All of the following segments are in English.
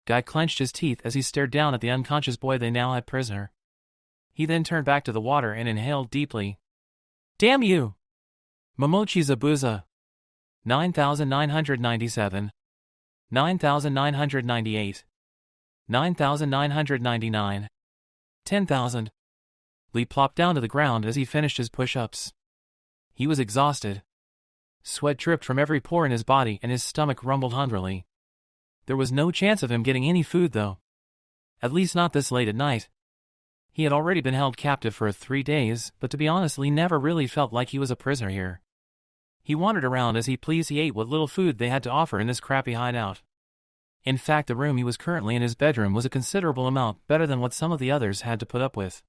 Guy clenched his teeth as he stared down at the unconscious boy they now had prisoner. He then turned back to the water and inhaled deeply. Damn you! Momochi Zabuza. 9,997. 9,998. 9,999. 10,000. Lee plopped down to the ground as he finished his push-ups. He was exhausted. Sweat dripped from every pore in his body and his stomach rumbled hungrily. There was no chance of him getting any food though. At least not this late at night. He had already been held captive for 3 days, but to be honest, Lee never really felt like he was a prisoner here. He wandered around as he pleased. He ate what little food they had to offer in this crappy hideout. In fact, the room he was currently in, his bedroom, was a considerable amount better than what some of the others had to put up with.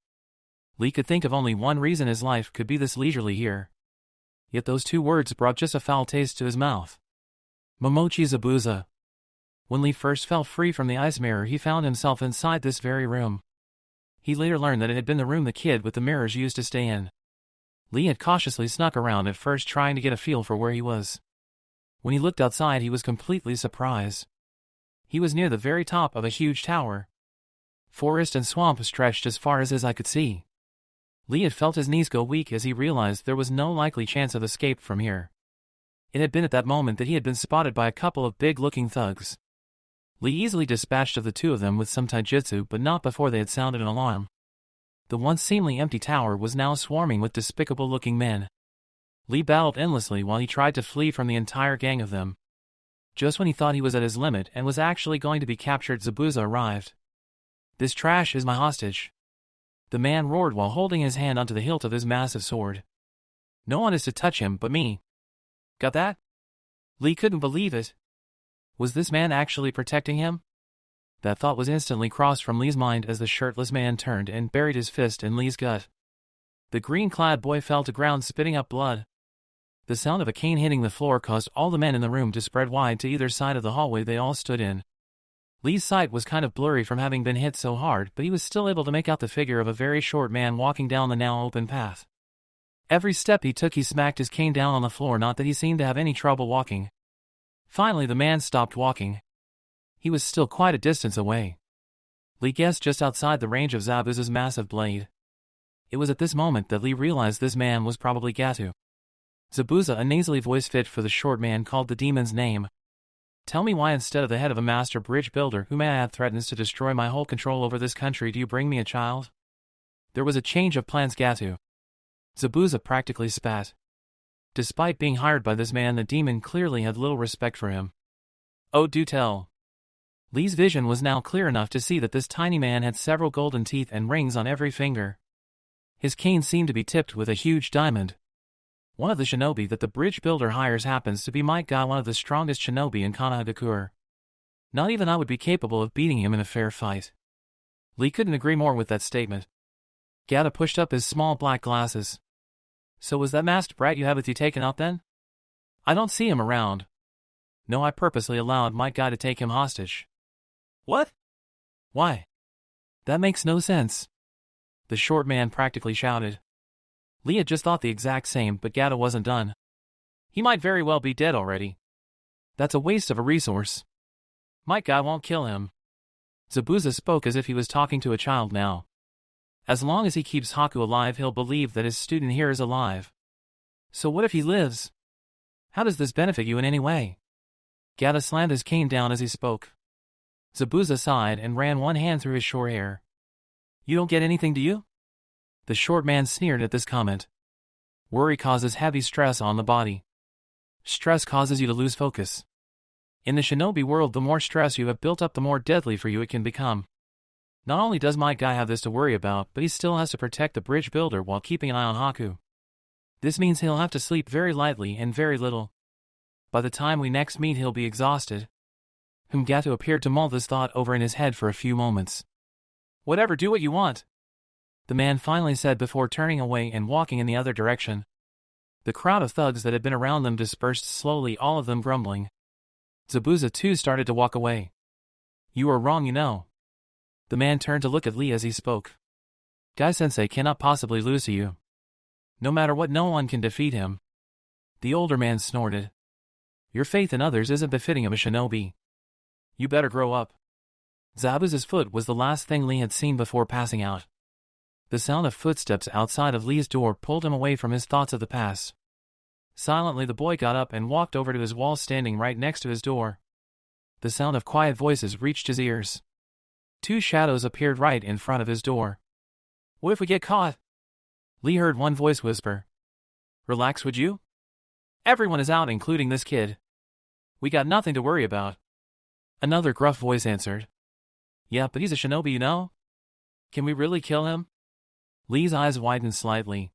Lee could think of only one reason his life could be this leisurely here. Yet those 2 words brought just a foul taste to his mouth. Momochi Zabuza. When Lee first fell free from the ice mirror, he found himself inside this very room. He later learned that it had been the room the kid with the mirrors used to stay in. Lee had cautiously snuck around at first, trying to get a feel for where he was. When he looked outside, he was completely surprised. He was near the very top of a huge tower. Forest and swamp stretched as far as his eye could see. Lee had felt his knees go weak as he realized there was no likely chance of escape from here. It had been at that moment that he had been spotted by a couple of big-looking thugs. Lee easily dispatched of the 2 of them with some taijutsu, but not before they had sounded an alarm. The once seemingly empty tower was now swarming with despicable-looking men. Lee battled endlessly while he tried to flee from the entire gang of them. Just when he thought he was at his limit and was actually going to be captured, Zabuza arrived. This trash is my hostage. The man roared while holding his hand onto the hilt of his massive sword. No one is to touch him but me. Got that? Lee couldn't believe it. Was this man actually protecting him? That thought was instantly crossed from Lee's mind as the shirtless man turned and buried his fist in Lee's gut. The green-clad boy fell to ground, spitting up blood. The sound of a cane hitting the floor caused all the men in the room to spread wide to either side of the hallway they all stood in. Lee's sight was kind of blurry from having been hit so hard, but he was still able to make out the figure of a very short man walking down the now open path. Every step he took, he smacked his cane down on the floor, not that he seemed to have any trouble walking. Finally, the man stopped walking. He was still quite a distance away. Lee guessed just outside the range of Zabuza's massive blade. It was at this moment that Lee realized this man was probably Gato. Zabuza, a nasally voice fit for the short man, called the demon's name. Tell me why, instead of the head of a master bridge builder who may I add threatens to destroy my whole control over this country, do you bring me a child? There was a change of plans, Gato. Zabuza practically spat. Despite being hired by this man, the demon clearly had little respect for him. Oh, do tell. Lee's vision was now clear enough to see that this tiny man had several golden teeth and rings on every finger. His cane seemed to be tipped with a huge diamond. One of the shinobi that the bridge builder hires happens to be my guy, one of the strongest shinobi in Konohagakure. Not even I would be capable of beating him in a fair fight. Lee couldn't agree more with that statement. Gata pushed up his small black glasses. So was that masked brat you had with you taken out then? I don't see him around. No, I purposely allowed my guy to take him hostage. What? Why? That makes no sense. The short man practically shouted. Lee had just thought the exact same, but Gata wasn't done. He might very well be dead already. That's a waste of a resource. My guy won't kill him. Zabuza spoke as if he was talking to a child now. As long as he keeps Haku alive, he'll believe that his student here is alive. So what if he lives? How does this benefit you in any way? Gata slammed his cane down as he spoke. Zabuza sighed and ran one hand through his short hair. You don't get anything, do you? The short man sneered at this comment. Worry causes heavy stress on the body. Stress causes you to lose focus. In the shinobi world, the more stress you have built up, the more deadly for you it can become. Not only does my guy have this to worry about, but he still has to protect the bridge builder while keeping an eye on Haku. This means he'll have to sleep very lightly and very little. By the time we next meet, he'll be exhausted. Gato appeared to mull this thought over in his head for a few moments. Whatever, do what you want, the man finally said before turning away and walking in the other direction. The crowd of thugs that had been around them dispersed slowly, all of them grumbling. Zabuza too started to walk away. You are wrong, you know. The man turned to look at Lee as he spoke. Guy-sensei cannot possibly lose to you. No matter what, no one can defeat him. The older man snorted. Your faith in others isn't befitting of a shinobi. You better grow up. Zabuza's foot was the last thing Lee had seen before passing out. The sound of footsteps outside of Lee's door pulled him away from his thoughts of the past. Silently the boy got up and walked over to his wall standing right next to his door. The sound of quiet voices reached his ears. Two shadows appeared right in front of his door. "What if we get caught?" Lee heard one voice whisper. "Relax, would you? Everyone is out, including this kid. We got nothing to worry about." Another gruff voice answered. "Yeah, but he's a shinobi, you know? Can we really kill him?" Lee's eyes widened slightly.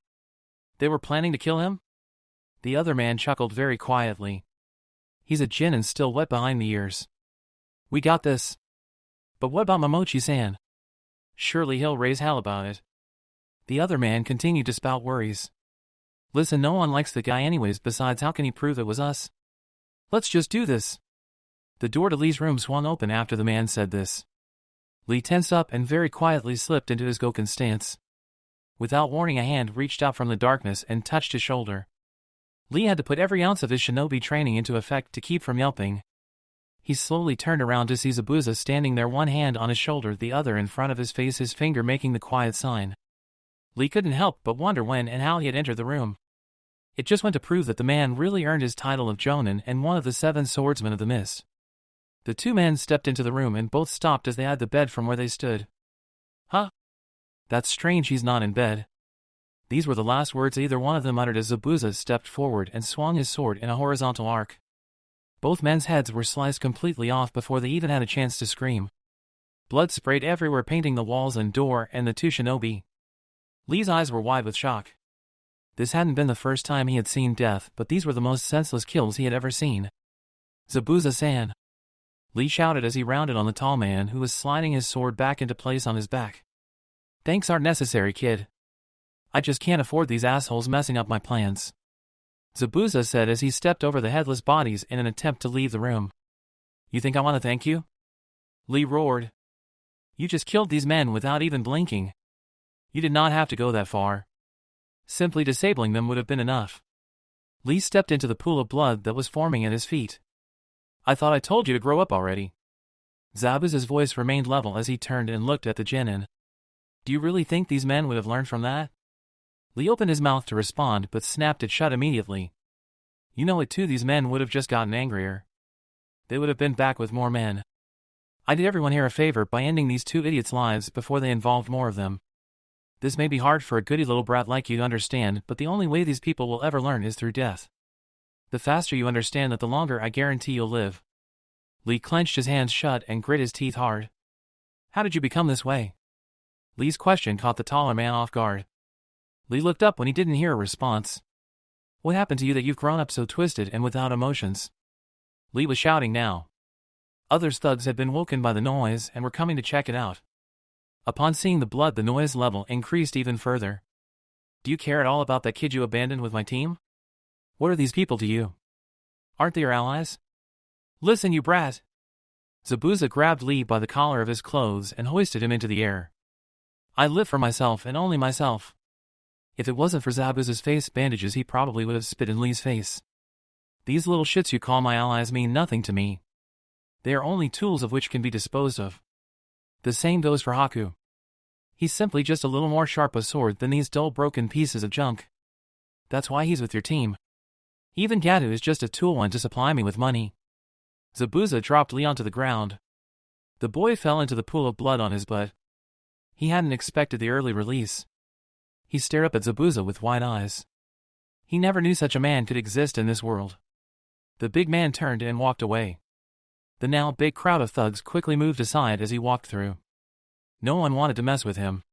"They were planning to kill him?" The other man chuckled very quietly. "He's a jin and still wet behind the ears. We got this. But what about Momochi-san? Surely he'll raise hell about it." The other man continued to spout worries. "Listen, no one likes the guy anyways, besides how can he prove it was us? Let's just do this." The door to Lee's room swung open after the man said this. Lee tensed up and very quietly slipped into his Goken stance. Without warning, a hand reached out from the darkness and touched his shoulder. Lee had to put every ounce of his shinobi training into effect to keep from yelping. He slowly turned around to see Zabuza standing there, one hand on his shoulder, the other in front of his face, his finger making the quiet sign. Lee couldn't help but wonder when and how he had entered the room. It just went to prove that the man really earned his title of Jonin and one of the 7 swordsmen of the mist. The two men stepped into the room and both stopped as they eyed the bed from where they stood. "Huh? That's strange, he's not in bed." These were the last words either one of them uttered as Zabuza stepped forward and swung his sword in a horizontal arc. Both men's heads were sliced completely off before they even had a chance to scream. Blood sprayed everywhere, painting the walls and door and the two shinobi. Lee's eyes were wide with shock. This hadn't been the first time he had seen death, but these were the most senseless kills he had ever seen. "Zabuza-san!" Lee shouted as he rounded on the tall man who was sliding his sword back into place on his back. "Thanks aren't necessary, kid. I just can't afford these assholes messing up my plans," Zabuza said as he stepped over the headless bodies in an attempt to leave the room. "You think I want to thank you?" Lee roared. "You just killed these men without even blinking. You did not have to go that far. Simply disabling them would have been enough." Lee stepped into the pool of blood that was forming at his feet. "I thought I told you to grow up already." Zabuza's voice remained level as he turned and looked at the genin. "Do you really think these men would have learned from that?" Lee opened his mouth to respond but snapped it shut immediately. "You know it too, these men would have just gotten angrier. They would have been back with more men. I did everyone here a favor by ending these two idiots' lives before they involved more of them. This may be hard for a goody little brat like you to understand, but the only way these people will ever learn is through death. The faster you understand that, the longer I guarantee you'll live." Lee clenched his hands shut and grit his teeth hard. "How did you become this way?" Lee's question caught the taller man off guard. Lee looked up when he didn't hear a response. "What happened to you that you've grown up so twisted and without emotions?" Lee was shouting now. Other thugs had been woken by the noise and were coming to check it out. Upon seeing the blood, the noise level increased even further. "Do you care at all about that kid you abandoned with my team? What are these people to you? Aren't they your allies? Listen, you brat!" Zabuza grabbed Lee by the collar of his clothes and hoisted him into the air. "I live for myself and only myself." If it wasn't for Zabuza's face bandages, he probably would have spit in Lee's face. "These little shits you call my allies mean nothing to me. They are only tools of which can be disposed of. The same goes for Haku. He's simply just a little more sharp a sword than these dull broken pieces of junk. That's why he's with your team. Even Gadu is just a tool and to supply me with money." Zabuza dropped Lee onto the ground. The boy fell into the pool of blood on his butt. He hadn't expected the early release. He stared up at Zabuza with wide eyes. He never knew such a man could exist in this world. The big man turned and walked away. The now big crowd of thugs quickly moved aside as he walked through. No one wanted to mess with him.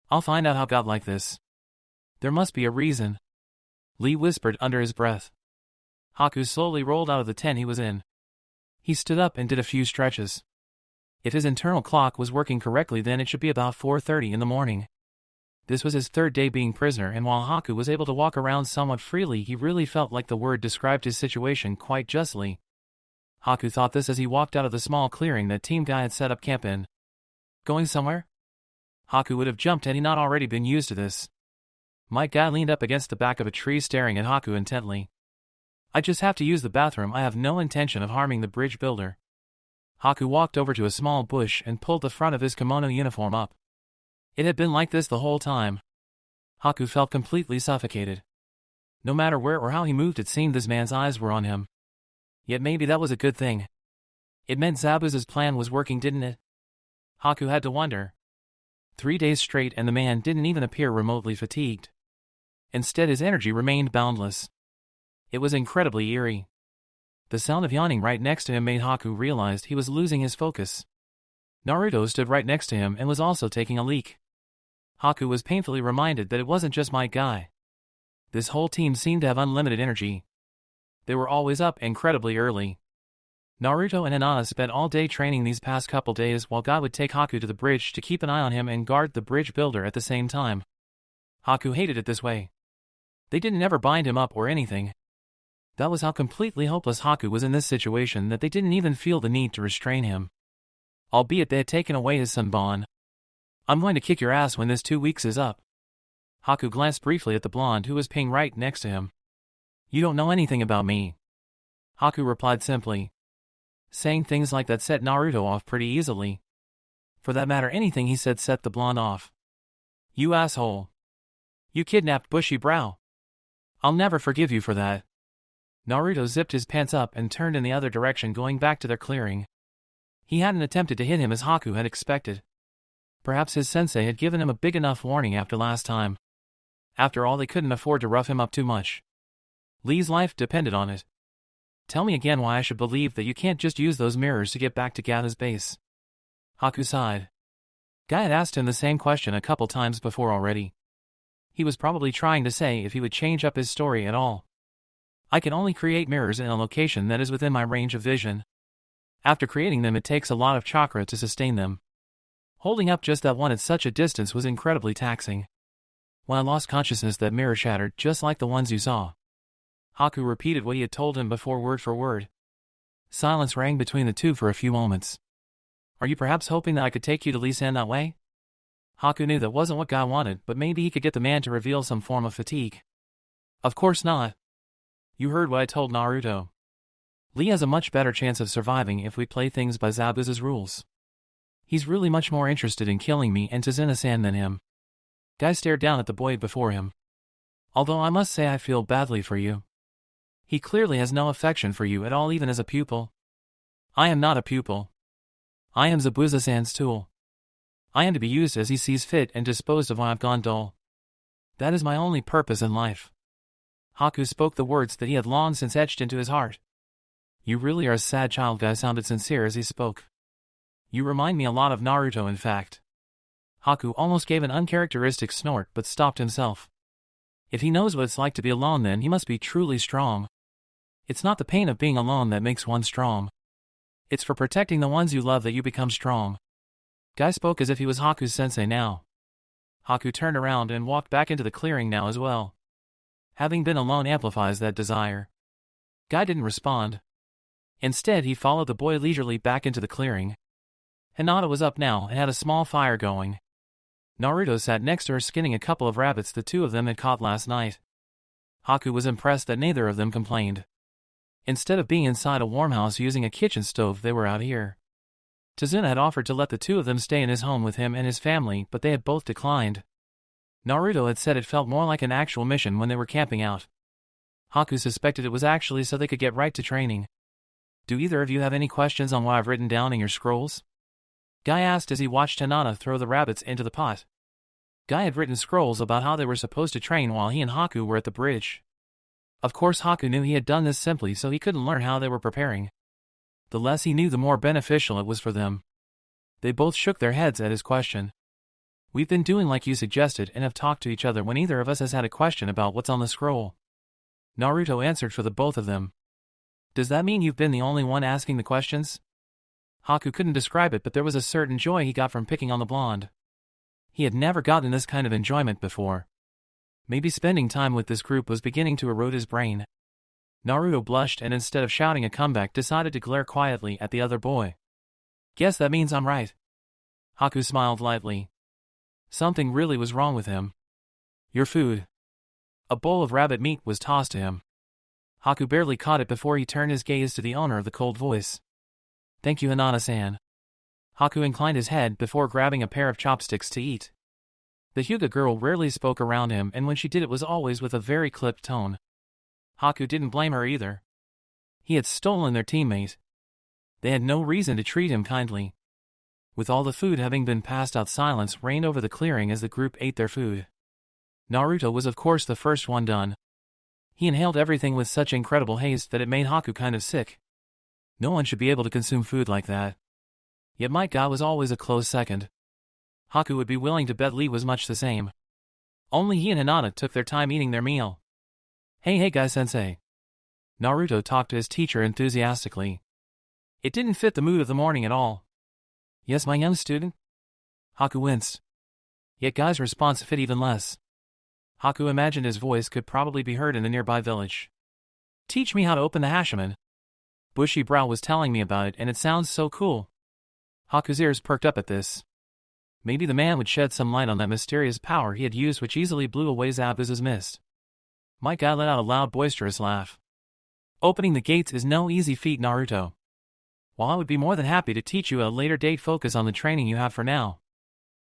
"I'll find out how it got like this. There must be a reason," Lee whispered under his breath. Haku slowly rolled out of the tent he was in. He stood up and did a few stretches. If his internal clock was working correctly, then it should be about 4:30 in the morning. This was his 3rd day being prisoner, and while Haku was able to walk around somewhat freely, he really felt like the word described his situation quite justly. Haku thought this as he walked out of the small clearing that Team Guy had set up camp in. Going somewhere? Haku would have jumped had he not already been used to this. Mike Guy leaned up against the back of a tree staring at Haku intently. "I just have to use the bathroom. I have no intention of harming the bridge builder." Haku walked over to a small bush and pulled the front of his kimono uniform up. It had been like this the whole time. Haku felt completely suffocated. No matter where or how he moved, it seemed this man's eyes were on him. Yet maybe that was a good thing. It meant Zabuza's plan was working, didn't it? Haku had to wonder. 3 days straight and the man didn't even appear remotely fatigued. Instead, his energy remained boundless. It was incredibly eerie. The sound of yawning right next to him made Haku realize he was losing his focus. Naruto stood right next to him and was also taking a leak. Haku was painfully reminded that it wasn't just my guy. This whole team seemed to have unlimited energy. They were always up incredibly early. Naruto and Hinata spent all day training these past couple days, while Guy would take Haku to the bridge to keep an eye on him and guard the bridge builder at the same time. Haku hated it this way. They didn't ever bind him up or anything. That was how completely hopeless Haku was in this situation, that they didn't even feel the need to restrain him. Albeit they had taken away his Sanbon. I'm going to kick your ass when this 2 weeks is up. Haku glanced briefly at the blonde who was peeing right next to him. You don't know anything about me. Haku replied simply. Saying things like that set Naruto off pretty easily. For that matter, anything he said set the blonde off. You asshole. You kidnapped Bushy Brow. I'll never forgive you for that. Naruto zipped his pants up and turned in the other direction, going back to their clearing. He hadn't attempted to hit him as Haku had expected. Perhaps his sensei had given him a big enough warning after last time. After all, they couldn't afford to rough him up too much. Lee's life depended on it. Tell me again why I should believe that you can't just use those mirrors to get back to Gata's base. Haku sighed. Guy had asked him the same question a couple times before already. He was probably trying to say if he would change up his story at all. I can only create mirrors in a location that is within my range of vision. After creating them, it takes a lot of chakra to sustain them. Holding up just that one at such a distance was incredibly taxing. When I lost consciousness, that mirror shattered, just like the ones you saw. Haku repeated what he had told him before, word for word. Silence rang between the two for a few moments. Are you perhaps hoping that I could take you to Lee-san that way? Haku knew that wasn't what Guy wanted, but maybe he could get the man to reveal some form of fatigue. Of course not. You heard what I told Naruto. Lee has a much better chance of surviving if we play things by Zabuza's rules. He's really much more interested in killing me and Tazuna-san than him. Guy stared down at the boy before him. Although I must say I feel badly for you. He clearly has no affection for you at all, even as a pupil. I am not a pupil. I am Zabuza-san's tool. I am to be used as he sees fit and disposed of when I've gone dull. That is my only purpose in life. Haku spoke the words that he had long since etched into his heart. You really are a sad child. Guy sounded sincere as he spoke. You remind me a lot of Naruto, in fact. Haku almost gave an uncharacteristic snort but stopped himself. If he knows what it's like to be alone, then he must be truly strong. It's not the pain of being alone that makes one strong. It's for protecting the ones you love that you become strong. Guy spoke as if he was Haku's sensei now. Haku turned around and walked back into the clearing now as well. Having been alone amplifies that desire. Guy didn't respond. Instead, he followed the boy leisurely back into the clearing. Hinata was up now and had a small fire going. Naruto sat next to her, skinning a couple of rabbits the two of them had caught last night. Haku was impressed that neither of them complained. Instead of being inside a warm house using a kitchen stove, they were out here. Tazuna had offered to let the two of them stay in his home with him and his family, but they had both declined. Naruto had said it felt more like an actual mission when they were camping out. Haku suspected it was actually so they could get right to training. Do either of you have any questions on what I've written down in your scrolls? Guy asked as he watched Hinata throw the rabbits into the pot. Guy had written scrolls about how they were supposed to train while he and Haku were at the bridge. Of course, Haku knew he had done this simply so he couldn't learn how they were preparing. The less he knew, the more beneficial it was for them. They both shook their heads at his question. We've been doing like you suggested and have talked to each other when either of us has had a question about what's on the scroll. Naruto answered for the both of them. Does that mean you've been the only one asking the questions? Haku couldn't describe it, but there was a certain joy he got from picking on the blonde. He had never gotten this kind of enjoyment before. Maybe spending time with this group was beginning to erode his brain. Naruto blushed and instead of shouting a comeback decided to glare quietly at the other boy. Guess that means I'm right. Haku smiled lightly. Something really was wrong with him. Your food. A bowl of rabbit meat was tossed to him. Haku barely caught it before he turned his gaze to the owner of the cold voice. Thank you, Hinata-san. Haku inclined his head before grabbing a pair of chopsticks to eat. The Hyuga girl rarely spoke around him, and when she did it was always with a very clipped tone. Haku didn't blame her either. He had stolen their teammate. They had no reason to treat him kindly. With all the food having been passed out, silence reigned over the clearing as the group ate their food. Naruto was of course the first one done. He inhaled everything with such incredible haste that it made Haku kind of sick. No one should be able to consume food like that. Yet my guy was always a close second. Haku would be willing to bet Lee was much the same. Only he and Hinata took their time eating their meal. Hey guy-sensei. Naruto talked to his teacher enthusiastically. It didn't fit the mood of the morning at all. Yes, my young student? Haku winced. Yet Guy's response fit even less. Haku imagined his voice could probably be heard in the nearby village. Teach me how to open the Hashiman. Bushy Brow was telling me about it and it sounds so cool. Haku's ears perked up at this. Maybe the man would shed some light on that mysterious power he had used which easily blew away Zabuza's mist. My guy let out a loud boisterous laugh. Opening the gates is no easy feat, Naruto. While I would be more than happy to teach you at a later date, focus on the training you have for now.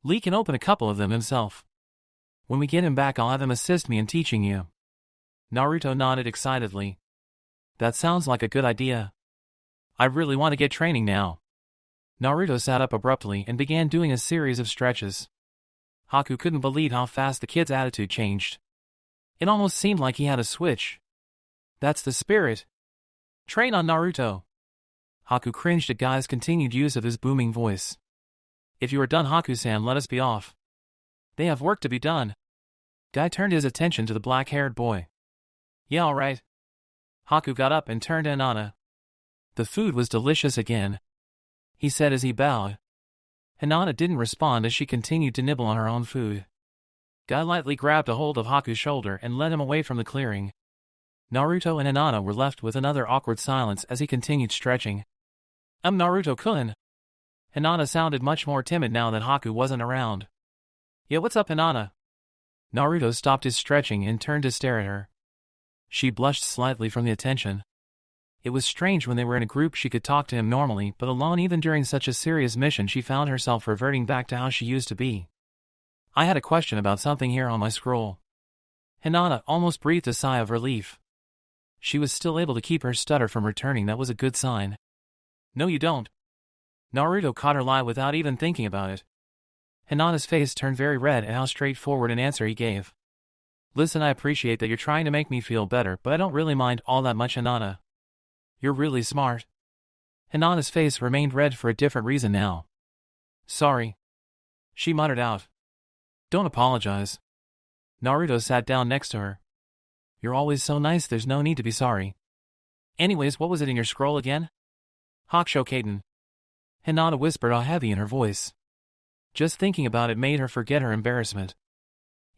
Lee can open a couple of them himself. When we get him back I'll have him assist me in teaching you. Naruto nodded excitedly. That sounds like a good idea. I really want to get training now. Naruto sat up abruptly and began doing a series of stretches. Haku couldn't believe how fast the kid's attitude changed. It almost seemed like he had a switch. That's the spirit. Train on, Naruto. Haku cringed at Guy's continued use of his booming voice. If you are done, Haku-san, let us be off. They have work to be done. Guy turned his attention to the black-haired boy. Yeah, all right. Haku got up and turned to Hinata. The food was delicious again, he said as he bowed. Hinata didn't respond as she continued to nibble on her own food. Guy lightly grabbed a hold of Haku's shoulder and led him away from the clearing. Naruto and Hinata were left with another awkward silence as he continued stretching. Naruto-kun. Hinata sounded much more timid now that Haku wasn't around. Yeah, what's up, Hinata? Naruto stopped his stretching and turned to stare at her. She blushed slightly from the attention. It was strange when they were in a group she could talk to him normally, but alone even during such a serious mission she found herself reverting back to how she used to be. I had a question about something here on my scroll. Hinata almost breathed a sigh of relief. She was still able to keep her stutter from returning. That was a good sign. No, you don't. Naruto caught her lie without even thinking about it. Hinata's face turned very red at how straightforward an answer he gave. Listen, I appreciate that you're trying to make me feel better, but I don't really mind all that much, Hinata. You're really smart. Hinata's face remained red for a different reason now. Sorry. She muttered out. Don't apologize. Naruto sat down next to her. You're always so nice, there's no need to be sorry. Anyways, what was it in your scroll again? Hakushokaten. Hinata whispered, all heavy in her voice. Just thinking about it made her forget her embarrassment.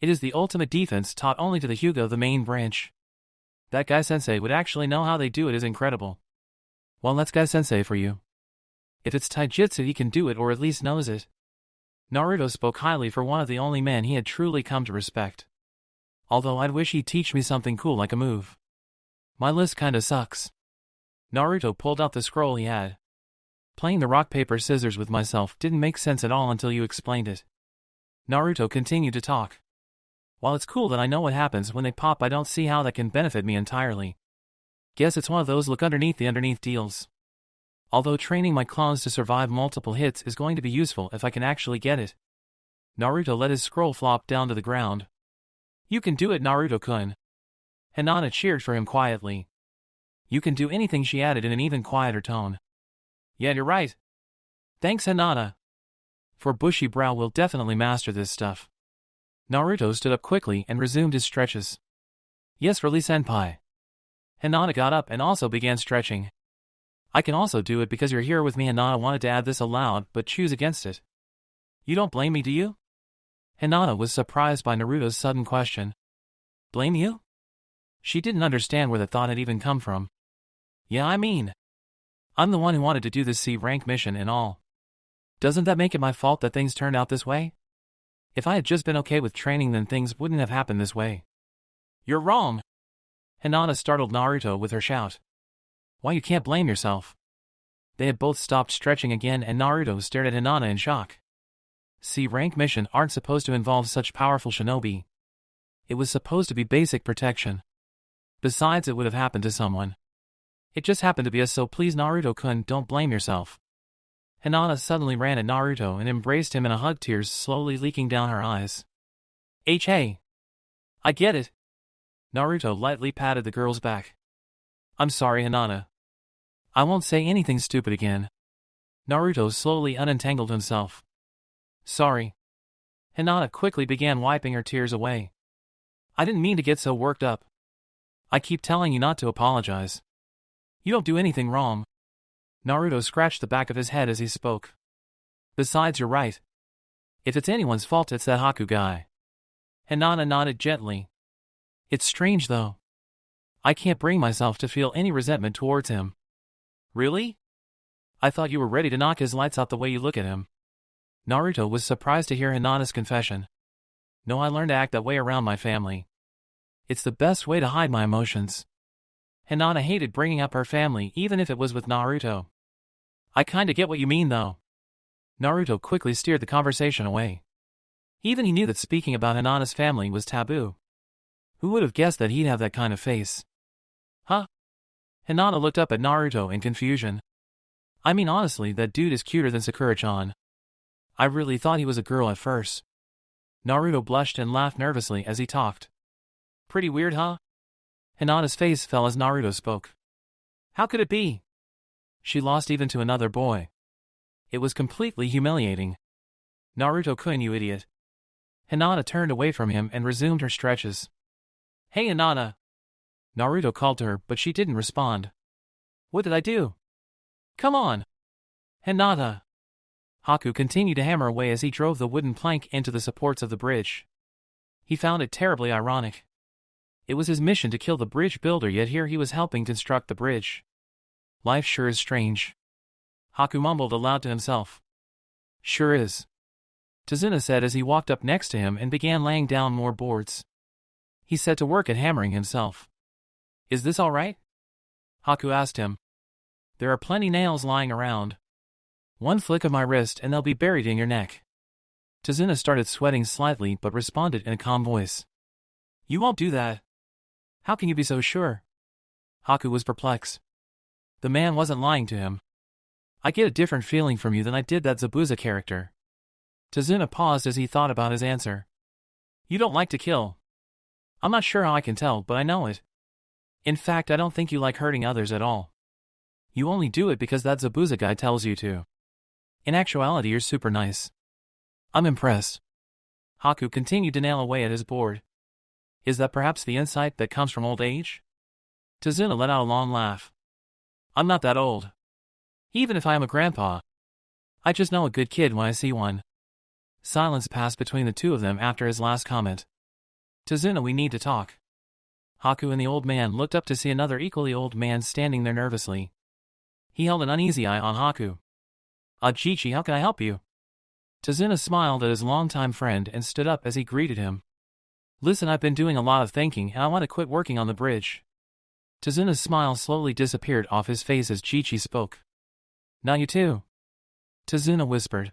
It is the ultimate defense taught only to the Hyuga of the main branch. That guy-sensei would actually know how they do it is incredible. Well, that's guy-sensei for you. If it's taijutsu he can do it or at least knows it. Naruto spoke highly for one of the only men he had truly come to respect. Although I'd wish he'd teach me something cool like a move. My list kinda sucks. Naruto pulled out the scroll he had. Playing the rock paper scissors with myself didn't make sense at all until you explained it. Naruto continued to talk. While it's cool that I know what happens when they pop, I don't see how that can benefit me entirely. Guess it's one of those look underneath the underneath deals. Although training my clones to survive multiple hits is going to be useful if I can actually get it. Naruto let his scroll flop down to the ground. You can do it, Naruto-kun. Hinata cheered for him quietly. You can do anything, she added in an even quieter tone. Yeah, you're right. Thanks, Hinata. For Bushy Brow will definitely master this stuff. Naruto stood up quickly and resumed his stretches. Yes, really, senpai. Hinata got up and also began stretching. I can also do it because you're here with me. Hinata wanted to add this aloud, but choose against it. You don't blame me, do you? Hinata was surprised by Naruto's sudden question. Blame you? She didn't understand where the thought had even come from. Yeah, I mean, I'm the one who wanted to do this C-rank mission and all. Doesn't that make it my fault that things turned out this way? If I had just been okay with training, then things wouldn't have happened this way. You're wrong. Hinata startled Naruto with her shout. Why, you can't blame yourself. They had both stopped stretching again and Naruto stared at Hinata in shock. C-rank mission aren't supposed to involve such powerful shinobi. It was supposed to be basic protection. Besides, it would have happened to someone. It just happened to be us, so please Naruto-kun, don't blame yourself. Hinata suddenly ran at Naruto and embraced him in a hug, tears slowly leaking down her eyes. Hey. I get it. Naruto lightly patted the girl's back. I'm sorry, Hinata. I won't say anything stupid again. Naruto slowly unentangled himself. Sorry. Hinata quickly began wiping her tears away. I didn't mean to get so worked up. I keep telling you not to apologize. You don't do anything wrong. Naruto scratched the back of his head as he spoke. Besides, you're right. If it's anyone's fault, it's that Haku guy. Hinata nodded gently. It's strange though. I can't bring myself to feel any resentment towards him. Really? I thought you were ready to knock his lights out the way you look at him. Naruto was surprised to hear Hinata's confession. No, I learned to act that way around my family. It's the best way to hide my emotions. Hinata hated bringing up her family even if it was with Naruto. I kinda get what you mean though. Naruto quickly steered the conversation away. Even he knew that speaking about Hinata's family was taboo. Who would have guessed that he'd have that kind of face? Huh? Hinata looked up at Naruto in confusion. I mean honestly, that dude is cuter than Sakura-chan. I really thought he was a girl at first. Naruto blushed and laughed nervously as he talked. Pretty weird, huh? Hinata's face fell as Naruto spoke. How could it be? She lost even to another boy. It was completely humiliating. Naruto-kun, you idiot. Hinata turned away from him and resumed her stretches. Hey Hinata. Naruto called to her, but she didn't respond. What did I do? Come on. Hinata. Haku continued to hammer away as he drove the wooden plank into the supports of the bridge. He found it terribly ironic. It was his mission to kill the bridge builder, yet here he was helping construct the bridge. Life sure is strange. Haku mumbled aloud to himself. Sure is. Tazuna said as he walked up next to him and began laying down more boards. He set to work at hammering himself. Is this all right? Haku asked him. There are plenty nails lying around. One flick of my wrist and they'll be buried in your neck. Tazuna started sweating slightly but responded in a calm voice. You won't do that. How can you be so sure? Haku was perplexed. The man wasn't lying to him. I get a different feeling from you than I did that Zabuza character. Tazuna paused as he thought about his answer. You don't like to kill. I'm not sure how I can tell, but I know it. In fact, I don't think you like hurting others at all. You only do it because that Zabuza guy tells you to. In actuality, you're super nice. I'm impressed. Haku continued to nail away at his board. Is that perhaps the insight that comes from old age? Tazuna let out a long laugh. I'm not that old. Even if I am a grandpa. I just know a good kid when I see one. Silence passed between the two of them after his last comment. Tazuna, we need to talk. Haku and the old man looked up to see another equally old man standing there nervously. He held an uneasy eye on Haku. Chichi, how can I help you? Tazuna smiled at his longtime friend and stood up as he greeted him. Listen, I've been doing a lot of thinking and I want to quit working on the bridge. Tazuna's smile slowly disappeared off his face as Chichi spoke. Now you too. Tazuna whispered.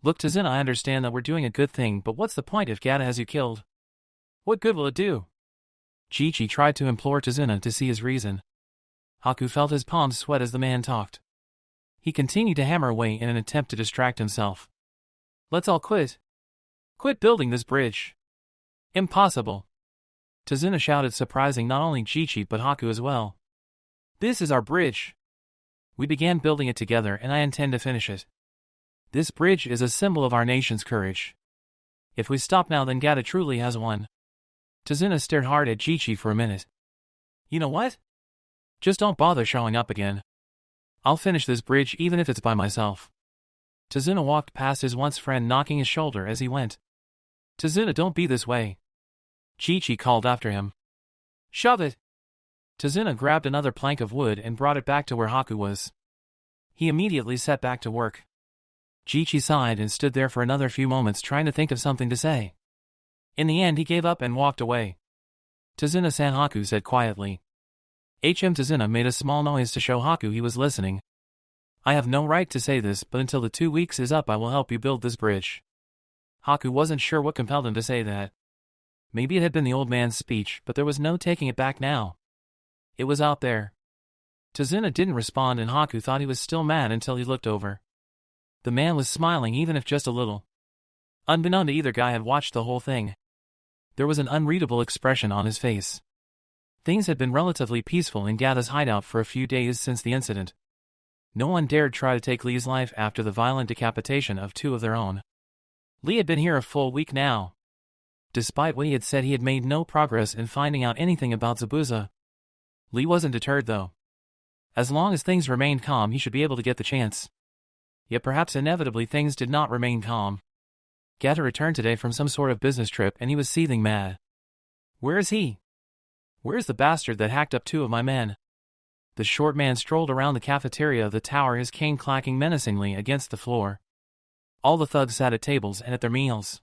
Look Tazuna, I understand that we're doing a good thing, but what's the point if Gata has you killed? What good will it do? Chichi tried to implore Tazuna to see his reason. Haku felt his palms sweat as the man talked. He continued to hammer away in an attempt to distract himself. Let's all quit. Quit building this bridge. Impossible. Tazuna shouted, surprising not only Chichi but Haku as well. This is our bridge. We began building it together and I intend to finish it. This bridge is a symbol of our nation's courage. If we stop now, then Gata truly has won. Tazuna stared hard at Chichi for a minute. You know what? Just don't bother showing up again. I'll finish this bridge even if it's by myself. Tazuna walked past his once friend, knocking his shoulder as he went. Tazuna, don't be this way. Chichi called after him. Shove it. Tazuna grabbed another plank of wood and brought it back to where Haku was. He immediately set back to work. Chichi sighed and stood there for another few moments trying to think of something to say. In the end he gave up and walked away. Tazuna-san, Haku said quietly. Tazuna made a small noise to show Haku he was listening. I have no right to say this, but until the 2 weeks is up I will help you build this bridge. Haku wasn't sure what compelled him to say that. Maybe it had been the old man's speech, but there was no taking it back now. It was out there. Tazuna didn't respond and Haku thought he was still mad until he looked over. The man was smiling even if just a little. Unbeknown to either guy had watched the whole thing. There was an unreadable expression on his face. Things had been relatively peaceful in Gata's hideout for a few days since the incident. No one dared try to take Lee's life after the violent decapitation of 2 of their own. Lee had been here a full week now. Despite what he had said, he had made no progress in finding out anything about Zabuza. Lee wasn't deterred though. As long as things remained calm, he should be able to get the chance. Yet perhaps inevitably things did not remain calm. Gata returned today from some sort of business trip and he was seething mad. Where is he? Where's the bastard that hacked up 2 of my men? The short man strolled around the cafeteria of the tower, his cane clacking menacingly against the floor. All the thugs sat at tables and at their meals.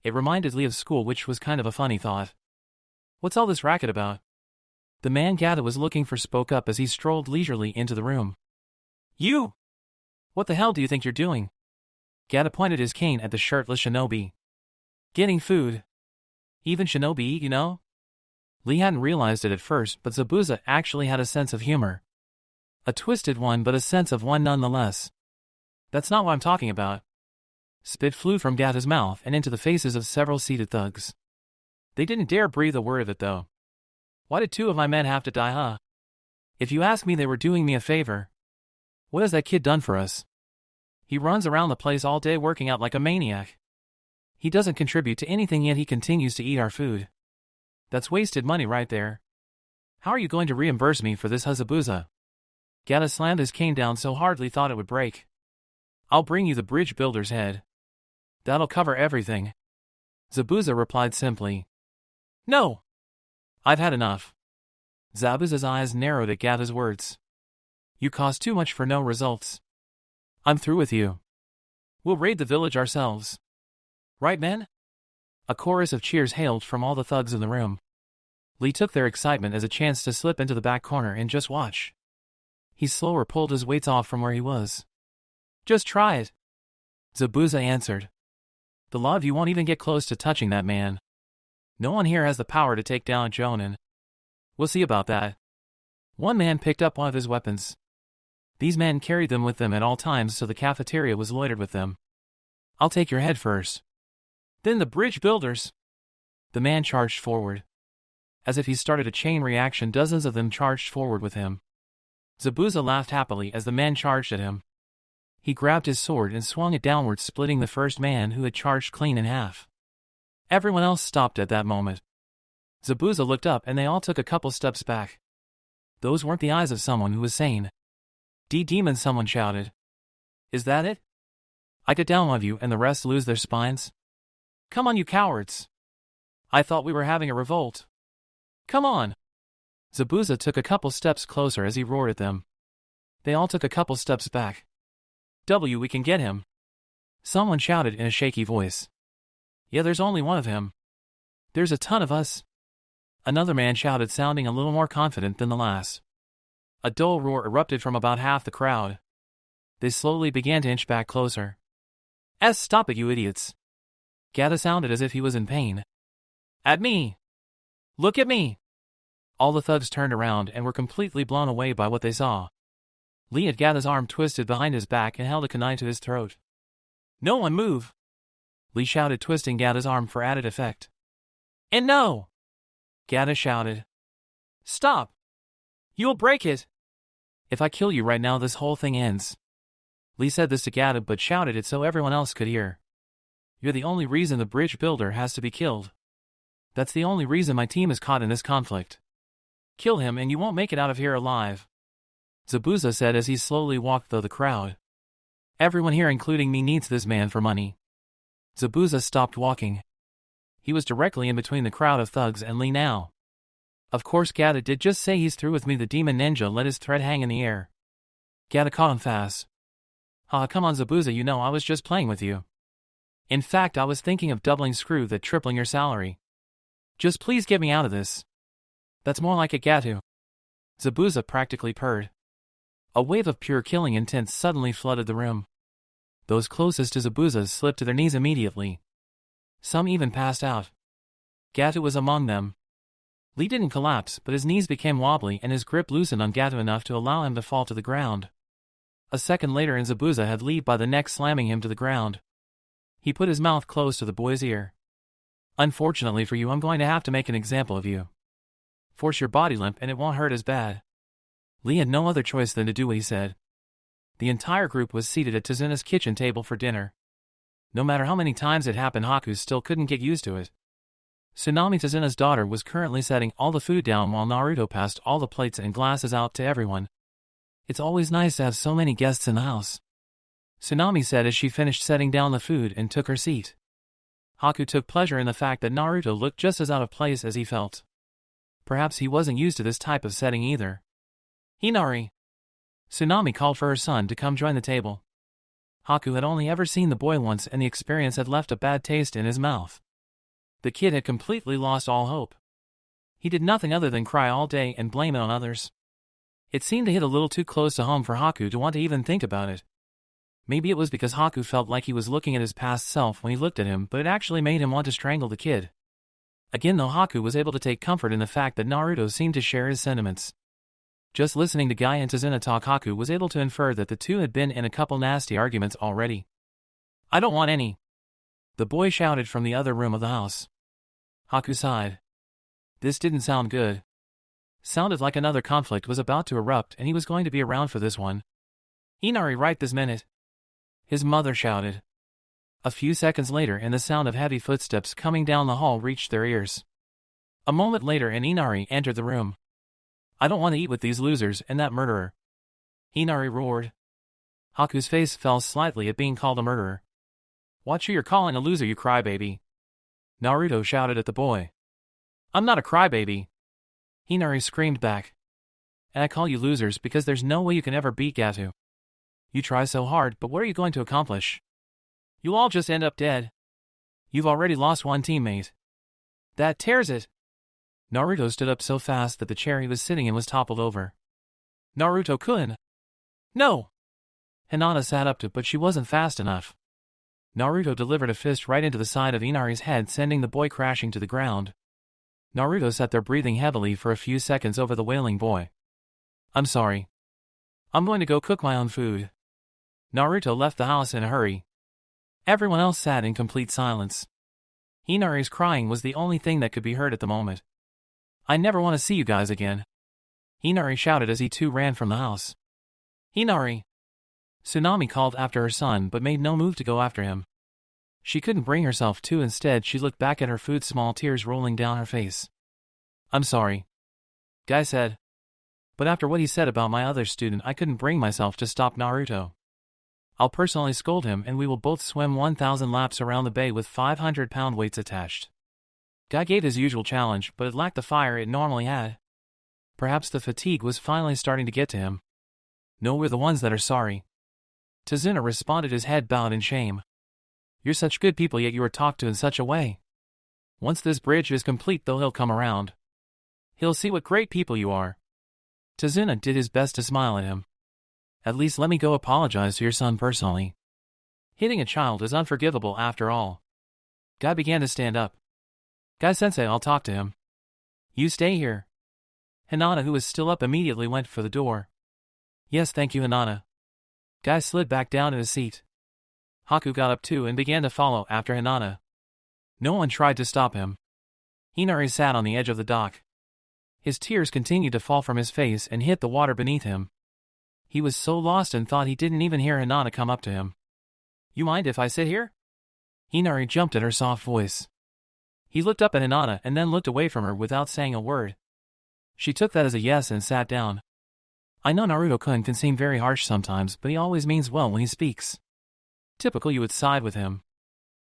It reminded Lee of school, which was kind of a funny thought. What's all this racket about? The man Gata was looking for spoke up as he strolled leisurely into the room. You! What the hell do you think you're doing? Gata pointed his cane at the shirtless shinobi. Getting food. Even shinobi eat, you know? Lee hadn't realized it at first, but Zabuza actually had a sense of humor. A twisted one, but a sense of one nonetheless. That's not what I'm talking about. Spit flew from Gata's mouth and into the faces of several seated thugs. They didn't dare breathe a word of it though. Why did 2 of my men have to die, huh? If you ask me, they were doing me a favor. What has that kid done for us? He runs around the place all day working out like a maniac. He doesn't contribute to anything, yet he continues to eat our food. That's wasted money right there. How are you going to reimburse me for this, Zabuza? Gata slammed his cane down so hard Lee thought it would break. I'll bring you the bridge builder's head. That'll cover everything. Zabuza replied simply. No! I've had enough. Zabuza's eyes narrowed at Gata's words. You cost too much for no results. I'm through with you. We'll raid the village ourselves. Right, men? A chorus of cheers hailed from all the thugs in the room. Lee took their excitement as a chance to slip into the back corner and just watch. He slower pulled his weights off from where he was. Just try it. Zabuza answered. The lot of you won't even get close to touching that man. No one here has the power to take down Jonin. We'll see about that. One man picked up one of his weapons. These men carried them with them at all times, so the cafeteria was loitered with them. I'll take your head first. Then the bridge builders. The man charged forward. As if he started a chain reaction, dozens of them charged forward with him. Zabuza laughed happily as the men charged at him. He grabbed his sword and swung it downward, splitting the first man who had charged clean in half. Everyone else stopped at that moment. Zabuza looked up and they all took a couple steps back. Those weren't the eyes of someone who was sane. Demon, someone shouted. Is that it? I get down one of you and the rest lose their spines? Come on, you cowards. I thought we were having a revolt. Come on. Zabuza took a couple steps closer as he roared at them. They all took a couple steps back. We can get him. Someone shouted in a shaky voice. Yeah, there's only one of him. There's a ton of us. Another man shouted, sounding a little more confident than the last. A dull roar erupted from about half the crowd. They slowly began to inch back closer. Stop it, you idiots. Gata sounded as if he was in pain. At me. Look at me. All the thugs turned around and were completely blown away by what they saw. Lee had Gata's arm twisted behind his back and held a kunai to his throat. No one move. Lee shouted, twisting Gata's arm for added effect. And no! Gata shouted. Stop! You'll break it! If I kill you right now, this whole thing ends. Lee said this to Gata but shouted it so everyone else could hear. You're the only reason the bridge builder has to be killed. That's the only reason my team is caught in this conflict. Kill him and you won't make it out of here alive. Zabuza said as he slowly walked through the crowd. Everyone here, including me, needs this man for money. Zabuza stopped walking. He was directly in between the crowd of thugs and Lee now. Of course Gata did just say he's through with me. The demon ninja let his thread hang in the air. Gata caught him fast. Come on Zabuza, you know I was just playing with you. In fact, I was thinking of doubling screw that, tripling your salary. Just please get me out of this. That's more like it, Gatu. Zabuza practically purred. A wave of pure killing intent suddenly flooded the room. Those closest to Zabuza slipped to their knees immediately. Some even passed out. Gato was among them. Lee didn't collapse, but his knees became wobbly and his grip loosened on Gato enough to allow him to fall to the ground. A second later and Zabuza had Lee by the neck, slamming him to the ground. He put his mouth close to the boy's ear. "Unfortunately for you, I'm going to have to make an example of you. Force your body limp and it won't hurt as bad." Lee had no other choice than to do what he said. The entire group was seated at Tazuna's kitchen table for dinner. No matter how many times it happened, Haku still couldn't get used to it. Tsunami, Tazuna's daughter, was currently setting all the food down while Naruto passed all the plates and glasses out to everyone. "It's always nice to have so many guests in the house," Tsunami said as she finished setting down the food and took her seat. Haku took pleasure in the fact that Naruto looked just as out of place as he felt. Perhaps he wasn't used to this type of setting either. "Hinari!" Tsunami called for her son to come join the table. Haku had only ever seen the boy once and the experience had left a bad taste in his mouth. The kid had completely lost all hope. He did nothing other than cry all day and blame it on others. It seemed to hit a little too close to home for Haku to want to even think about it. Maybe it was because Haku felt like he was looking at his past self when he looked at him, but it actually made him want to strangle the kid. Again though, Haku was able to take comfort in the fact that Naruto seemed to share his sentiments. Just listening to Guy and Tazuna talk, Haku was able to infer that the two had been in a couple nasty arguments already. "I don't want any," the boy shouted from the other room of the house. Haku sighed. This didn't sound good. Sounded like another conflict was about to erupt and he was going to be around for this one. "Inari right this minute," his mother shouted. A few seconds later and the sound of heavy footsteps coming down the hall reached their ears. A moment later and Inari entered the room. "I don't want to eat with these losers and that murderer," Inari roared. Haku's face fell slightly at being called a murderer. "Watch who you're calling a loser, you crybaby," Naruto shouted at the boy. "I'm not a crybaby," Hinari screamed back. "And I call you losers because there's no way you can ever beat Gato. You try so hard, but what are you going to accomplish? You'll all just end up dead. You've already lost one teammate. That tears it." Naruto stood up so fast that the chair he was sitting in was toppled over. "Naruto-kun!" "No!" Hinata sat up but she wasn't fast enough. Naruto delivered a fist right into the side of Inari's head, sending the boy crashing to the ground. Naruto sat there breathing heavily for a few seconds over the wailing boy. "I'm sorry. I'm going to go cook my own food." Naruto left the house in a hurry. Everyone else sat in complete silence. Hinari's crying was the only thing that could be heard at the moment. "I never want to see you guys again," Hinari shouted as he too ran from the house. "Hinari!" Tsunami called after her son but made no move to go after him. She couldn't bring herself to. Instead she looked back at her food, small tears rolling down her face. "I'm sorry," Guy said. "But after what he said about my other student, I couldn't bring myself to stop Naruto. I'll personally scold him and we will both swim 1,000 laps around the bay with 500-pound weights attached." Guy gave his usual challenge, but it lacked the fire it normally had. Perhaps the fatigue was finally starting to get to him. "No, we're the ones that are sorry," Tazuna responded, his head bowed in shame. "You're such good people, yet you were talked to in such a way. Once this bridge is complete though, he'll come around. He'll see what great people you are." Tazuna did his best to smile at him. "At least let me go apologize to your son personally. Hitting a child is unforgivable after all." Guy began to stand up. "Guy-sensei, I'll talk to him. You stay here." Hinata, who was still up, immediately went for the door. "Yes, thank you, Hinata." Guy slid back down in his seat. Haku got up too and began to follow after Hinata. No one tried to stop him. Hinari sat on the edge of the dock. His tears continued to fall from his face and hit the water beneath him. He was so lost and thought he didn't even hear Hinata come up to him. "You mind if I sit here?" Hinari jumped at her soft voice. He looked up at Hinata and then looked away from her without saying a word. She took that as a yes and sat down. "I know Naruto-kun can seem very harsh sometimes, but he always means well when he speaks. Typical you would side with him."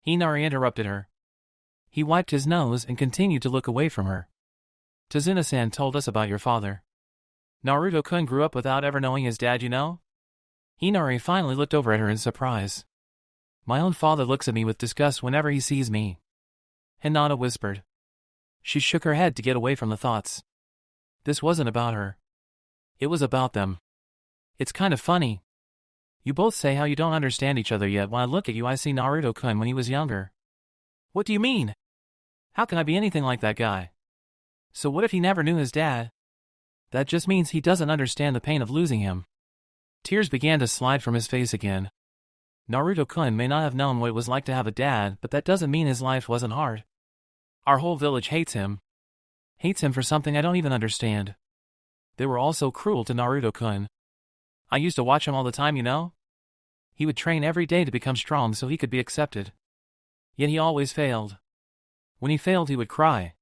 Hinari interrupted her. He wiped his nose and continued to look away from her. "Tazuna-san told us about your father. Naruto-kun grew up without ever knowing his dad, you know?" Hinari finally looked over at her in surprise. "My own father looks at me with disgust whenever he sees me," Hinata whispered. She shook her head to get away from the thoughts. This wasn't about her. It was about them. It's kind of funny. You both say how you don't understand each other, yet when I look at you I see Naruto-kun when he was younger. What do you mean? How can I be anything like that guy? So what if he never knew his dad? That just means he doesn't understand the pain of losing him. Tears began to slide from his face again. Naruto-kun may not have known what it was like to have a dad, but that doesn't mean his life wasn't hard. Our whole village hates him. Hates him for something I don't even understand. They were all so cruel to Naruto-kun. I used to watch him all the time, you know? He would train every day to become strong so he could be accepted. Yet he always failed. When he failed he would cry.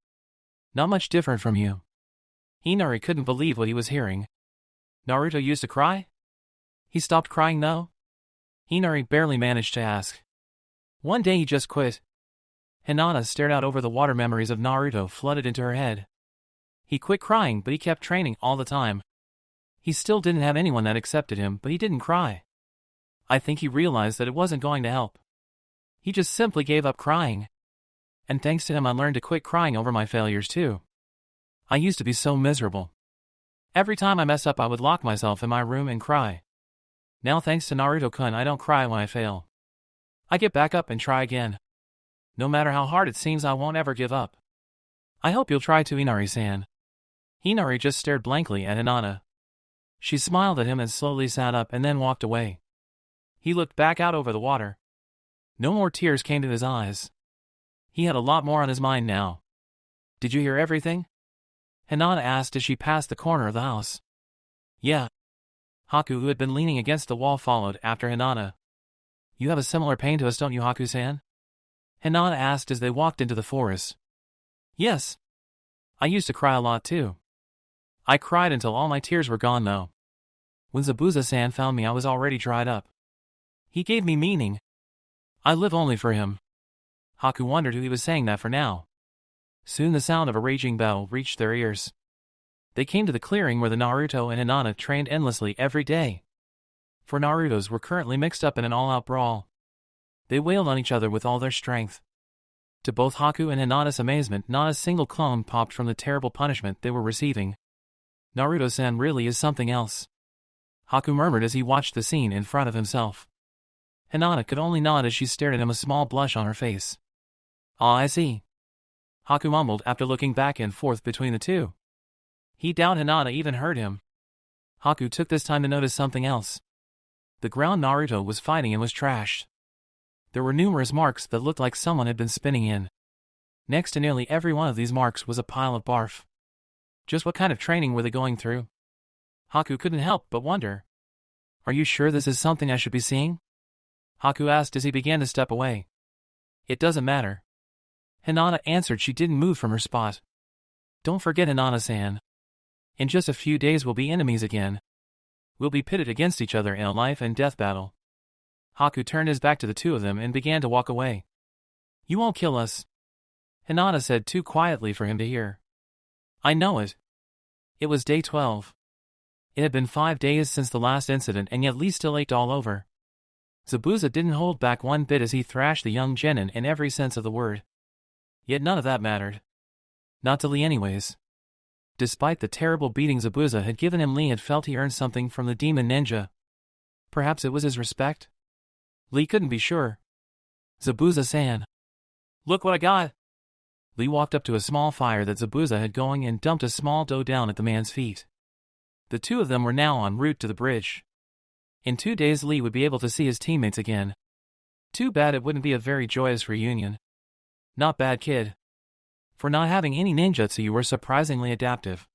Not much different from you. Hinata couldn't believe what he was hearing. Naruto used to cry? He stopped crying though? Hinata barely managed to ask. One day he just quit. Hinata stared out over the water. Memories of Naruto flooded into her head. He quit crying, but he kept training all the time. He still didn't have anyone that accepted him, but he didn't cry. I think he realized that it wasn't going to help. He just simply gave up crying. And thanks to him I learned to quit crying over my failures too. I used to be so miserable. Every time I mess up I would lock myself in my room and cry. Now thanks to Naruto-kun I don't cry when I fail. I get back up and try again. No matter how hard it seems I won't ever give up. I hope you'll try to, Inari-san. Hinata just stared blankly at Hinata. She smiled at him and slowly sat up and then walked away. He looked back out over the water. No more tears came to his eyes. He had a lot more on his mind now. Did you hear everything? Hinata asked as she passed the corner of the house. Yeah. Haku, who had been leaning against the wall, followed after Hinata. You have a similar pain to us, don't you, Haku-san? Hinata asked as they walked into the forest. Yes. I used to cry a lot too. I cried until all my tears were gone though. When Zabuza-san found me I was already dried up. He gave me meaning. I live only for him. Haku wondered who he was saying that for now. Soon the sound of a raging battle reached their ears. They came to the clearing where the Naruto and Hinata trained endlessly every day. For Narutos were currently mixed up in an all-out brawl. They wailed on each other with all their strength. To both Haku and Hinata's amazement, not a single clone popped from the terrible punishment they were receiving. Naruto-san really is something else. Haku murmured as he watched the scene in front of himself. Hinata could only nod as she stared at him, a small blush on her face. Ah, I see. Haku mumbled after looking back and forth between the two. He doubted Hinata even heard him. Haku took this time to notice something else. The ground Naruto was fighting in was trashed. There were numerous marks that looked like someone had been spinning in. Next to nearly every one of these marks was a pile of barf. Just what kind of training were they going through? Haku couldn't help but wonder. Are you sure this is something I should be seeing? Haku asked as he began to step away. It doesn't matter. Hinata answered. She didn't move from her spot. Don't forget, Hinata-san. In just a few days we'll be enemies again. We'll be pitted against each other in a life and death battle. Haku turned his back to the two of them and began to walk away. You won't kill us, Hinata said too quietly for him to hear. I know it. It was day 12. It had been 5 days since the last incident, and yet Lee still ached all over. Zabuza didn't hold back one bit as he thrashed the young genin in every sense of the word. Yet none of that mattered. Not to Lee anyways. Despite the terrible beating Zabuza had given him, Lee had felt he earned something from the demon ninja. Perhaps it was his respect? Lee couldn't be sure. Zabuza-san. Look what I got! Lee walked up to a small fire that Zabuza had going and dumped a small dough down at the man's feet. The two of them were now en route to the bridge. In 2 days Lee would be able to see his teammates again. Too bad it wouldn't be a very joyous reunion. Not bad, kid. For not having any ninjutsu you were surprisingly adaptive.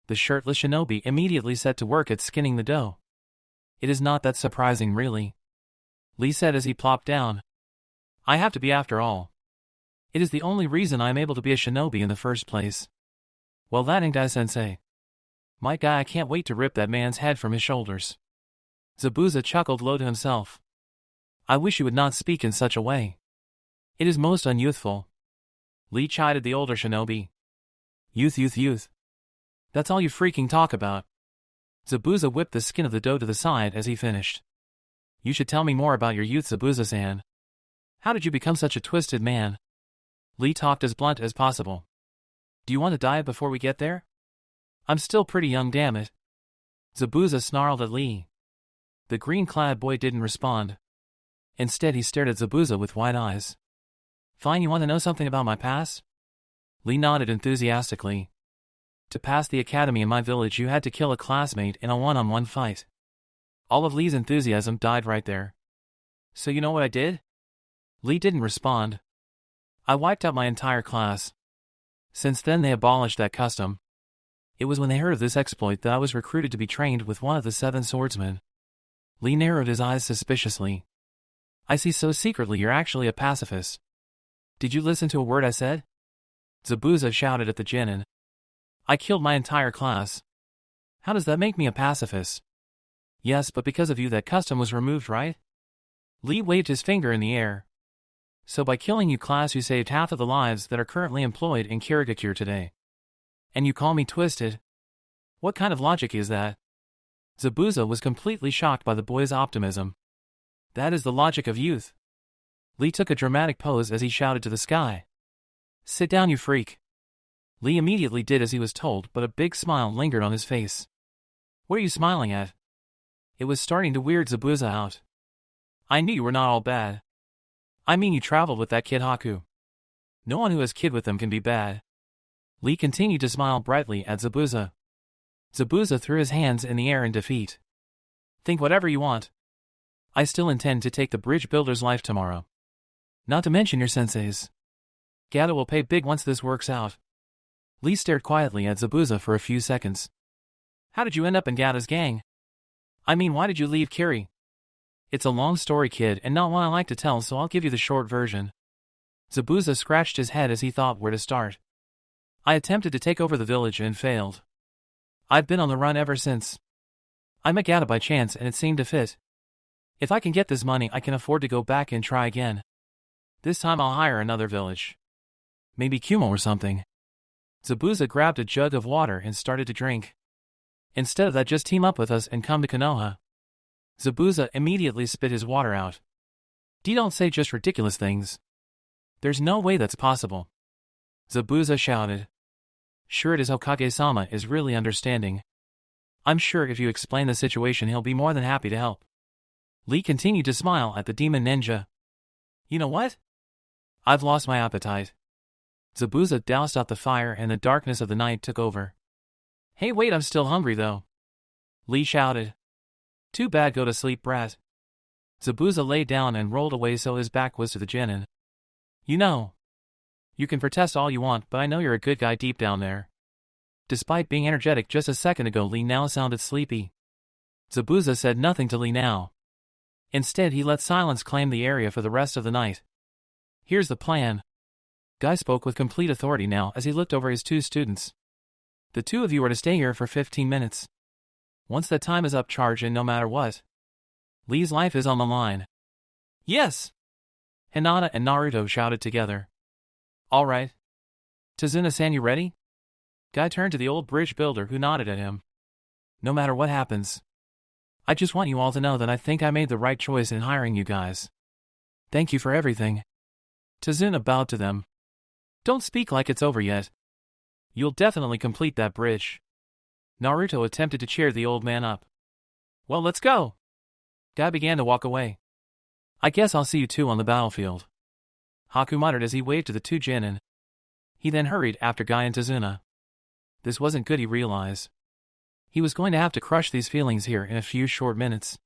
The shirtless shinobi immediately set to work at skinning the dough. It is not that surprising really, Lee said as he plopped down. I have to be after all. It is the only reason I am able to be a shinobi in the first place. Well, that ain't I-sensei. My guy, I can't wait to rip that man's head from his shoulders. Zabuza chuckled low to himself. I wish you would not speak in such a way. It is most unyouthful. Lee chided the older shinobi. Youth. That's all you freaking talk about. Zabuza whipped the skin of the dough to the side as he finished. You should tell me more about your youth, Zabuza-san. How did you become such a twisted man? Lee talked as blunt as possible. Do you want to die before we get there? I'm still pretty young, damn it. Zabuza snarled at Lee. The green-clad boy didn't respond. Instead, he stared at Zabuza with wide eyes. Fine, you want to know something about my past? Lee nodded enthusiastically. To pass the academy in my village, you had to kill a classmate in a one-on-one fight. All of Lee's enthusiasm died right there. So you know what I did? Lee didn't respond. I wiped out my entire class. Since then they abolished that custom. It was when they heard of this exploit that I was recruited to be trained with one of the 7 swordsmen. Lee narrowed his eyes suspiciously. I see, so secretly you're actually a pacifist. Did you listen to a word I said? Zabuza shouted at the genin. I killed my entire class. How does that make me a pacifist? Yes, but because of you that custom was removed, right? Lee waved his finger in the air. So by killing you class, you saved half of the lives that are currently employed in Kirigakure today. And you call me twisted? What kind of logic is that? Zabuza was completely shocked by the boy's optimism. That is the logic of youth. Lee took a dramatic pose as he shouted to the sky. Sit down, you freak. Lee immediately did as he was told, but a big smile lingered on his face. What are you smiling at? It was starting to weird Zabuza out. I knew you were not all bad. I mean, you traveled with that kid Haku. No one who has kid with them can be bad. Lee continued to smile brightly at Zabuza. Zabuza threw his hands in the air in defeat. Think whatever you want. I still intend to take the bridge builder's life tomorrow. Not to mention your sensei's. Gata will pay big once this works out. Lee stared quietly at Zabuza for a few seconds. How did you end up in Gata's gang? I mean, why did you leave Kiri? It's a long story, kid, and not one I like to tell, so I'll give you the short version. Zabuza scratched his head as he thought where to start. I attempted to take over the village and failed. I've been on the run ever since. I met Gata by chance and it seemed to fit. If I can get this money, I can afford to go back and try again. This time I'll hire another village. Maybe Kumo or something. Zabuza grabbed a jug of water and started to drink. Instead of that, just team up with us and come to Konoha. Zabuza immediately spit his water out. Don't say just ridiculous things. There's no way that's possible. Zabuza shouted. Sure it is. Hokage-sama is really understanding. I'm sure if you explain the situation he'll be more than happy to help. Lee continued to smile at the demon ninja. You know what? I've lost my appetite. Zabuza doused out the fire and the darkness of the night took over. Hey wait, I'm still hungry though. Lee shouted. Too bad, go to sleep, brat. Zabuza lay down and rolled away so his back was to the genin. You know. You can protest all you want, but I know you're a good guy deep down there. Despite being energetic just a second ago, Lee now sounded sleepy. Zabuza said nothing to Lee now. Instead, he let silence claim the area for the rest of the night. Here's the plan. Guy spoke with complete authority now as he looked over his 2 students. The 2 of you are to stay here for 15 minutes. Once that time is up, charge in no matter what. Lee's life is on the line. Yes! Hinata and Naruto shouted together. All right. Tazuna-san, you ready? Guy turned to the old bridge builder who nodded at him. No matter what happens. I just want you all to know that I think I made the right choice in hiring you guys. Thank you for everything. Tazuna bowed to them. Don't speak like it's over yet. You'll definitely complete that bridge. Naruto attempted to cheer the old man up. Well, let's go. Guy began to walk away. I guess I'll see you 2 on the battlefield. Haku muttered as he waved to the 2 genin. He then hurried after Guy and Tazuna. This wasn't good, he realized. He was going to have to crush these feelings here in a few short minutes.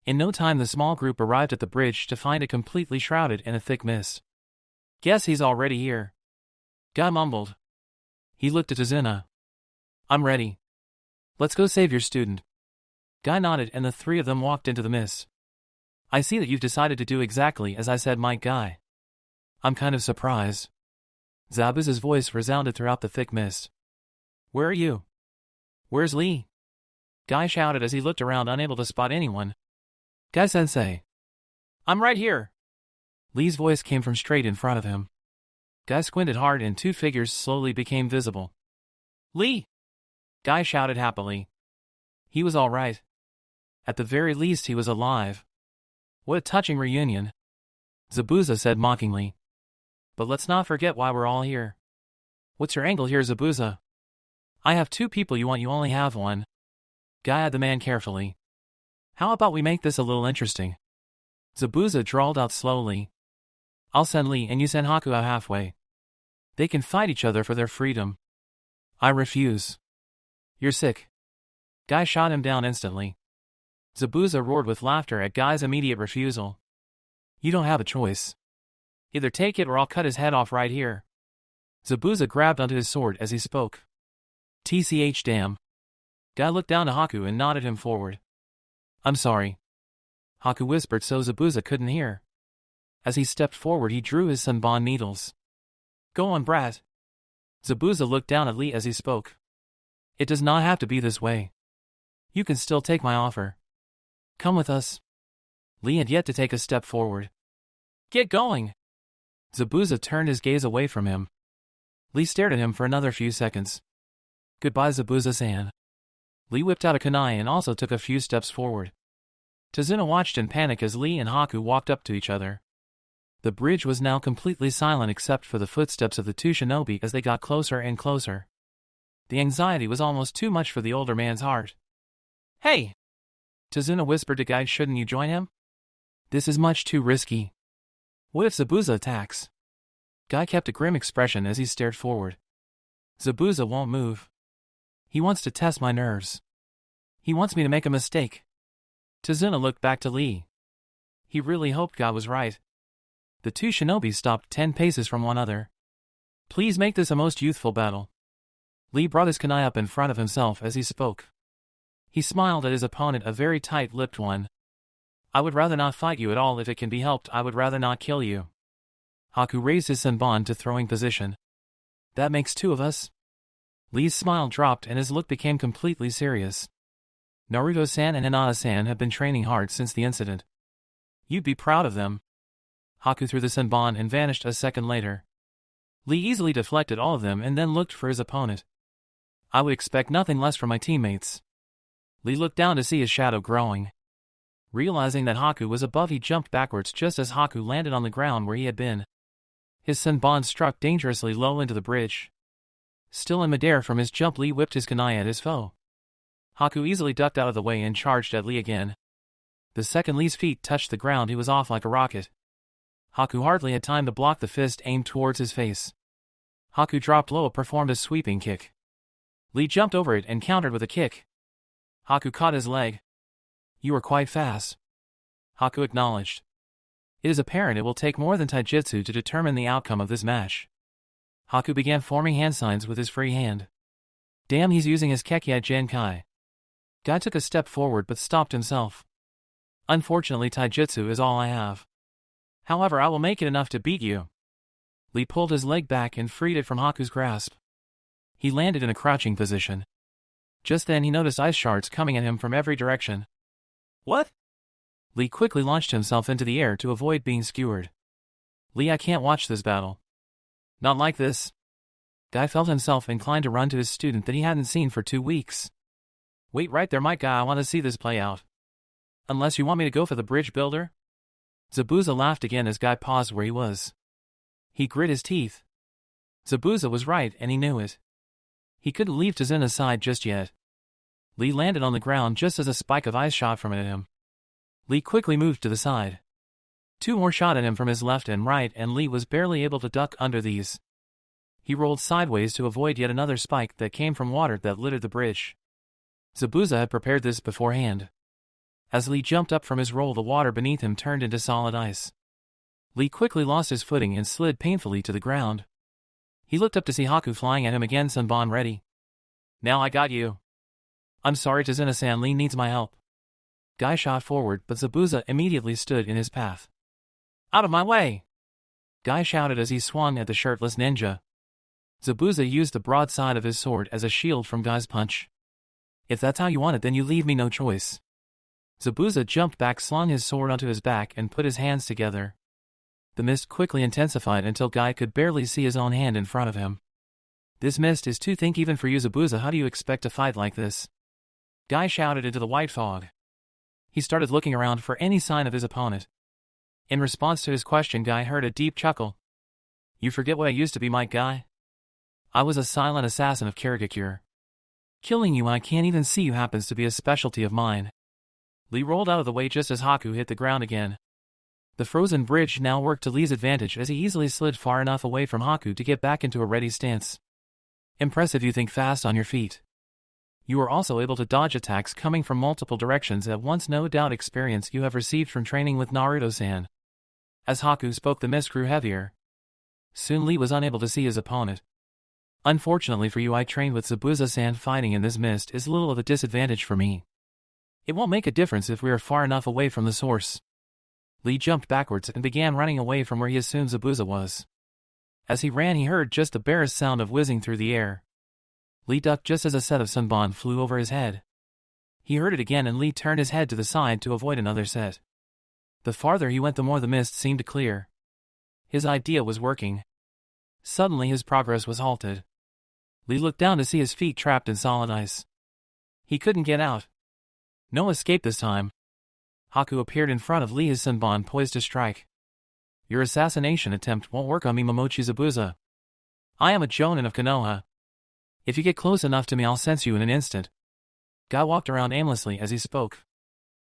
In no time the small group arrived at the bridge to find it completely shrouded in a thick mist. Guess he's already here. Guy mumbled. He looked at Tazuna. I'm ready. Let's go save your student. Guy nodded and the 3 of them walked into the mist. I see that you've decided to do exactly as I said, my Guy. I'm kind of surprised. Zabuza's voice resounded throughout the thick mist. Where are you? Where's Lee? Guy shouted as he looked around, unable to spot anyone. Guy-sensei. I'm right here. Lee's voice came from straight in front of him. Guy squinted hard and 2 figures slowly became visible. Lee! Guy shouted happily. He was all right. At the very least he was alive. What a touching reunion. Zabuza said mockingly. But let's not forget why we're all here. What's your angle here, Zabuza? I have 2 people you want, you only have 1. Guy eyed the man carefully. How about we make this a little interesting? Zabuza drawled out slowly. I'll send Lee and you send Haku out halfway. They can fight each other for their freedom. I refuse. You're sick. Guy shot him down instantly. Zabuza roared with laughter at Guy's immediate refusal. You don't have a choice. Either take it or I'll cut his head off right here. Zabuza grabbed onto his sword as he spoke. TCH damn. Guy looked down to Haku and nodded him forward. I'm sorry. Haku whispered so Zabuza couldn't hear. As he stepped forward he drew his Senbon needles. Go on, brat. Zabuza looked down at Lee as he spoke. It does not have to be this way. You can still take my offer. Come with us. Lee had yet to take a step forward. Get going! Zabuza turned his gaze away from him. Lee stared at him for another few seconds. Goodbye, Zabuza-san. Lee whipped out a kunai and also took a few steps forward. Tazuna watched in panic as Lee and Haku walked up to each other. The bridge was now completely silent except for the footsteps of the two shinobi as they got closer and closer. The anxiety was almost too much for the older man's heart. Hey! Tazuna whispered to Guy, shouldn't you join him? This is much too risky. What if Zabuza attacks? Guy kept a grim expression as he stared forward. Zabuza won't move. He wants to test my nerves. He wants me to make a mistake. Tazuna looked back to Lee. He really hoped Guy was right. The two shinobi stopped 10 paces from one another. Please make this a most youthful battle. Lee brought his kunai up in front of himself as he spoke. He smiled at his opponent, a very tight-lipped one. I would rather not fight you at all if it can be helped. I would rather not kill you. Haku raised his Senbon to throwing position. That makes two of us. Lee's smile dropped and his look became completely serious. Naruto-san and Hinata-san have been training hard since the incident. You'd be proud of them. Haku threw the Senbon and vanished a second later. Lee easily deflected all of them and then looked for his opponent. I would expect nothing less from my teammates. Lee looked down to see his shadow growing. Realizing that Haku was above, he jumped backwards just as Haku landed on the ground where he had been. His Senbon struck dangerously low into the bridge. Still in midair from his jump, Lee whipped his kunai at his foe. Haku easily ducked out of the way and charged at Lee again. The second Lee's feet touched the ground, he was off like a rocket. Haku hardly had time to block the fist aimed towards his face. Haku dropped low, performed a sweeping kick. Lee jumped over it and countered with a kick. Haku caught his leg. You were quite fast. Haku acknowledged. It is apparent it will take more than taijutsu to determine the outcome of this match. Haku began forming hand signs with his free hand. Damn, he's using his Kekkei Genkai. Guy took a step forward but stopped himself. Unfortunately, taijutsu is all I have. However, I will make it enough to beat you. Lee pulled his leg back and freed it from Haku's grasp. He landed in a crouching position. Just then he noticed ice shards coming at him from every direction. What? Lee quickly launched himself into the air to avoid being skewered. Lee, I can't watch this battle. Not like this. Guy felt himself inclined to run to his student that he hadn't seen for 2 weeks. Wait right there, Mike Guy, I want to see this play out. Unless you want me to go for the bridge builder? Zabuza laughed again as Guy paused where he was. He grit his teeth. Zabuza was right and he knew it. He couldn't leave Tazuna's side just yet. Lee landed on the ground just as a spike of ice shot from at him. Lee quickly moved to the side. 2 more shot at him from his left and right, and Lee was barely able to duck under these. He rolled sideways to avoid yet another spike that came from water that littered the bridge. Zabuza had prepared this beforehand. As Lee jumped up from his roll, the water beneath him turned into solid ice. Lee quickly lost his footing and slid painfully to the ground. He looked up to see Haku flying at him again, Senbon ready. Now I got you. I'm sorry, Tazuna-san, Lee needs my help. Guy shot forward, but Zabuza immediately stood in his path. Out of my way! Guy shouted as he swung at the shirtless ninja. Zabuza used the broadside of his sword as a shield from Guy's punch. If that's how you want it, then you leave me no choice. Zabuza jumped back, slung his sword onto his back, and put his hands together. The mist quickly intensified until Guy could barely see his own hand in front of him. This mist is too thick even for you, Zabuza. How do you expect to fight like this? Guy shouted into the white fog. He started looking around for any sign of his opponent. In response to his question, Guy heard a deep chuckle. You forget what I used to be, Mike Guy? I was a silent assassin of caricature. Killing you when I can't even see you happens to be a specialty of mine. Lee rolled out of the way just as Haku hit the ground again. The frozen bridge now worked to Lee's advantage as he easily slid far enough away from Haku to get back into a ready stance. Impressive, you think fast on your feet. You are also able to dodge attacks coming from multiple directions at once, no doubt experience you have received from training with Naruto-san. As Haku spoke, the mist grew heavier. Soon Lee was unable to see his opponent. Unfortunately for you, I trained with Zabuza-san. Fighting in this mist is little of a disadvantage for me. It won't make a difference if we are far enough away from the source. Lee jumped backwards and began running away from where he assumed Zabuza was. As he ran, he heard just the barest sound of whizzing through the air. Lee ducked just as a set of sunbon flew over his head. He heard it again and Lee turned his head to the side to avoid another set. The farther he went, the more the mist seemed to clear. His idea was working. Suddenly his progress was halted. Lee looked down to see his feet trapped in solid ice. He couldn't get out. No escape this time. Haku appeared in front of Lee, his sunbon poised to strike. Your assassination attempt won't work on me, Momochi Zabuza. I am a Jonin of Konoha. If you get close enough to me, I'll sense you in an instant. Guy walked around aimlessly as he spoke,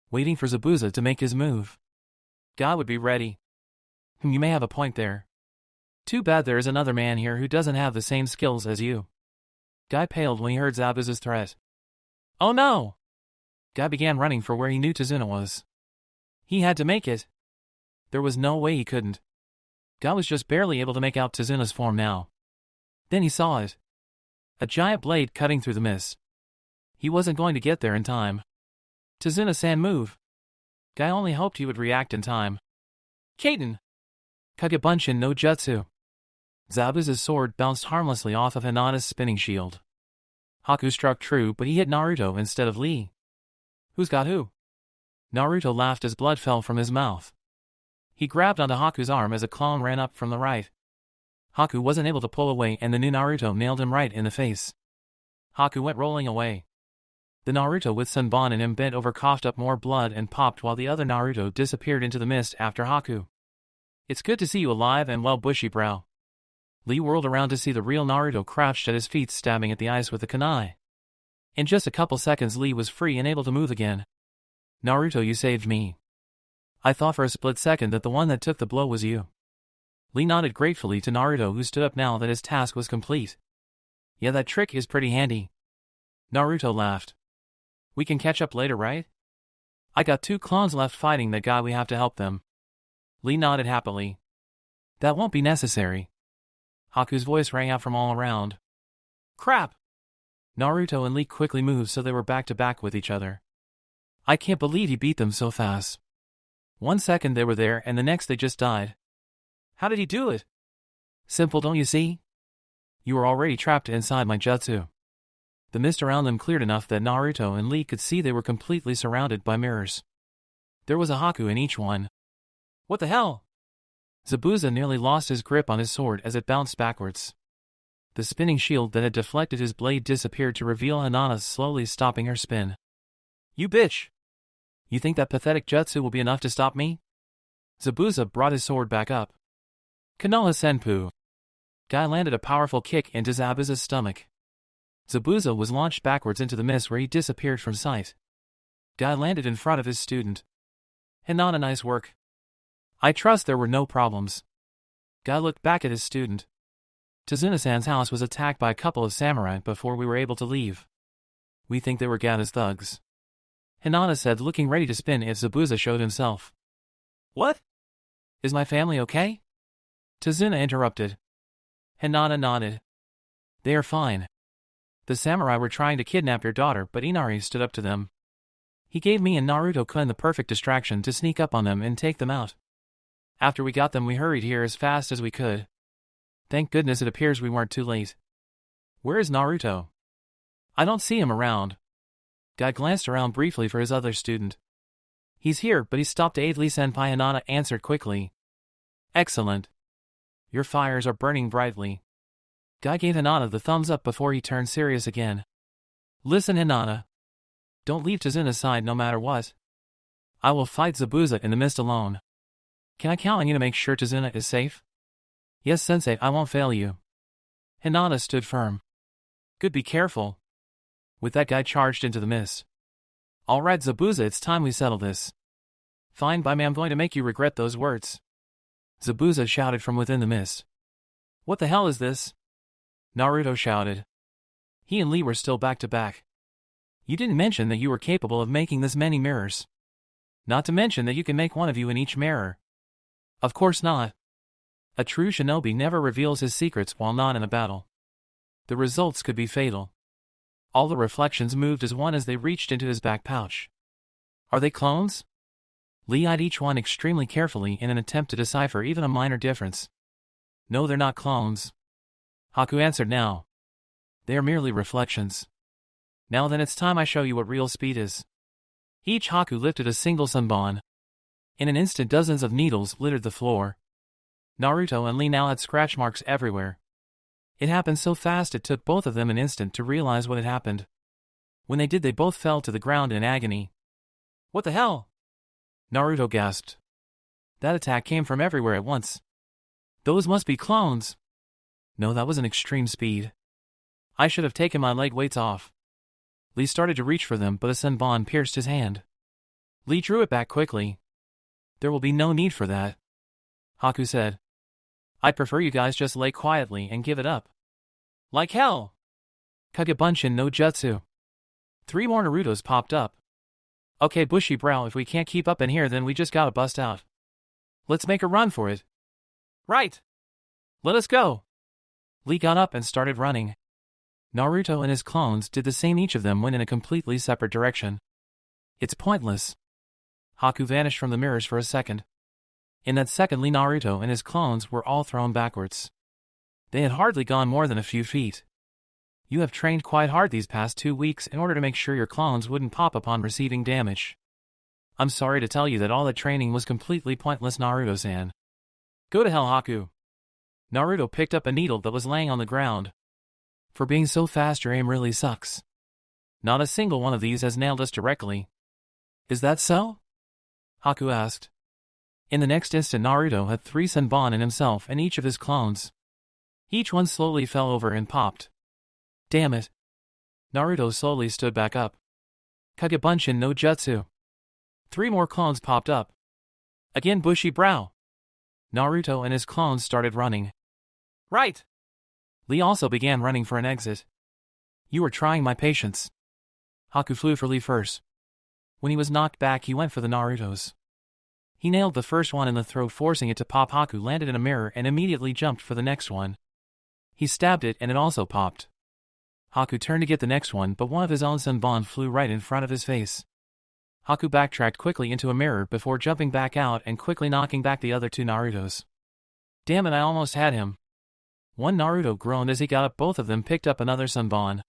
waiting for Zabuza to make his move. Guy would be ready. You may have a point there. Too bad there is another man here who doesn't have the same skills as you. Guy paled when he heard Zabuza's threat. Oh no! Guy began running for where he knew Tazuna was. He had to make it. There was no way he couldn't. Guy was just barely able to make out Tazuna's form now. Then he saw it. A giant blade cutting through the mist. He wasn't going to get there in time. Tazuna-san, move. Guy only hoped he would react in time. Kaiten! Kagebunshin no Jutsu. Zabuza's sword bounced harmlessly off of Hinata's spinning shield. Haku struck true, but he hit Naruto instead of Lee. Who's got who? Naruto laughed as blood fell from his mouth. He grabbed onto Haku's arm as a clone ran up from the right. Haku wasn't able to pull away and the new Naruto nailed him right in the face. Haku went rolling away. The Naruto with Sunbon in him bent over, coughed up more blood and popped while the other Naruto disappeared into the mist after Haku. It's good to see you alive and well, Bushy-brow. Lee whirled around to see the real Naruto crouched at his feet, stabbing at the ice with the kunai. In just a couple seconds Lee was free and able to move again. Naruto, you saved me. I thought for a split second that the one that took the blow was you. Lee nodded gratefully to Naruto, who stood up now that his task was complete. Yeah, that trick is pretty handy. Naruto laughed. We can catch up later, right? I got 2 clones left fighting that guy, we have to help them. Lee nodded happily. That won't be necessary. Haku's voice rang out from all around. Crap! Naruto and Lee quickly moved so they were back to back with each other. I can't believe he beat them so fast. 1 second they were there and the next they just died. How did he do it? Simple, don't you see? You were already trapped inside my jutsu. The mist around them cleared enough that Naruto and Lee could see they were completely surrounded by mirrors. There was a Haku in each one. What the hell? Zabuza nearly lost his grip on his sword as it bounced backwards. The spinning shield that had deflected his blade disappeared to reveal Hinata slowly stopping her spin. You bitch! You think that pathetic jutsu will be enough to stop me? Zabuza brought his sword back up. Konoha Senpu. Guy landed a powerful kick into Zabuza's stomach. Zabuza was launched backwards into the mist where he disappeared from sight. Guy landed in front of his student. Hinata, nice work. I trust there were no problems. Guy looked back at his student. Tazuna-san's house was attacked by a couple of samurai before we were able to leave. We think they were Gata's thugs. Hinata said, looking ready to spin if Zabuza showed himself. What? Is my family okay? Tazuna interrupted. Hinata nodded. They are fine. The samurai were trying to kidnap your daughter, but Inari stood up to them. He gave me and Naruto-kun the perfect distraction to sneak up on them and take them out. After we got them, we hurried here as fast as we could. Thank goodness it appears we weren't too late. Where is Naruto? I don't see him around. Guy glanced around briefly for his other student. He's here, but he stopped to aid Lee-senpai. Hinata answered quickly. Excellent. Your fires are burning brightly. Guy gave Hinata the thumbs up before he turned serious again. Listen, Hinata. Don't leave Tazuna's side no matter what. I will fight Zabuza in the mist alone. Can I count on you to make sure Tazuna is safe? Yes, sensei, I won't fail you. Hinata stood firm. Good, be careful. With that guy charged into the mist. Alright Zabuza, it's time we settle this. Fine by me, I'm going to make you regret those words. Zabuza shouted from within the mist. What the hell is this? Naruto shouted. He and Lee were still back to back. You didn't mention that you were capable of making this many mirrors. Not to mention that you can make one of you in each mirror. Of course not. A true shinobi never reveals his secrets while not in a battle. The results could be fatal. All the reflections moved as one as they reached into his back pouch. Are they clones? Lee eyed each one extremely carefully in an attempt to decipher even a minor difference. No, they're not clones. Haku answered now. They are merely reflections. Now then, it's time I show you what real speed is. Each Haku lifted a single sunbon. In an instant, dozens of needles littered the floor. Naruto and Lee now had scratch marks everywhere. It happened so fast it took both of them an instant to realize what had happened. When they did, they both fell to the ground in agony. What the hell? Naruto gasped. That attack came from everywhere at once. Those must be clones. No, that was an extreme speed. I should have taken my leg weights off. Lee started to reach for them, but a senbon pierced his hand. Lee drew it back quickly. There will be no need for that, Haku said. I'd prefer you guys just lay quietly and give it up. Like hell! Kagebunshin no Jutsu. 3 more Narutos popped up. Okay, Bushy Brow, if we can't keep up in here, then we just gotta bust out. Let's make a run for it. Right! Let us go! Lee got up and started running. Naruto and his clones did the same. Each of them went in a completely separate direction. It's pointless. Haku vanished from the mirrors for a second. In that second, Lee, Naruto, and his clones were all thrown backwards. They had hardly gone more than a few feet. You have trained quite hard these past 2 weeks in order to make sure your clones wouldn't pop upon receiving damage. I'm sorry to tell you that all that training was completely pointless, Naruto-san. Go to hell, Haku. Naruto picked up a needle that was laying on the ground. For being so fast, your aim really sucks. Not a single one of these has nailed us directly. Is that so? Haku asked. In the next instant, Naruto had 3 senbon in himself and each of his clones. Each one slowly fell over and popped. Damn it. Naruto slowly stood back up. Kagebunshin no Jutsu. 3 more clones popped up. Again, Bushy Brow. Naruto and his clones started running. Right! Lee also began running for an exit. You are trying my patience. Haku flew for Lee first. When he was knocked back, he went for the Narutos. He nailed the first one in the throat, forcing it to pop. Haku landed in a mirror and immediately jumped for the next one. He stabbed it and it also popped. Haku turned to get the next one, but one of his own senbon flew right in front of his face. Haku backtracked quickly into a mirror before jumping back out and quickly knocking back the other 2 Narutos. Damn it, I almost had him. One Naruto groaned as he got up. Both of them picked up another senbon.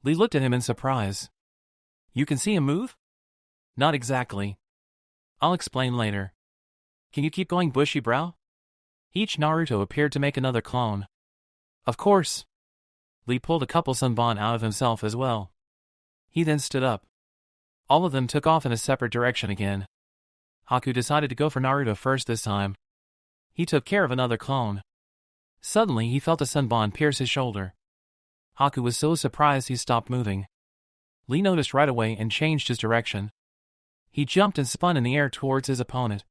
Lee looked at him in surprise. You can see him move? Not exactly. I'll explain later. Can you keep going, Bushy Brow? Each Naruto appeared to make another clone. Of course. Lee pulled a couple senbon out of himself as well. He then stood up. All of them took off in a separate direction again. Haku decided to go for Naruto first this time. He took care of another clone. Suddenly he felt a senbon pierce his shoulder. Haku was so surprised he stopped moving. Lee noticed right away and changed his direction. He jumped and spun in the air towards his opponent.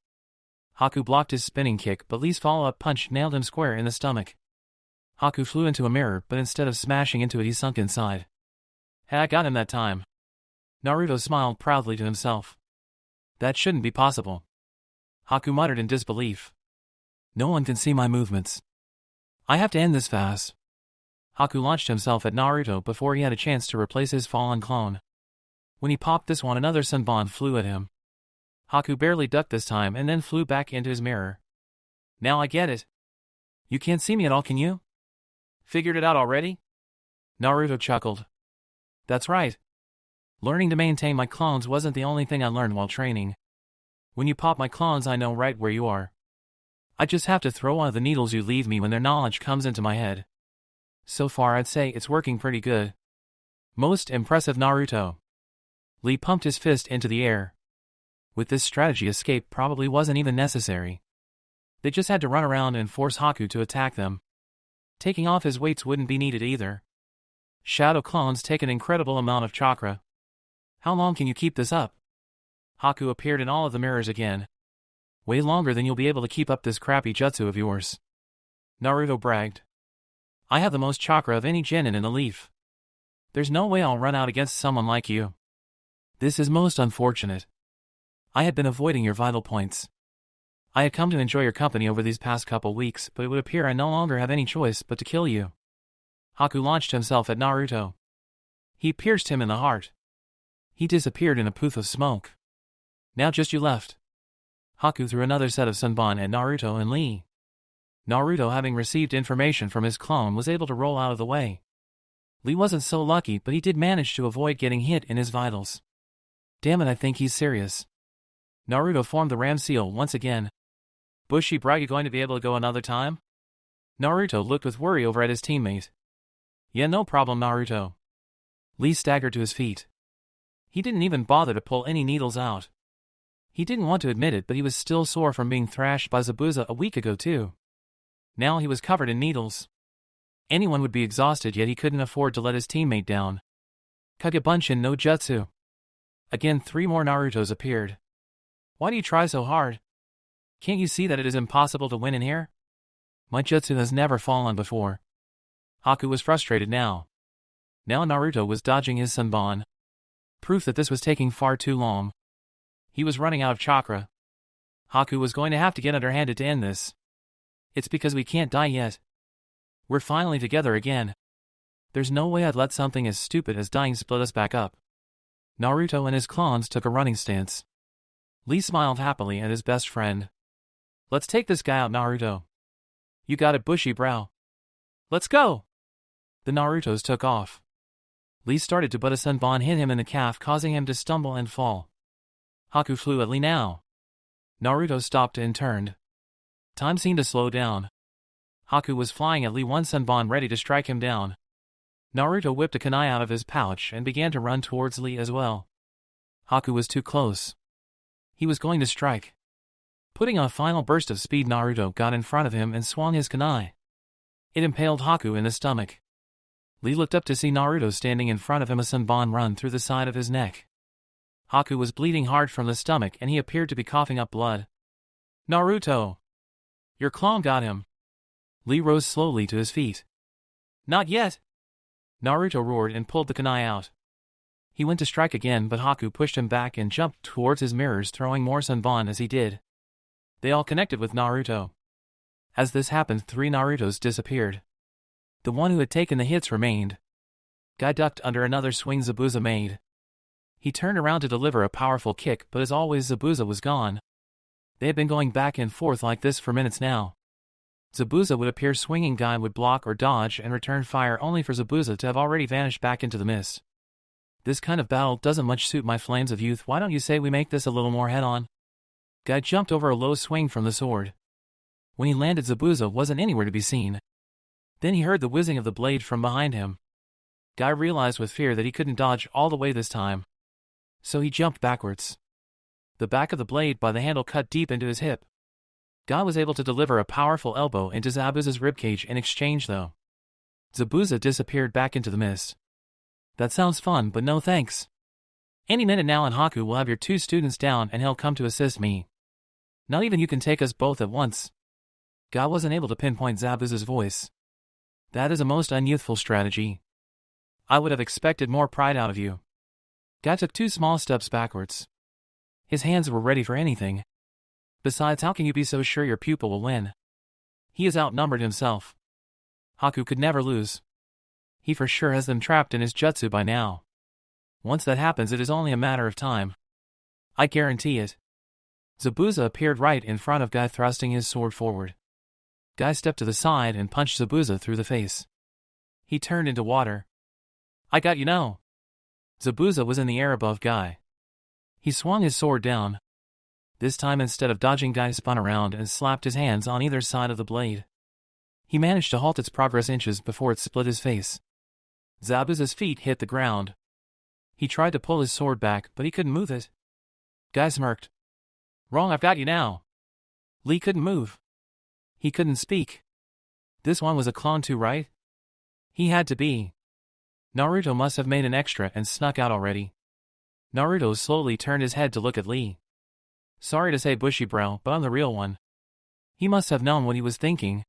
Haku blocked his spinning kick, but Lee's follow-up punch nailed him square in the stomach. Haku flew into a mirror, but instead of smashing into it, he sunk inside. Hey, I got him that time. Naruto smiled proudly to himself. That shouldn't be possible. Haku muttered in disbelief. No one can see my movements. I have to end this fast. Haku launched himself at Naruto before he had a chance to replace his fallen clone. When he popped this one, another senbon flew at him. Haku barely ducked this time and then flew back into his mirror. Now I get it. You can't see me at all, can you? Figured it out already? Naruto chuckled. That's right. Learning to maintain my clones wasn't the only thing I learned while training. When you pop my clones, I know right where you are. I just have to throw one of the needles you leave me when their knowledge comes into my head. So far, I'd say it's working pretty good. Most impressive, Naruto. Lee pumped his fist into the air. With this strategy, escape probably wasn't even necessary. They just had to run around and force Haku to attack them. Taking off his weights wouldn't be needed either. Shadow clones take an incredible amount of chakra. How long can you keep this up? Haku appeared in all of the mirrors again. Way longer than you'll be able to keep up this crappy jutsu of yours. Naruto bragged. I have the most chakra of any genin in the leaf. There's no way I'll run out against someone like you. This is most unfortunate. I had been avoiding your vital points. I had come to enjoy your company over these past couple weeks, but it would appear I no longer have any choice but to kill you. Haku launched himself at Naruto. He pierced him in the heart. He disappeared in a poof of smoke. Now just you left. Haku threw another set of Senbon at Naruto and Lee. Naruto, having received information from his clone, was able to roll out of the way. Lee wasn't so lucky, but he did manage to avoid getting hit in his vitals. Damn it, I think he's serious. Naruto formed the ram seal once again. Bushy Bra, you going to be able to go another time? Naruto looked with worry over at his teammate. Yeah, no problem, Naruto. Lee staggered to his feet. He didn't even bother to pull any needles out. He didn't want to admit it, but he was still sore from being thrashed by Zabuza a week ago too. Now he was covered in needles. Anyone would be exhausted, yet he couldn't afford to let his teammate down. Kagebunshin no Jutsu. Again 3 more Narutos appeared. Why do you try so hard? Can't you see that it is impossible to win in here? My jutsu has never fallen before. Haku was frustrated now. Now Naruto was dodging his Senbon. Proof that this was taking far too long. He was running out of chakra. Haku was going to have to get underhanded to end this. It's because we can't die yet. We're finally together again. There's no way I'd let something as stupid as dying split us back up. Naruto and his clones took a running stance. Lee smiled happily at his best friend. Let's take this guy out, Naruto. You got it, Bushy Brow. Let's go! The Narutos took off. Lee started to, but a Senbon hit him in the calf, causing him to stumble and fall. Haku flew at Lee now. Naruto stopped and turned. Time seemed to slow down. Haku was flying at Lee, one Senbon ready to strike him down. Naruto whipped a kunai out of his pouch and began to run towards Lee as well. Haku was too close. He was going to strike. Putting on a final burst of speed, Naruto got in front of him and swung his kunai. It impaled Haku in the stomach. Lee looked up to see Naruto standing in front of him, a Senbon run through the side of his neck. Haku was bleeding hard from the stomach and he appeared to be coughing up blood. Naruto! Your clone got him. Lee rose slowly to his feet. Not yet! Naruto roared and pulled the kunai out. He went to strike again, but Haku pushed him back and jumped towards his mirrors, throwing more Senbon as he did. They all connected with Naruto. As this happened, 3 Narutos disappeared. The one who had taken the hits remained. Guy ducked under another swing Zabuza made. He turned around to deliver a powerful kick, but as always Zabuza was gone. They had been going back and forth like this for minutes now. Zabuza would appear swinging, Guy would block or dodge and return fire, only for Zabuza to have already vanished back into the mist. This kind of battle doesn't much suit my flames of youth. Why don't you say we make this a little more head-on? Guy jumped over a low swing from the sword. When he landed, Zabuza wasn't anywhere to be seen. Then he heard the whizzing of the blade from behind him. Guy realized with fear that he couldn't dodge all the way this time. So he jumped backwards. The back of the blade by the handle cut deep into his hip. Guy was able to deliver a powerful elbow into Zabuza's ribcage in exchange though. Zabuza disappeared back into the mist. That sounds fun, but no thanks. Any minute now and Haku will have your 2 students down and he'll come to assist me. Not even you can take us both at once. Guy wasn't able to pinpoint Zabuza's voice. That is a most unyouthful strategy. I would have expected more pride out of you. Guy took 2 small steps backwards. His hands were ready for anything. Besides, how can you be so sure your pupil will win? He is outnumbered himself. Haku could never lose. He for sure has them trapped in his jutsu by now. Once that happens, it is only a matter of time. I guarantee it. Zabuza appeared right in front of Guy, thrusting his sword forward. Guy stepped to the side and punched Zabuza through the face. He turned into water. I got you now. Zabuza was in the air above Guy. He swung his sword down. This time, instead of dodging, Guy spun around and slapped his hands on either side of the blade. He managed to halt its progress inches before it split his face. Zabuza's feet hit the ground. He tried to pull his sword back, but he couldn't move it. Guy smirked. Wrong, I've got you now. Lee couldn't move. He couldn't speak. This one was a clone too, right? He had to be. Naruto must have made an extra and snuck out already. Naruto slowly turned his head to look at Lee. Sorry to say Bushy-Brow, but I'm the real one. He must have known what he was thinking.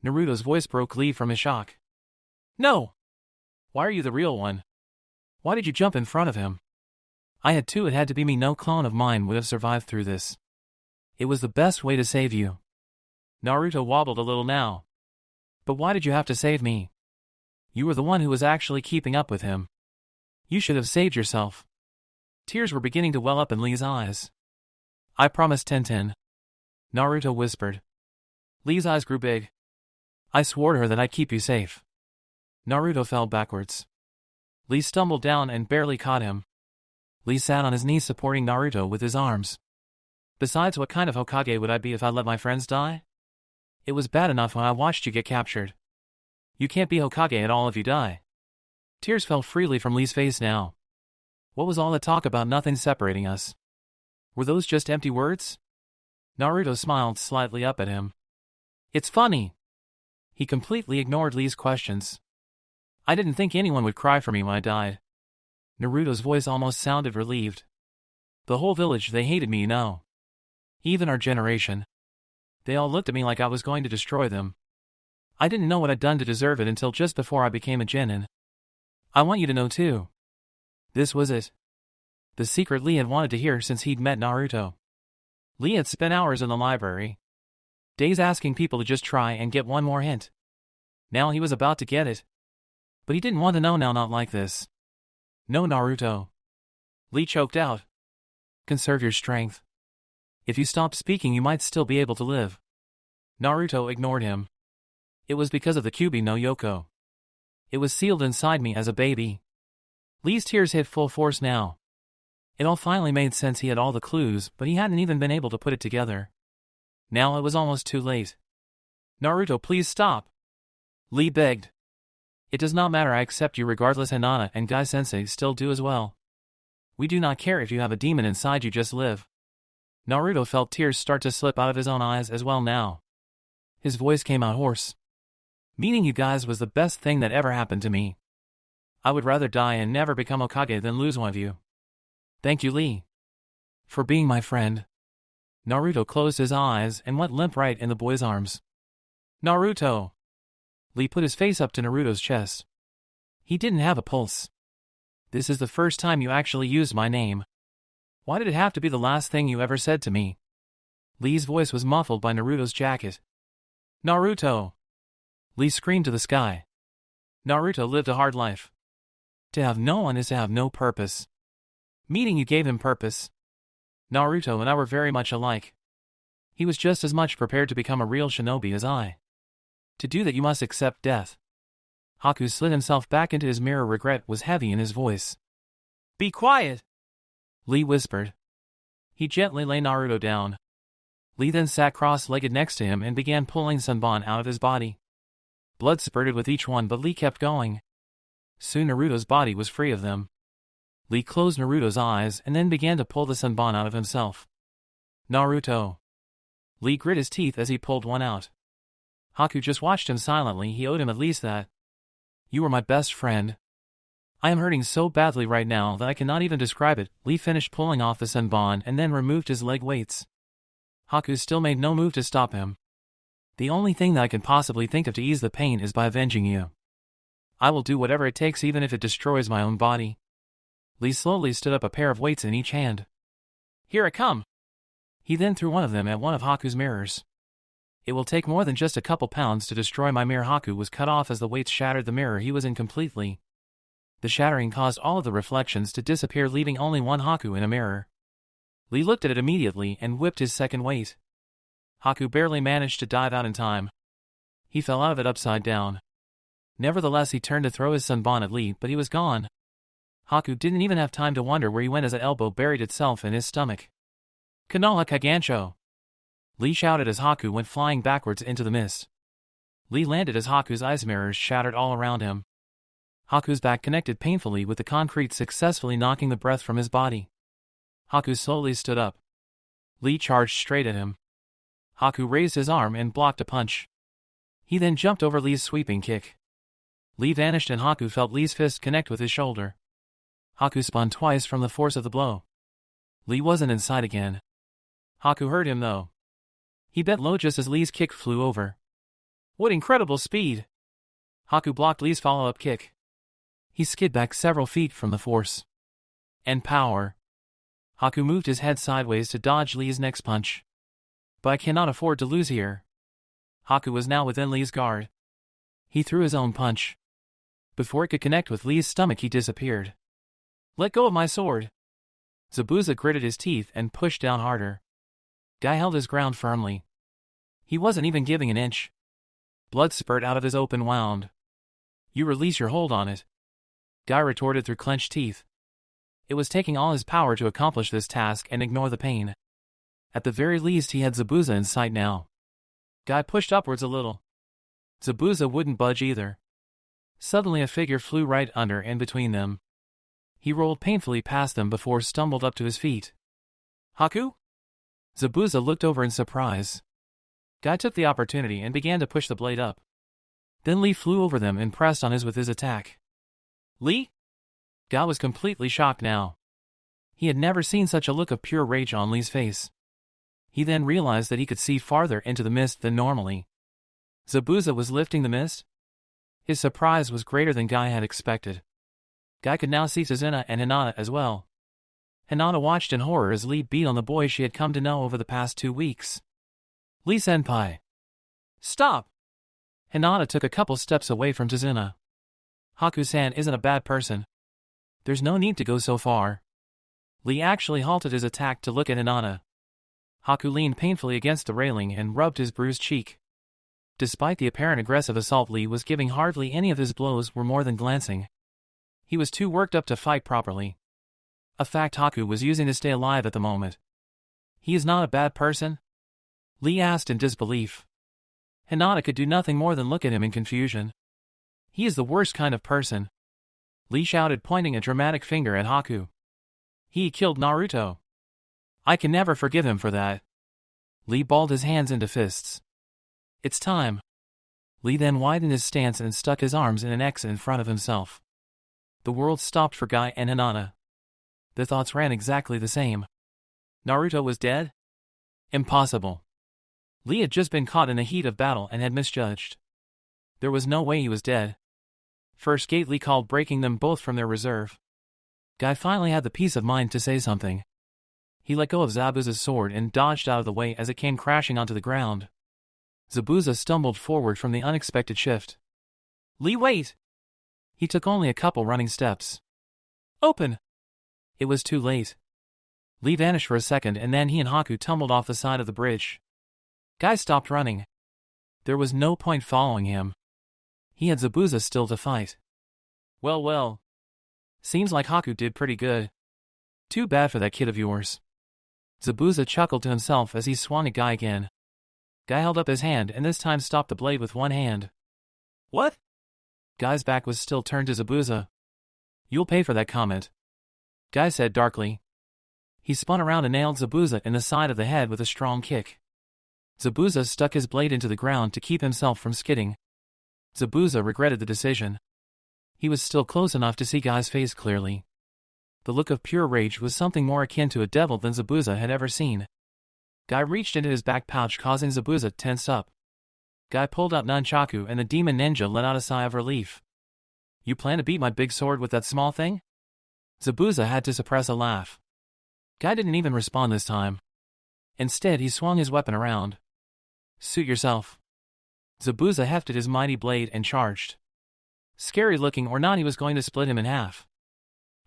Naruto's voice broke Lee from his shock. No! Why are you the real one? Why did you jump in front of him? I had to, it had to be me, no clone of mine would have survived through this. It was the best way to save you. Naruto wobbled a little now. But why did you have to save me? You were the one who was actually keeping up with him. You should have saved yourself. Tears were beginning to well up in Lee's eyes. I promised Tenten. Naruto whispered. Lee's eyes grew big. I swore to her that I'd keep you safe. Naruto fell backwards. Lee stumbled down and barely caught him. Lee sat on his knees supporting Naruto with his arms. Besides, what kind of Hokage would I be if I let my friends die? It was bad enough when I watched you get captured. You can't be Hokage at all if you die. Tears fell freely from Lee's face now. What was all the talk about nothing separating us? Were those just empty words? Naruto smiled slightly up at him. It's funny. He completely ignored Lee's questions. I didn't think anyone would cry for me when I died. Naruto's voice almost sounded relieved. The whole village, they hated me, you know. Even our generation. They all looked at me like I was going to destroy them. I didn't know what I'd done to deserve it until just before I became a genin. I want you to know too. This was it. The secret Lee had wanted to hear since he'd met Naruto. Lee had spent hours in the library. Days asking people to just try and get one more hint. Now he was about to get it. But he didn't want to know now, not like this. No, Naruto. Lee choked out. Conserve your strength. If you stop speaking, you might still be able to live. Naruto ignored him. It was because of the Kyuubi no Yoko. It was sealed inside me as a baby. Lee's tears hit full force now. It all finally made sense. He had all the clues, but he hadn't even been able to put it together. Now it was almost too late. Naruto, please stop. Lee begged. It does not matter, I accept you regardless. Hinata and Guy-sensei still do as well. We do not care if you have a demon inside you, just live. Naruto felt tears start to slip out of his own eyes as well now. His voice came out hoarse. Meeting you guys was the best thing that ever happened to me. I would rather die and never become Hokage than lose one of you. Thank you, Lee. For being my friend. Naruto closed his eyes and went limp right in the boy's arms. Naruto! Lee put his face up to Naruto's chest. He didn't have a pulse. This is the first time you actually used my name. Why did it have to be the last thing you ever said to me? Lee's voice was muffled by Naruto's jacket. Naruto! Lee screamed to the sky. Naruto lived a hard life. To have no one is to have no purpose. Meeting you gave him purpose. Naruto and I were very much alike. He was just as much prepared to become a real shinobi as I. To do that you must accept death. Haku slid himself back into his mirror. Regret was heavy in his voice. Be quiet! Lee whispered. He gently lay Naruto down. Lee then sat cross-legged next to him and began pulling Senbon out of his body. Blood spurted with each one, but Lee kept going. Soon Naruto's body was free of them. Lee closed Naruto's eyes and then began to pull the Senbon out of himself. Naruto. Lee grit his teeth as he pulled one out. Haku just watched him silently. He owed him at least that. You were my best friend. I am hurting so badly right now that I cannot even describe it. Lee finished pulling off the Senbon and then removed his leg weights. Haku still made no move to stop him. The only thing that I can possibly think of to ease the pain is by avenging you. I will do whatever it takes, even if it destroys my own body. Lee slowly stood up, a pair of weights in each hand. Here I come. He then threw one of them at one of Haku's mirrors. It will take more than just a couple pounds to destroy my mirror. Haku was cut off as the weights shattered the mirror he was in completely. The shattering caused all of the reflections to disappear, leaving only one Haku in a mirror. Lee looked at it immediately and whipped his second weight. Haku barely managed to dive out in time. He fell out of it upside down. Nevertheless, he turned to throw his Senbon at Lee, but he was gone. Haku didn't even have time to wonder where he went as that elbow buried itself in his stomach. Konoha Kagansho! Lee shouted as Haku went flying backwards into the mist. Lee landed as Haku's ice mirrors shattered all around him. Haku's back connected painfully with the concrete, successfully knocking the breath from his body. Haku slowly stood up. Lee charged straight at him. Haku raised his arm and blocked a punch. He then jumped over Lee's sweeping kick. Lee vanished and Haku felt Lee's fist connect with his shoulder. Haku spun twice from the force of the blow. Lee wasn't in sight again. Haku heard him though. He bent low just as Lee's kick flew over. What incredible speed! Haku blocked Lee's follow-up kick. He skid back several feet from the force. And power. Haku moved his head sideways to dodge Lee's next punch. But I cannot afford to lose here. Haku was now within Lee's guard. He threw his own punch. Before it could connect with Lee's stomach, he disappeared. Let go of my sword. Zabuza gritted his teeth and pushed down harder. Guy held his ground firmly. He wasn't even giving an inch. Blood spurted out of his open wound. You release your hold on it. Guy retorted through clenched teeth. It was taking all his power to accomplish this task and ignore the pain. At the very least, he had Zabuza in sight now. Guy pushed upwards a little. Zabuza wouldn't budge either. Suddenly a figure flew right under and between them. He rolled painfully past them before stumbled up to his feet. Haku? Zabuza looked over in surprise. Guy took the opportunity and began to push the blade up. Then Lee flew over them and pressed on with his attack. Lee? Guy was completely shocked now. He had never seen such a look of pure rage on Lee's face. He then realized that he could see farther into the mist than normally. Zabuza was lifting the mist? His surprise was greater than Guy had expected. Guy could now see Suzuna and Hinata as well. Hinata watched in horror as Lee beat on the boy she had come to know over the past 2 weeks. Lee-senpai. Stop! Hinata took a couple steps away from Suzuna. Haku-san isn't a bad person. There's no need to go so far. Lee actually halted his attack to look at Hinata. Haku leaned painfully against the railing and rubbed his bruised cheek. Despite the apparent aggressive assault, Lee was giving hardly any of his blows were more than glancing. He was too worked up to fight properly. A fact Haku was using to stay alive at the moment. He is not a bad person? Lee asked in disbelief. Hinata could do nothing more than look at him in confusion. He is the worst kind of person. Lee shouted, pointing a dramatic finger at Haku. He killed Naruto. I can never forgive him for that. Lee balled his hands into fists. It's time. Lee then widened his stance and stuck his arms in an X in front of himself. The world stopped for Guy and Hinata. Their thoughts ran exactly the same. Naruto was dead? Impossible. Lee had just been caught in the heat of battle and had misjudged. There was no way he was dead. First gate, Lee called, breaking them both from their reserve. Guy finally had the peace of mind to say something. He let go of Zabuza's sword and dodged out of the way as it came crashing onto the ground. Zabuza stumbled forward from the unexpected shift. Lee, wait! He took only a couple running steps. Open! It was too late. Lee vanished for a second and then he and Haku tumbled off the side of the bridge. Guy stopped running. There was no point following him. He had Zabuza still to fight. Well. Seems like Haku did pretty good. Too bad for that kid of yours. Zabuza chuckled to himself as he swung at Guy again. Guy held up his hand and this time stopped the blade with one hand. What? Guy's back was still turned to Zabuza. You'll pay for that comment. Guy said darkly. He spun around and nailed Zabuza in the side of the head with a strong kick. Zabuza stuck his blade into the ground to keep himself from skidding. Zabuza regretted the decision. He was still close enough to see Guy's face clearly. The look of pure rage was something more akin to a devil than Zabuza had ever seen. Guy reached into his back pouch, causing Zabuza to tense up. Guy pulled out nunchaku and the demon ninja let out a sigh of relief. You plan to beat my big sword with that small thing? Zabuza had to suppress a laugh. Guy didn't even respond this time. Instead, he swung his weapon around. Suit yourself. Zabuza hefted his mighty blade and charged. Scary looking or not, he was going to split him in half.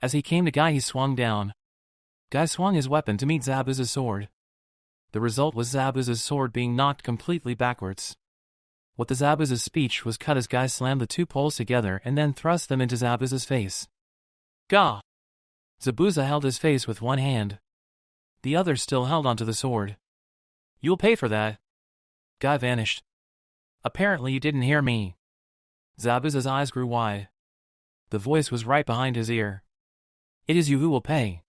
As he came to Guy, he swung down. Guy swung his weapon to meet Zabuza's sword. The result was Zabuza's sword being knocked completely backwards. What the Zabuza's speech was cut as Guy slammed the two poles together and then thrust them into Zabuza's face. Gah! Zabuza held his face with one hand. The other still held onto the sword. You'll pay for that. Guy vanished. Apparently you didn't hear me. Zabuza's eyes grew wide. The voice was right behind his ear. It is you who will pay.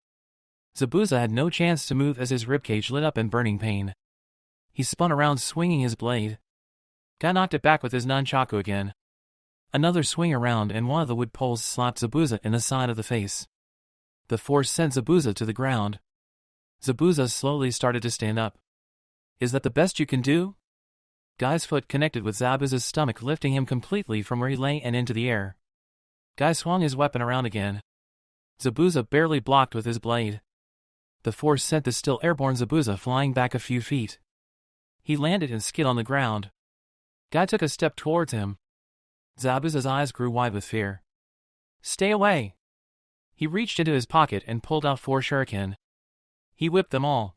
Zabuza had no chance to move as his ribcage lit up in burning pain. He spun around swinging his blade. Guy knocked it back with his nunchaku again. Another swing around and one of the wood poles slapped Zabuza in the side of the face. The force sent Zabuza to the ground. Zabuza slowly started to stand up. Is that the best you can do? Guy's foot connected with Zabuza's stomach, lifting him completely from where he lay and into the air. Guy swung his weapon around again. Zabuza barely blocked with his blade. The force sent the still airborne Zabuza flying back a few feet. He landed and skid on the ground. Guy took a step towards him. Zabuza's eyes grew wide with fear. Stay away! He reached into his pocket and pulled out 4 shuriken. He whipped them all.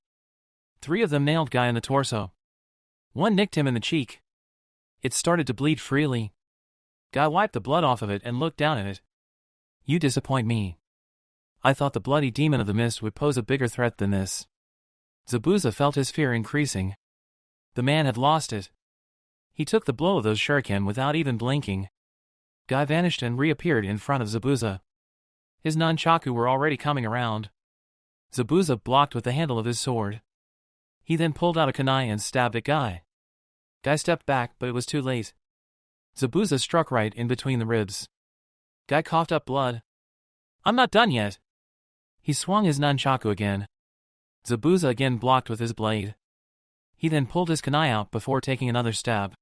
3 of them nailed Guy in the torso. 1 nicked him in the cheek. It started to bleed freely. Guy wiped the blood off of it and looked down at it. You disappoint me. I thought the bloody demon of the mist would pose a bigger threat than this. Zabuza felt his fear increasing. The man had lost it. He took the blow of those shuriken without even blinking. Guy vanished and reappeared in front of Zabuza. His nunchaku were already coming around. Zabuza blocked with the handle of his sword. He then pulled out a kunai and stabbed at Guy. Guy stepped back, but it was too late. Zabuza struck right in between the ribs. Guy coughed up blood. I'm not done yet. He swung his nunchaku again. Zabuza again blocked with his blade. He then pulled his kunai out before taking another stab.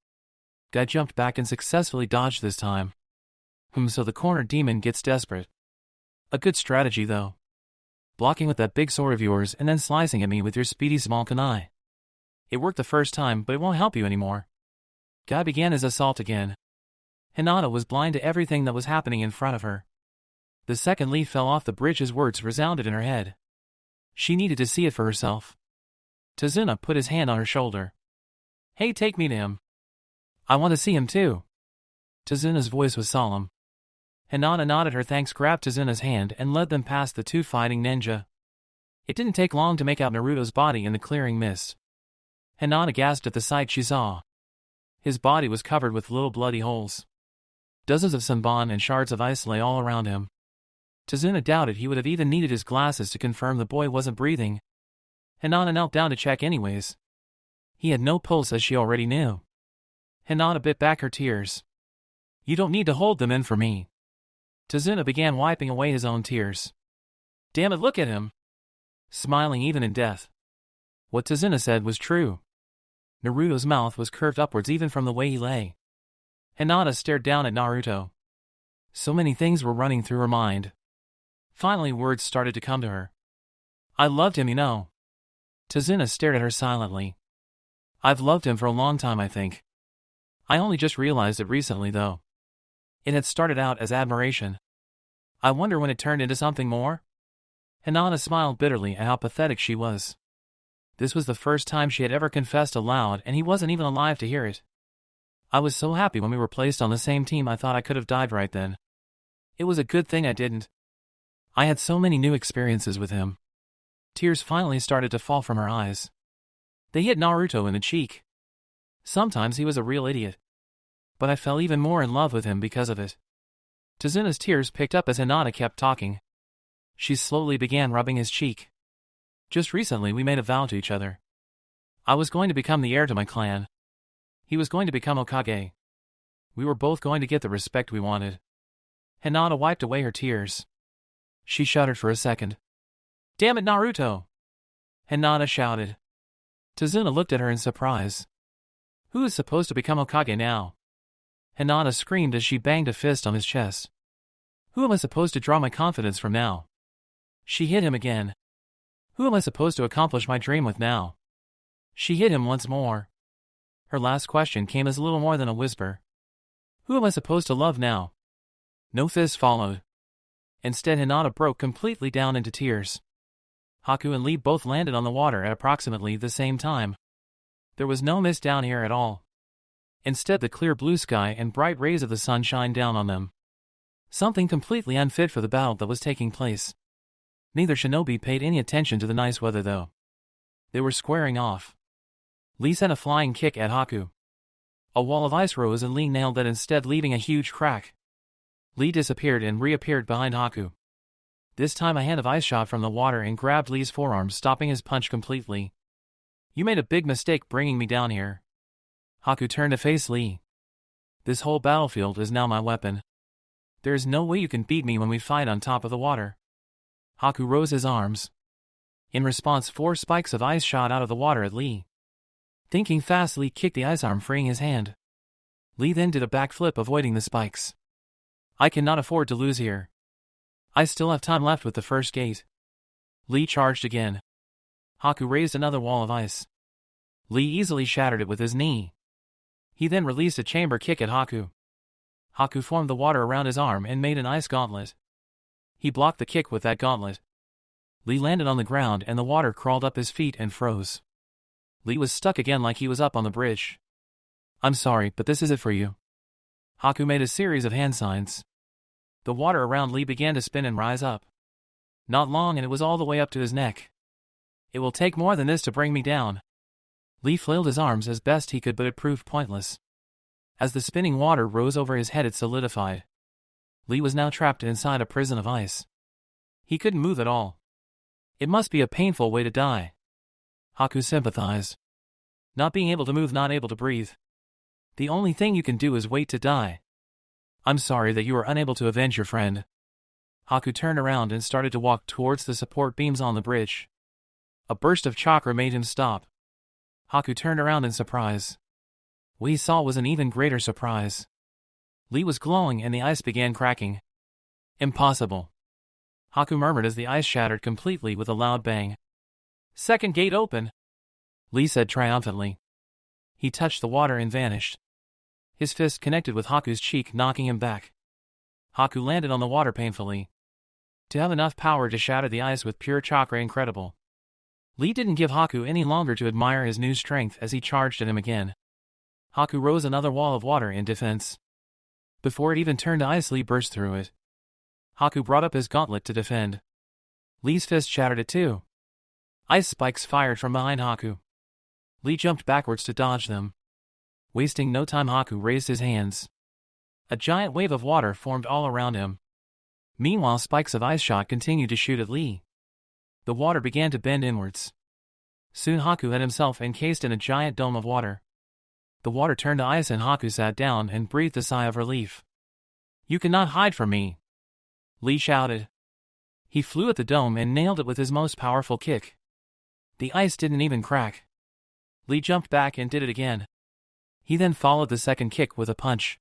Guy jumped back and successfully dodged this time. So the cornered demon gets desperate. A good strategy though. Blocking with that big sword of yours and then slicing at me with your speedy small kunai. It worked the first time, but it won't help you anymore. Guy began his assault again. Hinata was blind to everything that was happening in front of her. The second leaf fell off the bridge as words resounded in her head. She needed to see it for herself. Tazuna put his hand on her shoulder. Hey, take me to him. I want to see him too. Tazuna's voice was solemn. Hinata nodded her thanks, grabbed Tazuna's hand and led them past the 2 fighting ninja. It didn't take long to make out Naruto's body in the clearing mist. Hinata gasped at the sight she saw. His body was covered with little bloody holes. Dozens of sanbon and shards of ice lay all around him. Tazuna doubted he would have even needed his glasses to confirm the boy wasn't breathing. Hinata knelt down to check anyways. He had no pulse, as she already knew. Hinata bit back her tears. You don't need to hold them in for me. Tazuna began wiping away his own tears. Damn it, look at him. Smiling even in death. What Tazuna said was true. Naruto's mouth was curved upwards even from the way he lay. Hinata stared down at Naruto. So many things were running through her mind. Finally words started to come to her. I loved him, you know. Tazuna stared at her silently. I've loved him for a long time, I think. I only just realized it recently, though. It had started out as admiration. I wonder when it turned into something more? Hinata smiled bitterly at how pathetic she was. This was the first time she had ever confessed aloud, and he wasn't even alive to hear it. I was so happy when we were placed on the same team, I thought I could have died right then. It was a good thing I didn't. I had so many new experiences with him. Tears finally started to fall from her eyes. They hit Naruto in the cheek. Sometimes he was a real idiot. But I fell even more in love with him because of it. Tazuna's tears picked up as Hinata kept talking. She slowly began rubbing his cheek. Just recently we made a vow to each other. I was going to become the heir to my clan. He was going to become Hokage. We were both going to get the respect we wanted. Hinata wiped away her tears. She shuddered for a second. Damn it, Naruto! Hinata shouted. Tazuna looked at her in surprise. Who is supposed to become Hokage now? Hinata screamed as she banged a fist on his chest. Who am I supposed to draw my confidence from now? She hit him again. Who am I supposed to accomplish my dream with now? She hit him once more. Her last question came as little more than a whisper. Who am I supposed to love now? No fist followed. Instead, Hinata broke completely down into tears. Haku and Lee both landed on the water at approximately the same time. There was no mist down here at all. Instead, the clear blue sky and bright rays of the sun shined down on them. Something completely unfit for the battle that was taking place. Neither shinobi paid any attention to the nice weather though. They were squaring off. Lee sent a flying kick at Haku. A wall of ice rose and Lee nailed that instead, leaving a huge crack. Lee disappeared and reappeared behind Haku. This time a hand of ice shot from the water and grabbed Lee's forearm, stopping his punch completely. You made a big mistake bringing me down here. Haku turned to face Lee. This whole battlefield is now my weapon. There is no way you can beat me when we fight on top of the water. Haku rose his arms. In response, 4 spikes of ice shot out of the water at Lee. Thinking fast, Lee kicked the ice arm, freeing his hand. Lee then did a backflip, avoiding the spikes. I cannot afford to lose here. I still have time left with the first gate. Lee charged again. Haku raised another wall of ice. Lee easily shattered it with his knee. He then released a chamber kick at Haku. Haku formed the water around his arm and made an ice gauntlet. He blocked the kick with that gauntlet. Lee landed on the ground and the water crawled up his feet and froze. Lee was stuck again like he was up on the bridge. I'm sorry, but this is it for you. Haku made a series of hand signs. The water around Lee began to spin and rise up. Not long and it was all the way up to his neck. It will take more than this to bring me down. Lee flailed his arms as best he could, but it proved pointless. As the spinning water rose over his head, it solidified. Lee was now trapped inside a prison of ice. He couldn't move at all. It must be a painful way to die. Haku sympathized. Not being able to move, not able to breathe. The only thing you can do is wait to die. I'm sorry that you were unable to avenge your friend. Haku turned around and started to walk towards the support beams on the bridge. A burst of chakra made him stop. Haku turned around in surprise. What he saw was an even greater surprise. Lee was glowing and the ice began cracking. Impossible. Haku murmured as the ice shattered completely with a loud bang. Second gate open, Lee said triumphantly. He touched the water and vanished. His fist connected with Haku's cheek, knocking him back. Haku landed on the water painfully. To have enough power to shatter the ice with pure chakra, incredible. Lee didn't give Haku any longer to admire his new strength as he charged at him again. Haku rose another wall of water in defense. Before it even turned to ice, Lee burst through it. Haku brought up his gauntlet to defend. Lee's fist shattered it too. Ice spikes fired from behind Haku. Lee jumped backwards to dodge them. Wasting no time, Haku raised his hands. A giant wave of water formed all around him. Meanwhile, spikes of ice shot continued to shoot at Lee. The water began to bend inwards. Soon Haku had himself encased in a giant dome of water. The water turned to ice and Haku sat down and breathed a sigh of relief. You cannot hide from me, Lee shouted. He flew at the dome and nailed it with his most powerful kick. The ice didn't even crack. Lee jumped back and did it again. He then followed the second kick with a punch.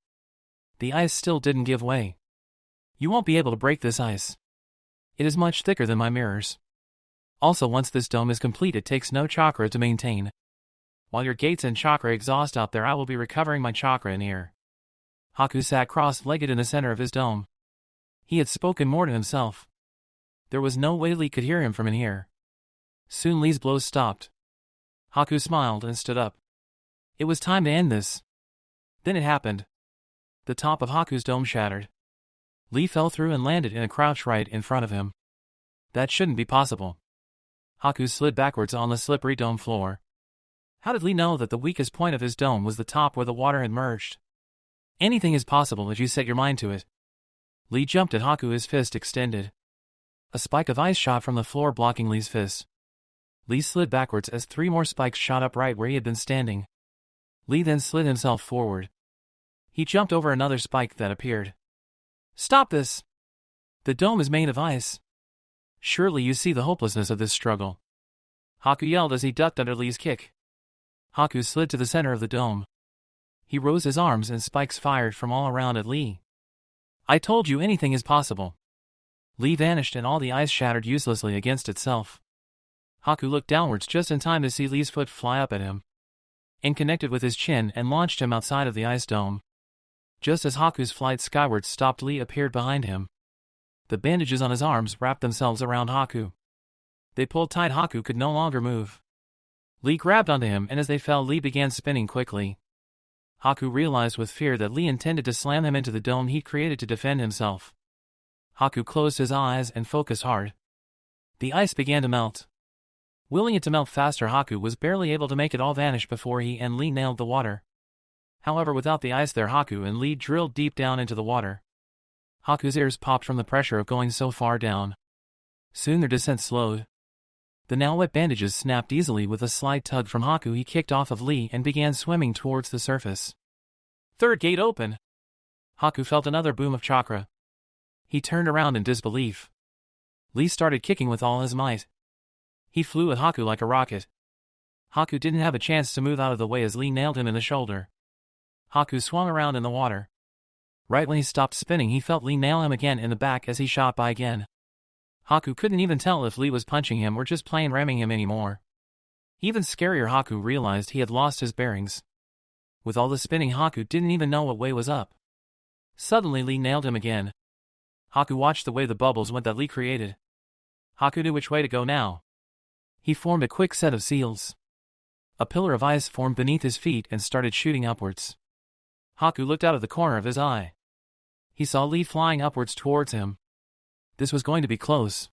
The ice still didn't give way. You won't be able to break this ice. It is much thicker than my mirrors. Also, once this dome is complete, it takes no chakra to maintain. While your gates and chakra exhaust out there, I will be recovering my chakra in here. Haku sat cross-legged in the center of his dome. He had spoken more to himself. There was no way Lee could hear him from in here. Soon Lee's blows stopped. Haku smiled and stood up. It was time to end this. Then it happened. The top of Haku's dome shattered. Lee fell through and landed in a crouch right in front of him. That shouldn't be possible. Haku slid backwards on the slippery dome floor. How did Lee know that the weakest point of his dome was the top where the water had merged? Anything is possible if you set your mind to it. Lee jumped at Haku, his fist extended. A spike of ice shot from the floor, blocking Lee's fist. Lee slid backwards as 3 more spikes shot up right where he had been standing. Lee then slid himself forward. He jumped over another spike that appeared. Stop this! The dome is made of ice. Surely you see the hopelessness of this struggle. Haku yelled as he ducked under Lee's kick. Haku slid to the center of the dome. He rose his arms and spikes fired from all around at Lee. I told you anything is possible. Lee vanished and all the ice shattered uselessly against itself. Haku looked downwards just in time to see Lee's foot fly up at him and connected with his chin and launched him outside of the ice dome. Just as Haku's flight skyward stopped, Lee appeared behind him. The bandages on his arms wrapped themselves around Haku. They pulled tight. Haku could no longer move. Lee grabbed onto him, and as they fell, Lee began spinning quickly. Haku realized with fear that Lee intended to slam him into the dome he created to defend himself. Haku closed his eyes and focused hard. The ice began to melt. Willing it to melt faster, Haku was barely able to make it all vanish before he and Lee nailed the water. However, without the ice there, Haku and Lee drilled deep down into the water. Haku's ears popped from the pressure of going so far down. Soon their descent slowed. The now wet bandages snapped easily with a slight tug from Haku. He kicked off of Lee and began swimming towards the surface. Third gate open. Haku felt another boom of chakra. He turned around in disbelief. Lee started kicking with all his might. He flew at Haku like a rocket. Haku didn't have a chance to move out of the way as Lee nailed him in the shoulder. Haku swung around in the water. Right when he stopped spinning, he felt Lee nail him again in the back as he shot by again. Haku couldn't even tell if Lee was punching him or just plain ramming him anymore. Even scarier, Haku realized he had lost his bearings. With all the spinning, Haku didn't even know what way was up. Suddenly Lee nailed him again. Haku watched the way the bubbles went that Lee created. Haku knew which way to go now. He formed a quick set of seals. A pillar of ice formed beneath his feet and started shooting upwards. Haku looked out of the corner of his eye. He saw Lee flying upwards towards him. This was going to be close.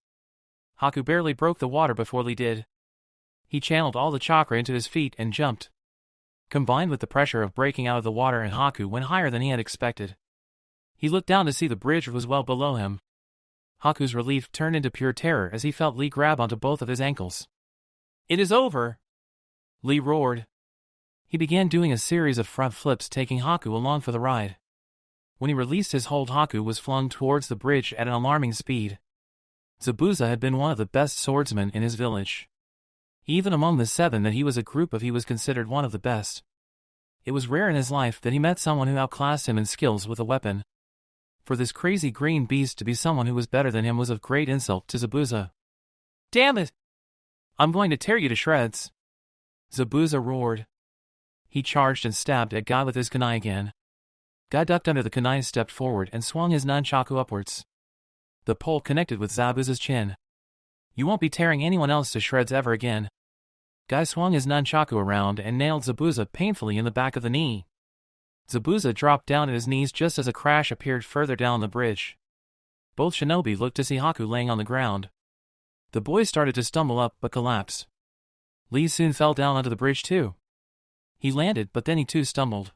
Haku barely broke the water before Lee did. He channeled all the chakra into his feet and jumped. Combined with the pressure of breaking out of the water, and Haku went higher than he had expected. He looked down to see the bridge was well below him. Haku's relief turned into pure terror as he felt Lee grab onto both of his ankles. "It is over!" Lee roared. He began doing a series of front flips, taking Haku along for the ride. When he released his hold, Haku was flung towards the bridge at an alarming speed. Zabuza had been one of the best swordsmen in his village. Even among the 7 that he was a group of, he was considered one of the best. It was rare in his life that he met someone who outclassed him in skills with a weapon. For this crazy green beast to be someone who was better than him was of great insult to Zabuza. "Damn it! I'm going to tear you to shreds!" Zabuza roared. He charged and stabbed at Guy with his kunai again. Guy ducked under the kunai, stepped forward, and swung his nunchaku upwards. The pole connected with Zabuza's chin. "You won't be tearing anyone else to shreds ever again." Guy swung his nunchaku around and nailed Zabuza painfully in the back of the knee. Zabuza dropped down at his knees just as a crash appeared further down the bridge. Both shinobi looked to see Haku laying on the ground. The boy started to stumble up but collapsed. Lee soon fell down onto the bridge too. He landed, but then he too stumbled.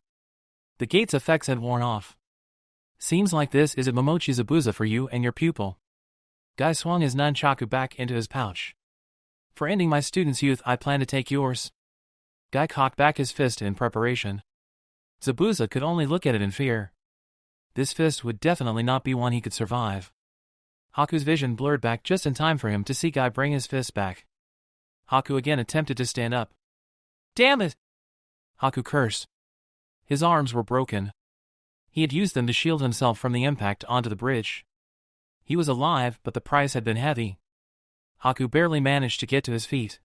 The gate's effects had worn off. "Seems like this is a Momochi Zabuza for you and your pupil." Guy swung his nunchaku back into his pouch. "For ending my student's youth, I plan to take yours." Guy cocked back his fist in preparation. Zabuza could only look at it in fear. This fist would definitely not be one he could survive. Haku's vision blurred back just in time for him to see Guy bring his fist back. Haku again attempted to stand up. "Damn it!" Haku cursed. His arms were broken. He had used them to shield himself from the impact onto the bridge. He was alive, but the price had been heavy. Haku barely managed to get to his feet.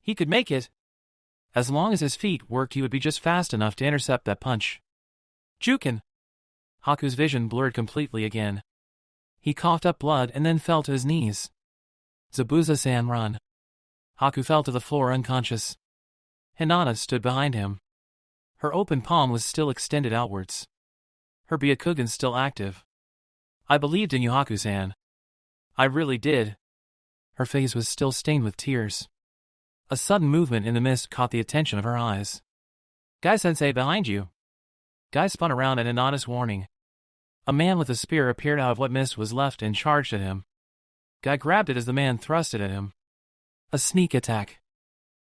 He could make it. As long as his feet worked, he would be just fast enough to intercept that punch. "Jukin!" Haku's vision blurred completely again. He coughed up blood and then fell to his knees. "Zabuza-san, run." Haku fell to the floor unconscious. Hinata stood behind him. Her open palm was still extended outwards. Her Byakugan still active. "I believed in you, Haku-san. I really did." Her face was still stained with tears. A sudden movement in the mist caught the attention of her eyes. "Guy-sensei, behind you." Guy spun around at Hinata's warning. A man with a spear appeared out of what mist was left and charged at him. Guy grabbed it as the man thrust it at him. A sneak attack.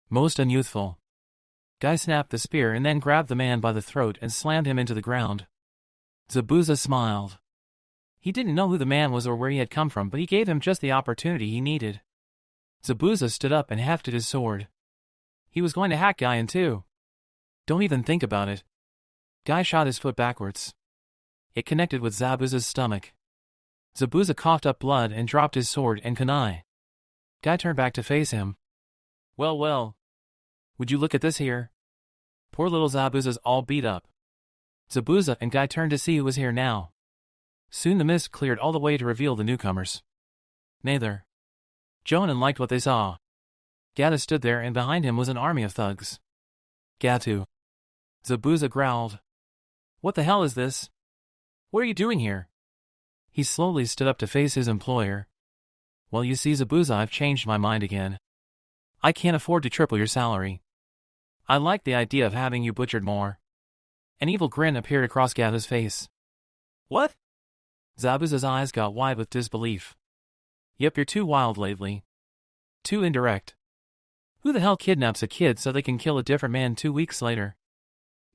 Most unyouthful. Guy snapped the spear and then grabbed the man by the throat and slammed him into the ground. Zabuza smiled. He didn't know who the man was or where he had come from, but he gave him just the opportunity he needed. Zabuza stood up and hefted his sword. He was going to hack Guy in two. "Don't even think about it." Guy shot his foot backwards. It connected with Zabuza's stomach. Zabuza coughed up blood and dropped his sword and kunai. Guy turned back to face him. Well, well. Would you look at this here? Poor little Zabuza's all beat up." Zabuza and Guy turned to see who was here now. Soon the mist cleared all the way to reveal the newcomers. Neither. Jonan liked what they saw. Gata stood there and behind him was an army of thugs. "Gatu." Zabuza growled. "What the hell is this? What are you doing here?" He slowly stood up to face his employer. "Well, you see, Zabuza, I've changed my mind again. I can't afford to triple your salary. I like the idea of having you butchered more." An evil grin appeared across Gata's face. "What?" Zabuza's eyes got wide with disbelief. "Yep, you're too wild lately. Too indirect. Who the hell kidnaps a kid so they can kill a different man 2 weeks later?"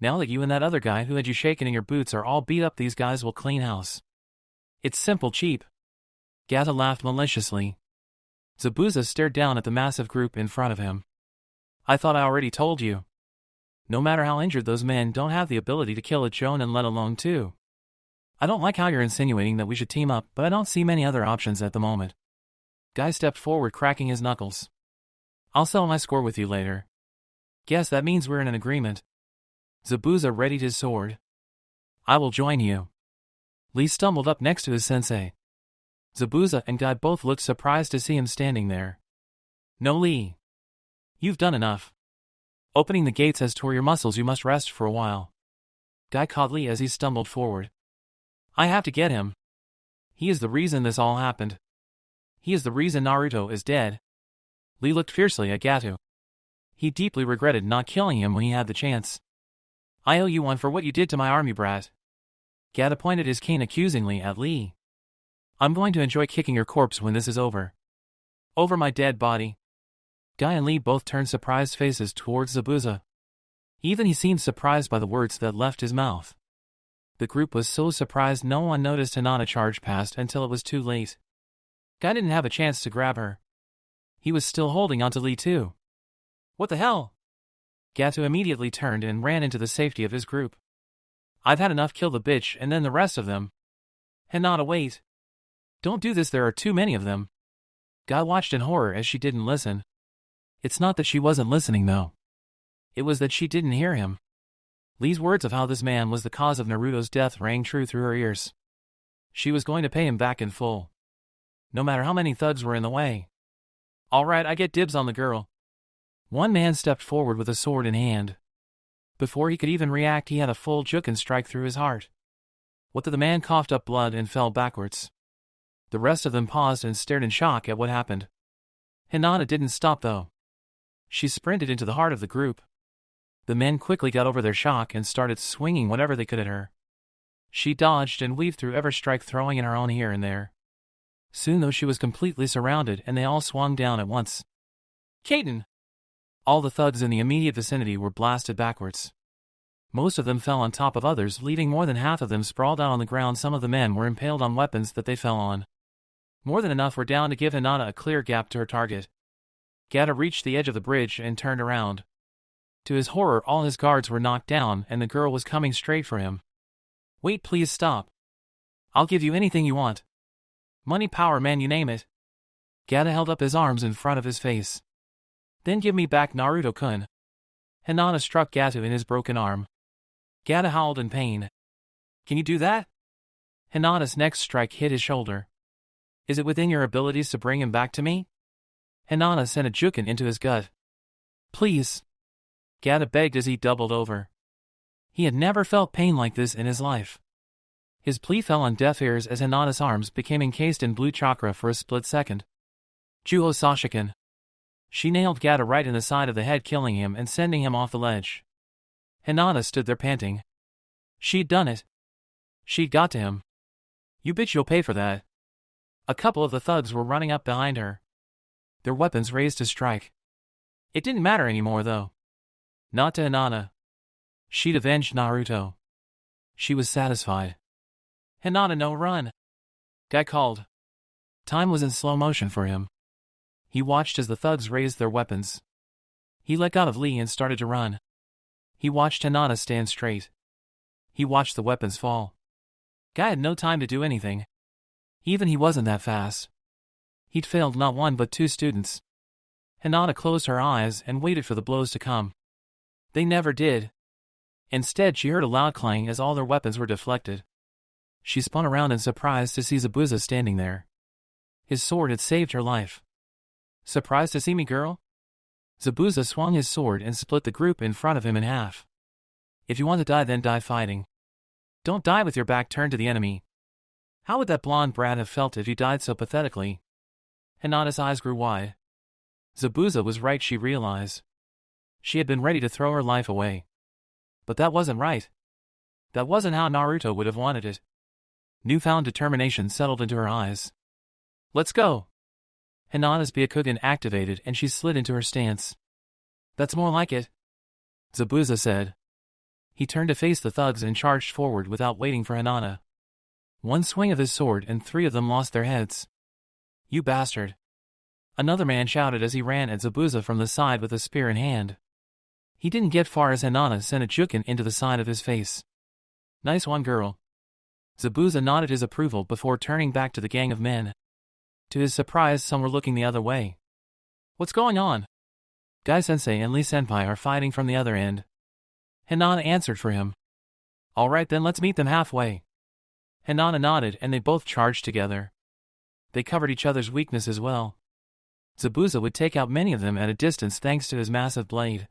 Now that you and that other guy who had you shaken in your boots are all beat up, these guys will clean house. It's simple cheap. Gata laughed maliciously. Zabuza stared down at the massive group in front of him. I thought I already told you. No matter how injured those men don't have the ability to kill a Jonin, let alone two. I don't like how you're insinuating that we should team up, but I don't see many other options at the moment. Guy stepped forward, cracking his knuckles. I'll settle my score with you later. Guess that means we're in an agreement. Zabuza readied his sword. I will join you. Lee stumbled up next to his sensei. Zabuza and Guy both looked surprised to see him standing there. No, Lee. You've done enough. Opening the gates has tore your muscles, you must rest for a while. Guy caught Lee as he stumbled forward. I have to get him. He is the reason this all happened. He is the reason Naruto is dead. Lee looked fiercely at Gato. He deeply regretted not killing him when he had the chance. I owe you one for what you did to my army brat. Gato pointed his cane accusingly at Lee. I'm going to enjoy kicking your corpse when this is over. Over my dead body. Guy and Lee both turned surprised faces towards Zabuza. Even he seemed surprised by the words that left his mouth. The group was so surprised no one noticed Hinata charge past until it was too late. Guy didn't have a chance to grab her. He was still holding onto Lee too. What the hell? Gato immediately turned and ran into the safety of his group. I've had enough, kill the bitch and then the rest of them. Hinata, wait. Don't do this, there are too many of them. Guy watched in horror as she didn't listen. It's not that she wasn't listening though. It was that she didn't hear him. Lee's words of how this man was the cause of Naruto's death rang true through her ears. She was going to pay him back in full. No matter how many thugs were in the way. Alright, I get dibs on the girl. One man stepped forward with a sword in hand. Before he could even react, he had a full jukin strike through his heart. What the man coughed up blood and fell backwards. The rest of them paused and stared in shock at what happened. Hinata didn't stop though. She sprinted into the heart of the group. The men quickly got over their shock and started swinging whatever they could at her. She dodged and weaved through every strike, throwing in her own here and there. Soon though she was completely surrounded and they all swung down at once. Kaden! All the thugs in the immediate vicinity were blasted backwards. Most of them fell on top of others, leaving more than half of them sprawled out on the ground. Some of the men were impaled on weapons that they fell on. More than enough were down to give Hinata a clear gap to her target. Gato reached the edge of the bridge and turned around. To his horror, all his guards were knocked down and the girl was coming straight for him. Wait, please stop. I'll give you anything you want. Money, power, man, you name it. Gato held up his arms in front of his face. Then give me back Naruto-kun. Hinata struck Gato in his broken arm. Gato howled in pain. Can you do that? Hinata's next strike hit his shoulder. Is it within your abilities to bring him back to me? Hinata sent a jukin into his gut. Please. Gato begged as he doubled over. He had never felt pain like this in his life. His plea fell on deaf ears as Hinata's arms became encased in blue chakra for a split second. Juho Sashiken. She nailed Gato right in the side of the head, killing him and sending him off the ledge. Hinata stood there panting. She'd done it. She'd got to him. You bitch, you'll pay for that. A couple of the thugs were running up behind her. Their weapons raised to strike. It didn't matter anymore though. Not to Hinata. She'd avenged Naruto. She was satisfied. Hinata, no, run. Guy called. Time was in slow motion for him. He watched as the thugs raised their weapons. He let go of Lee and started to run. He watched Hinata stand straight. He watched the weapons fall. Guy had no time to do anything. Even he wasn't that fast. He'd failed not one but two students. Hinata closed her eyes and waited for the blows to come. They never did. Instead, she heard a loud clang as all their weapons were deflected. She spun around in surprise to see Zabuza standing there. His sword had saved her life. Surprised to see me, girl? Zabuza swung his sword and split the group in front of him in half. If you want to die, then die fighting. Don't die with your back turned to the enemy. How would that blonde brat have felt if you died so pathetically? Hinata's eyes grew wide. Zabuza was right, she realized. She had been ready to throw her life away. But that wasn't right. That wasn't how Naruto would have wanted it. Newfound determination settled into her eyes. Let's go. Hinata's Byakugan activated and she slid into her stance. That's more like it, Zabuza said. He turned to face the thugs and charged forward without waiting for Hinata. One swing of his sword and 3 of them lost their heads. "You bastard!" Another man shouted as he ran at Zabuza from the side with a spear in hand. He didn't get far as Hinata sent a jukin into the side of his face. "Nice one, girl." Zabuza nodded his approval before turning back to the gang of men. To his surprise, some were looking the other way. "What's going on?" Gai-sensei and Lee-senpai are fighting from the other end. Hinata answered for him. "All right then, let's meet them halfway." Hinata nodded and they both charged together. They covered each other's weaknesses well. Zabuza would take out many of them at a distance thanks to his massive blade.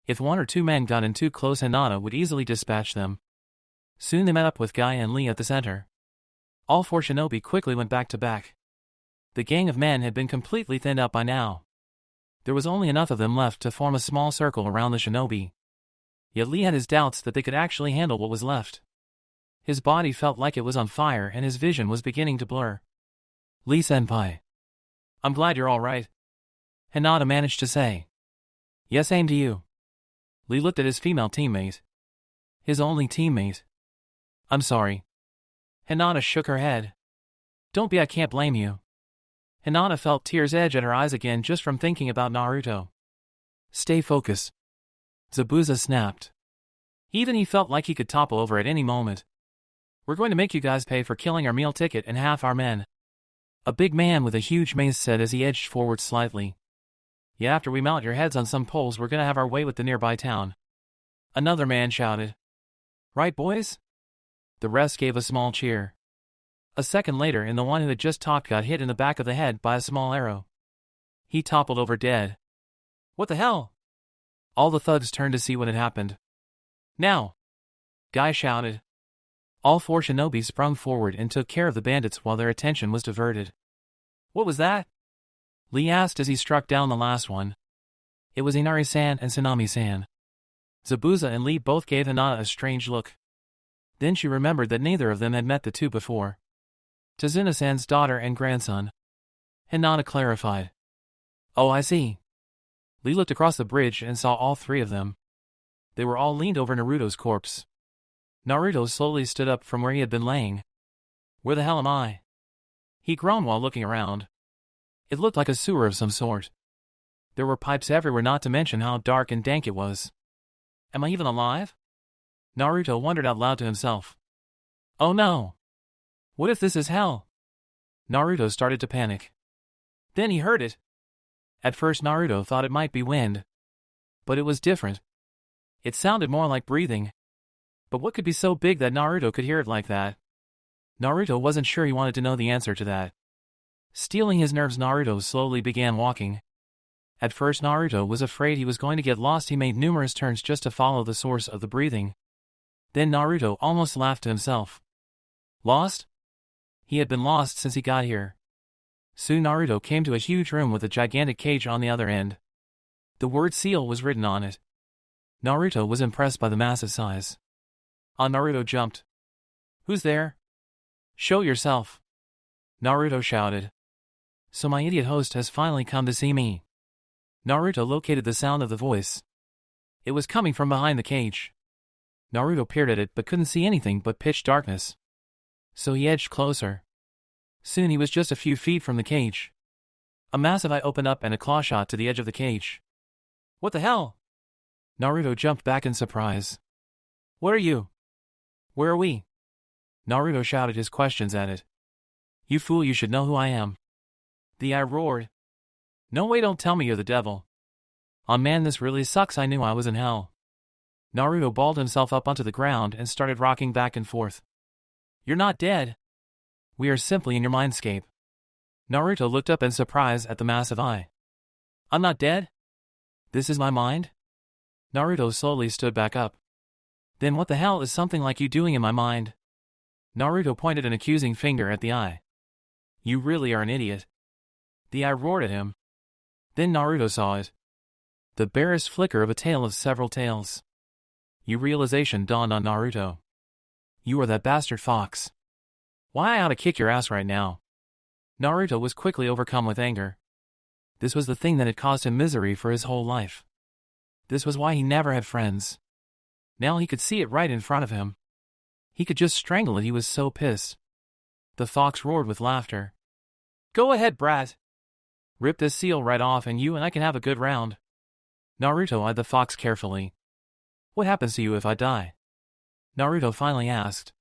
If 1 or 2 men got in too close, Hinata would easily dispatch them. Soon they met up with Guy and Lee at the center. All 4 shinobi quickly went back to back. The gang of men had been completely thinned out by now. There was only enough of them left to form a small circle around the shinobi. Yet Lee had his doubts that they could actually handle what was left. His body felt like it was on fire and his vision was beginning to blur. "Lee-senpai. I'm glad you're all right," Hinata managed to say. "Yes, same to you." Lee looked at his female teammate. His only teammate. "I'm sorry." Hinata shook her head. "Don't be, I can't blame you." Hinata felt tears edge at her eyes again just from thinking about Naruto. "Stay focused," Zabuza snapped. Even he felt like he could topple over at any moment. "We're going to make you guys pay for killing our meal ticket and half our men," a big man with a huge mace said as he edged forward slightly. "Yeah, after we mount your heads on some poles, we're gonna have our way with the nearby town," another man shouted. "Right, boys?" The rest gave a small cheer. A second later, and the one who had just talked got hit in the back of the head by a small arrow. He toppled over dead. "What the hell?" All the thugs turned to see what had happened. "Now!" Guy shouted. All 4 shinobi sprung forward and took care of the bandits while their attention was diverted. "What was that?" Lee asked as he struck down the last one. It was Inari-san and Tsunami-san. Zabuza and Lee both gave Hinata a strange look. Then she remembered that neither of them had met the 2 before. Tazuna-san's daughter and grandson. Hinata clarified. "Oh, I see." Lee looked across the bridge and saw all 3 of them. They were all leaned over Naruto's corpse. Naruto slowly stood up from where he had been laying. "Where the hell am I?" he groaned while looking around. It looked like a sewer of some sort. There were pipes everywhere, not to mention how dark and dank it was. "Am I even alive?" Naruto wondered out loud to himself. "Oh no! What if this is hell?" Naruto started to panic. Then he heard it. At first Naruto thought it might be wind. But it was different. It sounded more like breathing. But what could be so big that Naruto could hear it like that? Naruto wasn't sure. He wanted to know the answer to that. Steeling his nerves, Naruto slowly began walking. At first Naruto was afraid he was going to get lost. He made numerous turns just to follow the source of the breathing. Then Naruto almost laughed to himself. Lost? He had been lost since he got here. Soon Naruto came to a huge room with a gigantic cage on the other end. The word seal was written on it. Naruto was impressed by the massive size. Naruto jumped. "Who's there? Show yourself," Naruto shouted. "So my idiot host has finally come to see me." Naruto located the sound of the voice. It was coming from behind the cage. Naruto peered at it but couldn't see anything but pitch darkness. So he edged closer. Soon he was just a few feet from the cage. A massive eye opened up and a claw shot to the edge of the cage. "What the hell?" Naruto jumped back in surprise. "What are you? Where are we?" Naruto shouted his questions at it. "You fool, you should know who I am." The eye roared. "No way, don't tell me you're the devil." "Aw man, this really sucks. I knew I was in hell." Naruto balled himself up onto the ground and started rocking back and forth. "You're not dead. We are simply in your mindscape." Naruto looked up in surprise at the massive eye. "I'm not dead? This is my mind?" Naruto slowly stood back up. "Then what the hell is something like you doing in my mind?" Naruto pointed an accusing finger at the eye. "You really are an idiot." The eye roared at him. Then Naruto saw it. The barest flicker of a tail of several tails. Realization dawned on Naruto. "You are that bastard fox. Why, I ought to kick your ass right now." Naruto was quickly overcome with anger. This was the thing that had caused him misery for his whole life. This was why he never had friends. Now he could see it right in front of him. He could just strangle it, he was so pissed. The fox roared with laughter. Go ahead, brat. Rip this seal right off and you and I can have a good round. Naruto eyed the fox carefully. What happens to you if I die? Naruto finally asked.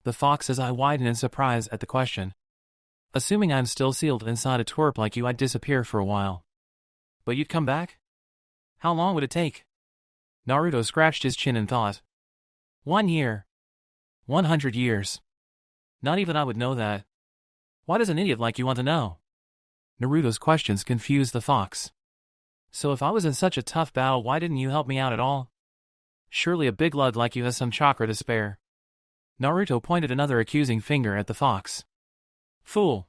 The fox's eye widened in surprise at the question. Assuming I'm still sealed inside a twerp like you, I'd disappear for a while. But you'd come back? How long would it take? Naruto scratched his chin and thought. 1 year. 100 years. Not even I would know that. Why does an idiot like you want to know? Naruto's questions confused the fox. So if I was in such a tough battle, why didn't you help me out at all? Surely a big lud like you has some chakra to spare. Naruto pointed another accusing finger at the fox. Fool.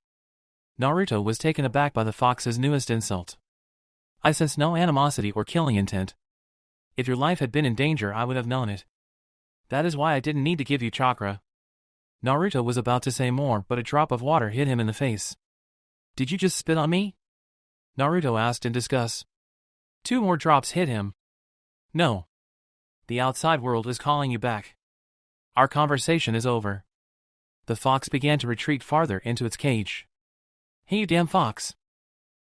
Naruto was taken aback by the fox's newest insult. I sense no animosity or killing intent. If your life had been in danger, I would have known it. That is why I didn't need to give you chakra. Naruto was about to say more, but a drop of water hit him in the face. Did you just spit on me? Naruto asked in disgust. 2 more drops hit him. No. The outside world is calling you back. Our conversation is over. The fox began to retreat farther into its cage. Hey, you damn fox.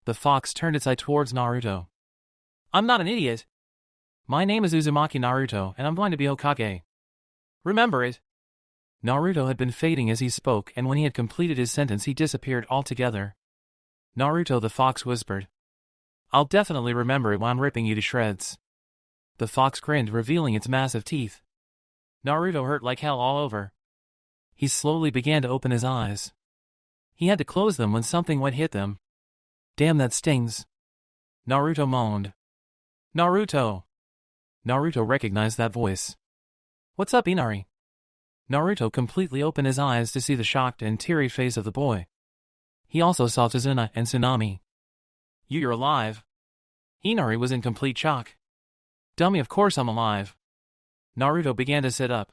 The fox turned its eye towards Naruto. I'm not an idiot. My name is Uzumaki Naruto, and I'm going to be Hokage. Remember it. Naruto had been fading as he spoke, and when he had completed his sentence he disappeared altogether. Naruto, the fox whispered. I'll definitely remember it when I'm ripping you to shreds. The fox grinned, revealing its massive teeth. Naruto hurt like hell all over. He slowly began to open his eyes. He had to close them when something wet hit them. Damn, that stings. Naruto moaned. Naruto! Naruto recognized that voice. What's up, Inari? Naruto completely opened his eyes to see the shocked and teary face of the boy. He also saw Tazuna and Tsunami. You're alive. Inari was in complete shock. Dummy, of course I'm alive. Naruto began to sit up.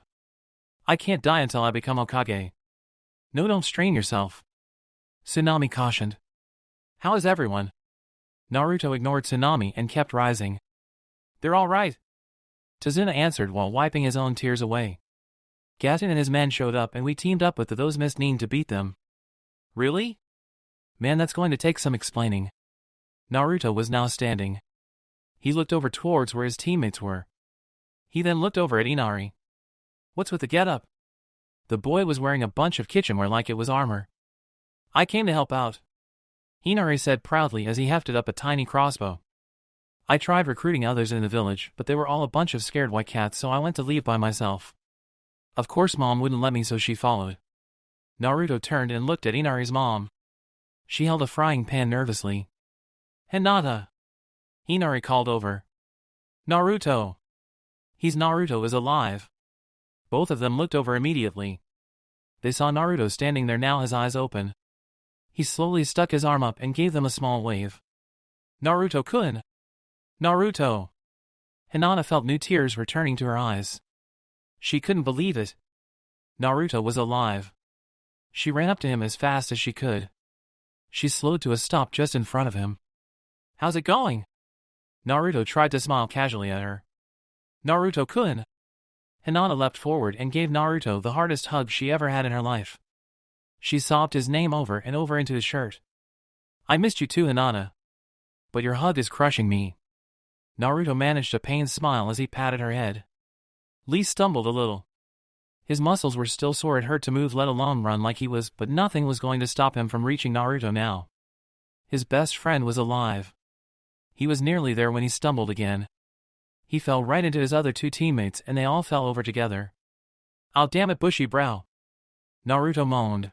I can't die until I become Hokage. No, don't strain yourself. Tsunami cautioned. How is everyone? Naruto ignored Tsunami and kept rising. They're all right. Tazuna answered while wiping his own tears away. Gaten and his men showed up and we teamed up with those Miss Nin to beat them. Really? Man, that's going to take some explaining. Naruto was now standing. He looked over towards where his teammates were. He then looked over at Inari. What's with the getup? The boy was wearing a bunch of kitchenware like it was armor. I came to help out. Inari said proudly as he hefted up a tiny crossbow. I tried recruiting others in the village, but they were all a bunch of scared white cats, so I went to leave by myself. Of course Mom wouldn't let me, so she followed. Naruto turned and looked at Inari's mom. She held a frying pan nervously. Hinata! Inari called over. Naruto! Naruto is alive. Both of them looked over immediately. They saw Naruto standing there now, his eyes open. He slowly stuck his arm up and gave them a small wave. Naruto-kun! Naruto! Hinata felt new tears returning to her eyes. She couldn't believe it. Naruto was alive. She ran up to him as fast as she could. She slowed to a stop just in front of him. How's it going? Naruto tried to smile casually at her. Naruto-kun! Hinata leapt forward and gave Naruto the hardest hug she ever had in her life. She sobbed his name over and over into his shirt. I missed you too, Hinata. But your hug is crushing me. Naruto managed a pained smile as he patted her head. Lee stumbled a little. His muscles were still sore, it hurt to move let alone run like he was, but nothing was going to stop him from reaching Naruto now. His best friend was alive. He was nearly there when he stumbled again. He fell right into his other 2 teammates and they all fell over together. "Aw, damn it, bushy brow!" Naruto moaned.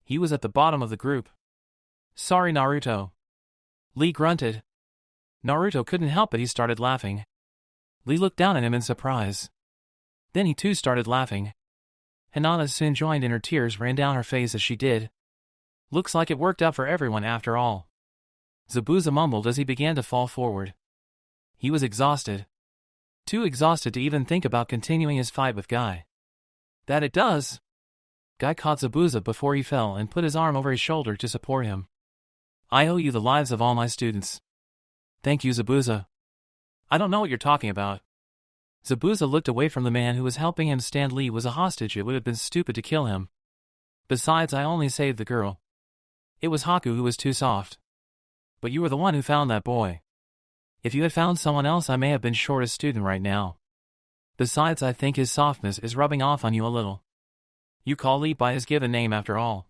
He was at the bottom of the group. "Sorry, Naruto." Lee grunted. Naruto couldn't help it, he started laughing. Lee looked down at him in surprise. Then he too started laughing. Hinata soon joined and her tears ran down her face as she did. Looks like it worked out for everyone after all. Zabuza mumbled as he began to fall forward. He was exhausted. Too exhausted to even think about continuing his fight with Guy. That it does! Guy caught Zabuza before he fell and put his arm over his shoulder to support him. I owe you the lives of all my students. Thank you, Zabuza. I don't know what you're talking about. Zabuza looked away from the man who was helping him stand. Lee was a hostage. It would have been stupid to kill him. Besides, I only saved the girl. It was Haku who was too soft. But you were the one who found that boy. If you had found someone else, I may have been short a student right now. Besides, I think his softness is rubbing off on you a little. You call Lee by his given name after all.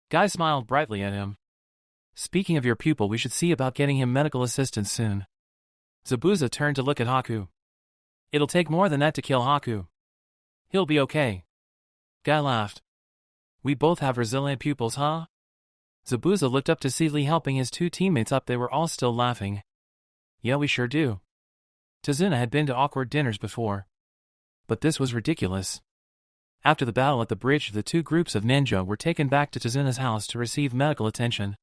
Guy smiled brightly at him. Speaking of your pupil, we should see about getting him medical assistance soon. Zabuza turned to look at Haku. It'll take more than that to kill Haku. He'll be okay. Guy laughed. We both have resilient pupils, huh? Zabuza looked up to see Lee helping his two teammates up. They were all still laughing. Yeah, we sure do. Tazuna had been to awkward dinners before. But this was ridiculous. After the battle at the bridge, the two groups of ninja were taken back to Tazuna's house to receive medical attention.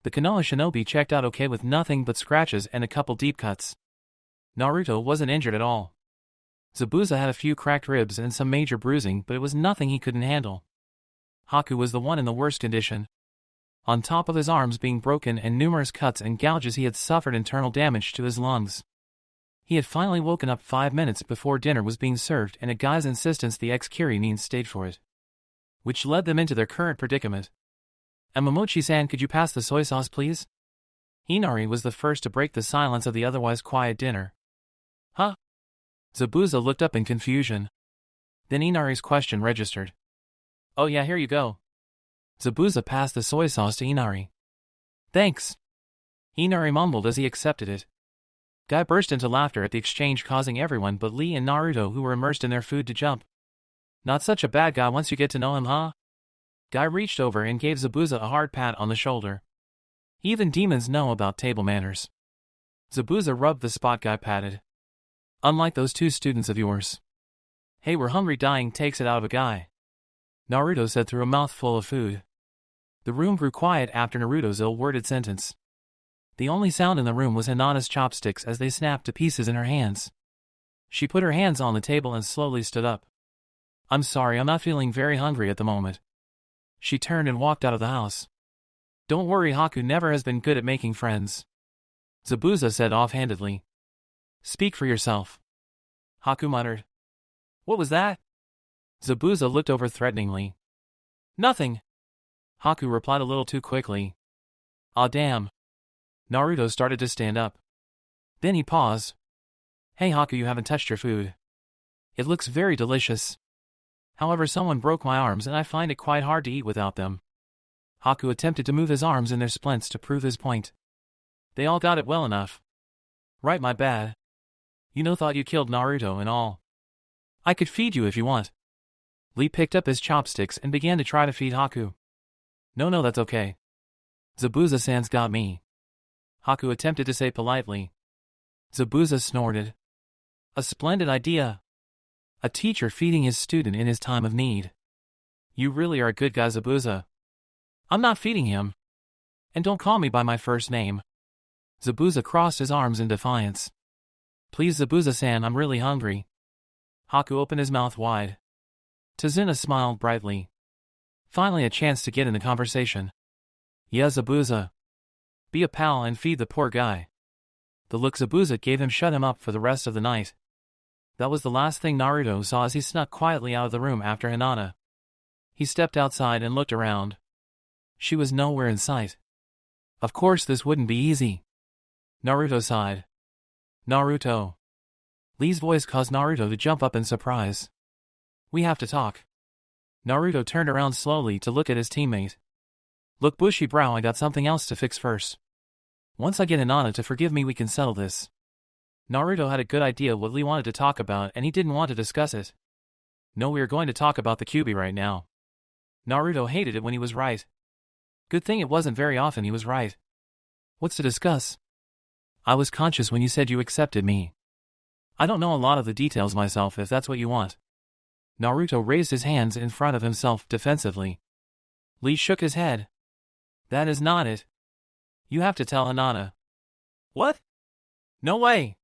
The Konoha shinobi checked out okay with nothing but scratches and a couple deep cuts. Naruto wasn't injured at all. Zabuza had a few cracked ribs and some major bruising, but it was nothing he couldn't handle. Haku was the one in the worst condition. On top of his arms being broken and numerous cuts and gouges, he had suffered internal damage to his lungs. He had finally woken up 5 minutes before dinner was being served, and at Guy's insistence the ex-Kirinins stayed for it. Which led them into their current predicament. Momochi-san, could you pass the soy sauce, please? Inari was the first to break the silence of the otherwise quiet dinner. Huh? Zabuza looked up in confusion. Then Inari's question registered. Oh yeah, here you go. Zabuza passed the soy sauce to Inari. Thanks. Inari mumbled as he accepted it. Guy burst into laughter at the exchange, causing everyone but Lee and Naruto, who were immersed in their food, to jump. Not such a bad guy once you get to know him, huh? Guy reached over and gave Zabuza a hard pat on the shoulder. Even demons know about table manners. Zabuza rubbed the spot Guy patted. Unlike those two students of yours. Hey, we're hungry. Dying takes it out of a guy, Naruto said through a mouthful of food. The room grew quiet after Naruto's ill-worded sentence. The only sound in the room was Hinata's chopsticks as they snapped to pieces in her hands. She put her hands on the table and slowly stood up. I'm sorry, I'm not feeling very hungry at the moment. She turned and walked out of the house. Don't worry, Haku never has been good at making friends, Zabuza said offhandedly. Speak for yourself, Haku muttered. What was that? Zabuza looked over threateningly. Nothing, Haku replied a little too quickly. Aw damn. Naruto started to stand up. Then he paused. Hey Haku, you haven't touched your food. It looks very delicious. However, someone broke my arms and I find it quite hard to eat without them. Haku attempted to move his arms in their splints to prove his point. They all got it well enough. Right, my bad. Thought you killed Naruto and all. I could feed you if you want. Lee picked up his chopsticks and began to try to feed Haku. No, that's okay. Zabuza-san's got me, Haku attempted to say politely. Zabuza snorted. A splendid idea. A teacher feeding his student in his time of need. You really are a good guy, Zabuza. I'm not feeding him. And don't call me by my first name. Zabuza crossed his arms in defiance. Please, Zabuza-san, I'm really hungry. Haku opened his mouth wide. Tazuna smiled brightly. Finally a chance to get in the conversation. Yeah, Zabuza. Be a pal and feed the poor guy. The look Zabuza gave him shut him up for the rest of the night. That was the last thing Naruto saw as he snuck quietly out of the room after Hinata. He stepped outside and looked around. She was nowhere in sight. Of course this wouldn't be easy. Naruto sighed. Naruto. Lee's voice caused Naruto to jump up in surprise. We have to talk. Naruto turned around slowly to look at his teammate. Look, bushy brow, I got something else to fix first. Once I get Hinata to forgive me, we can settle this. Naruto had a good idea what Lee wanted to talk about and he didn't want to discuss it. No, we are going to talk about the Kyuubi right now. Naruto hated it when he was right. Good thing it wasn't very often he was right. What's to discuss? I was conscious when you said you accepted me. I don't know a lot of the details myself if that's what you want. Naruto raised his hands in front of himself defensively. Lee shook his head. That is not it. You have to tell Hinata. What? No way.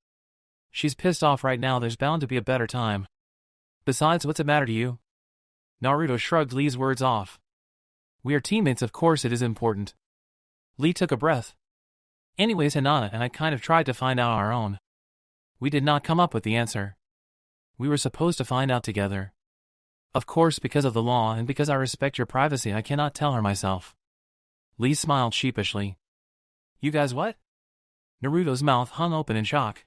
She's pissed off right now, there's bound to be a better time. Besides, what's the matter to you? Naruto shrugged Lee's words off. We are teammates, of course it is important. Lee took a breath. Anyways, Hinata and I kind of tried to find out our own. We did not come up with the answer. We were supposed to find out together. Of course, because of the law and because I respect your privacy, I cannot tell her myself. Lee smiled sheepishly. You guys what? Naruto's mouth hung open in shock.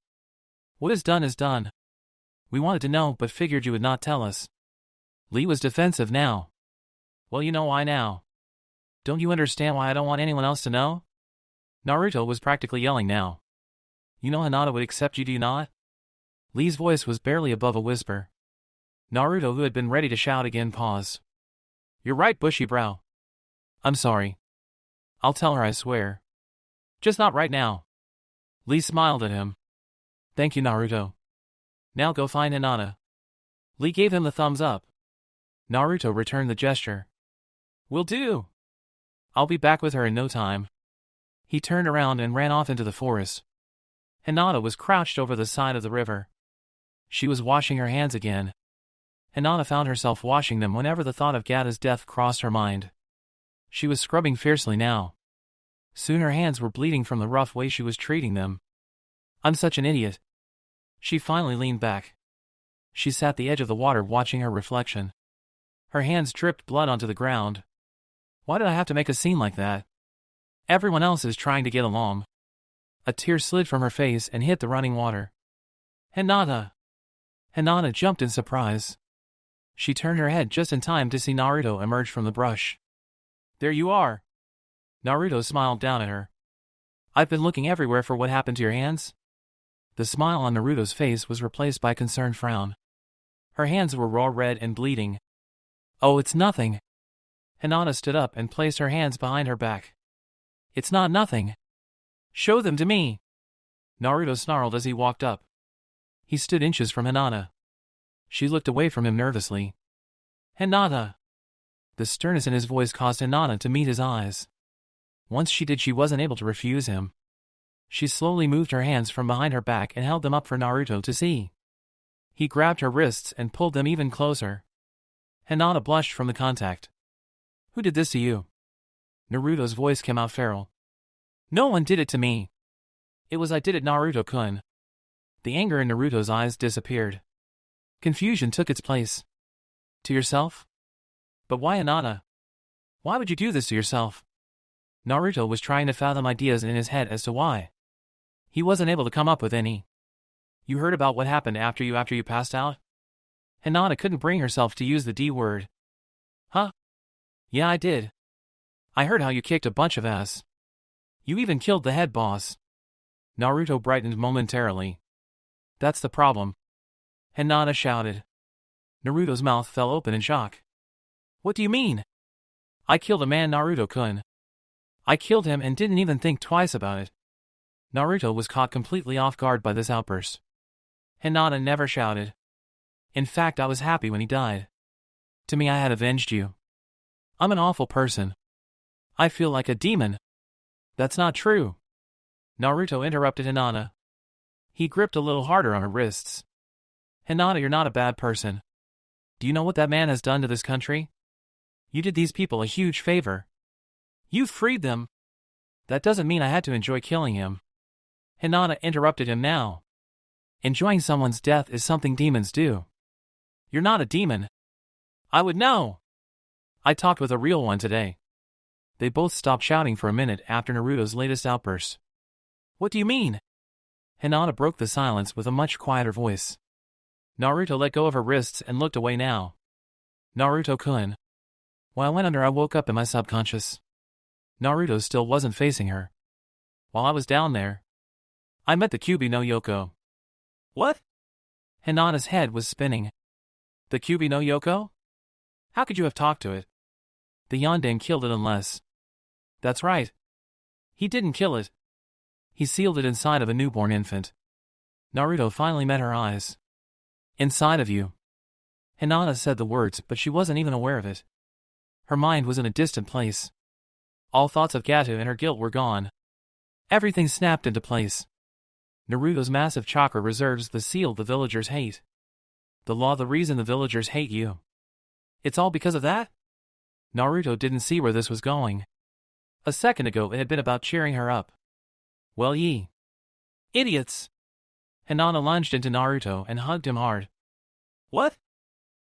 What is done is done. We wanted to know but figured you would not tell us. Lee was defensive now. Well, you know why now. Don't you understand why I don't want anyone else to know? Naruto was practically yelling now. You know Hinata would accept you, do you not? Lee's voice was barely above a whisper. Naruto, who had been ready to shout again, paused. You're right, bushy brow. I'm sorry. I'll tell her, I swear. Just not right now. Lee smiled at him. Thank you, Naruto. Now go find Hinata. Lee gave him the thumbs up. Naruto returned the gesture. Will do. I'll be back with her in no time. He turned around and ran off into the forest. Hinata was crouched over the side of the river. She was washing her hands again. Hinata found herself washing them whenever the thought of Gata's death crossed her mind. She was scrubbing fiercely now. Soon her hands were bleeding from the rough way she was treating them. I'm such an idiot. She finally leaned back. She sat at the edge of the water watching her reflection. Her hands dripped blood onto the ground. Why did I have to make a scene like that? Everyone else is trying to get along. A tear slid from her face and hit the running water. Hinata! Hinata jumped in surprise. She turned her head just in time to see Naruto emerge from the brush. There you are! Naruto smiled down at her. I've been looking everywhere for what happened to your hands. The smile on Naruto's face was replaced by a concerned frown. Her hands were raw red and bleeding. Oh, it's nothing. Hinata stood up and placed her hands behind her back. It's not nothing. Show them to me. Naruto snarled as he walked up. He stood inches from Hinata. She looked away from him nervously. Hinata! The sternness in his voice caused Hinata to meet his eyes. Once she did, she wasn't able to refuse him. She slowly moved her hands from behind her back and held them up for Naruto to see. He grabbed her wrists and pulled them even closer. Hinata blushed from the contact. Who did this to you? Naruto's voice came out feral. No one did it to me. It was I did it, Naruto-kun. The anger in Naruto's eyes disappeared. Confusion took its place. To yourself? But why Hinata? Why would you do this to yourself? Naruto was trying to fathom ideas in his head as to why. He wasn't able to come up with any. You heard about what happened after you passed out? Hinata couldn't bring herself to use the D word. Huh? Yeah, I did. I heard how you kicked a bunch of ass. You even killed the head boss. Naruto brightened momentarily. That's the problem. Hinata shouted. Naruto's mouth fell open in shock. What do you mean? I killed a man, Naruto-kun. I killed him and didn't even think twice about it. Naruto was caught completely off guard by this outburst. Hinata never shouted. In fact, I was happy when he died. To me, I had avenged you. I'm an awful person. I feel like a demon. That's not true. Naruto interrupted Hinata. He gripped a little harder on her wrists. Hinata, you're not a bad person. Do you know what that man has done to this country? You did these people a huge favor. You freed them. That doesn't mean I had to enjoy killing him. Hinata interrupted him now. Enjoying someone's death is something demons do. You're not a demon. I would know. I talked with a real one today. They both stopped shouting for a minute after Naruto's latest outburst. What do you mean? Hinata broke the silence with a much quieter voice. Naruto let go of her wrists and looked away now. Naruto-kun. While I went under, I woke up in my subconscious. Naruto still wasn't facing her. While I was down there, I met the Kyuubi no Yoko. What? Hinata's head was spinning. The Kyuubi no Yoko? How could you have talked to it? The Yondan killed it unless... That's right. He didn't kill it. He sealed it inside of a newborn infant. Naruto finally met her eyes. Inside of you. Hinata said the words, but she wasn't even aware of it. Her mind was in a distant place. All thoughts of Gato and her guilt were gone. Everything snapped into place. Naruto's massive chakra reserves the seal the villagers hate. The law, the reason the villagers hate you. It's all because of that? Naruto didn't see where this was going. A second ago it had been about cheering her up. Well, ye idiots! Hinata lunged into Naruto and hugged him hard. What?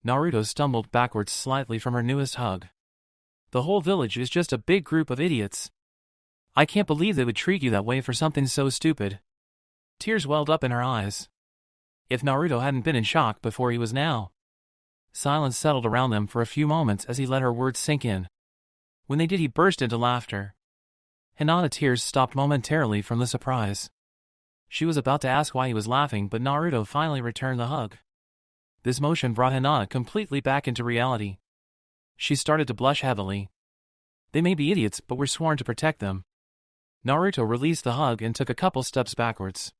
Naruto stumbled backwards slightly from her newest hug. The whole village is just a big group of idiots. I can't believe they would treat you that way for something so stupid. Tears welled up in her eyes. If Naruto hadn't been in shock before he was now. Silence settled around them for a few moments as he let her words sink in. When they did, he burst into laughter. Hinata's tears stopped momentarily from the surprise. She was about to ask why he was laughing, but Naruto finally returned the hug. This motion brought Hinata completely back into reality. She started to blush heavily. They may be idiots, but we're sworn to protect them. Naruto released the hug and took a couple steps backwards.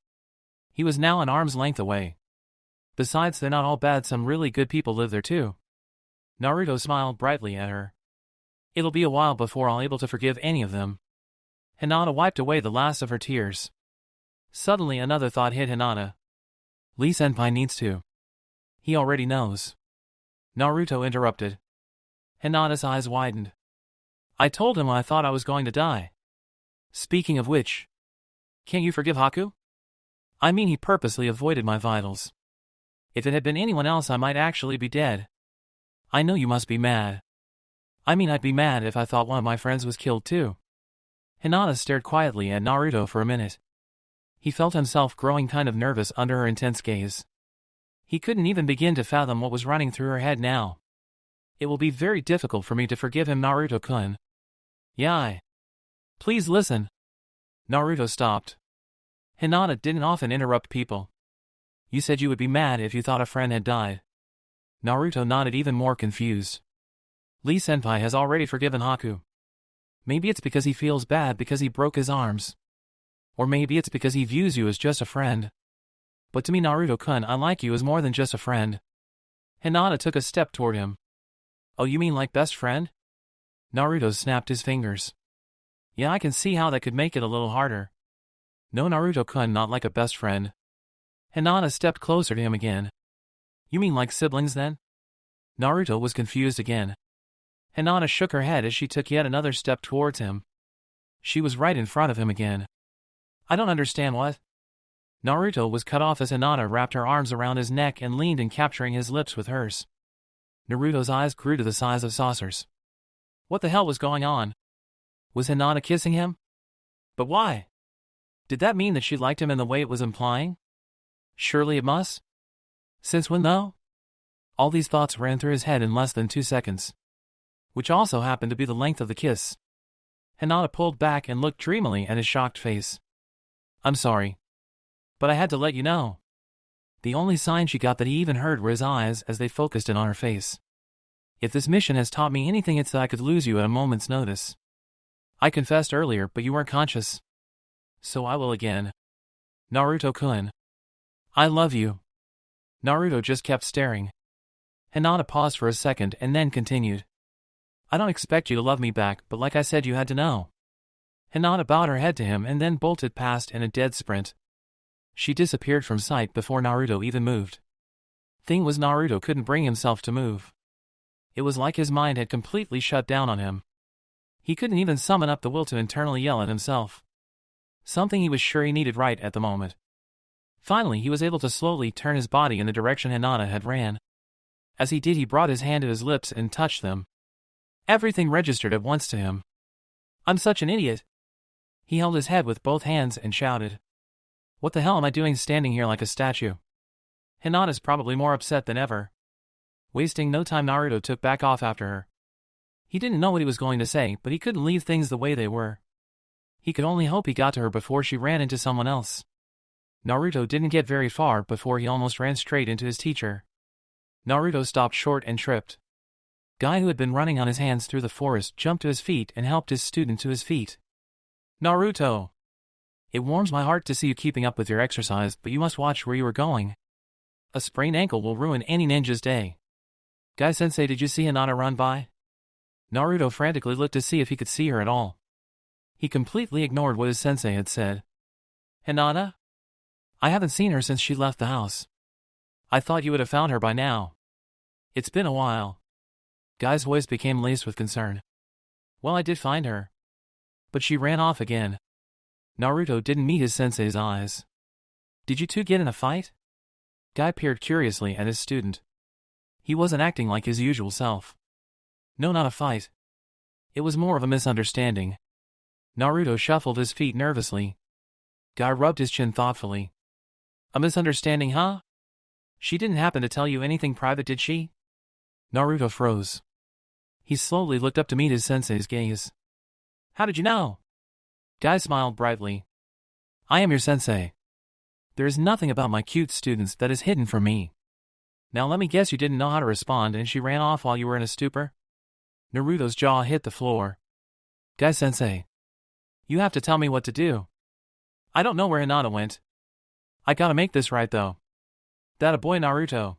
He was now an arm's length away. Besides, they're not all bad, some really good people live there too. Naruto smiled brightly at her. It'll be a while before I'm able to forgive any of them. Hinata wiped away the last of her tears. Suddenly another thought hit Hinata. Lee-senpai needs to. He already knows. Naruto interrupted. Hinata's eyes widened. I told him I thought I was going to die. Speaking of which, can't you forgive Haku? I mean, he purposely avoided my vitals. If it had been anyone else, I might actually be dead. I know you must be mad. I mean, I'd be mad if I thought one of my friends was killed too. Hinata stared quietly at Naruto for a minute. He felt himself growing kind of nervous under her intense gaze. He couldn't even begin to fathom what was running through her head now. It will be very difficult for me to forgive him, Naruto-kun. Yeah. Please listen. Naruto stopped. Hinata didn't often interrupt people. You said you would be mad if you thought a friend had died. Naruto nodded, even more confused. Lee-senpai has already forgiven Haku. Maybe it's because he feels bad because he broke his arms. Or maybe it's because he views you as just a friend. But to me, Naruto-kun, I like you as more than just a friend. Hinata took a step toward him. Oh, you mean like best friend? Naruto snapped his fingers. Yeah, I can see how that could make it a little harder. No, Naruto-kun, not like a best friend. Hinata stepped closer to him again. You mean like siblings then? Naruto was confused again. Hinata shook her head as she took yet another step towards him. She was right in front of him again. I don't understand what? Naruto was cut off as Hinata wrapped her arms around his neck and leaned in, capturing his lips with hers. Naruto's eyes grew to the size of saucers. What the hell was going on? Was Hinata kissing him? But why? Did that mean that she liked him in the way it was implying? Surely it must. Since when though? All these thoughts ran through his head in less than 2 seconds. Which also happened to be the length of the kiss. Hinata pulled back and looked dreamily at his shocked face. I'm sorry. But I had to let you know. The only sign she got that he even heard were his eyes as they focused in on her face. If this mission has taught me anything, it's that I could lose you at a moment's notice. I confessed earlier, but you weren't conscious. So I will again. Naruto-kun. I love you. Naruto just kept staring. Hinata paused for a second and then continued. I don't expect you to love me back, but like I said, you had to know. Hinata bowed her head to him and then bolted past in a dead sprint. She disappeared from sight before Naruto even moved. Thing was, Naruto couldn't bring himself to move. It was like his mind had completely shut down on him. He couldn't even summon up the will to internally yell at himself. Something he was sure he needed right at the moment. Finally, he was able to slowly turn his body in the direction Hinata had ran. As he did, he brought his hand to his lips and touched them. Everything registered at once to him. I'm such an idiot. He held his head with both hands and shouted. What the hell am I doing standing here like a statue? Hinata's probably more upset than ever. Wasting no time, Naruto took back off after her. He didn't know what he was going to say, but he couldn't leave things the way they were. He could only hope he got to her before she ran into someone else. Naruto didn't get very far before he almost ran straight into his teacher. Naruto stopped short and tripped. Guy, who had been running on his hands through the forest, jumped to his feet and helped his student to his feet. Naruto! It warms my heart to see you keeping up with your exercise, but you must watch where you are going. A sprained ankle will ruin any ninja's day. Guy-sensei, did you see Hinata run by? Naruto frantically looked to see if he could see her at all. He completely ignored what his sensei had said. Hinata? I haven't seen her since she left the house. I thought you would have found her by now. It's been a while. Guy's voice became laced with concern. Well, I did find her. But she ran off again. Naruto didn't meet his sensei's eyes. Did you two get in a fight? Guy peered curiously at his student. He wasn't acting like his usual self. No, not a fight. It was more of a misunderstanding. Naruto shuffled his feet nervously. Guy rubbed his chin thoughtfully. A misunderstanding, huh? She didn't happen to tell you anything private, did she? Naruto froze. He slowly looked up to meet his sensei's gaze. How did you know? Guy smiled brightly. I am your sensei. There is nothing about my cute students that is hidden from me. Now let me guess you didn't know how to respond and she ran off while you were in a stupor? Naruto's jaw hit the floor. Guy-sensei. You have to tell me what to do. I don't know where Hinata went. I gotta make this right though. That a boy, Naruto.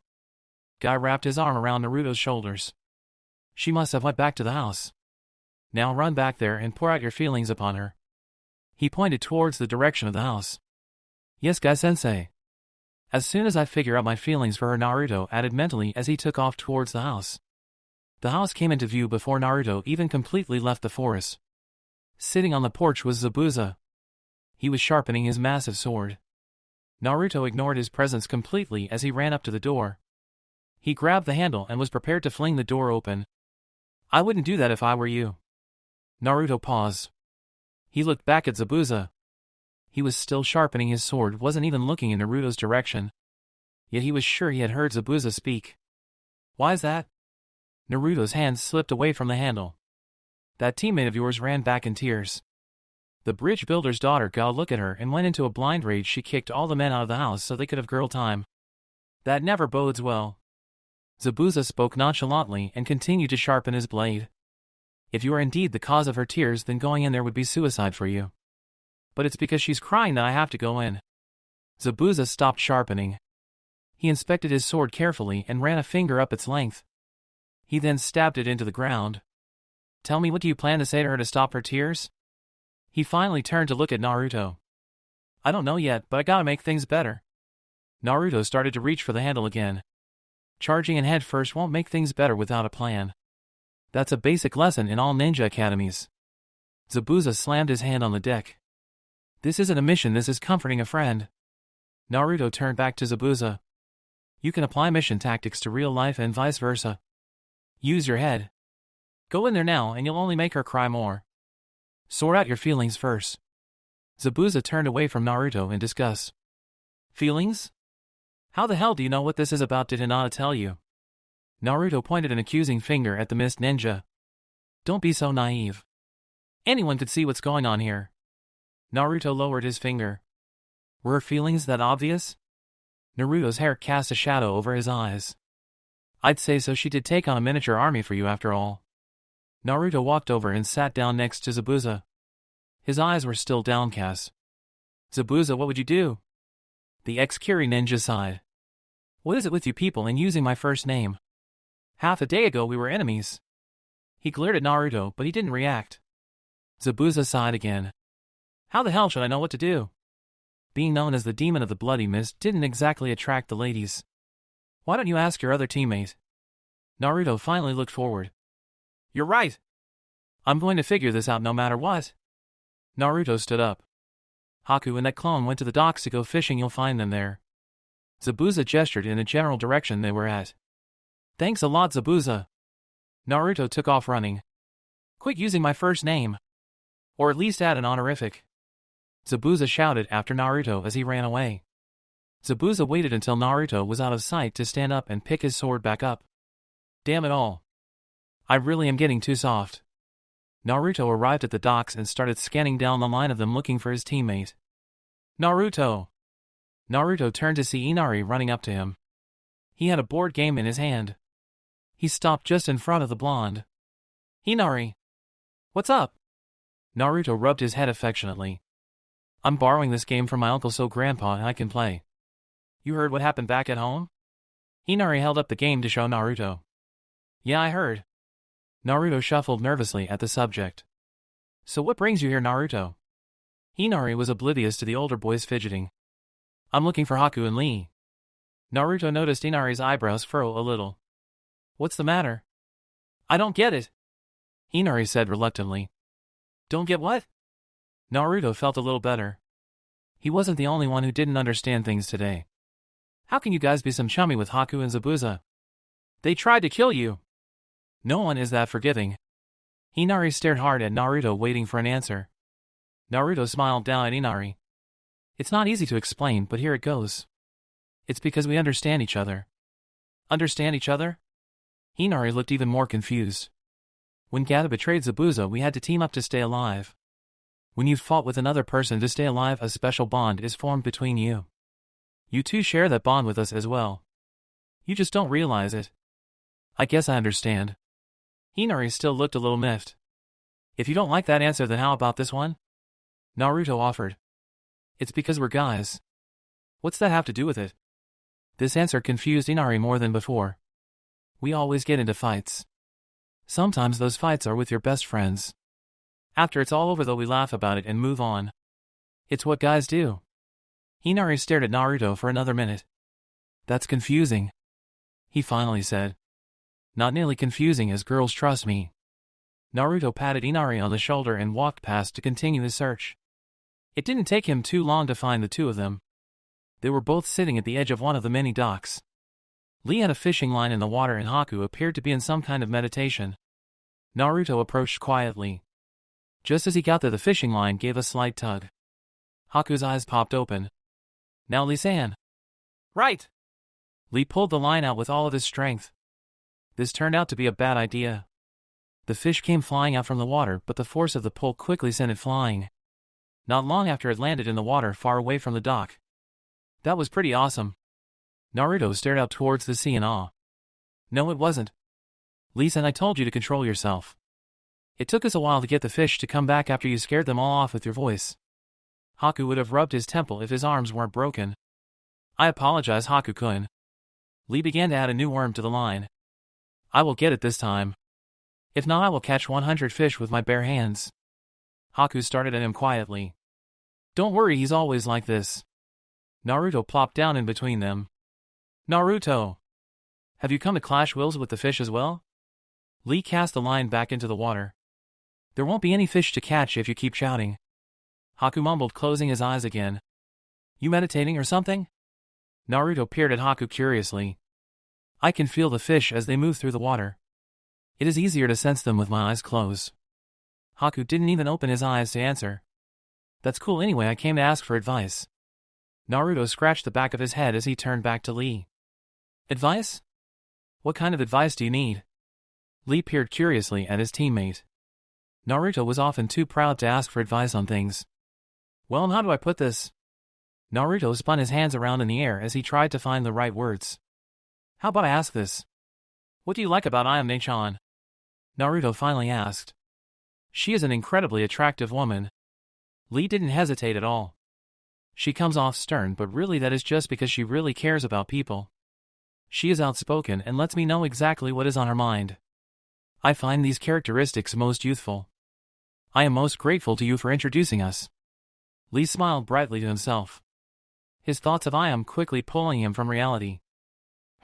Guy wrapped his arm around Naruto's shoulders. She must have went back to the house. Now run back there and pour out your feelings upon her. He pointed towards the direction of the house. Yes, Guy-sensei. As soon as I figure out my feelings for her, Naruto added mentally as he took off towards the house. The house came into view before Naruto even completely left the forest. Sitting on the porch was Zabuza. He was sharpening his massive sword. Naruto ignored his presence completely as he ran up to the door. He grabbed the handle and was prepared to fling the door open. I wouldn't do that if I were you. Naruto paused. He looked back at Zabuza. He was still sharpening his sword, wasn't even looking in Naruto's direction. Yet he was sure he had heard Zabuza speak. Why is that? Naruto's hand slipped away from the handle. That teammate of yours ran back in tears. The bridge builder's daughter got a look at her and went into a blind rage. She kicked all the men out of the house so they could have girl time. That never bodes well. Zabuza spoke nonchalantly and continued to sharpen his blade. If you are indeed the cause of her tears, then going in there would be suicide for you. But it's because she's crying that I have to go in. Zabuza stopped sharpening. He inspected his sword carefully and ran a finger up its length. He then stabbed it into the ground. Tell me, what do you plan to say to her to stop her tears? He finally turned to look at Naruto. I don't know yet, but I gotta make things better. Naruto started to reach for the handle again. Charging in head first won't make things better without a plan. That's a basic lesson in all ninja academies. Zabuza slammed his hand on the deck. This isn't a mission, this is comforting a friend. Naruto turned back to Zabuza. You can apply mission tactics to real life and vice versa. Use your head. Go in there now and you'll only make her cry more. Sort out your feelings first. Zabuza turned away from Naruto in disgust. Feelings? How the hell do you know what this is about? Did Hinata tell you? Naruto pointed an accusing finger at the mist ninja. Don't be so naive. Anyone could see what's going on here. Naruto lowered his finger. Were her feelings that obvious? Naruto's hair cast a shadow over his eyes. I'd say so. She did take on a miniature army for you after all. Naruto walked over and sat down next to Zabuza. His eyes were still downcast. Zabuza, what would you do? The ex-Kiri ninja sighed. What is it with you people and using my first name? Half a day ago we were enemies. He glared at Naruto, but he didn't react. Zabuza sighed again. How the hell should I know what to do? Being known as the demon of the bloody mist didn't exactly attract the ladies. Why don't you ask your other teammate? Naruto finally looked forward. You're right. I'm going to figure this out no matter what. Naruto stood up. Haku and that clone went to the docks to go fishing. You'll find them there. Zabuza gestured in the general direction they were at. Thanks a lot, Zabuza. Naruto took off running. Quit using my first name. Or at least add an honorific. Zabuza shouted after Naruto as he ran away. Zabuza waited until Naruto was out of sight to stand up and pick his sword back up. Damn it all. I really am getting too soft. Naruto arrived at the docks and started scanning down the line of them looking for his teammate. Naruto! Naruto turned to see Inari running up to him. He had a board game in his hand. He stopped just in front of the blonde. Inari! What's up? Naruto rubbed his head affectionately. I'm borrowing this game from my uncle so Grandpa and I can play. You heard what happened back at home? Inari held up the game to show Naruto. Yeah, I heard. Naruto shuffled nervously at the subject. So what brings you here, Naruto? Inari was oblivious to the older boy's fidgeting. I'm looking for Haku and Lee. Naruto noticed Inari's eyebrows furrow a little. What's the matter? I don't get it. Inari said reluctantly. Don't get what? Naruto felt a little better. He wasn't the only one who didn't understand things today. How can you guys be some chummy with Haku and Zabuza? They tried to kill you. No one is that forgiving. Inari stared hard at Naruto, waiting for an answer. Naruto smiled down at Inari. It's not easy to explain, but here it goes. It's because we understand each other. Understand each other? Inari looked even more confused. When Gata betrayed Zabuza, we had to team up to stay alive. When you've fought with another person to stay alive, a special bond is formed between you. You two share that bond with us as well. You just don't realize it. I guess I understand. Inari still looked a little miffed. If you don't like that answer, then how about this one? Naruto offered. It's because we're guys. What's that have to do with it? This answer confused Inari more than before. We always get into fights. Sometimes those fights are with your best friends. After it's all over though, we laugh about it and move on. It's what guys do. Inari stared at Naruto for another minute. That's confusing, he finally said. Not nearly confusing as girls, trust me. Naruto patted Inari on the shoulder and walked past to continue his search. It didn't take him too long to find the two of them. They were both sitting at the edge of one of the many docks. Lee had a fishing line in the water and Haku appeared to be in some kind of meditation. Naruto approached quietly. Just as he got there, the fishing line gave a slight tug. Haku's eyes popped open. Now Lee-san. Right. Lee pulled the line out with all of his strength. This turned out to be a bad idea. The fish came flying out from the water, but the force of the pull quickly sent it flying. Not long after, it landed in the water far away from the dock. That was pretty awesome. Naruto stared out towards the sea in awe. No, it wasn't. Lee-san, I told you to control yourself. It took us a while to get the fish to come back after you scared them all off with your voice. Haku would have rubbed his temple if his arms weren't broken. I apologize, Haku-kun. Lee began to add a new worm to the line. I will get it this time. If not, I will catch 100 fish with my bare hands. Haku started at him quietly. Don't worry, he's always like this. Naruto plopped down in between them. Naruto! Have you come to clash wills with the fish as well? Lee cast the line back into the water. There won't be any fish to catch if you keep shouting. Haku mumbled, closing his eyes again. You meditating or something? Naruto peered at Haku curiously. I can feel the fish as they move through the water. It is easier to sense them with my eyes closed. Haku didn't even open his eyes to answer. That's cool anyway, I came to ask for advice. Naruto scratched the back of his head as he turned back to Lee. Advice? What kind of advice do you need? Lee peered curiously at his teammate. Naruto was often too proud to ask for advice on things. Well, and how do I put this? Naruto spun his hands around in the air as he tried to find the right words. How about I ask this? What do you like about Ayame-chan? Naruto finally asked. She is an incredibly attractive woman. Lee didn't hesitate at all. She comes off stern, but really that is just because she really cares about people. She is outspoken and lets me know exactly what is on her mind. I find these characteristics most youthful. I am most grateful to you for introducing us. Lee smiled brightly to himself. His thoughts of Ayame quickly pulling him from reality.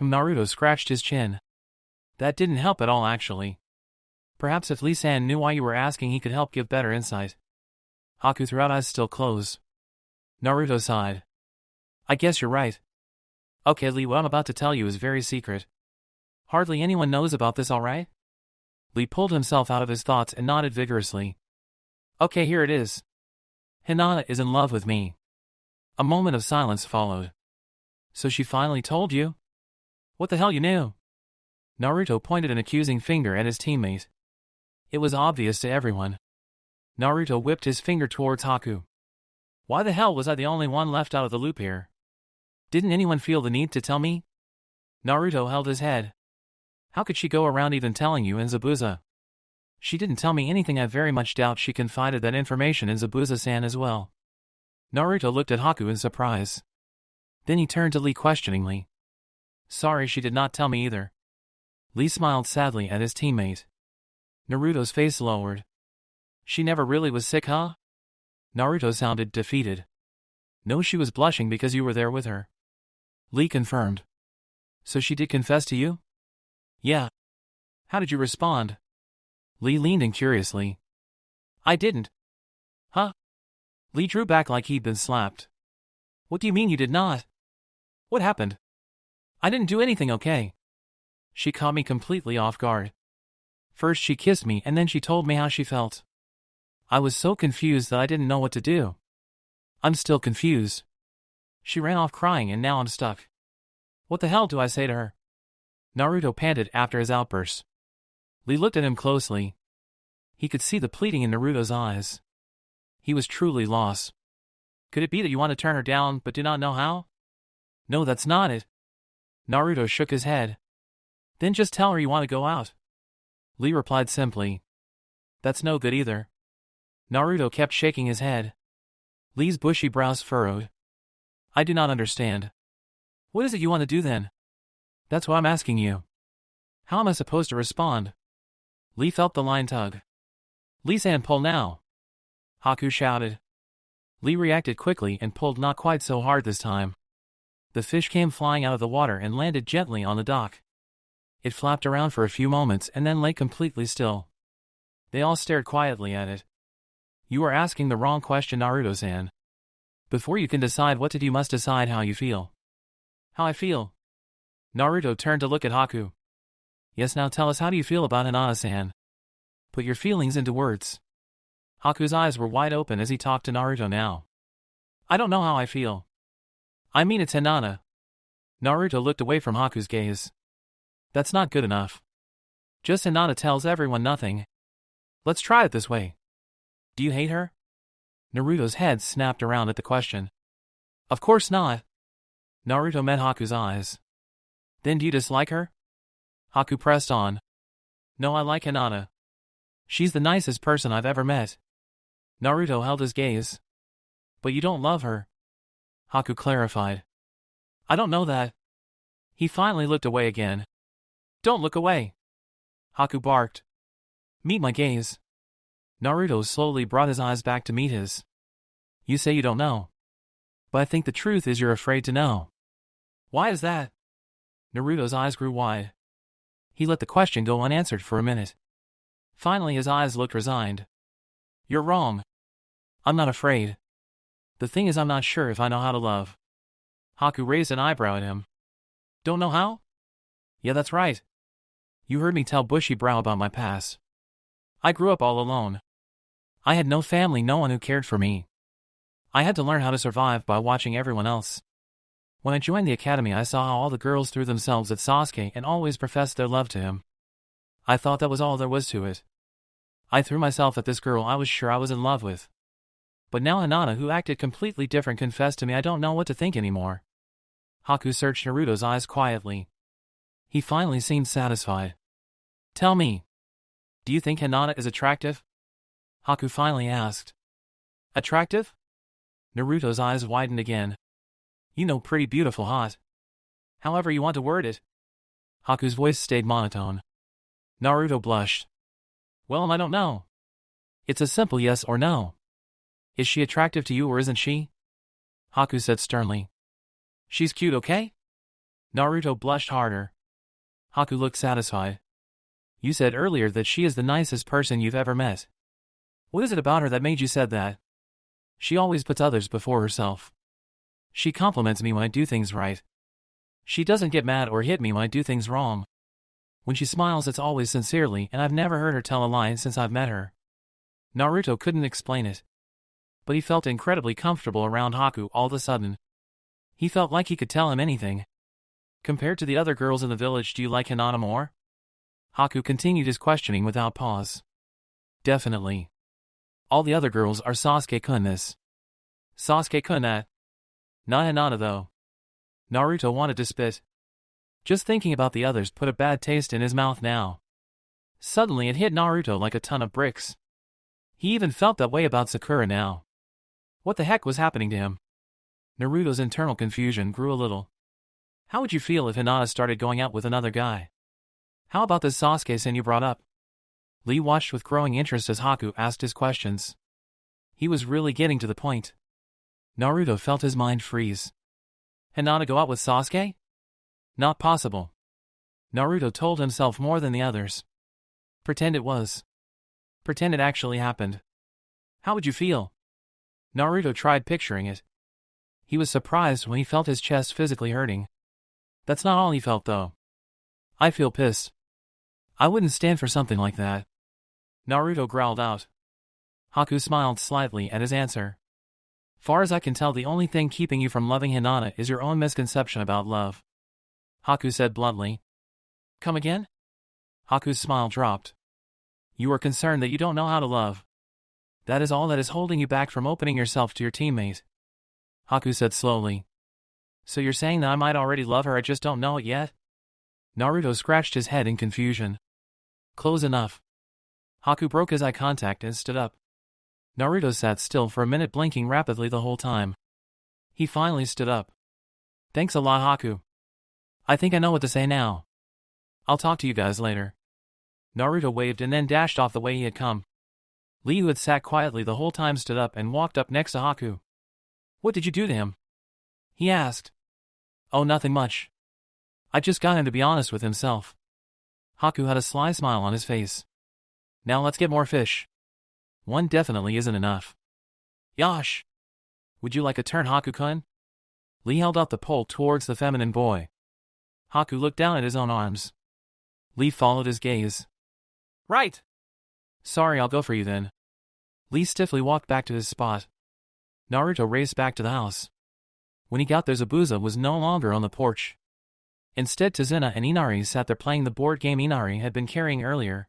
Naruto scratched his chin. That didn't help at all, actually. Perhaps if Lee-san knew why you were asking, he could help give better insight. Haku threw out eyes still closed. Naruto sighed. I guess you're right. Okay, Lee, what I'm about to tell you is very secret. Hardly anyone knows about this, alright? Lee pulled himself out of his thoughts and nodded vigorously. Okay, here it is. Hinata is in love with me. A moment of silence followed. So she finally told you? What the hell, you knew? Naruto pointed an accusing finger at his teammate. It was obvious to everyone. Naruto whipped his finger towards Haku. Why the hell was I the only one left out of the loop here? Didn't anyone feel the need to tell me? Naruto held his head. How could she go around even telling you and Zabuza? She didn't tell me anything. I very much doubt she confided that information in Zabuza-san as well. Naruto looked at Haku in surprise. Then he turned to Lee questioningly. Sorry, she did not tell me either. Lee smiled sadly at his teammate. Naruto's face lowered. She never really was sick, huh? Naruto sounded defeated. No, she was blushing because you were there with her. Lee confirmed. So she did confess to you? Yeah. How did you respond? Lee leaned in curiously. I didn't. Huh? Lee drew back like he'd been slapped. What do you mean you did not? What happened? I didn't do anything, okay? She caught me completely off guard. First she kissed me and then she told me how she felt. I was so confused that I didn't know what to do. I'm still confused. She ran off crying and now I'm stuck. What the hell do I say to her? Naruto panted after his outburst. Lee looked at him closely. He could see the pleading in Naruto's eyes. He was truly lost. Could it be that you want to turn her down but do not know how? No, that's not it. Naruto shook his head. Then just tell her you want to go out. Lee replied simply. That's no good either. Naruto kept shaking his head. Lee's bushy brows furrowed. I do not understand. What is it you want to do then? That's what I'm asking you. How am I supposed to respond? Lee felt the line tug. Lee-san, pull now. Haku shouted. Lee reacted quickly and pulled not quite so hard this time. The fish came flying out of the water and landed gently on the dock. It flapped around for a few moments and then lay completely still. They all stared quietly at it. You are asking the wrong question, Naruto-san. Before you can decide what to do, you must decide how you feel. How I feel? Naruto turned to look at Haku. Yes, now tell us, how do you feel about Hinata-san? Put your feelings into words. Haku's eyes were wide open as he talked to Naruto now. I don't know how I feel. I mean, it's Hinata. Naruto looked away from Haku's gaze. That's not good enough. Just Hinata tells everyone nothing. Let's try it this way. Do you hate her? Naruto's head snapped around at the question. Of course not. Naruto met Haku's eyes. Then do you dislike her? Haku pressed on. No, I like Hinata. She's the nicest person I've ever met. Naruto held his gaze. But you don't love her. Haku clarified. I don't know that. He finally looked away again. Don't look away. Haku barked. Meet my gaze. Naruto slowly brought his eyes back to meet his. You say you don't know. But I think the truth is you're afraid to know. Why is that? Naruto's eyes grew wide. He let the question go unanswered for a minute. Finally his eyes looked resigned. You're wrong. I'm not afraid. The thing is, I'm not sure if I know how to love. Haku raised an eyebrow at him. Don't know how? Yeah, that's right. You heard me tell Bushy Brow about my past. I grew up all alone. I had no family, no one who cared for me. I had to learn how to survive by watching everyone else. When I joined the academy, I saw how all the girls threw themselves at Sasuke and always professed their love to him. I thought that was all there was to it. I threw myself at this girl I was sure I was in love with. But now Hinata, who acted completely different, confessed to me. I don't know what to think anymore. Haku searched Naruto's eyes quietly. He finally seemed satisfied. Tell me. Do you think Hinata is attractive? Haku finally asked. Attractive? Naruto's eyes widened again. You know, pretty, beautiful, hot. However you want to word it. Haku's voice stayed monotone. Naruto blushed. Well, I don't know. It's a simple yes or no. Is she attractive to you or isn't she? Haku said sternly. She's cute, okay? Naruto blushed harder. Haku looked satisfied. You said earlier that she is the nicest person you've ever met. What is it about her that made you said that? She always puts others before herself. She compliments me when I do things right. She doesn't get mad or hit me when I do things wrong. When she smiles, it's always sincerely, and I've never heard her tell a lie since I've met her. Naruto couldn't explain it. But he felt incredibly comfortable around Haku all of a sudden. He felt like he could tell him anything. Compared to the other girls in the village, do you like Hinata more? Haku continued his questioning without pause. Definitely. All the other girls are Sasuke-kun this. Sasuke-kun that. Not Hinata though. Naruto wanted to spit. Just thinking about the others put a bad taste in his mouth now. Suddenly it hit Naruto like a ton of bricks. He even felt that way about Sakura now. What the heck was happening to him? Naruto's internal confusion grew a little. How would you feel if Hinata started going out with another guy? How about this Sasuke-san you brought up? Lee watched with growing interest as Haku asked his questions. He was really getting to the point. Naruto felt his mind freeze. Hinata go out with Sasuke? Not possible. Naruto told himself more than the others. Pretend it was. Pretend it actually happened. How would you feel? Naruto tried picturing it. He was surprised when he felt his chest physically hurting. That's not all he felt though. I feel pissed. I wouldn't stand for something like that. Naruto growled out. Haku smiled slightly at his answer. Far as I can tell, the only thing keeping you from loving Hinata is your own misconception about love. Haku said bluntly. Come again? Haku's smile dropped. You are concerned that you don't know how to love. That is all that is holding you back from opening yourself to your teammate. Haku said slowly. So you're saying that I might already love her, I just don't know it yet? Naruto scratched his head in confusion. Close enough. Haku broke his eye contact and stood up. Naruto sat still for a minute, blinking rapidly the whole time. He finally stood up. Thanks a lot, Haku. I think I know what to say now. I'll talk to you guys later. Naruto waved and then dashed off the way he had come. Lee, who had sat quietly the whole time, stood up and walked up next to Haku. What did you do to him? He asked. Oh, nothing much. I just got him to be honest with himself. Haku had a sly smile on his face. Now let's get more fish. One definitely isn't enough. Yosh! Would you like a turn, Haku-kun? Lee held out the pole towards the feminine boy. Haku looked down at his own arms. Lee followed his gaze. Right! Sorry, I'll go for you then. Lee stiffly walked back to his spot. Naruto raced back to the house. When he got there, Zabuza was no longer on the porch. Instead, Tazuna and Inari sat there playing the board game Inari had been carrying earlier.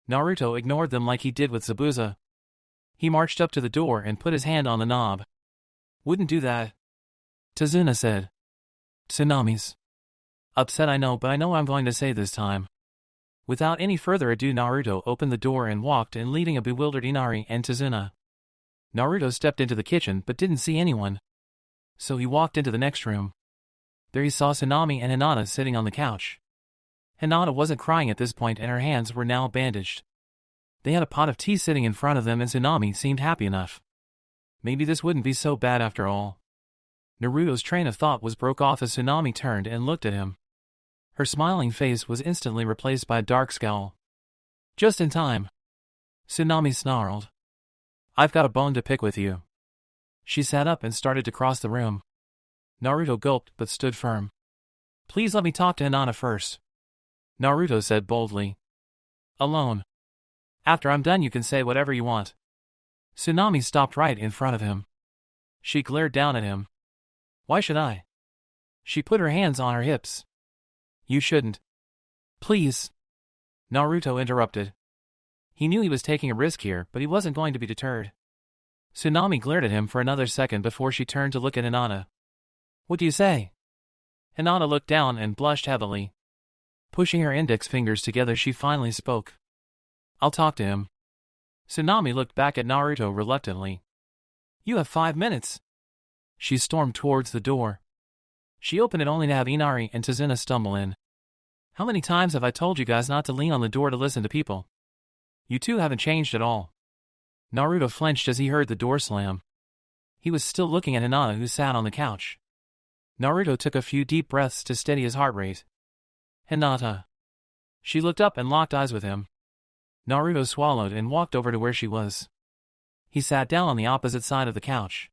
Naruto ignored them like he did with Zabuza. He marched up to the door and put his hand on the knob. Wouldn't do that, Tazuna said. Tsunamis. Upset, I know, but I know what I'm going to say this time. Without any further ado, Naruto opened the door and walked in, leading a bewildered Inari and Tazuna. Naruto stepped into the kitchen but didn't see anyone. So he walked into the next room. There he saw Tsunami and Hinata sitting on the couch. Hinata wasn't crying at this point and her hands were now bandaged. They had a pot of tea sitting in front of them and Tsunami seemed happy enough. Maybe this wouldn't be so bad after all. Naruto's train of thought was broke off as Tsunami turned and looked at him. Her smiling face was instantly replaced by a dark scowl. Just in time. Tsunami snarled. I've got a bone to pick with you. She sat up and started to cross the room. Naruto gulped but stood firm. Please let me talk to Hinata first, Naruto said boldly. Alone. After I'm done you can say whatever you want. Tsunami stopped right in front of him. She glared down at him. Why should I? She put her hands on her hips. You shouldn't. Please. Naruto interrupted. He knew he was taking a risk here, but he wasn't going to be deterred. Tsunami glared at him for another second before she turned to look at Hinata. What do you say? Hinata looked down and blushed heavily. Pushing her index fingers together, she finally spoke. I'll talk to him. Tsunami looked back at Naruto reluctantly. You have 5 minutes. She stormed towards the door. She opened it only to have Inari and Tazuna stumble in. How many times have I told you guys not to lean on the door to listen to people? You two haven't changed at all. Naruto flinched as he heard the door slam. He was still looking at Hinata, who sat on the couch. Naruto took a few deep breaths to steady his heart rate. Hinata. She looked up and locked eyes with him. Naruto swallowed and walked over to where she was. He sat down on the opposite side of the couch.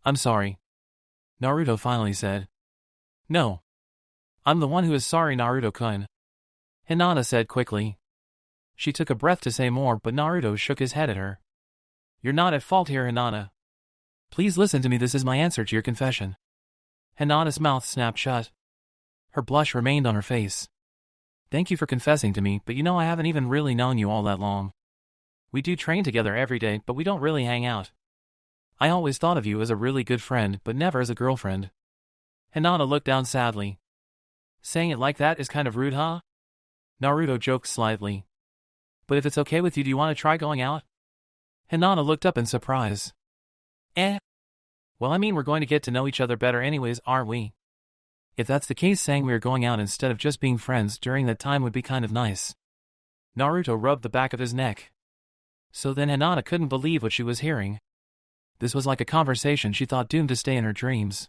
I'm sorry, Naruto finally said. No. I'm the one who is sorry, Naruto-kun, Hinata said quickly. She took a breath to say more, but Naruto shook his head at her. You're not at fault here, Hinata. Please listen to me, this is my answer to your confession. Hinata's mouth snapped shut. Her blush remained on her face. Thank you for confessing to me, but you know I haven't even really known you all that long. We do train together every day, but we don't really hang out. I always thought of you as a really good friend, but never as a girlfriend. Hinata looked down sadly. Saying it like that is kind of rude, huh? Naruto joked slightly. But if it's okay with you, do you want to try going out? Hinata looked up in surprise. Well, I mean, we're going to get to know each other better anyways, aren't we? If that's the case, saying we are going out instead of just being friends during that time would be kind of nice. Naruto rubbed the back of his neck. So then Hinata couldn't believe what she was hearing. This was like a conversation she thought doomed to stay in her dreams.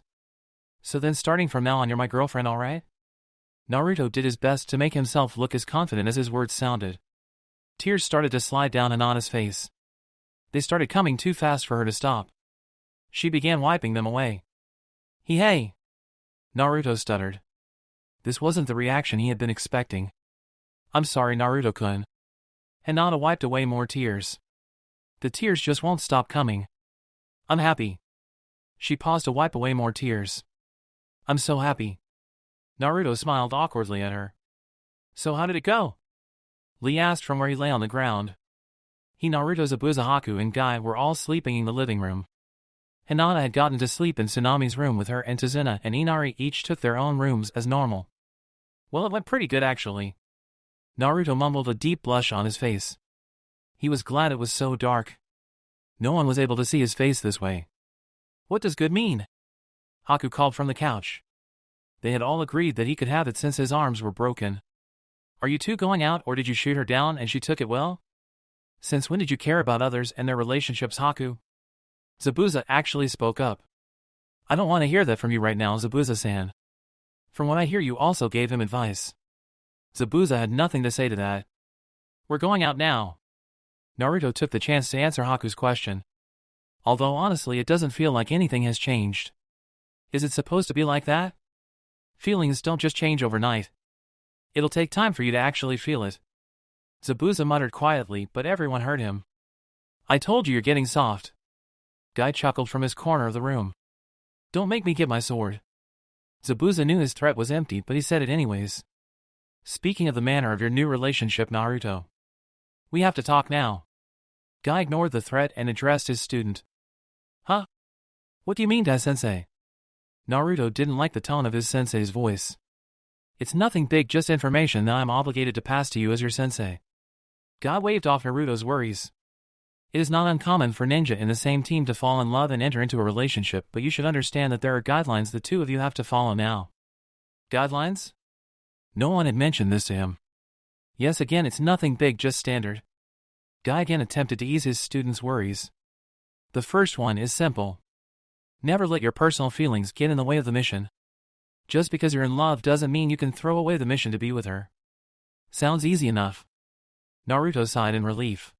So then starting from now on, you're my girlfriend, alright? Naruto did his best to make himself look as confident as his words sounded. Tears started to slide down Hinata's face. They started coming too fast for her to stop. She began wiping them away. Hey! Naruto stuttered. This wasn't the reaction he had been expecting. I'm sorry, Naruto-kun. Hinata wiped away more tears. The tears just won't stop coming. I'm happy. She paused to wipe away more tears. I'm so happy. Naruto smiled awkwardly at her. So how did it go? Lee asked from where he lay on the ground. Naruto, Zabuza, Haku, and Guy were all sleeping in the living room. Hinata had gotten to sleep in Tsunami's room with her, and Tazuna and Inari each took their own rooms as normal. Well, it went pretty good actually. Naruto mumbled, a deep blush on his face. He was glad it was so dark. No one was able to see his face this way. What does good mean? Haku called from the couch. They had all agreed that he could have it since his arms were broken. Are you two going out, or did you shoot her down and she took it well? Since when did you care about others and their relationships, Haku? Zabuza actually spoke up. I don't want to hear that from you right now, Zabuza-san. From what I hear, you also gave him advice. Zabuza had nothing to say to that. We're going out now. Naruto took the chance to answer Haku's question. Although honestly it doesn't feel like anything has changed. Is it supposed to be like that? Feelings don't just change overnight. It'll take time for you to actually feel it. Zabuza muttered quietly, but everyone heard him. I told you you're getting soft. Guy chuckled from his corner of the room. Don't make me get my sword. Zabuza knew his threat was empty, but he said it anyways. Speaking of the manner of your new relationship, Naruto. We have to talk now. Guy ignored the threat and addressed his student. Huh? What do you mean, Dai-sensei? Naruto didn't like the tone of his sensei's voice. It's nothing big, just information that I'm obligated to pass to you as your sensei. Guy waved off Naruto's worries. It is not uncommon for ninja in the same team to fall in love and enter into a relationship, but you should understand that there are guidelines the two of you have to follow now. Guidelines? No one had mentioned this to him. Yes, again, it's nothing big, just standard. Guy again attempted to ease his student's worries. The first one is simple. Never let your personal feelings get in the way of the mission. Just because you're in love doesn't mean you can throw away the mission to be with her. Sounds easy enough. Naruto sighed in relief.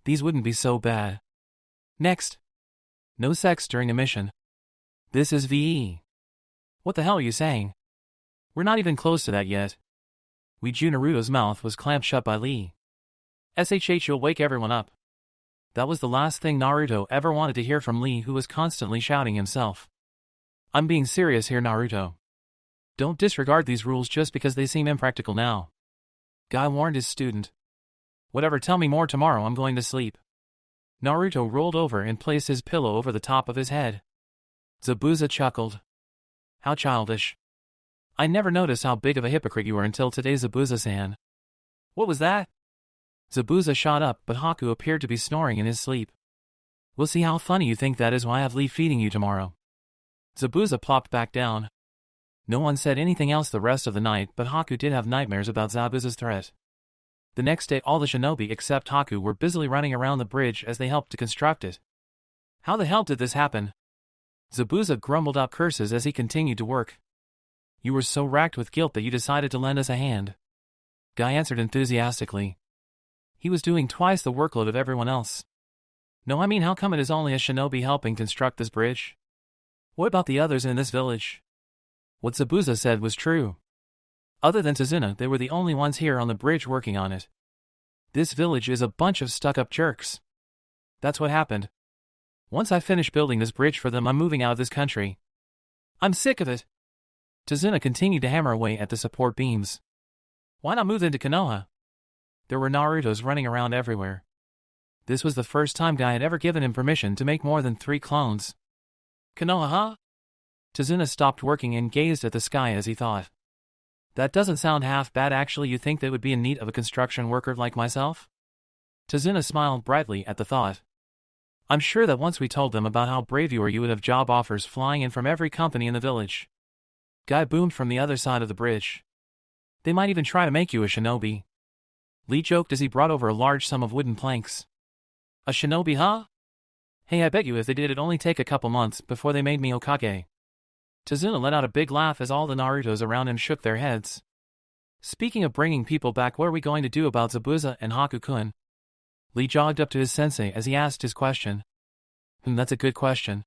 These wouldn't be so bad. Next. No sex during a mission. This is VE. What the hell are you saying? We're not even close to that yet. Naruto's mouth was clamped shut by Lee. SHH, you'll wake everyone up. That was the last thing Naruto ever wanted to hear from Lee, who was constantly shouting himself. I'm being serious here, Naruto. Don't disregard these rules just because they seem impractical now. Guy warned his student. Whatever, tell me more tomorrow, I'm going to sleep. Naruto rolled over and placed his pillow over the top of his head. Zabuza chuckled. How childish. I never noticed how big of a hypocrite you were until today, Zabuza-san. What was that? Zabuza shot up, but Haku appeared to be snoring in his sleep. We'll see how funny you think that is when I have Lee feeding you tomorrow. Zabuza plopped back down. No one said anything else the rest of the night, but Haku did have nightmares about Zabuza's threat. The next day, all the shinobi except Haku were busily running around the bridge as they helped to construct it. How the hell did this happen? Zabuza grumbled out curses as he continued to work. You were so racked with guilt that you decided to lend us a hand. Guy answered enthusiastically. He was doing twice the workload of everyone else. No, I mean, how come it is only a shinobi helping construct this bridge? What about the others in this village? What Zabuza said was true. Other than Tazuna, they were the only ones here on the bridge working on it. This village is a bunch of stuck-up jerks. That's what happened. Once I finish building this bridge for them, I'm moving out of this country. I'm sick of it. Tazuna continued to hammer away at the support beams. Why not move into Konoha? There were Narutos running around everywhere. This was the first time Guy had ever given him permission to make more than 3 clones. Konoha, huh? Tazuna stopped working and gazed at the sky as he thought. That doesn't sound half bad actually. You think they would be in need of a construction worker like myself? Tazuna smiled brightly at the thought. I'm sure that once we told them about how brave you were, you would have job offers flying in from every company in the village. Guy boomed from the other side of the bridge. They might even try to make you a shinobi. Lee joked as he brought over a large sum of wooden planks. A shinobi, huh? Hey, I bet you if they did, it'd only take a couple months before they made me Hokage. Tazuna let out a big laugh as all the Narutos around him shook their heads. Speaking of bringing people back, what are we going to do about Zabuza and Haku-kun? Lee jogged up to his sensei as he asked his question. That's a good question.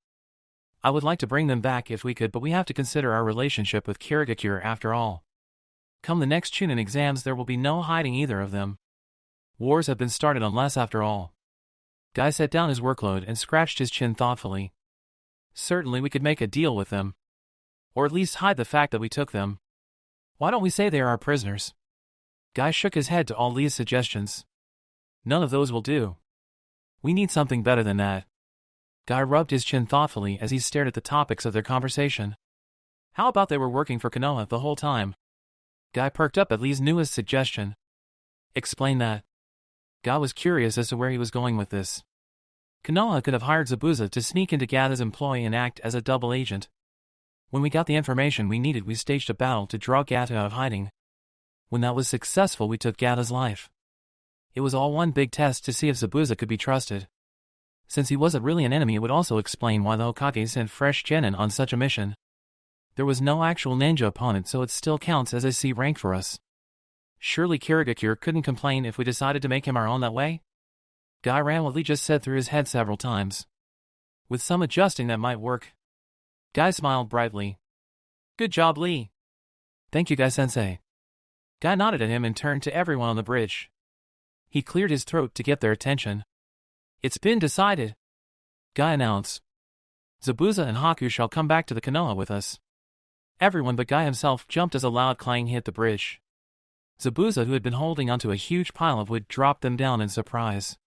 I would like to bring them back if we could, but we have to consider our relationship with Kirigakure after all. Come the next Chunin exams, there will be no hiding either of them. Wars have been started unless after all. Guy set down his workload and scratched his chin thoughtfully. Certainly we could make a deal with them. Or at least hide the fact that we took them. Why don't we say they are our prisoners? Guy shook his head to all Lee's suggestions. None of those will do. We need something better than that. Guy rubbed his chin thoughtfully as he stared at the topics of their conversation. How about they were working for Konoha the whole time? Guy perked up at Lee's newest suggestion. Explain that. Guy was curious as to where he was going with this. Konoha could have hired Zabuza to sneak into Gata's employ and act as a double agent. When we got the information we needed, we staged a battle to draw Gata out of hiding. When that was successful, we took Gata's life. It was all one big test to see if Zabuza could be trusted. Since he wasn't really an enemy, it would also explain why the Hokage sent fresh genin on such a mission. There was no actual ninja opponent, so it still counts as a C rank for us. Surely Kirigakure couldn't complain if we decided to make him our own that way? Guy ran what Lee just said through his head several times. With some adjusting that might work. Guy smiled brightly. Good job, Lee. Thank you, Guy-sensei. Guy nodded at him and turned to everyone on the bridge. He cleared his throat to get their attention. It's been decided, Guy announced. Zabuza and Haku shall come back to the Konoha with us. Everyone but Guy himself jumped as a loud clang hit the bridge. Zabuza, who had been holding onto a huge pile of wood, dropped them down in surprise.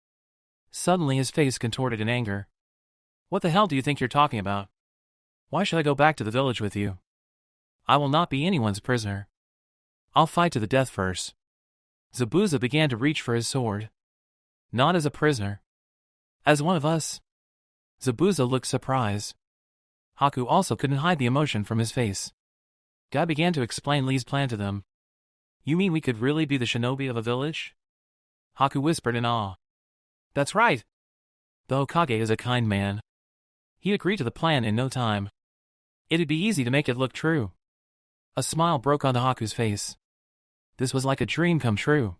Suddenly his face contorted in anger. What the hell do you think you're talking about? Why should I go back to the village with you? I will not be anyone's prisoner. I'll fight to the death first. Zabuza began to reach for his sword. Not as a prisoner. As one of us. Zabuza looked surprised. Haku also couldn't hide the emotion from his face. Guy began to explain Lee's plan to them. You mean we could really be the shinobi of a village? Haku whispered in awe. That's right. The Hokage is a kind man. He agreed to the plan in no time. It'd be easy to make it look true. A smile broke onto Haku's face. This was like a dream come true.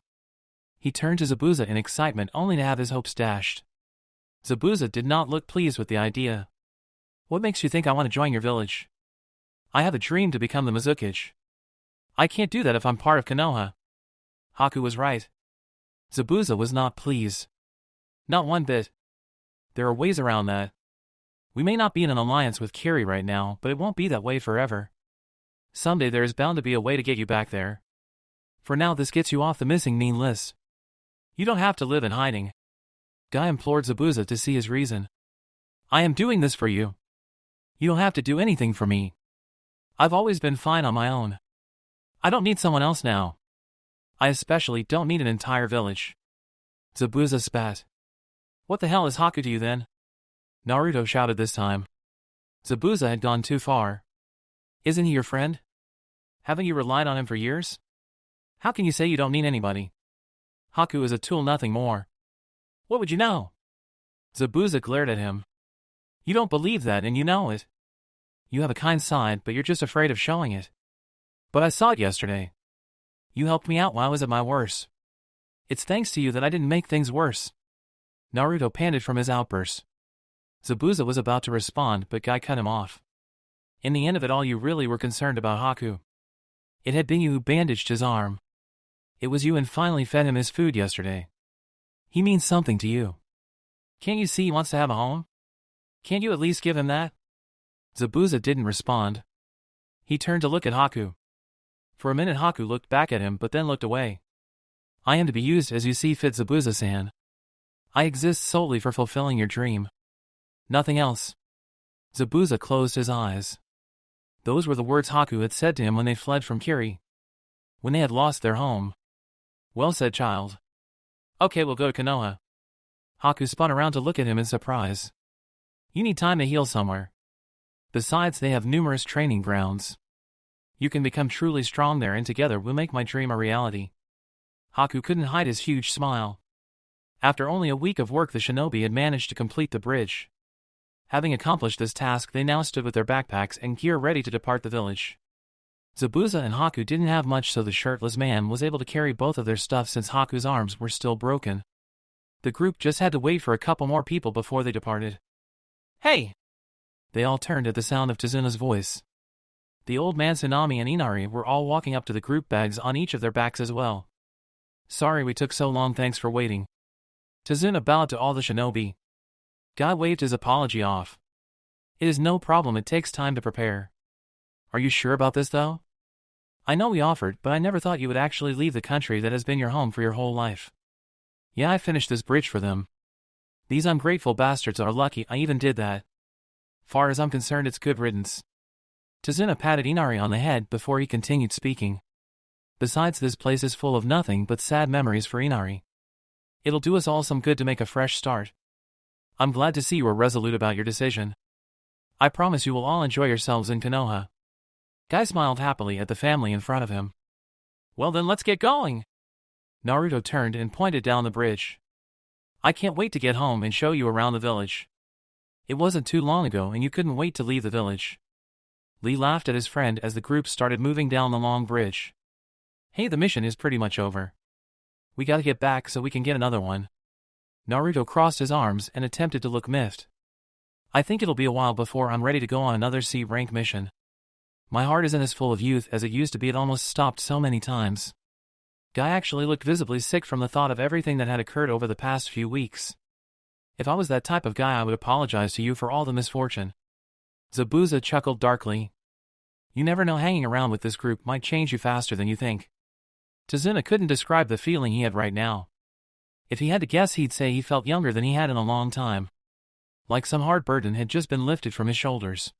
He turned to Zabuza in excitement, only to have his hopes dashed. Zabuza did not look pleased with the idea. What makes you think I want to join your village? I have a dream to become the Mizukage. I can't do that if I'm part of Konoha. Haku was right. Zabuza was not pleased. Not one bit. There are ways around that. We may not be in an alliance with Kiri right now, but it won't be that way forever. Someday there is bound to be a way to get you back there. For now, this gets you off the missing mean list. You don't have to live in hiding. Guy implored Zabuza to see his reason. I am doing this for you. You don't have to do anything for me. I've always been fine on my own. I don't need someone else now. I especially don't need an entire village. Zabuza spat. What the hell is Haku to you then? Naruto shouted this time. Zabuza had gone too far. Isn't he your friend? Haven't you relied on him for years? How can you say you don't need anybody? Haku is a tool, nothing more. What would you know? Zabuza glared at him. You don't believe that and you know it. You have a kind side, but you're just afraid of showing it. But I saw it yesterday. You helped me out while I was at my worst. It's thanks to you that I didn't make things worse. Naruto panted from his outburst. Zabuza was about to respond, but Guy cut him off. In the end of it all, you really were concerned about Haku. It had been you who bandaged his arm. It was you and finally fed him his food yesterday. He means something to you. Can't you see he wants to have a home? Can't you at least give him that? Zabuza didn't respond. He turned to look at Haku. For a minute Haku looked back at him but then looked away. I am to be used as you see fit, Zabuza-san. I exist solely for fulfilling your dream. Nothing else. Zabuza closed his eyes. Those were the words Haku had said to him when they fled from Kiri. When they had lost their home. Well said, child. Okay, we'll go to Konoha. Haku spun around to look at him in surprise. You need time to heal somewhere. Besides, they have numerous training grounds. You can become truly strong there, and together we'll make my dream a reality. Haku couldn't hide his huge smile. After only a week of work, the shinobi had managed to complete the bridge. Having accomplished this task, they now stood with their backpacks and gear ready to depart the village. Zabuza and Haku didn't have much, so the shirtless man was able to carry both of their stuff since Haku's arms were still broken. The group just had to wait for a couple more people before they departed. Hey! They all turned at the sound of Tezuna's voice. The old man Tsunami and Inari were all walking up to the group, bags on each of their backs as well. Sorry we took so long, thanks for waiting. Tazuna bowed to all the shinobi. Guy waved his apology off. It is no problem, it takes time to prepare. Are you sure about this though? I know we offered, but I never thought you would actually leave the country that has been your home for your whole life. Yeah, I finished this bridge for them. These ungrateful bastards are lucky I even did that. Far as I'm concerned, it's good riddance. Tazuna patted Inari on the head before he continued speaking. Besides, this place is full of nothing but sad memories for Inari. It'll do us all some good to make a fresh start. I'm glad to see you are resolute about your decision. I promise you will all enjoy yourselves in Konoha. Guy smiled happily at the family in front of him. Well then, let's get going. Naruto turned and pointed down the bridge. I can't wait to get home and show you around the village. It wasn't too long ago and you couldn't wait to leave the village. Lee laughed at his friend as the group started moving down the long bridge. Hey, the mission is pretty much over. We gotta get back so we can get another one. Naruto crossed his arms and attempted to look miffed. I think it'll be a while before I'm ready to go on another C-rank mission. My heart isn't as full of youth as it used to be, it almost stopped so many times. Guy actually looked visibly sick from the thought of everything that had occurred over the past few weeks. If I was that type of guy, I would apologize to you for all the misfortune. Zabuza chuckled darkly. You never know, hanging around with this group might change you faster than you think. Tazuna couldn't describe the feeling he had right now. If he had to guess, he'd say he felt younger than he had in a long time. Like some hard burden had just been lifted from his shoulders.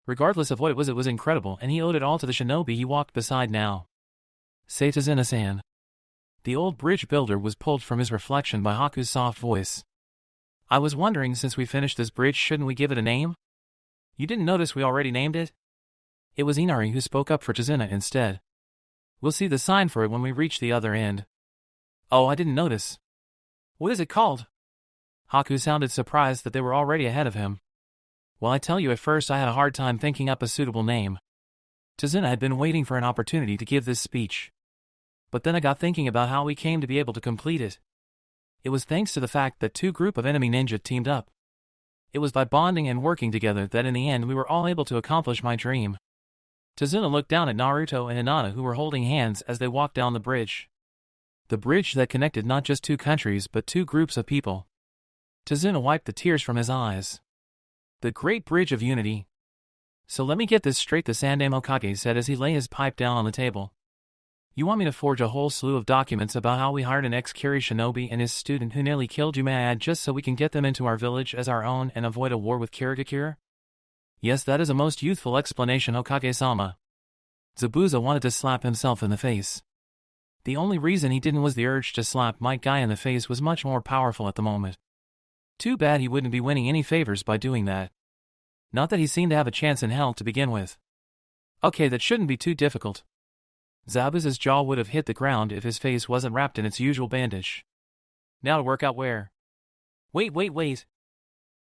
Regardless of what it was incredible, and he owed it all to the shinobi he walked beside now. Say, Tazuna-san. The old bridge builder was pulled from his reflection by Haku's soft voice. I was wondering, since we finished this bridge, shouldn't we give it a name? You didn't notice we already named it? It was Inari who spoke up for Tazuna instead. We'll see the sign for it when we reach the other end. Oh, I didn't notice. What is it called? Haku sounded surprised that they were already ahead of him. Well, I tell you, at first I had a hard time thinking up a suitable name. Tazuna had been waiting for an opportunity to give this speech. But then I got thinking about how we came to be able to complete it. It was thanks to the fact that two group of enemy ninja teamed up. It was by bonding and working together that in the end we were all able to accomplish my dream. Tazuna looked down at Naruto and Hinata, who were holding hands as they walked down the bridge. The bridge that connected not just two countries but two groups of people. Tazuna wiped the tears from his eyes. The Great Bridge of Unity. So let me get this straight, the Sandaime Hokage said as he lay his pipe down on the table. You want me to forge a whole slew of documents about how we hired an ex-Kiri shinobi and his student who nearly killed you, may I add, just so we can get them into our village as our own and avoid a war with Kirigakure? Yes, that is a most youthful explanation, Hokage-sama. Zabuza wanted to slap himself in the face. The only reason he didn't was the urge to slap Might Guy in the face was much more powerful at the moment. Too bad he wouldn't be winning any favors by doing that. Not that he seemed to have a chance in hell to begin with. Okay, that shouldn't be too difficult. Zabuza's jaw would have hit the ground if his face wasn't wrapped in its usual bandage. Now to work out where. Wait.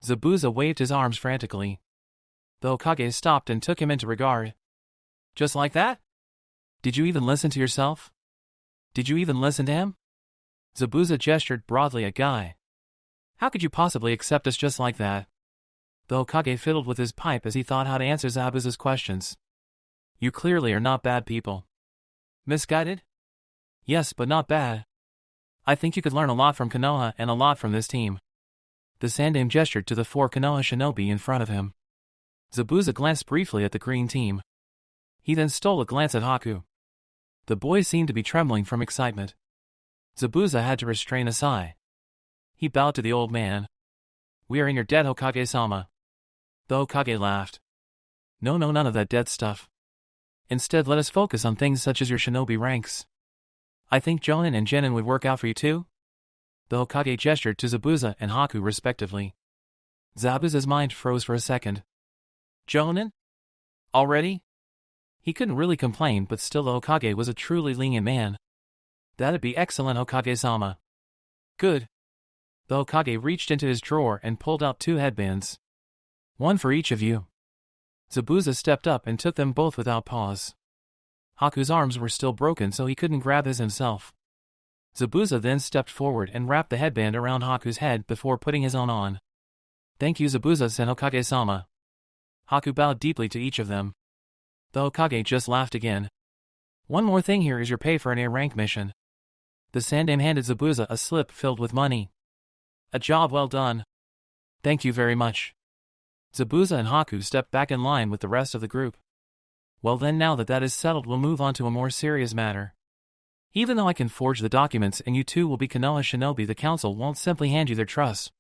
Zabuza waved his arms frantically. The Hokage stopped and took him into regard. Just like that? Did you even listen to yourself? Did you even listen to him? Zabuza gestured broadly at Guy. How could you possibly accept us just like that? The Hokage fiddled with his pipe as he thought how to answer Zabuza's questions. You clearly are not bad people. Misguided? Yes, but not bad. I think you could learn a lot from Konoha and a lot from this team. The Sandaime gestured to the 4 Konoha shinobi in front of him. Zabuza glanced briefly at the green team. He then stole a glance at Haku. The boy seemed to be trembling from excitement. Zabuza had to restrain a sigh. He bowed to the old man. We are in your debt, Hokage-sama. The Hokage laughed. No, none of that debt stuff. Instead, let us focus on things such as your shinobi ranks. I think Jonin and Genin would work out for you too? The Hokage gestured to Zabuza and Haku respectively. Zabuza's mind froze for a second. Jonin? Already? He couldn't really complain, but still the Hokage was a truly lenient man. That'd be excellent, Hokage-sama. Good. The Hokage reached into his drawer and pulled out 2 headbands. One for each of you. Zabuza stepped up and took them both without pause. Haku's arms were still broken, so he couldn't grab his himself. Zabuza then stepped forward and wrapped the headband around Haku's head before putting his own on. Thank you, Zabuza-san, Hokage-sama. Haku bowed deeply to each of them. The Hokage just laughed again. One more thing, here is your pay for an A-rank mission. The Sandaime handed Zabuza a slip filled with money. A job well done. Thank you very much. Zabuza and Haku stepped back in line with the rest of the group. Well then, now that that is settled, we'll move on to a more serious matter. Even though I can forge the documents and you two will be Konoha shinobi, the council won't simply hand you their trust.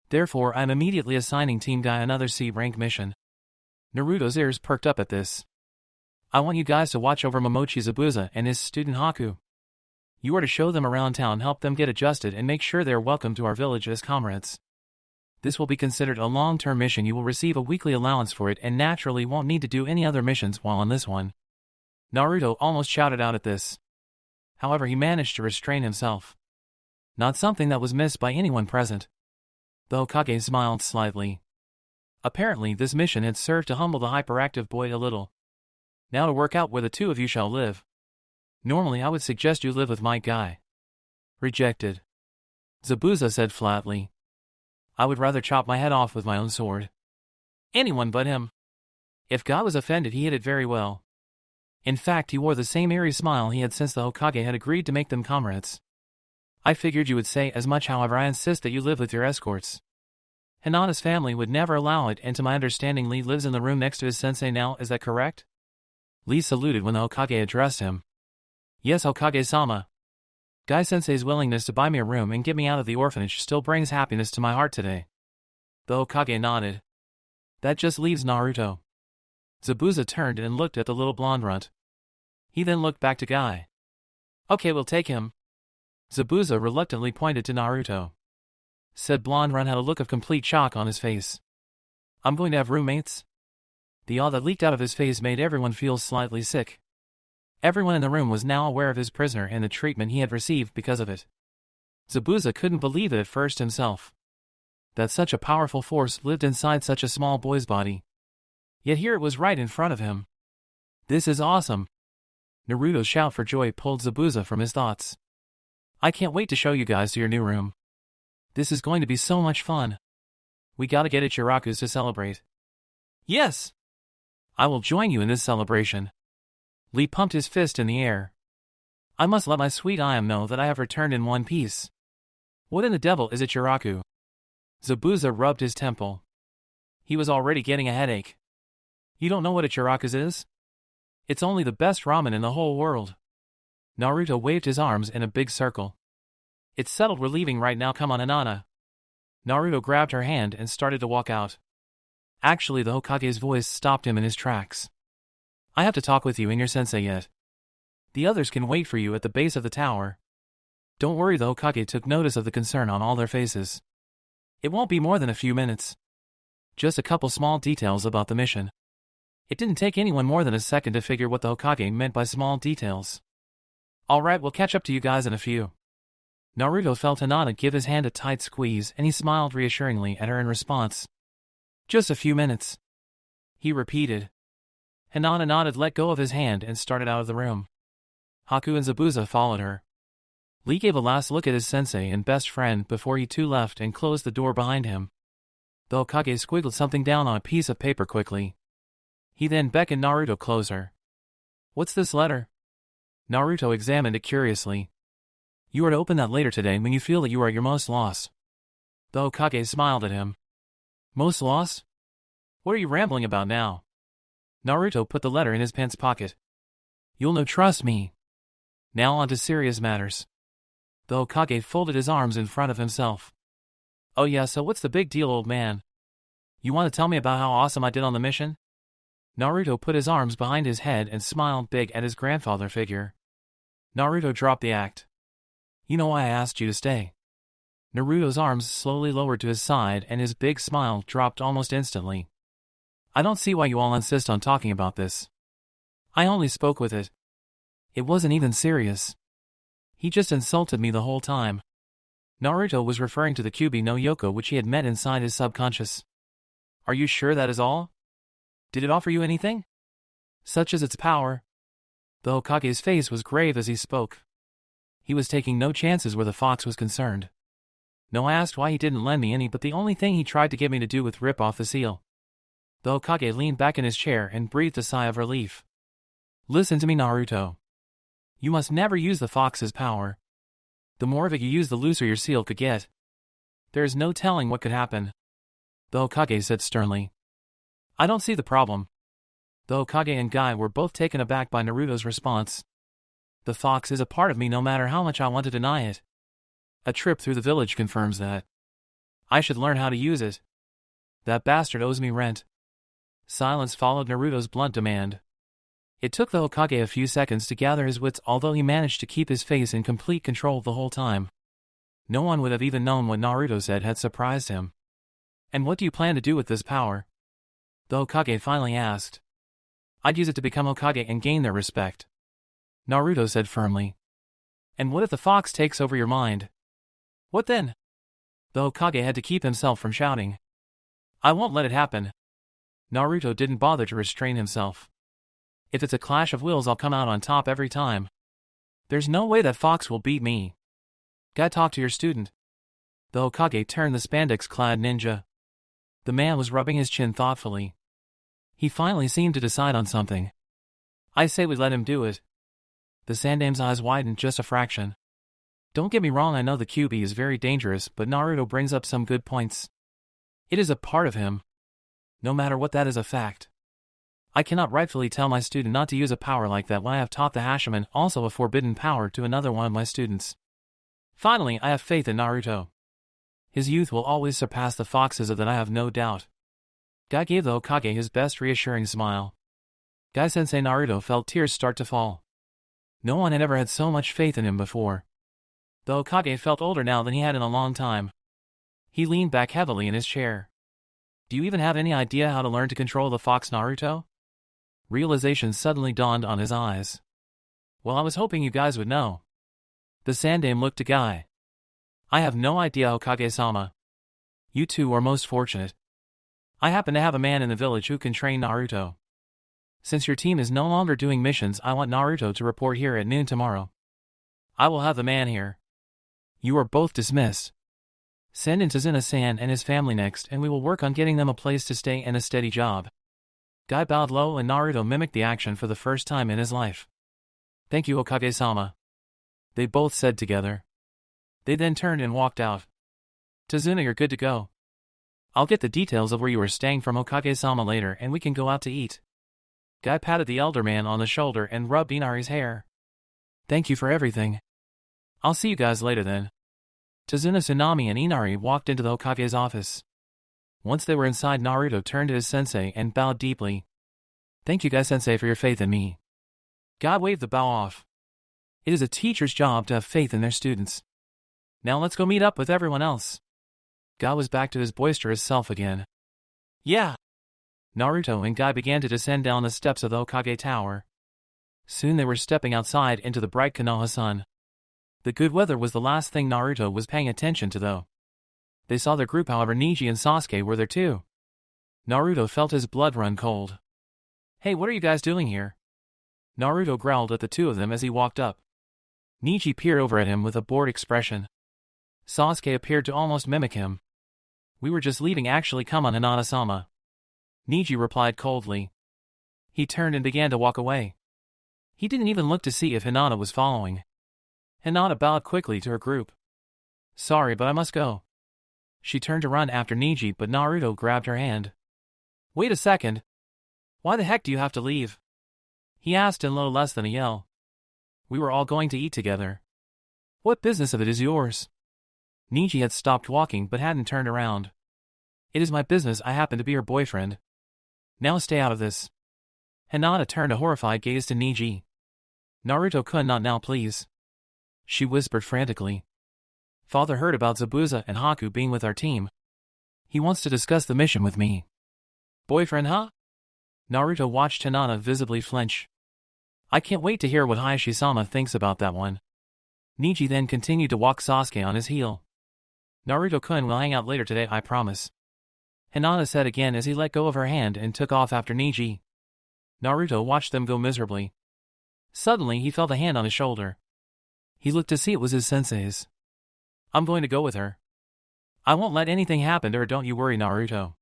Therefore, I am immediately assigning Team Guy another C-rank mission. Naruto's ears perked up at this. I want you guys to watch over Momochi Zabuza and his student Haku. You are to show them around town, help them get adjusted, and make sure they are welcome to our village as comrades. This will be considered a long-term mission. You will receive a weekly allowance for it and naturally won't need to do any other missions while on this one. Naruto almost shouted out at this. However, he managed to restrain himself. Not something that was missed by anyone present. The Hokage smiled slightly. Apparently, this mission had served to humble the hyperactive boy a little. Now to work out where the two of you shall live. Normally, I would suggest you live with my guy. Rejected. Zabuza said flatly. I would rather chop my head off with my own sword. Anyone but him. If Guy was offended, he hid it very well. In fact, he wore the same eerie smile he had since the Hokage had agreed to make them comrades. I figured you would say as much, however I insist that you live with your escorts. Hinata's family would never allow it, and to my understanding Lee lives in the room next to his sensei now, is that correct? Lee saluted when the Hokage addressed him. Yes, Hokage-sama. Guy-sensei's willingness to buy me a room and get me out of the orphanage still brings happiness to my heart today. The Hokage nodded. That just leaves Naruto. Zabuza turned and looked at the little blonde runt. He then looked back to Guy. Okay, we'll take him. Zabuza reluctantly pointed to Naruto. Said blonde runt had a look of complete shock on his face. I'm going to have roommates? The awe that leaked out of his face made everyone feel slightly sick. Everyone in the room was now aware of his prisoner and the treatment he had received because of it. Zabuza couldn't believe it at first himself. That such a powerful force lived inside such a small boy's body. Yet here it was right in front of him. This is awesome. Naruto's shout for joy pulled Zabuza from his thoughts. I can't wait to show you guys to your new room. This is going to be so much fun. We gotta get Ichiraku's to celebrate. Yes! I will join you in this celebration. Lee pumped his fist in the air. I must let my sweet Ayame know that I have returned in one piece. What in the devil is Ichiraku? Zabuza rubbed his temple. He was already getting a headache. You don't know what Ichiraku's is? It's only the best ramen in the whole world. Naruto waved his arms in a big circle. It's settled, we're leaving right now, come on Hinata. Naruto grabbed her hand and started to walk out. Actually, the Hokage's voice stopped him in his tracks. I have to talk with you and your sensei yet. The others can wait for you at the base of the tower. Don't worry, the Hokage took notice of the concern on all their faces. It won't be more than a few minutes. Just a couple small details about the mission. It didn't take anyone more than a second to figure what the Hokage meant by small details. Alright, we'll catch up to you guys in a few. Naruto felt Hinata give his hand a tight squeeze and he smiled reassuringly at her in response. Just a few minutes. He repeated. Hinata nodded, let go of his hand and started out of the room. Haku and Zabuza followed her. Lee gave a last look at his sensei and best friend before he too left and closed the door behind him. The Hokage squiggled something down on a piece of paper quickly. He then beckoned Naruto closer. What's this letter? Naruto examined it curiously. You are to open that later today when you feel that you are at your most lost. The Hokage smiled at him. Most lost? What are you rambling about now? Naruto put the letter in his pants pocket. You'll know, trust me. Now on to serious matters. The Hokage folded his arms in front of himself. Oh yeah, so what's the big deal, old man? You want to tell me about how awesome I did on the mission? Naruto put his arms behind his head and smiled big at his grandfather figure. Naruto dropped the act. You know why I asked you to stay. Naruto's arms slowly lowered to his side and his big smile dropped almost instantly. I don't see why you all insist on talking about this. I only spoke with it. It wasn't even serious. He just insulted me the whole time. Naruto was referring to the Kyuubi no Yoko which he had met inside his subconscious. Are you sure that is all? Did it offer you anything? Such as its power? The Hokage's face was grave as he spoke. He was taking no chances where the fox was concerned. No, I asked why he didn't lend me any, but the only thing he tried to get me to do was rip off the seal. The Hokage leaned back in his chair and breathed a sigh of relief. Listen to me, Naruto. You must never use the fox's power. The more of it you use, the looser your seal could get. There is no telling what could happen. The Hokage said sternly. I don't see the problem. The Hokage and Guy were both taken aback by Naruto's response. The fox is a part of me no matter how much I want to deny it. A trip through the village confirms that. I should learn how to use it. That bastard owes me rent. Silence followed Naruto's blunt demand. It took the Hokage a few seconds to gather his wits, although he managed to keep his face in complete control the whole time. No one would have even known what Naruto said had surprised him. And what do you plan to do with this power? The Hokage finally asked. I'd use it to become Hokage and gain their respect. Naruto said firmly. And what if the fox takes over your mind? What then? The Hokage had to keep himself from shouting. I won't let it happen. Naruto didn't bother to restrain himself. If it's a clash of wills, I'll come out on top every time. There's no way that fox will beat me. Gotta talk to your student. The Hokage turned the spandex-clad ninja. The man was rubbing his chin thoughtfully. He finally seemed to decide on something. I say we let him do it. The Sandame's eyes widened just a fraction. Don't get me wrong, I know the QB is very dangerous, but Naruto brings up some good points. It is a part of him. No matter what, that is a fact. I cannot rightfully tell my student not to use a power like that when I have taught the Hashiman also a forbidden power to another one of my students. Finally, I have faith in Naruto. His youth will always surpass the fox's, of that I have no doubt. Guy gave the Hokage his best reassuring smile. Guy-sensei Naruto felt tears start to fall. No one had ever had so much faith in him before. The Hokage felt older now than he had in a long time. He leaned back heavily in his chair. Do you even have any idea how to learn to control the fox, Naruto? Realization suddenly dawned on his eyes. Well, I was hoping you guys would know. The Sandame looked to Guy. I have no idea, Hokage-sama. You two are most fortunate. I happen to have a man in the village who can train Naruto. Since your team is no longer doing missions, I want Naruto to report here at noon tomorrow. I will have the man here. You are both dismissed. Send in Tazuna-san and his family next, and we will work on getting them a place to stay and a steady job. Guy bowed low and Naruto mimicked the action for the first time in his life. Thank you, Hokage-sama. They both said together. They then turned and walked out. Tazuna, you're good to go. I'll get the details of where you were staying from Hokage-sama later, and we can go out to eat. Guy patted the elder man on the shoulder and rubbed Inari's hair. Thank you for everything. I'll see you guys later then. Tazuna, Tsunami, and Inari walked into the Hokage's office. Once they were inside, Naruto turned to his sensei and bowed deeply. Thank you, Guy-sensei, for your faith in me. Guy waved the bow off. It is a teacher's job to have faith in their students. Now let's go meet up with everyone else. Guy was back to his boisterous self again. Yeah. Naruto and Guy began to descend down the steps of the Hokage Tower. Soon they were stepping outside into the bright Konoha sun. The good weather was the last thing Naruto was paying attention to, though. They saw their group, however. Neji and Sasuke were there too. Naruto felt his blood run cold. Hey, what are you guys doing here? Naruto growled at the two of them as he walked up. Neji peered over at him with a bored expression. Sasuke appeared to almost mimic him. We were just leaving, actually. Come on, Hinata-sama. Neji replied coldly. He turned and began to walk away. He didn't even look to see if Hinata was following. Hinata bowed quickly to her group. Sorry, but I must go. She turned to run after Neji, but Naruto grabbed her hand. Wait a second. Why the heck do you have to leave? He asked in low, less than a yell. We were all going to eat together. What business of it is yours? Neji had stopped walking but hadn't turned around. It is my business. I happen to be her boyfriend. Now stay out of this. Hinata turned a horrified gaze to Neji. Naruto-kun, not now, please. She whispered frantically. Father heard about Zabuza and Haku being with our team. He wants to discuss the mission with me. Boyfriend, huh? Naruto watched Hinata visibly flinch. I can't wait to hear what Hayashi-sama thinks about that one. Neji then continued to walk Sasuke on his heel. Naruto-kun will hang out later today, I promise. Hinata said again as he let go of her hand and took off after Neji. Naruto watched them go miserably. Suddenly he felt a hand on his shoulder. He looked to see it was his sensei's. I'm going to go with her. I won't let anything happen to her, don't you worry, Naruto.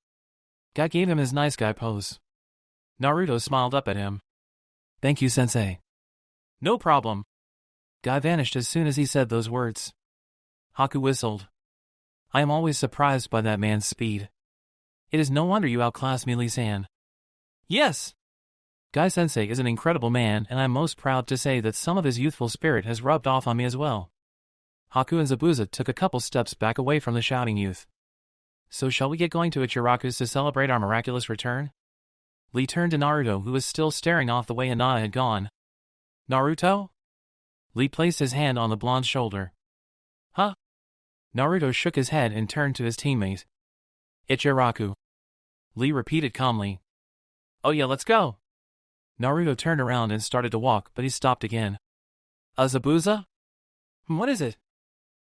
Guy gave him his nice guy pose. Naruto smiled up at him. Thank you, sensei. No problem. Guy vanished as soon as he said those words. Haku whistled. I am always surprised by that man's speed. It is no wonder you outclassed me, Lee-san. Yes! Guy-sensei is an incredible man, and I am most proud to say that some of his youthful spirit has rubbed off on me as well. Haku and Zabuza took a couple steps back away from the shouting youth. So shall we get going to Ichiraku's to celebrate our miraculous return? Lee turned to Naruto, who was still staring off the way Hinata had gone. Naruto? Lee placed his hand on the blonde's shoulder. Huh? Naruto shook his head and turned to his teammate. Ichiraku. Lee repeated calmly. Oh yeah, let's go. Naruto turned around and started to walk, but he stopped again. Zabuza? What is it?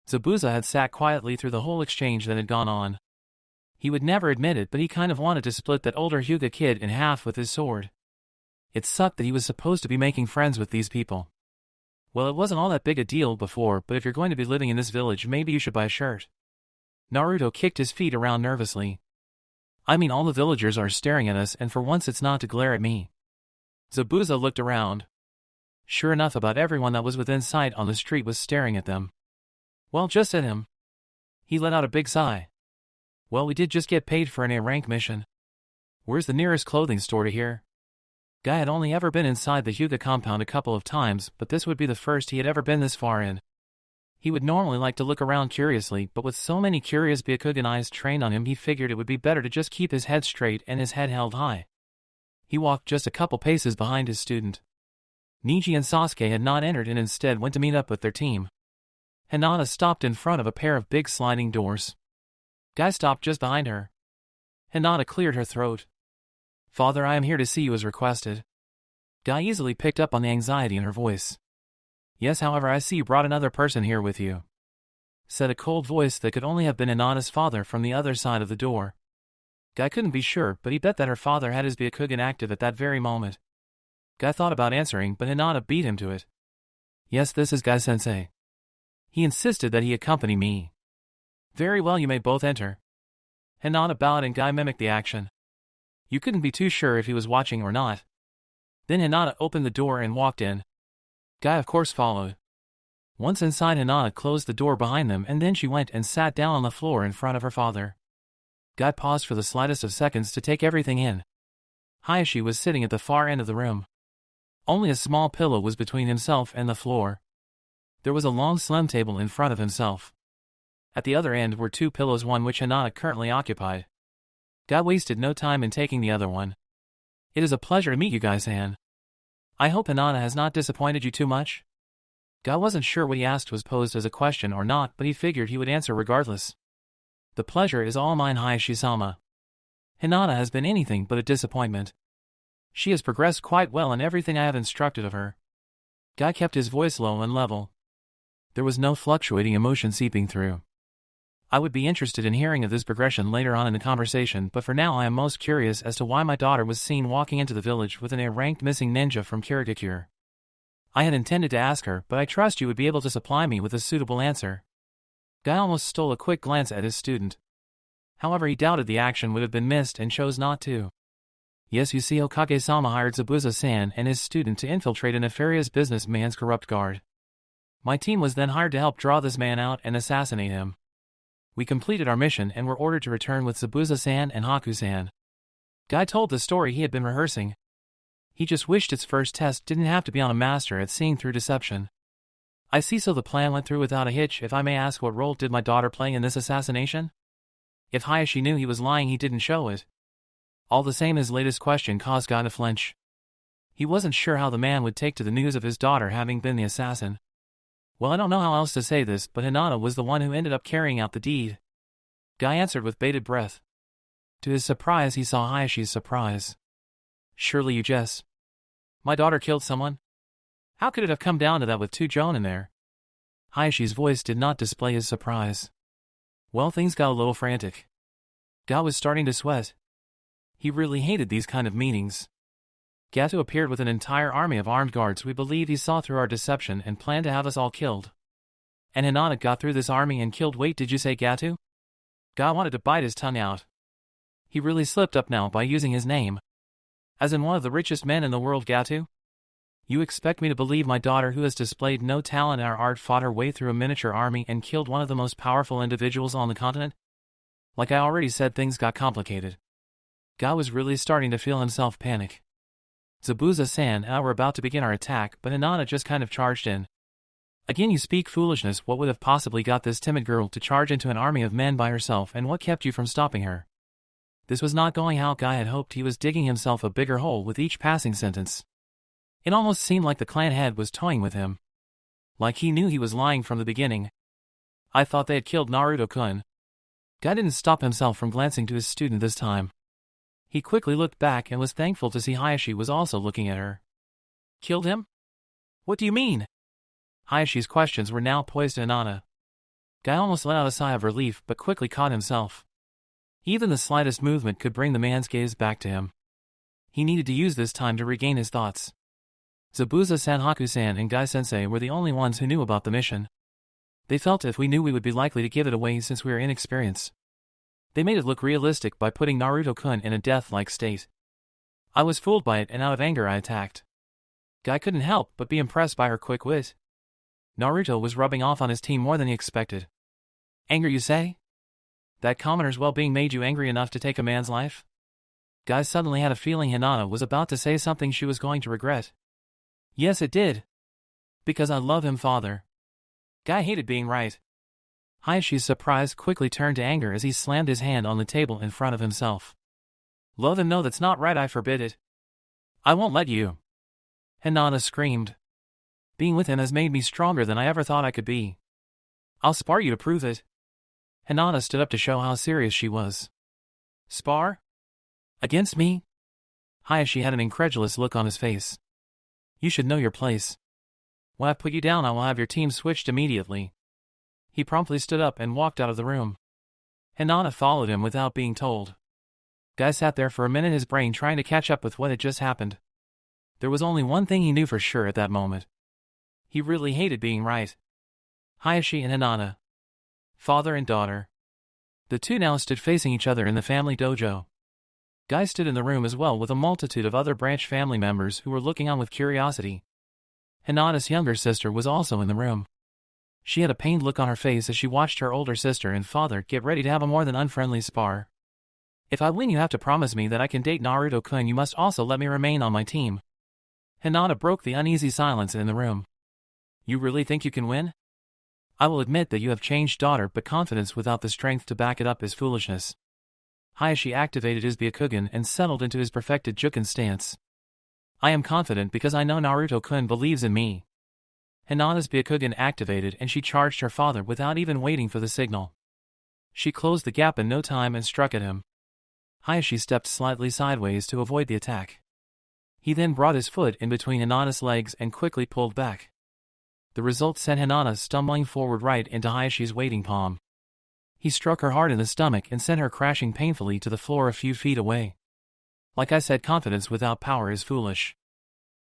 Zabuza had sat quietly through the whole exchange that had gone on. He would never admit it, but he kind of wanted to split that older Hyuga kid in half with his sword. It sucked that he was supposed to be making friends with these people. Well, it wasn't all that big a deal before, but if you're going to be living in this village, maybe you should buy a shirt. Naruto kicked his feet around nervously. I mean, all the villagers are staring at us, and for once it's not to glare at me. Zabuza looked around. Sure enough, about everyone that was within sight on the street was staring at them. Well, just at him. He let out a big sigh. Well, we did just get paid for an A-rank mission. Where's the nearest clothing store to here? Guy had only ever been inside the Hyuga compound a couple of times, but this would be the first he had ever been this far in. He would normally like to look around curiously, but with so many curious Byakugan eyes trained on him, he figured it would be better to just keep his head straight and his head held high. He walked just a couple paces behind his student. Neji and Sasuke had not entered and instead went to meet up with their team. Hinata stopped in front of a pair of big sliding doors. Guy stopped just behind her. Hinata cleared her throat. Father, I am here to see you as requested. Guy easily picked up on the anxiety in her voice. Yes, however, I see you brought another person here with you, said a cold voice that could only have been Hinata's father from the other side of the door. Guy couldn't be sure, but he bet that her father had his Byakugan active at that very moment. Guy thought about answering, but Hinata beat him to it. Yes, this is Guy-sensei. He insisted that he accompany me. Very well, you may both enter. Hinata bowed and Guy mimicked the action. You couldn't be too sure if he was watching or not. Then Hinata opened the door and walked in. Guy of course followed. Once inside, Hinata closed the door behind them and then she went and sat down on the floor in front of her father. Guy paused for the slightest of seconds to take everything in. Hayashi was sitting at the far end of the room. Only a small pillow was between himself and the floor. There was a long slim table in front of himself. At the other end were two pillows, one which Hinata currently occupied. Guy wasted no time in taking the other one. It is a pleasure to meet you, Guy-san. I hope Hinata has not disappointed you too much? Guy wasn't sure what he asked was posed as a question or not, but he figured he would answer regardless. The pleasure is all mine, Hayashi-sama. Hinata has been anything but a disappointment. She has progressed quite well in everything I have instructed of her. Guy kept his voice low and level. There was no fluctuating emotion seeping through. I would be interested in hearing of this progression later on in the conversation, but for now I am most curious as to why my daughter was seen walking into the village with an A-ranked missing ninja from Kirigakure. I had intended to ask her, but I trust you would be able to supply me with a suitable answer. Guy almost stole a quick glance at his student. However, he doubted the action would have been missed and chose not to. Yes, you see, Hokage-sama hired Zabuza-san and his student to infiltrate a nefarious businessman's corrupt guard. My team was then hired to help draw this man out and assassinate him. We completed our mission and were ordered to return with Zabuza-san and Haku-san. Guy told the story he had been rehearsing. He just wished its first test didn't have to be on a master at seeing through deception. I see, so the plan went through without a hitch. If I may ask, what role did my daughter play in this assassination? If Hayashi knew he was lying, he didn't show it. All the same, his latest question caused Guy to flinch. He wasn't sure how the man would take to the news of his daughter having been the assassin. Well, I don't know how else to say this, but Hinata was the one who ended up carrying out the deed. Guy answered with bated breath. To his surprise, he saw Hayashi's surprise. Surely you jest. My daughter killed someone? How could it have come down to that with two Joan in there? Hayashi's voice did not display his surprise. Well, things got a little frantic. Guy was starting to sweat. He really hated these kind of meetings. Gato appeared with an entire army of armed guards. We believe he saw through our deception and planned to have us all killed. And Hinata got through this army and killed. Wait, did you say Gato? Guy wanted to bite his tongue out. He really slipped up now by using his name. As in one of the richest men in the world, Gatu? You expect me to believe my daughter, who has displayed no talent in our art, fought her way through a miniature army and killed one of the most powerful individuals on the continent? Like I already said, things got complicated. Guy was really starting to feel himself panic. Zabuza-san and I were about to begin our attack, but Hinata just kind of charged in. Again, you speak foolishness. What would have possibly got this timid girl to charge into an army of men by herself, and what kept you from stopping her? This was not going how Guy had hoped. He was digging himself a bigger hole with each passing sentence. It almost seemed like the clan head was toying with him. Like he knew he was lying from the beginning. I thought they had killed Naruto-kun. Guy didn't stop himself from glancing to his student this time. He quickly looked back and was thankful to see Hayashi was also looking at her. Killed him? What do you mean? Hayashi's questions were now poised at Hinata. Guy almost let out a sigh of relief, but quickly caught himself. Even the slightest movement could bring the man's gaze back to him. He needed to use this time to regain his thoughts. Zabuza-san, Haku-san, and Guy-sensei were the only ones who knew about the mission. They felt if we knew, we would be likely to give it away since we are inexperienced. They made it look realistic by putting Naruto-kun in a death-like state. I was fooled by it, and out of anger I attacked. Guy couldn't help but be impressed by her quick wit. Naruto was rubbing off on his team more than he expected. Anger, you say? That commoner's well-being made you angry enough to take a man's life? Guy suddenly had a feeling Hinata was about to say something she was going to regret. Yes, it did. Because I love him, father. Guy hated being right. Hayashi's surprise quickly turned to anger as he slammed his hand on the table in front of himself. Love him? No, that's not right, I forbid it. I won't let you. Hinata screamed. Being with him has made me stronger than I ever thought I could be. I'll spar you to prove it. Hinata stood up to show how serious she was. Spar? Against me? Hayashi had an incredulous look on his face. You should know your place. When I put you down, I will have your team switched immediately. He promptly stood up and walked out of the room. Hinata followed him without being told. Guy sat there for a minute, his brain trying to catch up with what had just happened. There was only one thing he knew for sure at that moment. He really hated being right. Hayashi and Hinata. Father and daughter. The two now stood facing each other in the family dojo. Guy stood in the room as well with a multitude of other branch family members who were looking on with curiosity. Hinata's younger sister was also in the room. She had a pained look on her face as she watched her older sister and father get ready to have a more than unfriendly spar. If I win, you have to promise me that I can date Naruto-kun. You must also let me remain on my team. Hinata broke the uneasy silence in the room. You really think you can win? I will admit that you have changed, daughter, but confidence without the strength to back it up is foolishness. Hayashi activated his Byakugan and settled into his perfected Juken stance. I am confident because I know Naruto-kun believes in me. Hinata's Byakugan activated and she charged her father without even waiting for the signal. She closed the gap in no time and struck at him. Hayashi stepped slightly sideways to avoid the attack. He then brought his foot in between Hinata's legs and quickly pulled back. The result sent Hinata stumbling forward right into Hayashi's waiting palm. He struck her hard in the stomach and sent her crashing painfully to the floor a few feet away. Like I said, confidence without power is foolish.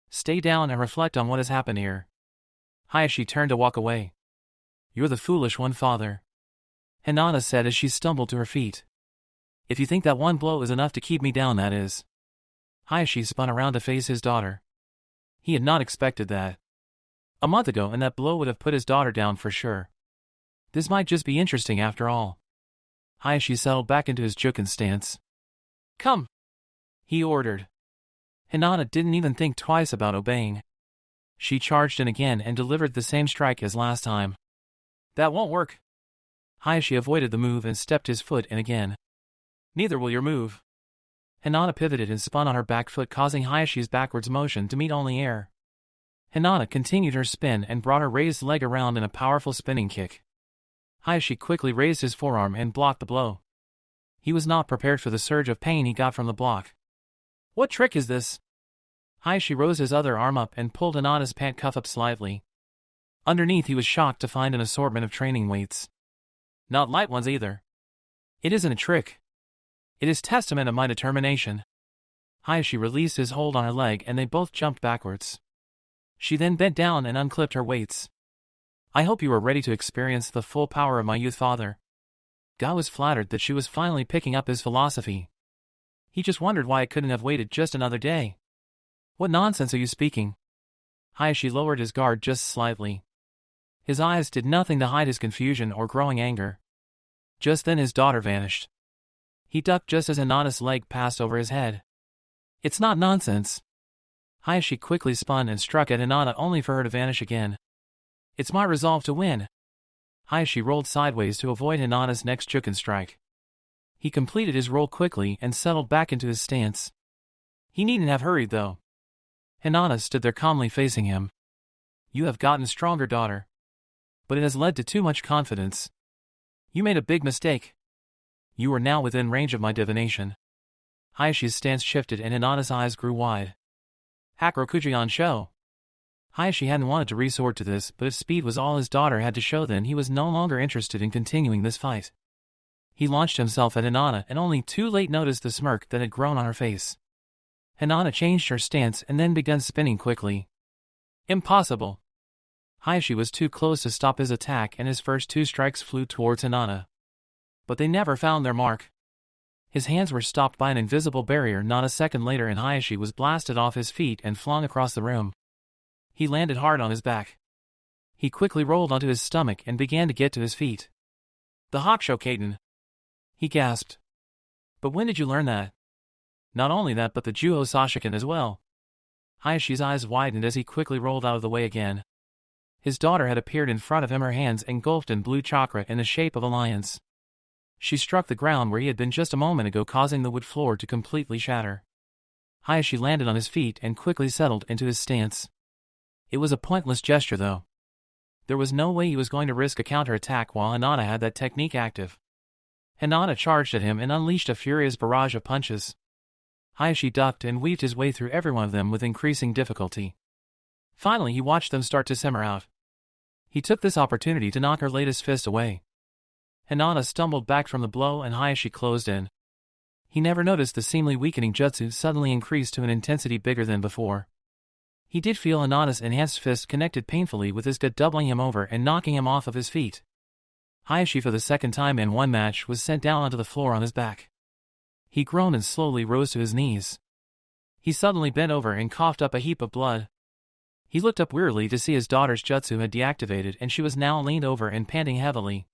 Stay down and reflect on what has happened here. Hayashi turned to walk away. You're the foolish one, father. Hinata said as she stumbled to her feet. If you think that one blow is enough to keep me down, that is. Hayashi spun around to face his daughter. He had not expected that. A month ago, and that blow would have put his daughter down for sure. This might just be interesting after all. Hayashi settled back into his Juken stance. Come! He ordered. Hinata didn't even think twice about obeying. She charged in again and delivered the same strike as last time. That won't work. Hayashi avoided the move and stepped his foot in again. Neither will your move. Hinata pivoted and spun on her back foot, causing Hayashi's backwards motion to meet only air. Hinata continued her spin and brought her raised leg around in a powerful spinning kick. Hayashi quickly raised his forearm and blocked the blow. He was not prepared for the surge of pain he got from the block. What trick is this? Hayashi rose his other arm up and pulled Hinata's pant cuff up slightly. Underneath, he was shocked to find an assortment of training weights. Not light ones either. It isn't a trick. It is testament of my determination. Hayashi released his hold on her leg and they both jumped backwards. She then bent down and unclipped her weights. I hope you are ready to experience the full power of my youth, father. Guy was flattered that she was finally picking up his philosophy. He just wondered why it couldn't have waited just another day. What nonsense are you speaking? Hayashi lowered his guard just slightly. His eyes did nothing to hide his confusion or growing anger. Just then his daughter vanished. He ducked just as Hinata's leg passed over his head. It's not nonsense. Hayashi quickly spun and struck at Hinata only for her to vanish again. It's my resolve to win. Hayashi rolled sideways to avoid Hinata's next Juken strike. He completed his roll quickly and settled back into his stance. He needn't have hurried though. Hinata stood there calmly facing him. You have gotten stronger, daughter. But it has led to too much confidence. You made a big mistake. You are now within range of my divination. Hayashi's stance shifted and Hinata's eyes grew wide. Hakurokuji show. Hayashi hadn't wanted to resort to this, but if speed was all his daughter had to show, then he was no longer interested in continuing this fight. He launched himself at Hinata and only too late noticed the smirk that had grown on her face. Hinata changed her stance and then began spinning quickly. Impossible! Hayashi was too close to stop his attack and his first two strikes flew towards Hinata. But they never found their mark. His hands were stopped by an invisible barrier not a second later and Hayashi was blasted off his feet and flung across the room. He landed hard on his back. He quickly rolled onto his stomach and began to get to his feet. The Hakushokaten! He gasped. But when did you learn that? Not only that but the Juho Sashiken as well. Hayashi's eyes widened as he quickly rolled out of the way again. His daughter had appeared in front of him, her hands engulfed in blue chakra in the shape of a lion's. She struck the ground where he had been just a moment ago, causing the wood floor to completely shatter. Hayashi landed on his feet and quickly settled into his stance. It was a pointless gesture though. There was no way he was going to risk a counterattack while Hinata had that technique active. Hinata charged at him and unleashed a furious barrage of punches. Hayashi ducked and weaved his way through every one of them with increasing difficulty. Finally he watched them start to simmer out. He took this opportunity to knock her latest fist away. Hinata stumbled back from the blow and Hayashi closed in. He never noticed the seemingly weakening jutsu suddenly increased to an intensity bigger than before. He did feel Hinata's enhanced fist connected painfully with his gut, doubling him over and knocking him off of his feet. Hayashi for the second time in one match was sent down onto the floor on his back. He groaned and slowly rose to his knees. He suddenly bent over and coughed up a heap of blood. He looked up wearily to see his daughter's jutsu had deactivated and she was now leaned over and panting heavily.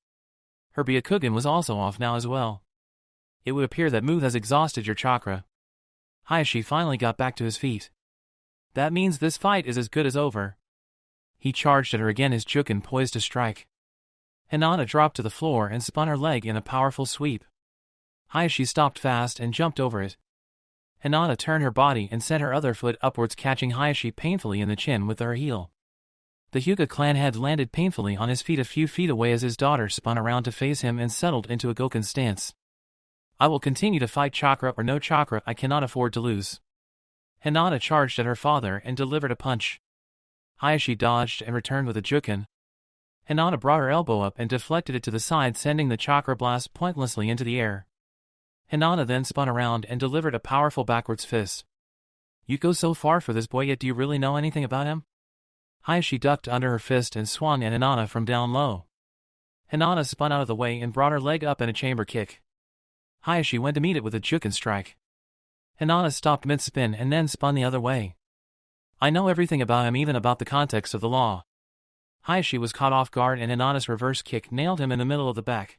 Her Byakugan was also off now as well. It would appear that move has exhausted your chakra. Hayashi finally got back to his feet. That means this fight is as good as over. He charged at her again, his Juken poised to strike. Hinata dropped to the floor and spun her leg in a powerful sweep. Hayashi stopped fast and jumped over it. Hinata turned her body and sent her other foot upwards, catching Hayashi painfully in the chin with her heel. The Hyuga clan head landed painfully on his feet a few feet away as his daughter spun around to face him and settled into a Goken stance. I will continue to fight, chakra or no chakra, I cannot afford to lose. Hinata charged at her father and delivered a punch. Hayashi dodged and returned with a Juken. Hinata brought her elbow up and deflected it to the side, sending the chakra blast pointlessly into the air. Hinata then spun around and delivered a powerful backwards fist. You go so far for this boy, yet do you really know anything about him? Hayashi ducked under her fist and swung at Hinata from down low. Hinata spun out of the way and brought her leg up in a chamber kick. Hayashi went to meet it with a Juken strike. Hinata stopped mid-spin and then spun the other way. I know everything about him, even about the context of the law. Hayashi was caught off guard and Hinata's reverse kick nailed him in the middle of the back.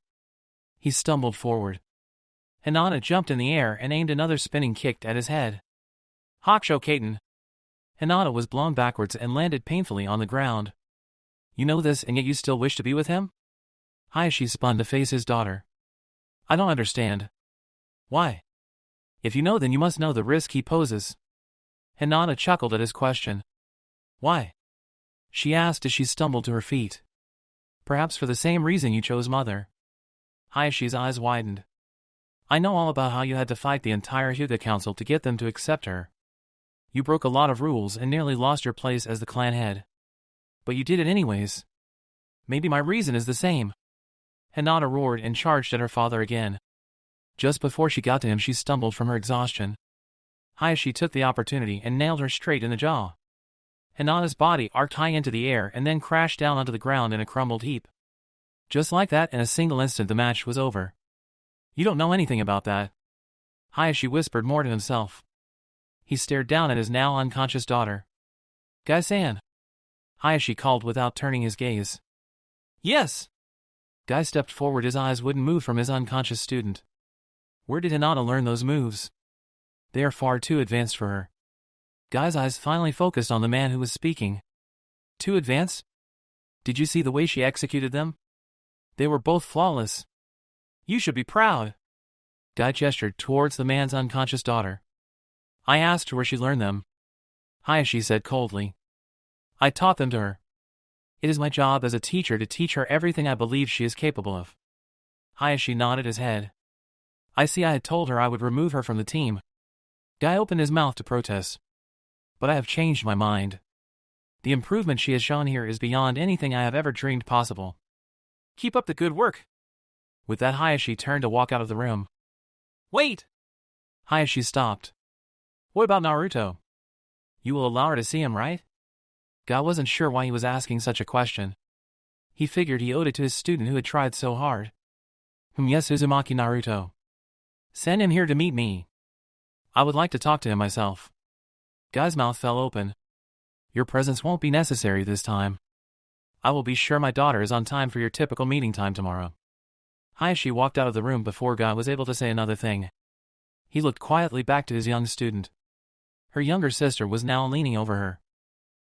He stumbled forward. Hinata jumped in the air and aimed another spinning kick at his head. Hakushokaten! Hinata was blown backwards and landed painfully on the ground. You know this and yet you still wish to be with him? Hayashi spun to face his daughter. I don't understand. Why? If you know, then you must know the risk he poses. Hinata chuckled at his question. Why? She asked as she stumbled to her feet. Perhaps for the same reason you chose mother. Hayashi's eyes widened. I know all about how you had to fight the entire Hyuga Council to get them to accept her. You broke a lot of rules and nearly lost your place as the clan head. But you did it anyways. Maybe my reason is the same. Hinata roared and charged at her father again. Just before she got to him, she stumbled from her exhaustion. Hayashi took the opportunity and nailed her straight in the jaw. Hinata's body arced high into the air and then crashed down onto the ground in a crumbled heap. Just like that, in a single instant the match was over. You don't know anything about that. Hayashi whispered more to himself. He stared down at his now unconscious daughter. Guy-san. Hayashi called without turning his gaze. Yes. Guy stepped forward, his eyes wouldn't move from his unconscious student. Where did Hinata learn those moves? They are far too advanced for her. Guy's eyes finally focused on the man who was speaking. Too advanced? Did you see the way she executed them? They were both flawless. You should be proud. Guy gestured towards the man's unconscious daughter. I asked her where she learned them. Hayashi said coldly. I taught them to her. It is my job as a teacher to teach her everything I believe she is capable of. Hayashi nodded his head. I see, I had told her I would remove her from the team. Guy opened his mouth to protest. But I have changed my mind. The improvement she has shown here is beyond anything I have ever dreamed possible. Keep up the good work. With that, Hayashi turned to walk out of the room. Wait! Hayashi stopped. What about Naruto? You will allow her to see him, right? Guy wasn't sure why he was asking such a question. He figured he owed it to his student who had tried so hard. Yes, Uzumaki Naruto. Send him here to meet me. I would like to talk to him myself. Guy's mouth fell open. Your presence won't be necessary this time. I will be sure my daughter is on time for your typical meeting time tomorrow. Hayashi walked out of the room before Guy was able to say another thing. He looked quietly back to his young student. Her younger sister was now leaning over her.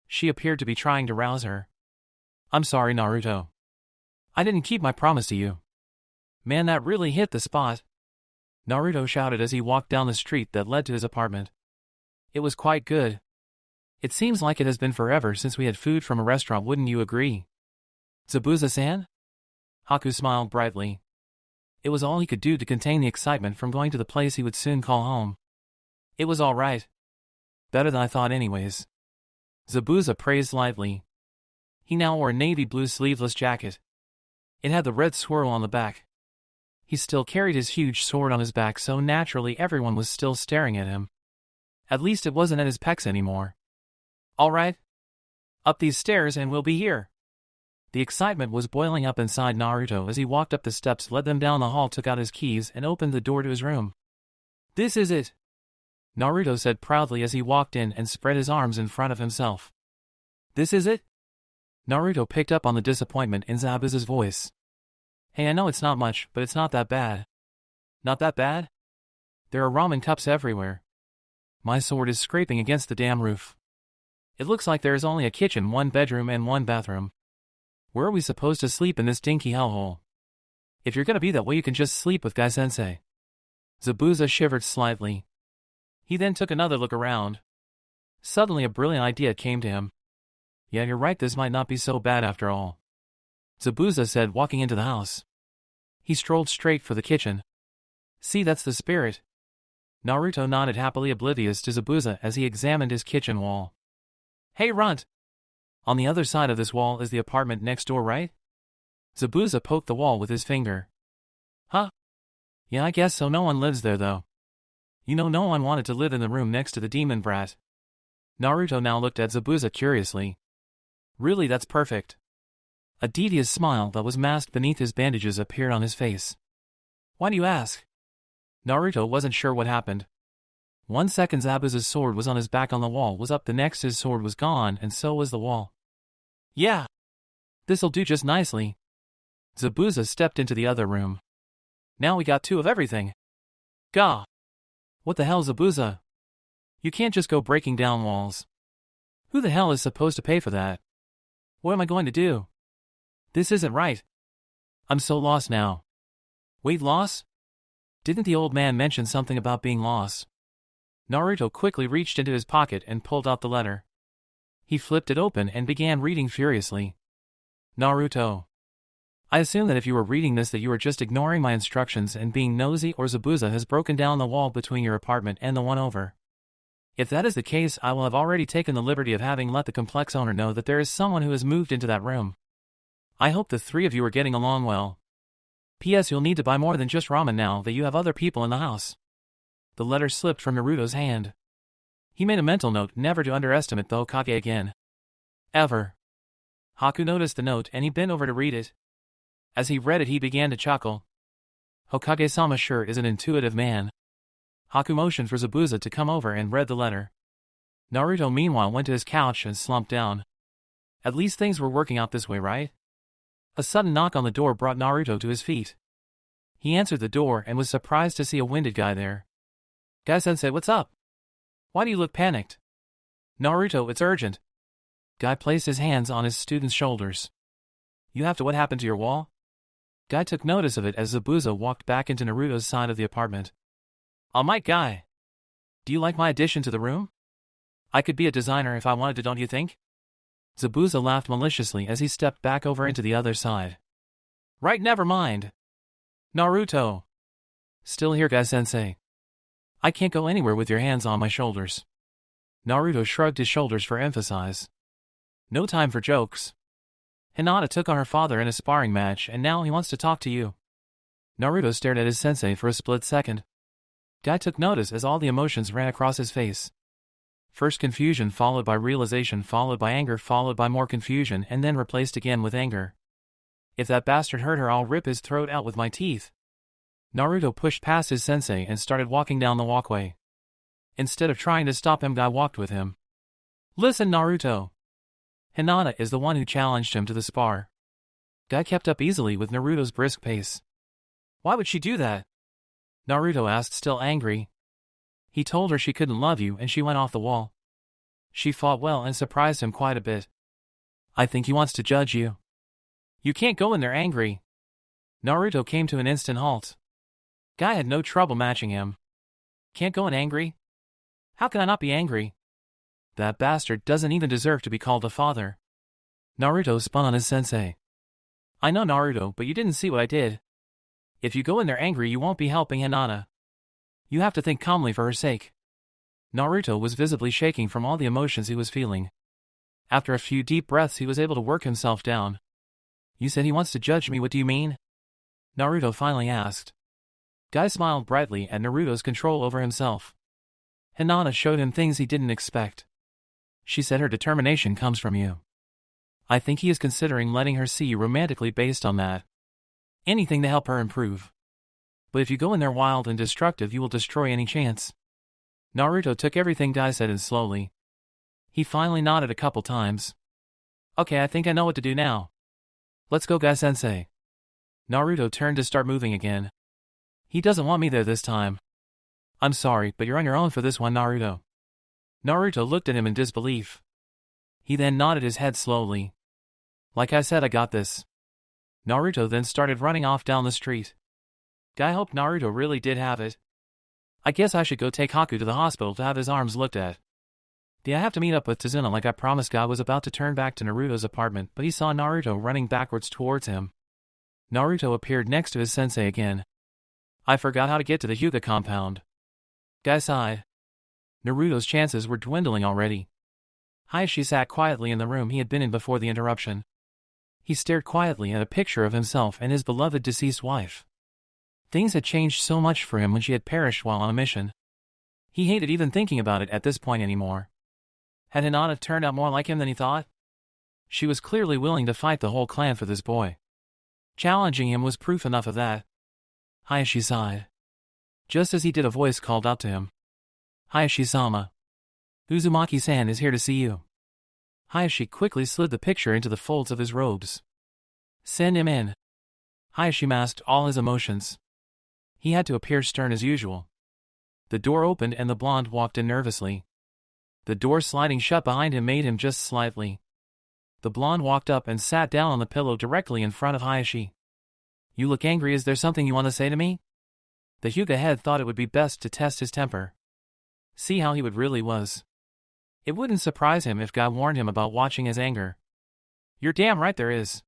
She appeared to be trying to rouse her. I'm sorry, Naruto. I didn't keep my promise to you. Man, that really hit the spot. Naruto shouted as he walked down the street that led to his apartment. It was quite good. It seems like it has been forever since we had food from a restaurant, wouldn't you agree? Zabuza-san? Haku smiled brightly. It was all he could do to contain the excitement from going to the place he would soon call home. It was all right. Better than I thought anyways. Zabuza praised lightly. He now wore a navy blue sleeveless jacket. It had the red swirl on the back. He still carried his huge sword on his back, so naturally everyone was still staring at him. At least it wasn't at his pecs anymore. All right. Up these stairs and we'll be here. The excitement was boiling up inside Naruto as he walked up the steps, led them down the hall, took out his keys, and opened the door to his room. This is it, Naruto said proudly as he walked in and spread his arms in front of himself. This is it? Naruto picked up on the disappointment in Zabuza's voice. Hey, I know it's not much, but it's not that bad. Not that bad? There are ramen cups everywhere. My sword is scraping against the damn roof. It looks like there is only a kitchen, one bedroom, and one bathroom. Where are we supposed to sleep in this dinky hellhole? If you're gonna be that way, you can just sleep with Guy-sensei. Zabuza shivered slightly. He then took another look around. Suddenly a brilliant idea came to him. Yeah, you're right, this might not be so bad after all, Zabuza said, walking into the house. He strolled straight for the kitchen. See, that's the spirit. Naruto nodded happily, oblivious to Zabuza as he examined his kitchen wall. Hey, Runt! On the other side of this wall is the apartment next door, right? Zabuza poked the wall with his finger. Huh? Yeah, I guess so. No one lives there, though. You know, no one wanted to live in the room next to the demon brat. Naruto now looked at Zabuza curiously. Really, that's perfect. A devious smile that was masked beneath his bandages appeared on his face. Why do you ask? Naruto wasn't sure what happened. 1 second Zabuza's sword was on his back, on the wall was up, the next his sword was gone, and so was the wall. Yeah. This'll do just nicely. Zabuza stepped into the other room. Now we got two of everything. Gah! What the hell, Zabuza? You can't just go breaking down walls. Who the hell is supposed to pay for that? What am I going to do? This isn't right. I'm so lost now. Wait, lost? Didn't the old man mention something about being lost? Naruto quickly reached into his pocket and pulled out the letter. He flipped it open and began reading furiously. Naruto. I assume that if you were reading this that you were just ignoring my instructions and being nosy, or Zabuza has broken down the wall between your apartment and the one over. If that is the case, I will have already taken the liberty of having let the complex owner know that there is someone who has moved into that room. I hope the three of you are getting along well. P.S. You'll need to buy more than just ramen now that you have other people in the house. The letter slipped from Naruto's hand. He made a mental note never to underestimate the Hokage again. Ever. Haku noticed the note and he bent over to read it. As he read it, he began to chuckle. Hokage-sama sure is an intuitive man. Haku motioned for Zabuza to come over and read the letter. Naruto meanwhile went to his couch and slumped down. At least things were working out this way, right? A sudden knock on the door brought Naruto to his feet. He answered the door and was surprised to see a winded guy there. Guy-sensei, what's up? Why do you look panicked? Naruto, it's urgent. Guy placed his hands on his student's shoulders. You have to what happened to your wall? Guy took notice of it as Zabuza walked back into Naruto's side of the apartment. All right, Guy. Do you like my addition to the room? I could be a designer if I wanted to, don't you think? Zabuza laughed maliciously as he stepped back over into the other side. Right, never mind. Naruto. Still here, Guy-sensei. I can't go anywhere with your hands on my shoulders. Naruto shrugged his shoulders for emphasis. No time for jokes. Hinata took on her father in a sparring match and now he wants to talk to you. Naruto stared at his sensei for a split second. Guy took notice as all the emotions ran across his face. First confusion followed by realization followed by anger followed by more confusion and then replaced again with anger. If that bastard hurt her, I'll rip his throat out with my teeth. Naruto pushed past his sensei and started walking down the walkway. Instead of trying to stop him, Guy walked with him. Listen, Naruto. Hinata is the one who challenged him to the spar. Guy kept up easily with Naruto's brisk pace. Why would she do that? Naruto asked, still angry. He told her she couldn't love you and she went off the wall. She fought well and surprised him quite a bit. I think he wants to judge you. You can't go in there angry. Naruto came to an instant halt. Guy had no trouble matching him. Can't go in angry? How can I not be angry? That bastard doesn't even deserve to be called a father. Naruto spun on his sensei. I know, Naruto, but you didn't see what I did. If you go in there angry, you won't be helping Hinata. You have to think calmly for her sake. Naruto was visibly shaking from all the emotions he was feeling. After a few deep breaths, he was able to work himself down. You said he wants to judge me, what do you mean? Naruto finally asked. Guy smiled brightly at Naruto's control over himself. Hinata showed him things he didn't expect. She said her determination comes from you. I think he is considering letting her see you romantically based on that. Anything to help her improve. But if you go in there wild and destructive, you will destroy any chance. Naruto took everything Guy said in slowly. He finally nodded a couple times. Okay, I think I know what to do now. Let's go, Guy-sensei. Naruto turned to start moving again. He doesn't want me there this time. I'm sorry, but you're on your own for this one, Naruto. Naruto looked at him in disbelief. He then nodded his head slowly. Like I said, I got this. Naruto then started running off down the street. Guy hoped Naruto really did have it. I guess I should go take Haku to the hospital to have his arms looked at. I have to meet up with Tazuna like I promised. Guy was about to turn back to Naruto's apartment, but he saw Naruto running backwards towards him. Naruto appeared next to his sensei again. I forgot how to get to the Hyuga compound. Guy sighed. Naruto's chances were dwindling already. Hayashi sat quietly in the room he had been in before the interruption. He stared quietly at a picture of himself and his beloved deceased wife. Things had changed so much for him when she had perished while on a mission. He hated even thinking about it at this point anymore. Had Hinata turned out more like him than he thought? She was clearly willing to fight the whole clan for this boy. Challenging him was proof enough of that. Hayashi sighed. Just as he did, a voice called out to him. Hayashi-sama. Uzumaki-san is here to see you. Hayashi quickly slid the picture into the folds of his robes. Send him in. Hayashi masked all his emotions. He had to appear stern as usual. The door opened and the blonde walked in nervously. The door sliding shut behind him made him just slightly. The blonde walked up and sat down on the pillow directly in front of Hayashi. You look angry. Is there something you want to say to me? The Hyuga head thought it would be best to test his temper. See how he really was. It wouldn't surprise him if Guy warned him about watching his anger. You're damn right there is.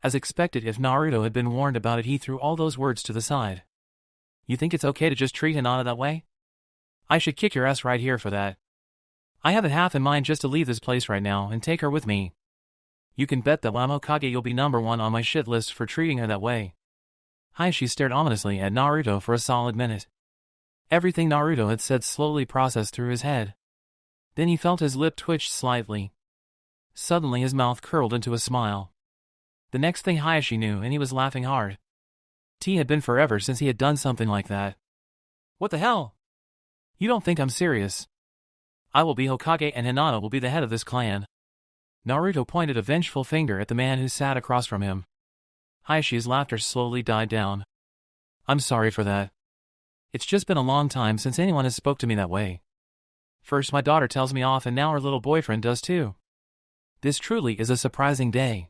As expected, if Naruto had been warned about it, he threw all those words to the side. You think it's okay to just treat Hinata that way? I should kick your ass right here for that. I have it half in mind just to leave this place right now and take her with me. You can bet that when I'm Hokage you'll be number one on my shit list for treating her that way. Hayashi stared ominously at Naruto for a solid minute. Everything Naruto had said slowly processed through his head. Then he felt his lip twitch slightly. Suddenly his mouth curled into a smile. The next thing Hayashi knew, and he was laughing hard. It had been forever since he had done something like that. What the hell? You don't think I'm serious? I will be Hokage and Hinata will be the head of this clan. Naruto pointed a vengeful finger at the man who sat across from him. Hayashi's laughter slowly died down. I'm sorry for that. It's just been a long time since anyone has spoke to me that way. First my daughter tells me off and now her little boyfriend does too. This truly is a surprising day.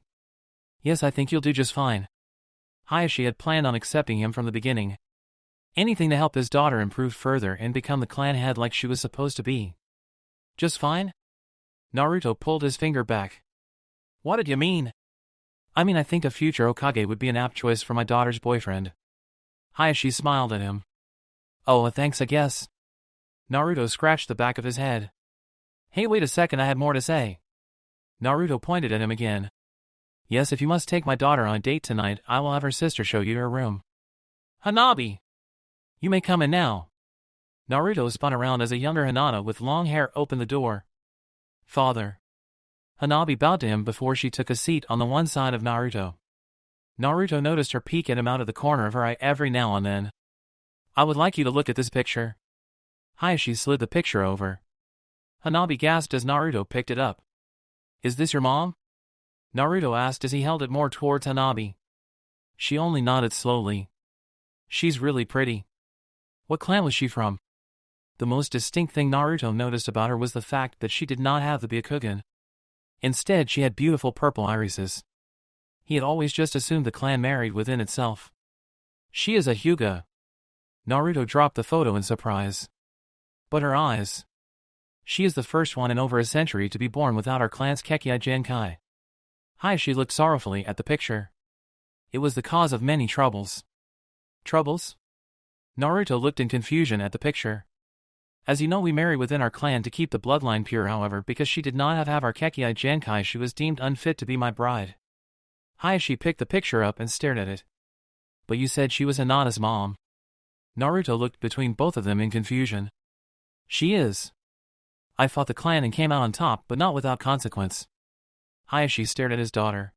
Yes, I think you'll do just fine. Hayashi had planned on accepting him from the beginning. Anything to help his daughter improve further and become the clan head like she was supposed to be. Just fine? Naruto pulled his finger back. What did you mean? I mean I think a future Hokage would be an apt choice for my daughter's boyfriend. Hayashi smiled at him. Oh, thanks I guess. Naruto scratched the back of his head. Hey, wait a second, I had more to say. Naruto pointed at him again. Yes, if you must take my daughter on a date tonight, I will have her sister show you her room. Hanabi! You may come in now. Naruto spun around as a younger Hinata with long hair opened the door. Father. Hanabi bowed to him before she took a seat on the one side of Naruto. Naruto noticed her peek at him out of the corner of her eye every now and then. I would like you to look at this picture. Hayashi slid the picture over. Hanabi gasped as Naruto picked it up. Is this your mom? Naruto asked as he held it more towards Hanabi. She only nodded slowly. She's really pretty. What clan was she from? The most distinct thing Naruto noticed about her was the fact that she did not have the Byakugan. Instead, she had beautiful purple irises. He had always just assumed the clan married within itself. She is a Hyuga. Naruto dropped the photo in surprise. But her eyes. She is the first one in over a century to be born without our clan's Kekkei Genkai. Hayashi looked sorrowfully at the picture. It was the cause of many troubles. Troubles? Naruto looked in confusion at the picture. As you know, we marry within our clan to keep the bloodline pure, however, because she did not have our Kekkei Genkai, she was deemed unfit to be my bride. Hayashi picked the picture up and stared at it. But you said she was Hinata's mom. Naruto looked between both of them in confusion. She is. I fought the clan and came out on top, but not without consequence. Hayashi stared at his daughter.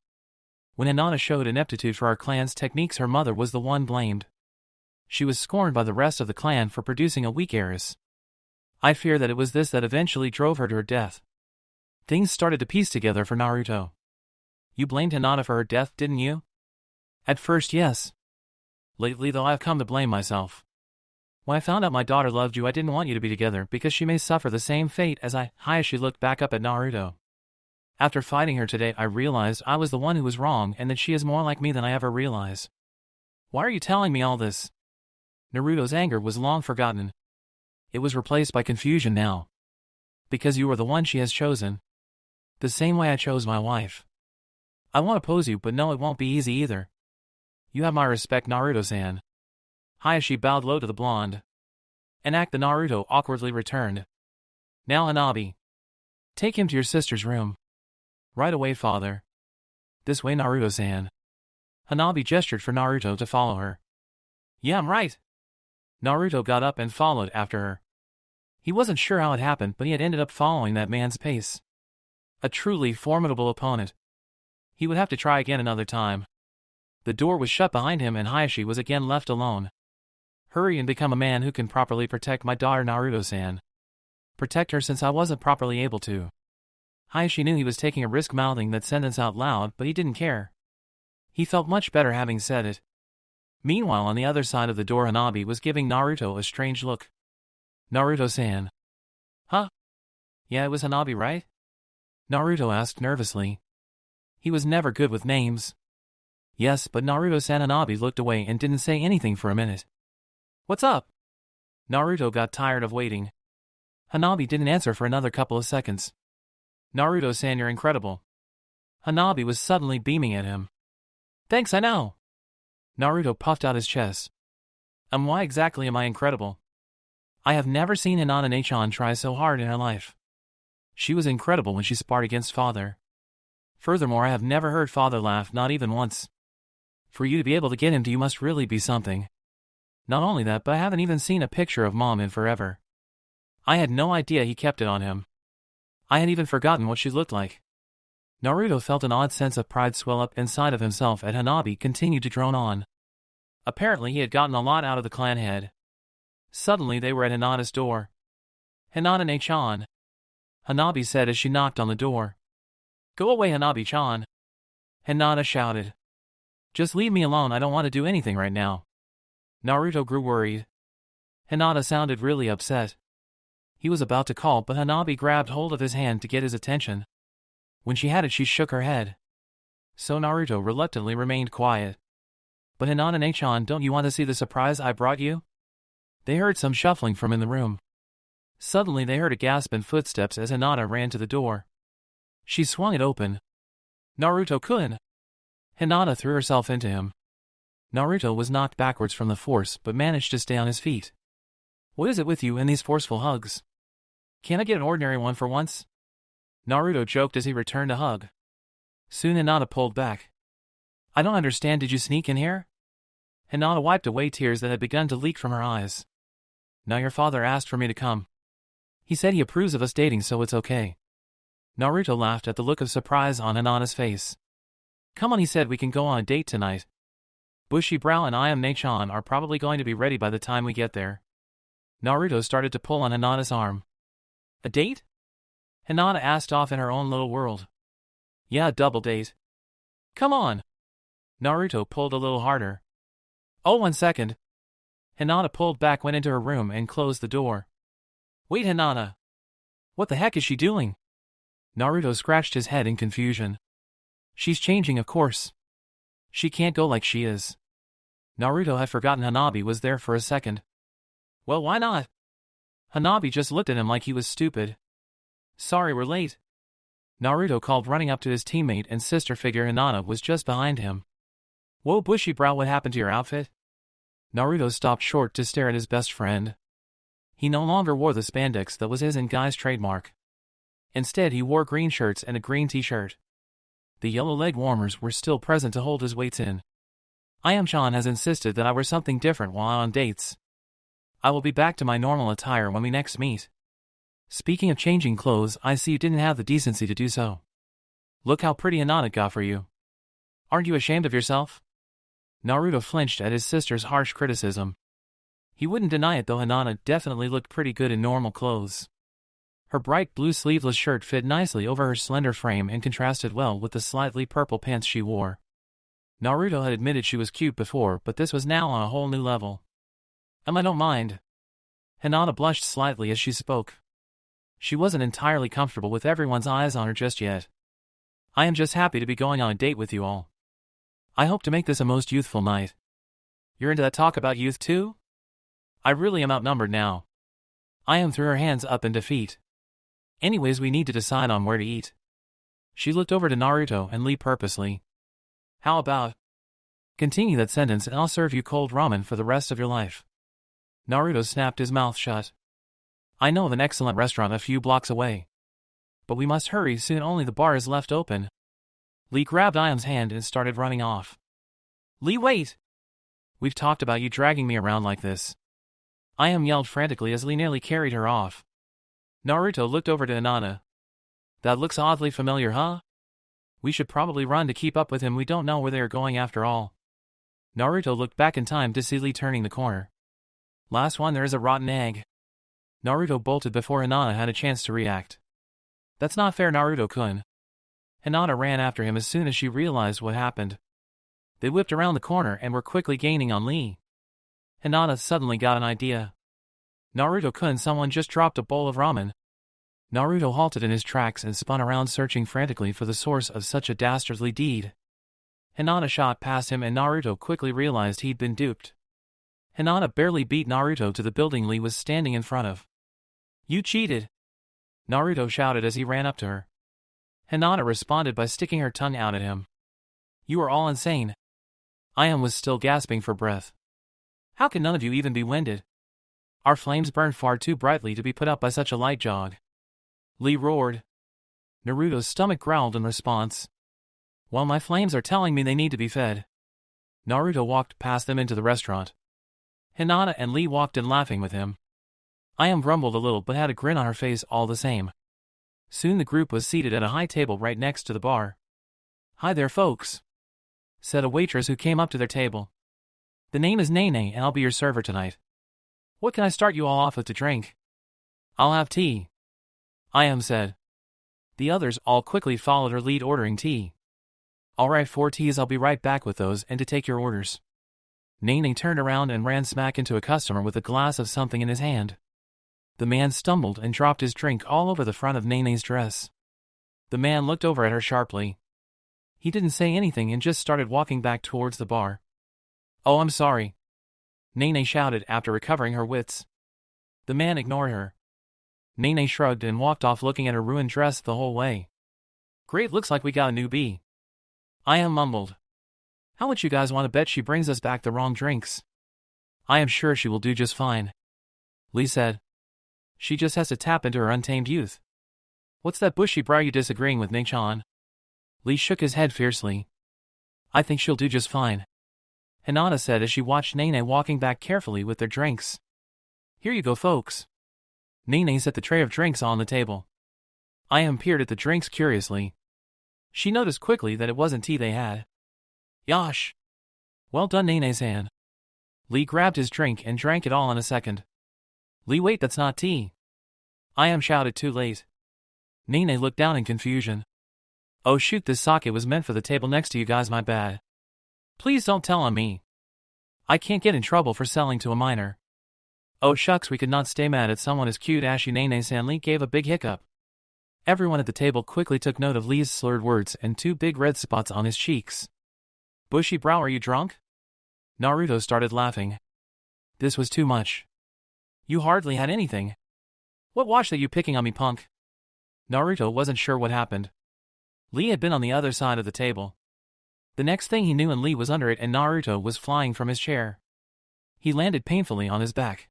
When Hinata showed ineptitude for our clan's techniques, her mother was the one blamed. She was scorned by the rest of the clan for producing a weak heiress. I fear that it was this that eventually drove her to her death. Things started to piece together for Naruto. You blamed Hinata for her death, didn't you? At first, yes. Lately, though, I have come to blame myself. When I found out my daughter loved you, I didn't want you to be together because she may suffer the same fate as I. Hayashi looked back up at Naruto. After fighting her today, I realized I was the one who was wrong and that she is more like me than I ever realized. Why are you telling me all this? Naruto's anger was long forgotten. It was replaced by confusion now. Because you are the one she has chosen. The same way I chose my wife. I won't oppose you, but no, it won't be easy either. You have my respect, Naruto-san. Hayashi bowed low to the blonde. An act the Naruto awkwardly returned. Now Hanabi. Take him to your sister's room. Right away, father. This way, Naruto-san. Hanabi gestured for Naruto to follow her. Yeah, I'm right. Naruto got up and followed after her. He wasn't sure how it happened, but he had ended up following that man's pace. A truly formidable opponent. He would have to try again another time. The door was shut behind him and Hayashi was again left alone. Hurry and become a man who can properly protect my daughter, Naruto-san. Protect her since I wasn't properly able to. Hayashi knew he was taking a risk mouthing that sentence out loud, but he didn't care. He felt much better having said it. Meanwhile, on the other side of the door, Hanabi was giving Naruto a strange look. Naruto-san. Huh? Yeah, it was Hanabi, right? Naruto asked nervously. He was never good with names. Yes, but Naruto-san. Hanabi looked away and didn't say anything for a minute. What's up? Naruto got tired of waiting. Hanabi didn't answer for another couple of seconds. Naruto-san, you're incredible. Hanabi was suddenly beaming at him. Thanks, I know. Naruto puffed out his chest. Why exactly am I incredible? I have never seen Hinata Nechan try so hard in her life. She was incredible when she sparred against father. Furthermore, I have never heard father laugh, not even once. For you to be able to get him to, you must really be something. Not only that, but I haven't even seen a picture of mom in forever. I had no idea he kept it on him. I had even forgotten what she looked like. Naruto felt an odd sense of pride swell up inside of himself as Hanabi continued to drone on. Apparently he had gotten a lot out of the clan head. Suddenly they were at Hinata's door. Hinata-chan, Hanabi said as she knocked on the door. Go away, Hanabi-chan, Hinata shouted. Just leave me alone, I don't want to do anything right now. Naruto grew worried. Hinata sounded really upset. He was about to call, but Hanabi grabbed hold of his hand to get his attention. When she had it, she shook her head. So Naruto reluctantly remained quiet. But Hinata-chan, don't you want to see the surprise I brought you? They heard some shuffling from in the room. Suddenly they heard a gasp and footsteps as Hinata ran to the door. She swung it open. Naruto-kun! Hinata threw herself into him. Naruto was knocked backwards from the force but managed to stay on his feet. What is it with you and these forceful hugs? Can't I get an ordinary one for once? Naruto joked as he returned a hug. Soon Hinata pulled back. I don't understand, did you sneak in here? Hinata wiped away tears that had begun to leak from her eyes. Now your father asked for me to come. He said he approves of us dating, so it's okay. Naruto laughed at the look of surprise on Hinata's face. Come on, he said, we can go on a date tonight. Bushy Brow and Ayame-chan are probably going to be ready by the time we get there. Naruto started to pull on Hinata's arm. A date? Hinata asked off in her own little world. Yeah, a double date. Come on. Naruto pulled a little harder. Oh, 1 second. Hinata pulled back, went into her room, and closed the door. Wait, Hinata. What the heck is she doing? Naruto scratched his head in confusion. She's changing, of course. She can't go like she is. Naruto had forgotten Hanabi was there for a second. Well, why not? Hanabi just looked at him like he was stupid. Sorry, we're late. Naruto called, running up to his teammate and sister figure. Hinata was just behind him. Whoa, Bushy Brow, what happened to your outfit? Naruto stopped short to stare at his best friend. He no longer wore the spandex that was his and Guy's trademark. Instead, he wore green shirts and a green t-shirt. The yellow leg warmers were still present to hold his weights in. Ayame-chan has insisted that I wear something different while on dates. I will be back to my normal attire when we next meet. Speaking of changing clothes, I see you didn't have the decency to do so. Look how pretty Hinata got for you. Aren't you ashamed of yourself? Naruto flinched at his sister's harsh criticism. He wouldn't deny it though, Hinata definitely looked pretty good in normal clothes. Her bright blue sleeveless shirt fit nicely over her slender frame and contrasted well with the slightly purple pants she wore. Naruto had admitted she was cute before, but this was now on a whole new level. I don't mind. Hinata blushed slightly as she spoke. She wasn't entirely comfortable with everyone's eyes on her just yet. I am just happy to be going on a date with you all. I hope to make this a most youthful night. You're into that talk about youth too? I really am outnumbered now. Ayame threw her hands up in defeat. Anyways, we need to decide on where to eat. She looked over to Naruto and Lee purposely. How about? Continue that sentence and I'll serve you cold ramen for the rest of your life. Naruto snapped his mouth shut. I know of an excellent restaurant a few blocks away. But we must hurry, soon only the bar is left open. Lee grabbed Ayame's hand and started running off. Lee, wait! We've talked about you dragging me around like this. Ayame yelled frantically as Lee nearly carried her off. Naruto looked over to Hinata. That looks oddly familiar, huh? We should probably run to keep up with him, we don't know where they are going after all. Naruto looked back in time to see Lee turning the corner. Last one, there is a rotten egg. Naruto bolted before Hinata had a chance to react. That's not fair, Naruto-kun. Hinata ran after him as soon as she realized what happened. They whipped around the corner and were quickly gaining on Lee. Hinata suddenly got an idea. Naruto-kun, someone just dropped a bowl of ramen. Naruto halted in his tracks and spun around, searching frantically for the source of such a dastardly deed. Hinata shot past him and Naruto quickly realized he'd been duped. Hinata barely beat Naruto to the building Lee was standing in front of. You cheated! Naruto shouted as he ran up to her. Hinata responded by sticking her tongue out at him. You are all insane. Ayame was still gasping for breath. How can none of you even be winded? Our flames burn far too brightly to be put out by such a light jog. Lee roared. Naruto's stomach growled in response. Well, my flames are telling me they need to be fed. Naruto walked past them into the restaurant. Hinata and Lee walked in laughing with him. Ayame grumbled a little but had a grin on her face all the same. Soon the group was seated at a high table right next to the bar. Hi there, folks, said a waitress who came up to their table. The name is Nene and I'll be your server tonight. What can I start you all off with to drink? I'll have tea, Ayame said. The others all quickly followed her lead, ordering tea. Alright, 4 teas, I'll be right back with those and to take your orders. Nene turned around and ran smack into a customer with a glass of something in his hand. The man stumbled and dropped his drink all over the front of Nene's dress. The man looked over at her sharply. He didn't say anything and just started walking back towards the bar. Oh, I'm sorry, Nene shouted after recovering her wits. The man ignored her. Nene shrugged and walked off, looking at her ruined dress the whole way. Great, looks like we got a newbie. Ayame mumbled. How much you guys want to bet she brings us back the wrong drinks? I am sure she will do just fine, Lee said. She just has to tap into her untamed youth. What's that bushy brow you disagreeing with, Ning-chan? Lee shook his head fiercely. I think she'll do just fine, Hinata said as she watched Nene walking back carefully with their drinks. Here you go, folks. Nene set the tray of drinks on the table. Ayame peered at the drinks curiously. She noticed quickly that it wasn't tea they had. Yosh! Well done, Nene-san. Lee grabbed his drink and drank it all in a second. Lee, wait, that's not tea. Ayame shouted too late. Nene looked down in confusion. Oh shoot, this sake was meant for the table next to you guys, my bad. Please don't tell on me. I can't get in trouble for selling to a minor. Oh shucks, we could not stay mad at someone as cute as you, Nene-san. Lee gave a big hiccup. Everyone at the table quickly took note of Lee's slurred words and 2 big red spots on his cheeks. Bushy brow, are you drunk? Naruto started laughing. This was too much. You hardly had anything. What wash that you picking on me, punk? Naruto wasn't sure what happened. Lee had been on the other side of the table. The next thing he knew, and Lee was under it and Naruto was flying from his chair. He landed painfully on his back.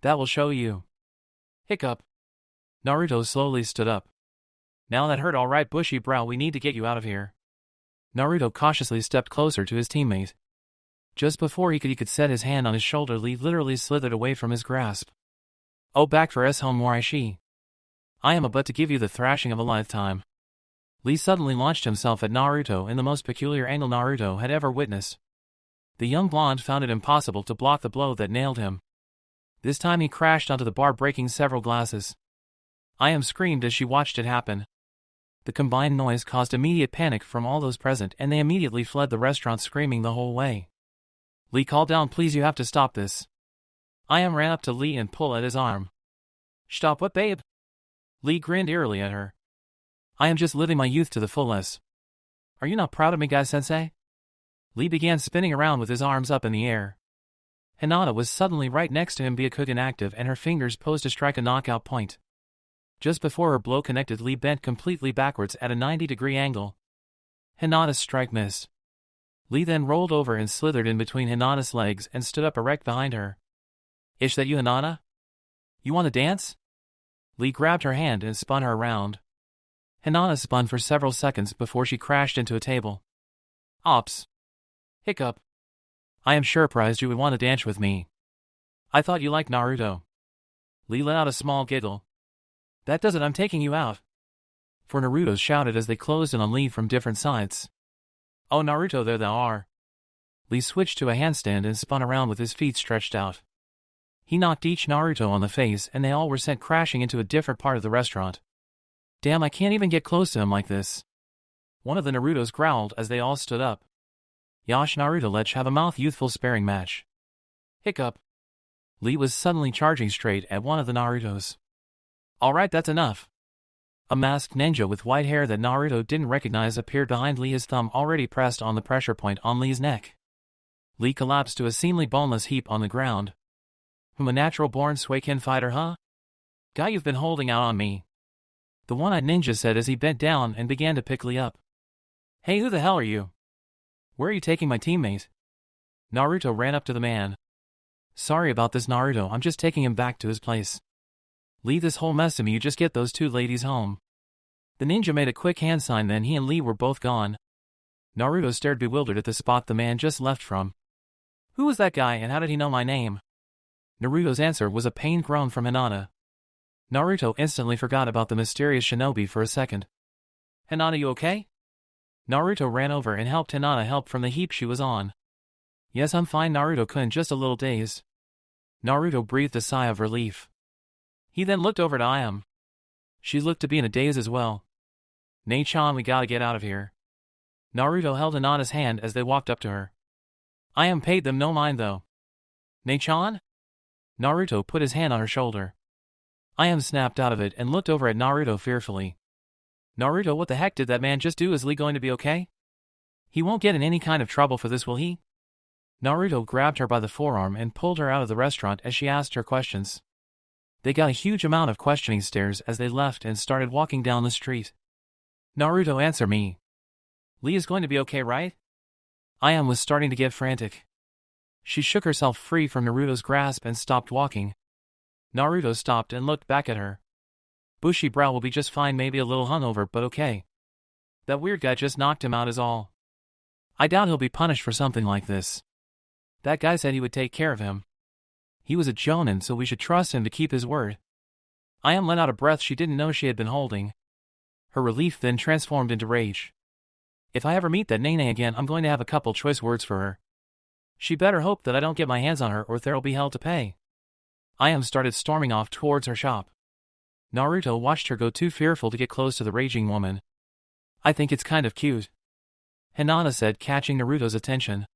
That will show you. Hiccup. Naruto slowly stood up. Now that hurt, alright, bushy brow, we need to get you out of here. Naruto cautiously stepped closer to his teammate. Just before he could set his hand on his shoulder, Lee literally slithered away from his grasp. Oh, back for home Moraishi. I am about to give you the thrashing of a lifetime. Lee suddenly launched himself at Naruto in the most peculiar angle Naruto had ever witnessed. The young blonde found it impossible to block the blow that nailed him. This time he crashed onto the bar, breaking several glasses. Ayame screamed as she watched it happen. The combined noise caused immediate panic from all those present, and they immediately fled the restaurant screaming the whole way. Lee called down, please, you have to stop this. Ayame ran up to Lee and pulled at his arm. Stop what, babe? Lee grinned eerily at her. I am just living my youth to the fullest. Are you not proud of me, guy-sensei? Lee began spinning around with his arms up in the air. Hinata was suddenly right next to him, Byakugan active, and her fingers posed to strike a knockout point. Just before her blow connected, Lee bent completely backwards at a 90-degree angle. Hinata's strike missed. Lee then rolled over and slithered in between Hinata's legs and stood up erect behind her. Ish that you, Hinata? You want to dance? Lee grabbed her hand and spun her around. Hinata spun for several seconds before she crashed into a table. Ops. Hiccup. I am sure surprised you would want to dance with me. I thought you liked Naruto. Lee let out a small giggle. That does it, I'm taking you out. Four Narutos shouted as they closed in on Lee from different sides. Oh Naruto, there thou are. Lee switched to a handstand and spun around with his feet stretched out. He knocked each Naruto on the face and they all were sent crashing into a different part of the restaurant. Damn, I can't even get close to him like this. One of the Narutos growled as they all stood up. Yosh, Naruto, let's have a mouth youthful sparring match. Hiccup. Lee was suddenly charging straight at one of the Narutos. Alright, that's enough. A masked ninja with white hair that Naruto didn't recognize appeared behind Lee, his thumb already pressed on the pressure point on Lee's neck. Lee collapsed to a seemingly boneless heap on the ground. A natural-born Suiken fighter, huh? Guy, you've been holding out on me. The one-eyed ninja said as he bent down and began to pick Lee up. Hey, who the hell are you? Where are you taking my teammate? Naruto ran up to the man. Sorry about this, Naruto, I'm just taking him back to his place. Leave this whole mess to me, you just get those 2 ladies home. The ninja made a quick hand sign, then he and Lee were both gone. Naruto stared bewildered at the spot the man just left from. Who was that guy and how did he know my name? Naruto's answer was a pained groan from Hinata. Naruto instantly forgot about the mysterious shinobi for a second. Hinata, you okay? Naruto ran over and helped Hinata help from the heap she was on. Yes, I'm fine, Naruto-kun, just a little dazed. Naruto breathed a sigh of relief. He then looked over to Ayame. She looked to be in a daze as well. "Nei-chan, we gotta get out of here." Naruto held Hinata's hand as they walked up to her. Ayame paid them no mind though. "Nei-chan?" Naruto put his hand on her shoulder. Ayame snapped out of it and looked over at Naruto fearfully. "Naruto, what the heck did that man just do? Is Lee going to be okay? He won't get in any kind of trouble for this, will he?" Naruto grabbed her by the forearm and pulled her out of the restaurant as she asked her questions. They got a huge amount of questioning stares as they left and started walking down the street. "Naruto, answer me. Lee is going to be okay, right?" Ayame was starting to get frantic. She shook herself free from Naruto's grasp and stopped walking. Naruto stopped and looked back at her. "Bushy brow will be just fine, maybe a little hungover, but okay. That weird guy just knocked him out is all. I doubt he'll be punished for something like this. That guy said he would take care of him. He was a jonin, so we should trust him to keep his word." Ayame let out a breath she didn't know she had been holding. Her relief then transformed into rage. "If I ever meet that Nene again, I'm going to have a couple choice words for her. She better hope that I don't get my hands on her or there'll be hell to pay." Ayame started storming off towards her shop. Naruto watched her go, too fearful to get close to the raging woman. "I think it's kind of cute," Hinata said, catching Naruto's attention.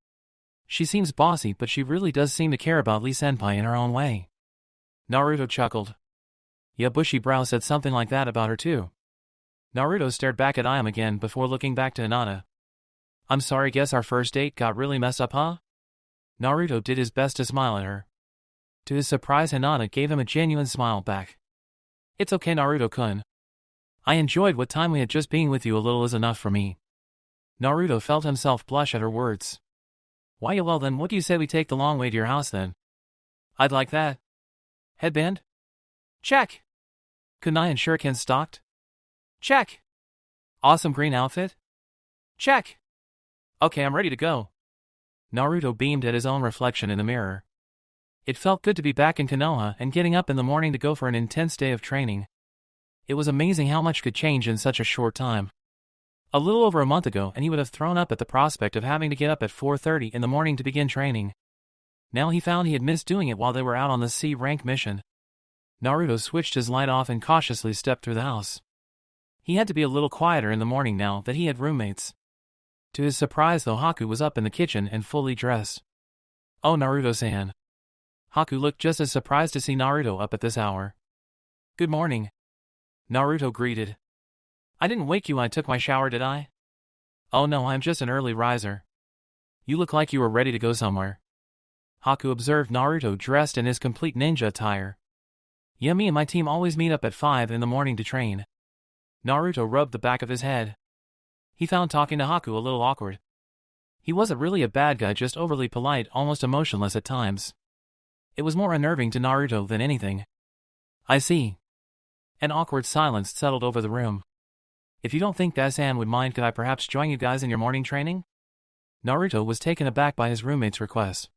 "She seems bossy, but she really does seem to care about Lee-senpai in her own way." Naruto chuckled. "Yeah, Bushy Brow said something like that about her too." Naruto stared back at Ayame again before looking back to Hinata. "I'm sorry, guess our first date got really messed up, huh?" Naruto did his best to smile at her. To his surprise, Hinata gave him a genuine smile back. "It's okay, Naruto-kun. I enjoyed what time we had. Just being with you a little is enough for me." Naruto felt himself blush at her words. "Why, well then, what do you say we take the long way to your house then?" "I'd like that." "Headband?" "Check." "Kunai and shuriken stocked?" "Check." "Awesome green outfit?" "Check." "Okay, I'm ready to go." Naruto beamed at his own reflection in the mirror. It felt good to be back in Konoha and getting up in the morning to go for an intense day of training. It was amazing how much could change in such a short time. A little over a month ago and he would have thrown up at the prospect of having to get up at 4:30 in the morning to begin training. Now he found he had missed doing it while they were out on the C-rank mission. Naruto switched his light off and cautiously stepped through the house. He had to be a little quieter in the morning now that he had roommates. To his surprise though, Haku was up in the kitchen and fully dressed. "Oh, Naruto-san." Haku looked just as surprised to see Naruto up at this hour. "Good morning," Naruto greeted. "I didn't wake you when I took my shower, did I?" "Oh no, I'm just an early riser." "You look like you were ready to go somewhere." Haku observed Naruto dressed in his complete ninja attire. "Yeah, me and my team always meet up at 5 in the morning to train." Naruto rubbed the back of his head. He found talking to Haku a little awkward. He wasn't really a bad guy, just overly polite, almost emotionless at times. It was more unnerving to Naruto than anything. "I see." An awkward silence settled over the room. "If you don't think Dasan would mind, could I perhaps join you guys in your morning training?" Naruto was taken aback by his roommate's request.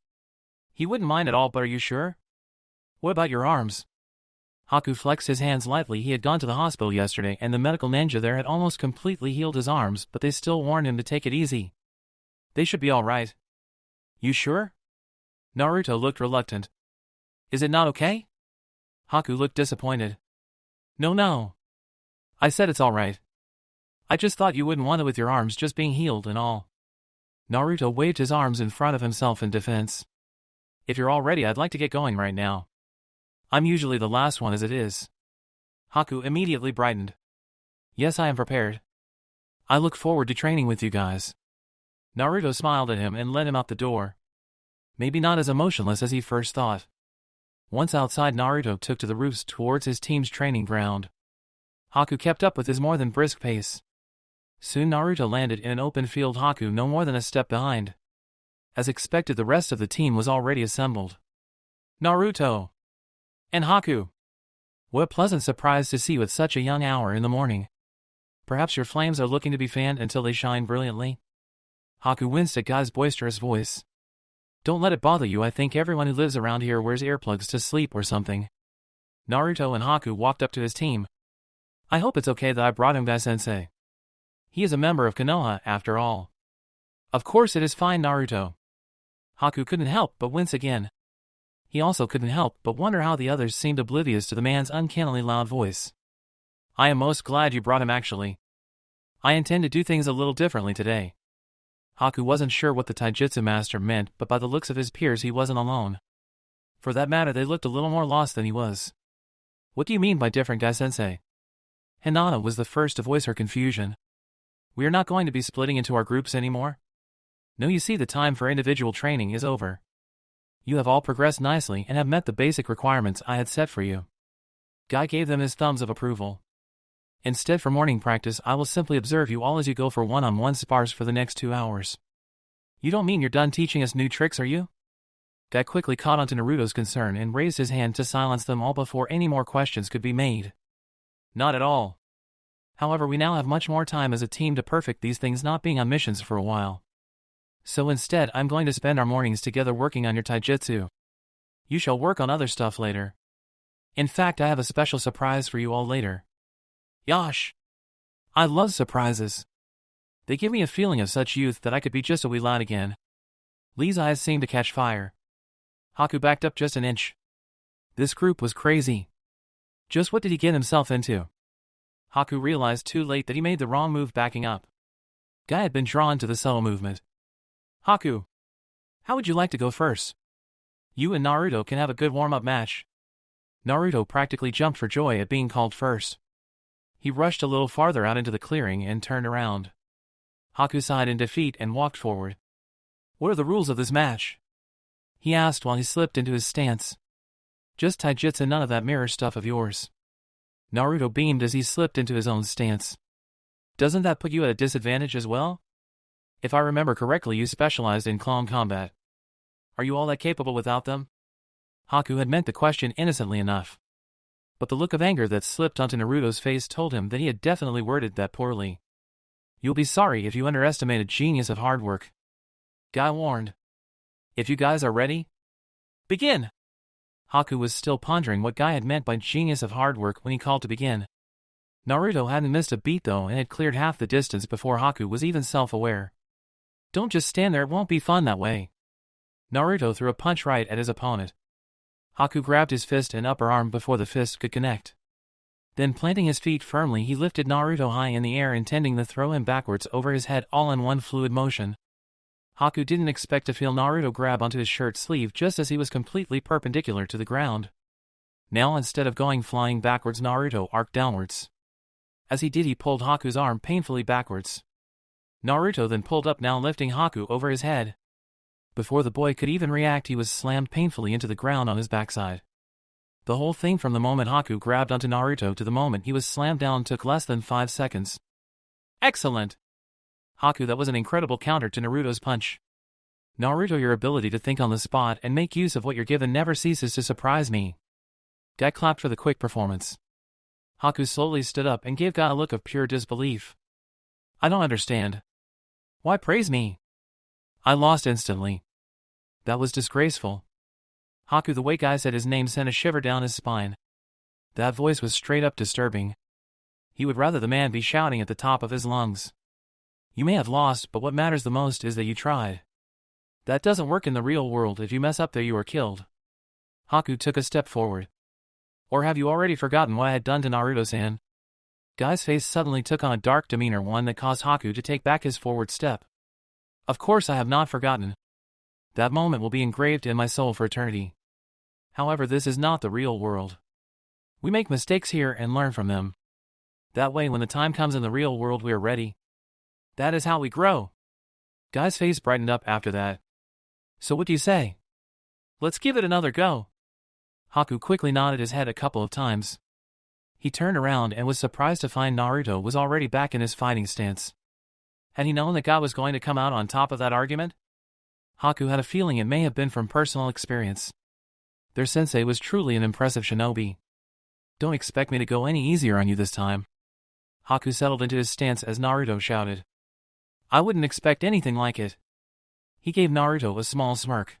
"He wouldn't mind at all, but are you sure? What about your arms?" Haku flexed his hands lightly. He had gone to the hospital yesterday and the medical ninja there had almost completely healed his arms, but they still warned him to take it easy. "They should be all right." "You sure?" Naruto looked reluctant. "Is it not okay?" Haku looked disappointed. No. I said it's all right. I just thought you wouldn't want it with your arms just being healed and all." Naruto waved his arms in front of himself in defense. "If you're all ready, I'd like to get going right now. I'm usually the last one as it is." Haku immediately brightened. "Yes, I am prepared. I look forward to training with you guys." Naruto smiled at him and led him out the door. Maybe not as emotionless as he first thought. Once outside, Naruto took to the roofs towards his team's training ground. Haku kept up with his more than brisk pace. Soon Naruto landed in an open field, Haku no more than a step behind. As expected, the rest of the team was already assembled. Naruto and Haku. What a pleasant surprise to see you at such a young hour in the morning. Perhaps your flames are looking to be fanned until they shine brilliantly? Haku winced at Guy's boisterous voice. "Don't let it bother you. I think everyone who lives around here wears earplugs to sleep or something." Naruto and Haku walked up to his team. "I hope it's okay that I brought him, Guy-sensei. He is a member of Konoha, after all." "Of course it is fine, Naruto." Haku couldn't help but wince again. He also couldn't help but wonder how the others seemed oblivious to the man's uncannily loud voice. I am most glad you brought him actually. I intend to do things a little differently today. Haku wasn't sure what the taijutsu master meant, but by the looks of his peers he wasn't alone. For that matter, they looked a little more lost than he was. What do you mean by different, Guy-sensei? Hinata was the first to voice her confusion. We are not going to be splitting into our groups anymore? No, you see, the time for individual training is over. You have all progressed nicely and have met the basic requirements I had set for you. Guy gave them his thumbs of approval. Instead, for morning practice, I will simply observe you all as you go for one-on-one spars for the next 2 hours. You don't mean you're done teaching us new tricks, are you? Guy quickly caught on to Naruto's concern and raised his hand to silence them all before any more questions could be made. Not at all. However, we now have much more time as a team to perfect these things, not being on missions for a while. So instead, I'm going to spend our mornings together working on your taijutsu. You shall work on other stuff later. In fact, I have a special surprise for you all later. Yosh! I love surprises. They give me a feeling of such youth that I could be just a wee lad again. Lee's eyes seemed to catch fire. Haku backed up just an inch. This group was crazy. Just what did he get himself into? Haku realized too late that he made the wrong move backing up. Guy had been drawn to the subtle movement. Haku, how would you like to go first? You and Naruto can have a good warm-up match. Naruto practically jumped for joy at being called first. He rushed a little farther out into the clearing and turned around. Haku sighed in defeat and walked forward. What are the rules of this match? He asked while he slipped into his stance. Just taijutsu, none of that mirror stuff of yours. Naruto beamed as he slipped into his own stance. Doesn't that put you at a disadvantage as well? If I remember correctly, you specialized in clone combat. Are you all that capable without them? Haku had meant the question innocently enough. But the look of anger that slipped onto Naruto's face told him that he had definitely worded that poorly. You'll be sorry if you underestimate a genius of hard work. Guy warned. If you guys are ready, begin! Haku was still pondering what Guy had meant by genius of hard work when he called to begin. Naruto hadn't missed a beat though and had cleared half the distance before Haku was even self-aware. Don't just stand there, it won't be fun that way. Naruto threw a punch right at his opponent. Haku grabbed his fist and upper arm before the fist could connect. Then planting his feet firmly, he lifted Naruto high in the air, intending to throw him backwards over his head all in one fluid motion. Haku didn't expect to feel Naruto grab onto his shirt sleeve just as he was completely perpendicular to the ground. Now, instead of going flying backwards, Naruto arced downwards. As he did, he pulled Haku's arm painfully backwards. Naruto then pulled up, now lifting Haku over his head. Before the boy could even react, he was slammed painfully into the ground on his backside. The whole thing from the moment Haku grabbed onto Naruto to the moment he was slammed down took less than 5 seconds. Excellent! Haku, that was an incredible counter to Naruto's punch. Naruto, your ability to think on the spot and make use of what you're given never ceases to surprise me. Guy clapped for the quick performance. Haku slowly stood up and gave Guy a look of pure disbelief. I don't understand. Why praise me? I lost instantly. That was disgraceful. Haku, the way Guy said his name sent a shiver down his spine. That voice was straight up disturbing. He would rather the man be shouting at the top of his lungs. You may have lost, but what matters the most is that you tried. That doesn't work in the real world. If you mess up there, you are killed. Haku took a step forward. Or have you already forgotten what I had done to Naruto-san? Guy's face suddenly took on a dark demeanor, one that caused Haku to take back his forward step. Of course I have not forgotten. That moment will be engraved in my soul for eternity. However, this is not the real world. We make mistakes here and learn from them. That way, when the time comes in the real world, we are ready. That is how we grow. Guy's face brightened up after that. So what do you say? Let's give it another go. Haku quickly nodded his head a couple of times. He turned around and was surprised to find Naruto was already back in his fighting stance. Had he known that Guy was going to come out on top of that argument? Haku had a feeling it may have been from personal experience. Their sensei was truly an impressive shinobi. Don't expect me to go any easier on you this time. Haku settled into his stance as Naruto shouted. I wouldn't expect anything like it. He gave Naruto a small smirk.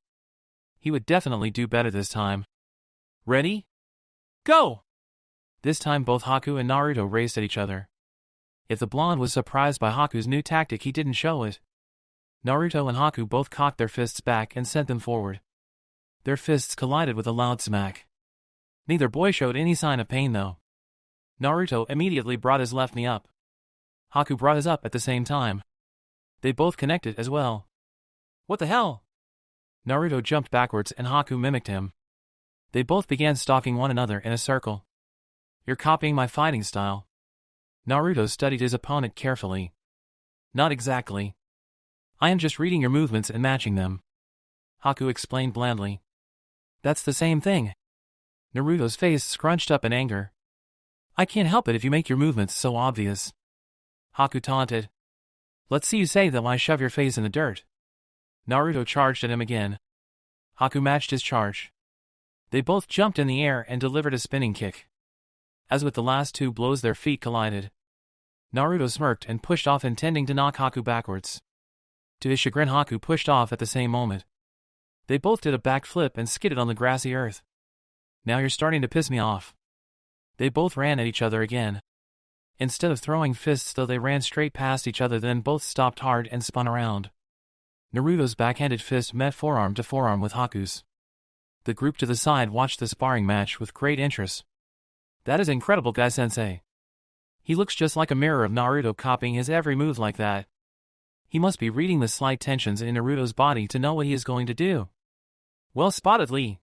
He would definitely do better this time. Ready? Go! This time both Haku and Naruto raced at each other. If the blonde was surprised by Haku's new tactic, he didn't show it. Naruto and Haku both cocked their fists back and sent them forward. Their fists collided with a loud smack. Neither boy showed any sign of pain though. Naruto immediately brought his left knee up. Haku brought his up at the same time. They both connected as well. What the hell? Naruto jumped backwards and Haku mimicked him. They both began stalking one another in a circle. You're copying my fighting style. Naruto studied his opponent carefully. Not exactly. I am just reading your movements and matching them. Haku explained blandly. That's the same thing. Naruto's face scrunched up in anger. I can't help it if you make your movements so obvious. Haku taunted. Let's see you say that when I shove your face in the dirt. Naruto charged at him again. Haku matched his charge. They both jumped in the air and delivered a spinning kick. As with the last two blows, their feet collided. Naruto smirked and pushed off, intending to knock Haku backwards. To his chagrin, Haku pushed off at the same moment. They both did a backflip and skidded on the grassy earth. Now you're starting to piss me off. They both ran at each other again. Instead of throwing fists though, they ran straight past each other, then both stopped hard and spun around. Naruto's backhanded fist met forearm to forearm with Haku's. The group to the side watched the sparring match with great interest. That is incredible, Guy-sensei. He looks just like a mirror of Naruto, copying his every move like that. He must be reading the slight tensions in Naruto's body to know what he is going to do. Well spotted, Lee.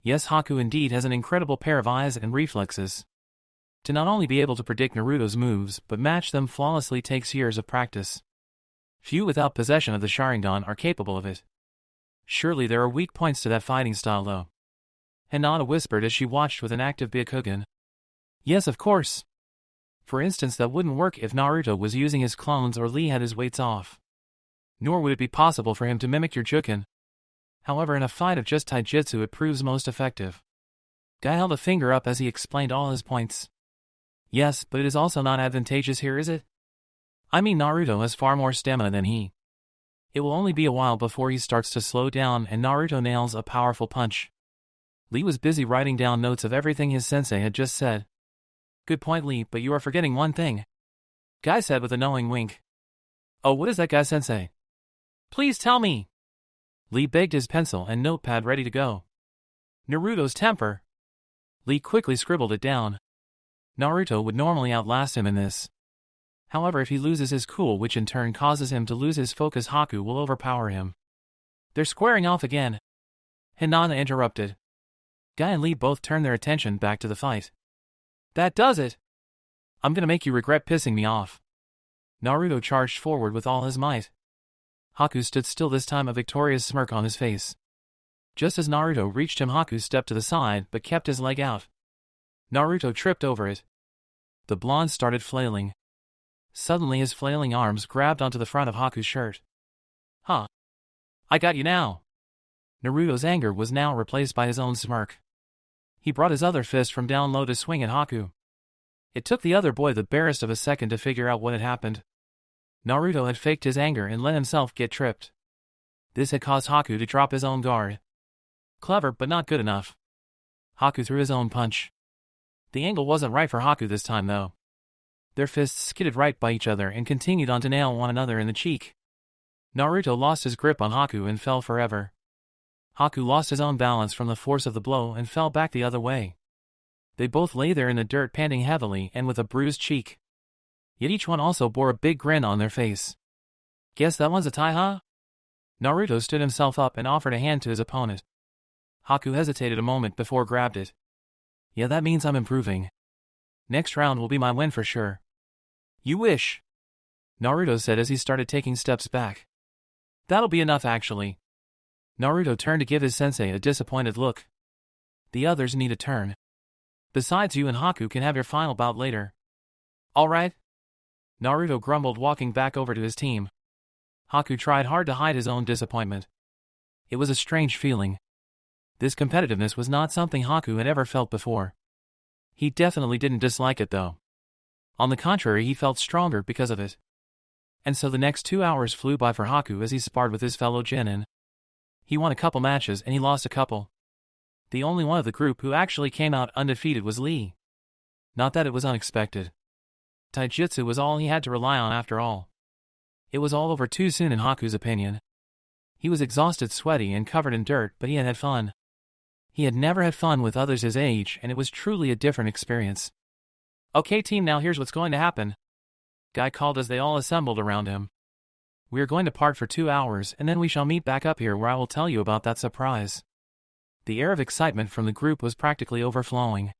Yes, Haku indeed has an incredible pair of eyes and reflexes. To not only be able to predict Naruto's moves, but match them flawlessly takes years of practice. Few without possession of the Sharingan are capable of it. Surely there are weak points to that fighting style though. Hinata whispered as she watched with an active Byakugan. Yes, of course. For instance, that wouldn't work if Naruto was using his clones or Lee had his weights off. Nor would it be possible for him to mimic your Juken. However, in a fight of just taijutsu it proves most effective. Guy held a finger up as he explained all his points. Yes, but it is also not advantageous here, is it? I mean, Naruto has far more stamina than he. It will only be a while before he starts to slow down and Naruto nails a powerful punch. Lee was busy writing down notes of everything his sensei had just said. Good point, Lee, but you are forgetting one thing. Guy said with a knowing wink. Oh, what is that, Guy-sensei? Please tell me. Lee begged, his pencil and notepad ready to go. Naruto's temper. Lee quickly scribbled it down. Naruto would normally outlast him in this. However, if he loses his cool, which in turn causes him to lose his focus, Haku will overpower him. They're squaring off again. Hinata interrupted. Guy and Lee both turned their attention back to the fight. That does it. I'm gonna make you regret pissing me off. Naruto charged forward with all his might. Haku stood still, this time a victorious smirk on his face. Just as Naruto reached him, Haku stepped to the side but kept his leg out. Naruto tripped over it. The blonde started flailing. Suddenly his flailing arms grabbed onto the front of Haku's shirt. Huh. I got you now. Naruto's anger was now replaced by his own smirk. He brought his other fist from down low to swing at Haku. It took the other boy the barest of a second to figure out what had happened. Naruto had faked his anger and let himself get tripped. This had caused Haku to drop his own guard. Clever, but not good enough. Haku threw his own punch. The angle wasn't right for Haku this time though. Their fists skidded right by each other and continued on to nail one another in the cheek. Naruto lost his grip on Haku and fell forever. Haku lost his own balance from the force of the blow and fell back the other way. They both lay there in the dirt, panting heavily and with a bruised cheek. Yet each one also bore a big grin on their face. Guess that one's a tie, huh? Naruto stood himself up and offered a hand to his opponent. Haku hesitated a moment before grabbed it. Yeah, that means I'm improving. Next round will be my win for sure. You wish. Naruto said as he started taking steps back. That'll be enough actually. Naruto turned to give his sensei a disappointed look. The others need a turn. Besides, you and Haku can have your final bout later. Alright. Naruto grumbled, walking back over to his team. Haku tried hard to hide his own disappointment. It was a strange feeling. This competitiveness was not something Haku had ever felt before. He definitely didn't dislike it though. On the contrary, he felt stronger because of it. And so the next 2 hours flew by for Haku as he sparred with his fellow genin. He won a couple matches and he lost a couple. The only one of the group who actually came out undefeated was Lee. Not that it was unexpected. Taijutsu was all he had to rely on after all. It was all over too soon in Haku's opinion. He was exhausted, sweaty, and covered in dirt, but he had had fun. He had never had fun with others his age, and it was truly a different experience. Okay team, now here's what's going to happen. Guy called as they all assembled around him. We are going to part for 2 hours, and then we shall meet back up here where I will tell you about that surprise. The air of excitement from the group was practically overflowing.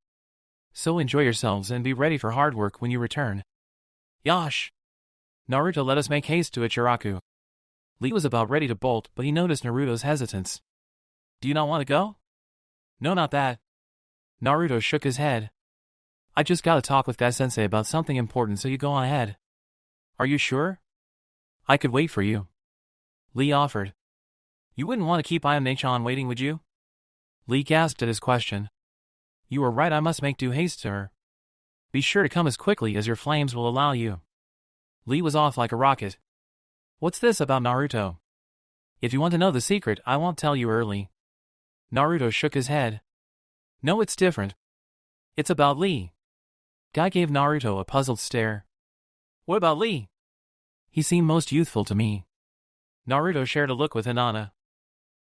So enjoy yourselves and be ready for hard work when you return. Yosh! Naruto, let us make haste to Ichiraku. Lee was about ready to bolt, but he noticed Naruto's hesitance. Do you not want to go? No, not that. Naruto shook his head. I just gotta talk with Guy-sensei about something important, so you go on ahead. Are you sure? I could wait for you. Lee offered. You wouldn't want to keep Ayame-chan waiting, would you? Lee gasped at his question. You are right, I must make due haste to her. Be sure to come as quickly as your flames will allow you. Lee was off like a rocket. What's this about Naruto? If you want to know the secret, I won't tell you early. Naruto shook his head. No, it's different. It's about Lee. Guy gave Naruto a puzzled stare. What about Lee? He seemed most youthful to me. Naruto shared a look with Hinata.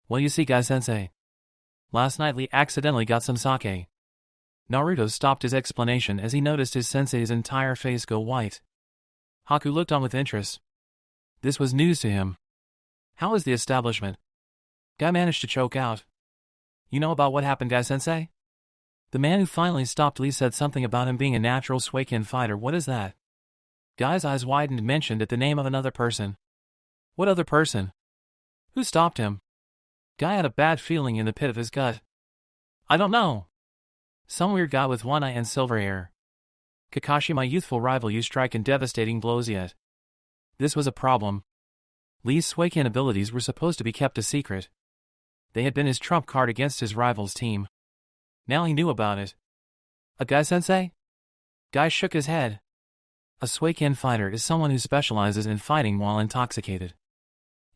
Well, you see, Guy-sensei. Last night Lee accidentally got some sake. Naruto stopped his explanation as he noticed his sensei's entire face go white. Haku looked on with interest. This was news to him. How is the establishment? Guy managed to choke out. You know about what happened, Guy-sensei? The man who finally stopped Lee said something about him being a natural Suiken fighter. What is that? Guy's eyes widened and mentioned at the name of another person. What other person? Who stopped him? Guy had a bad feeling in the pit of his gut. I don't know. Some weird guy with one eye and silver hair. Kakashi, my youthful rival, used strike in devastating blows yet. This was a problem. Lee's Suiken abilities were supposed to be kept a secret. They had been his trump card against his rival's team. Now he knew about it. A Guy-sensei? Guy shook his head. A Suiken fighter is someone who specializes in fighting while intoxicated.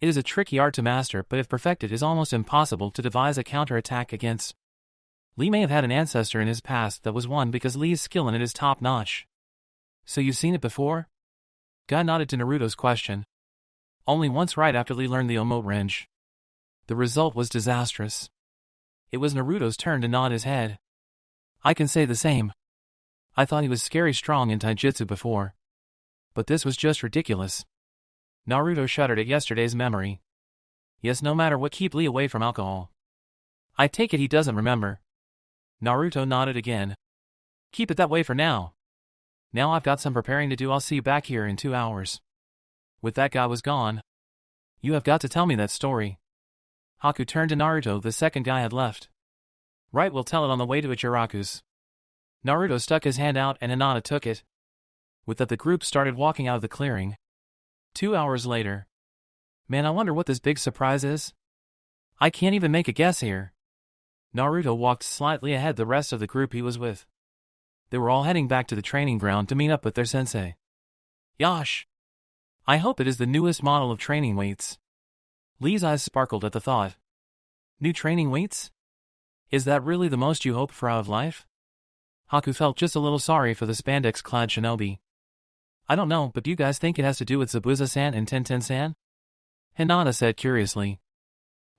It is a tricky art to master, but if perfected, it is almost impossible to devise a counterattack against. Lee may have had an ancestor in his past that was one because Lee's skill in it is top-notch. So you've seen it before? Guy nodded to Naruto's question. Only once, right after Lee learned the Omote Wrench. The result was disastrous. It was Naruto's turn to nod his head. I can say the same. I thought he was scary strong in taijutsu before. But this was just ridiculous. Naruto shuddered at yesterday's memory. Yes, no matter what, keep Lee away from alcohol. I take it he doesn't remember. Naruto nodded again. Keep it that way for now. Now I've got some preparing to do. I'll see you back here in 2 hours. With that, Guy was gone. You have got to tell me that story. Haku turned to Naruto. The second guy had left. Right, we'll tell it on the way to Ichiraku's. Naruto stuck his hand out and Hinata took it. With that, the group started walking out of the clearing. 2 hours later. Man, I wonder what this big surprise is. I can't even make a guess here. Naruto walked slightly ahead the rest of the group he was with. They were all heading back to the training ground to meet up with their sensei. Yosh! I hope it is the newest model of training weights. Lee's eyes sparkled at the thought. New training weights? Is that really the most you hope for out of life? Haku felt just a little sorry for the spandex-clad shinobi. I don't know, but do you guys think it has to do with Zabuza-san and Tenten-san? Hinata said curiously.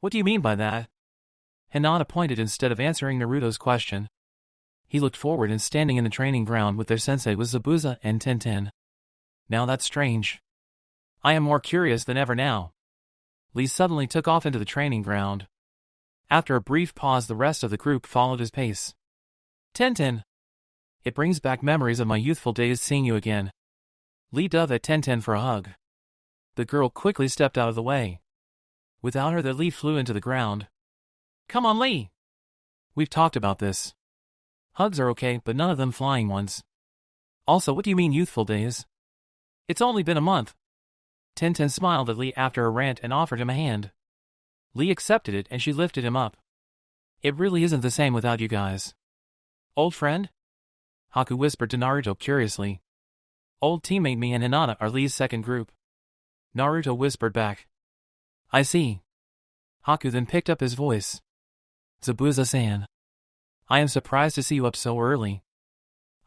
What do you mean by that? Hinata pointed instead of answering Naruto's question. He looked forward, and standing in the training ground with their sensei was Zabuza and Tenten. Now that's strange. I am more curious than ever now. Lee suddenly took off into the training ground. After a brief pause, the rest of the group followed his pace. Tenten! It brings back memories of my youthful days seeing you again. Lee dove at Tenten for a hug. The girl quickly stepped out of the way. Without her, the Lee flew into the ground. Come on, Lee! We've talked about this. Hugs are okay, but none of them flying ones. Also, what do you mean youthful days? It's only been a month. Tenten smiled at Lee after a rant and offered him a hand. Lee accepted it and she lifted him up. It really isn't the same without you guys. Old friend? Haku whispered to Naruto curiously. Old teammate, me and Hinata are Lee's second group. Naruto whispered back. I see. Haku then picked up his voice. Zabuza-san. I am surprised to see you up so early.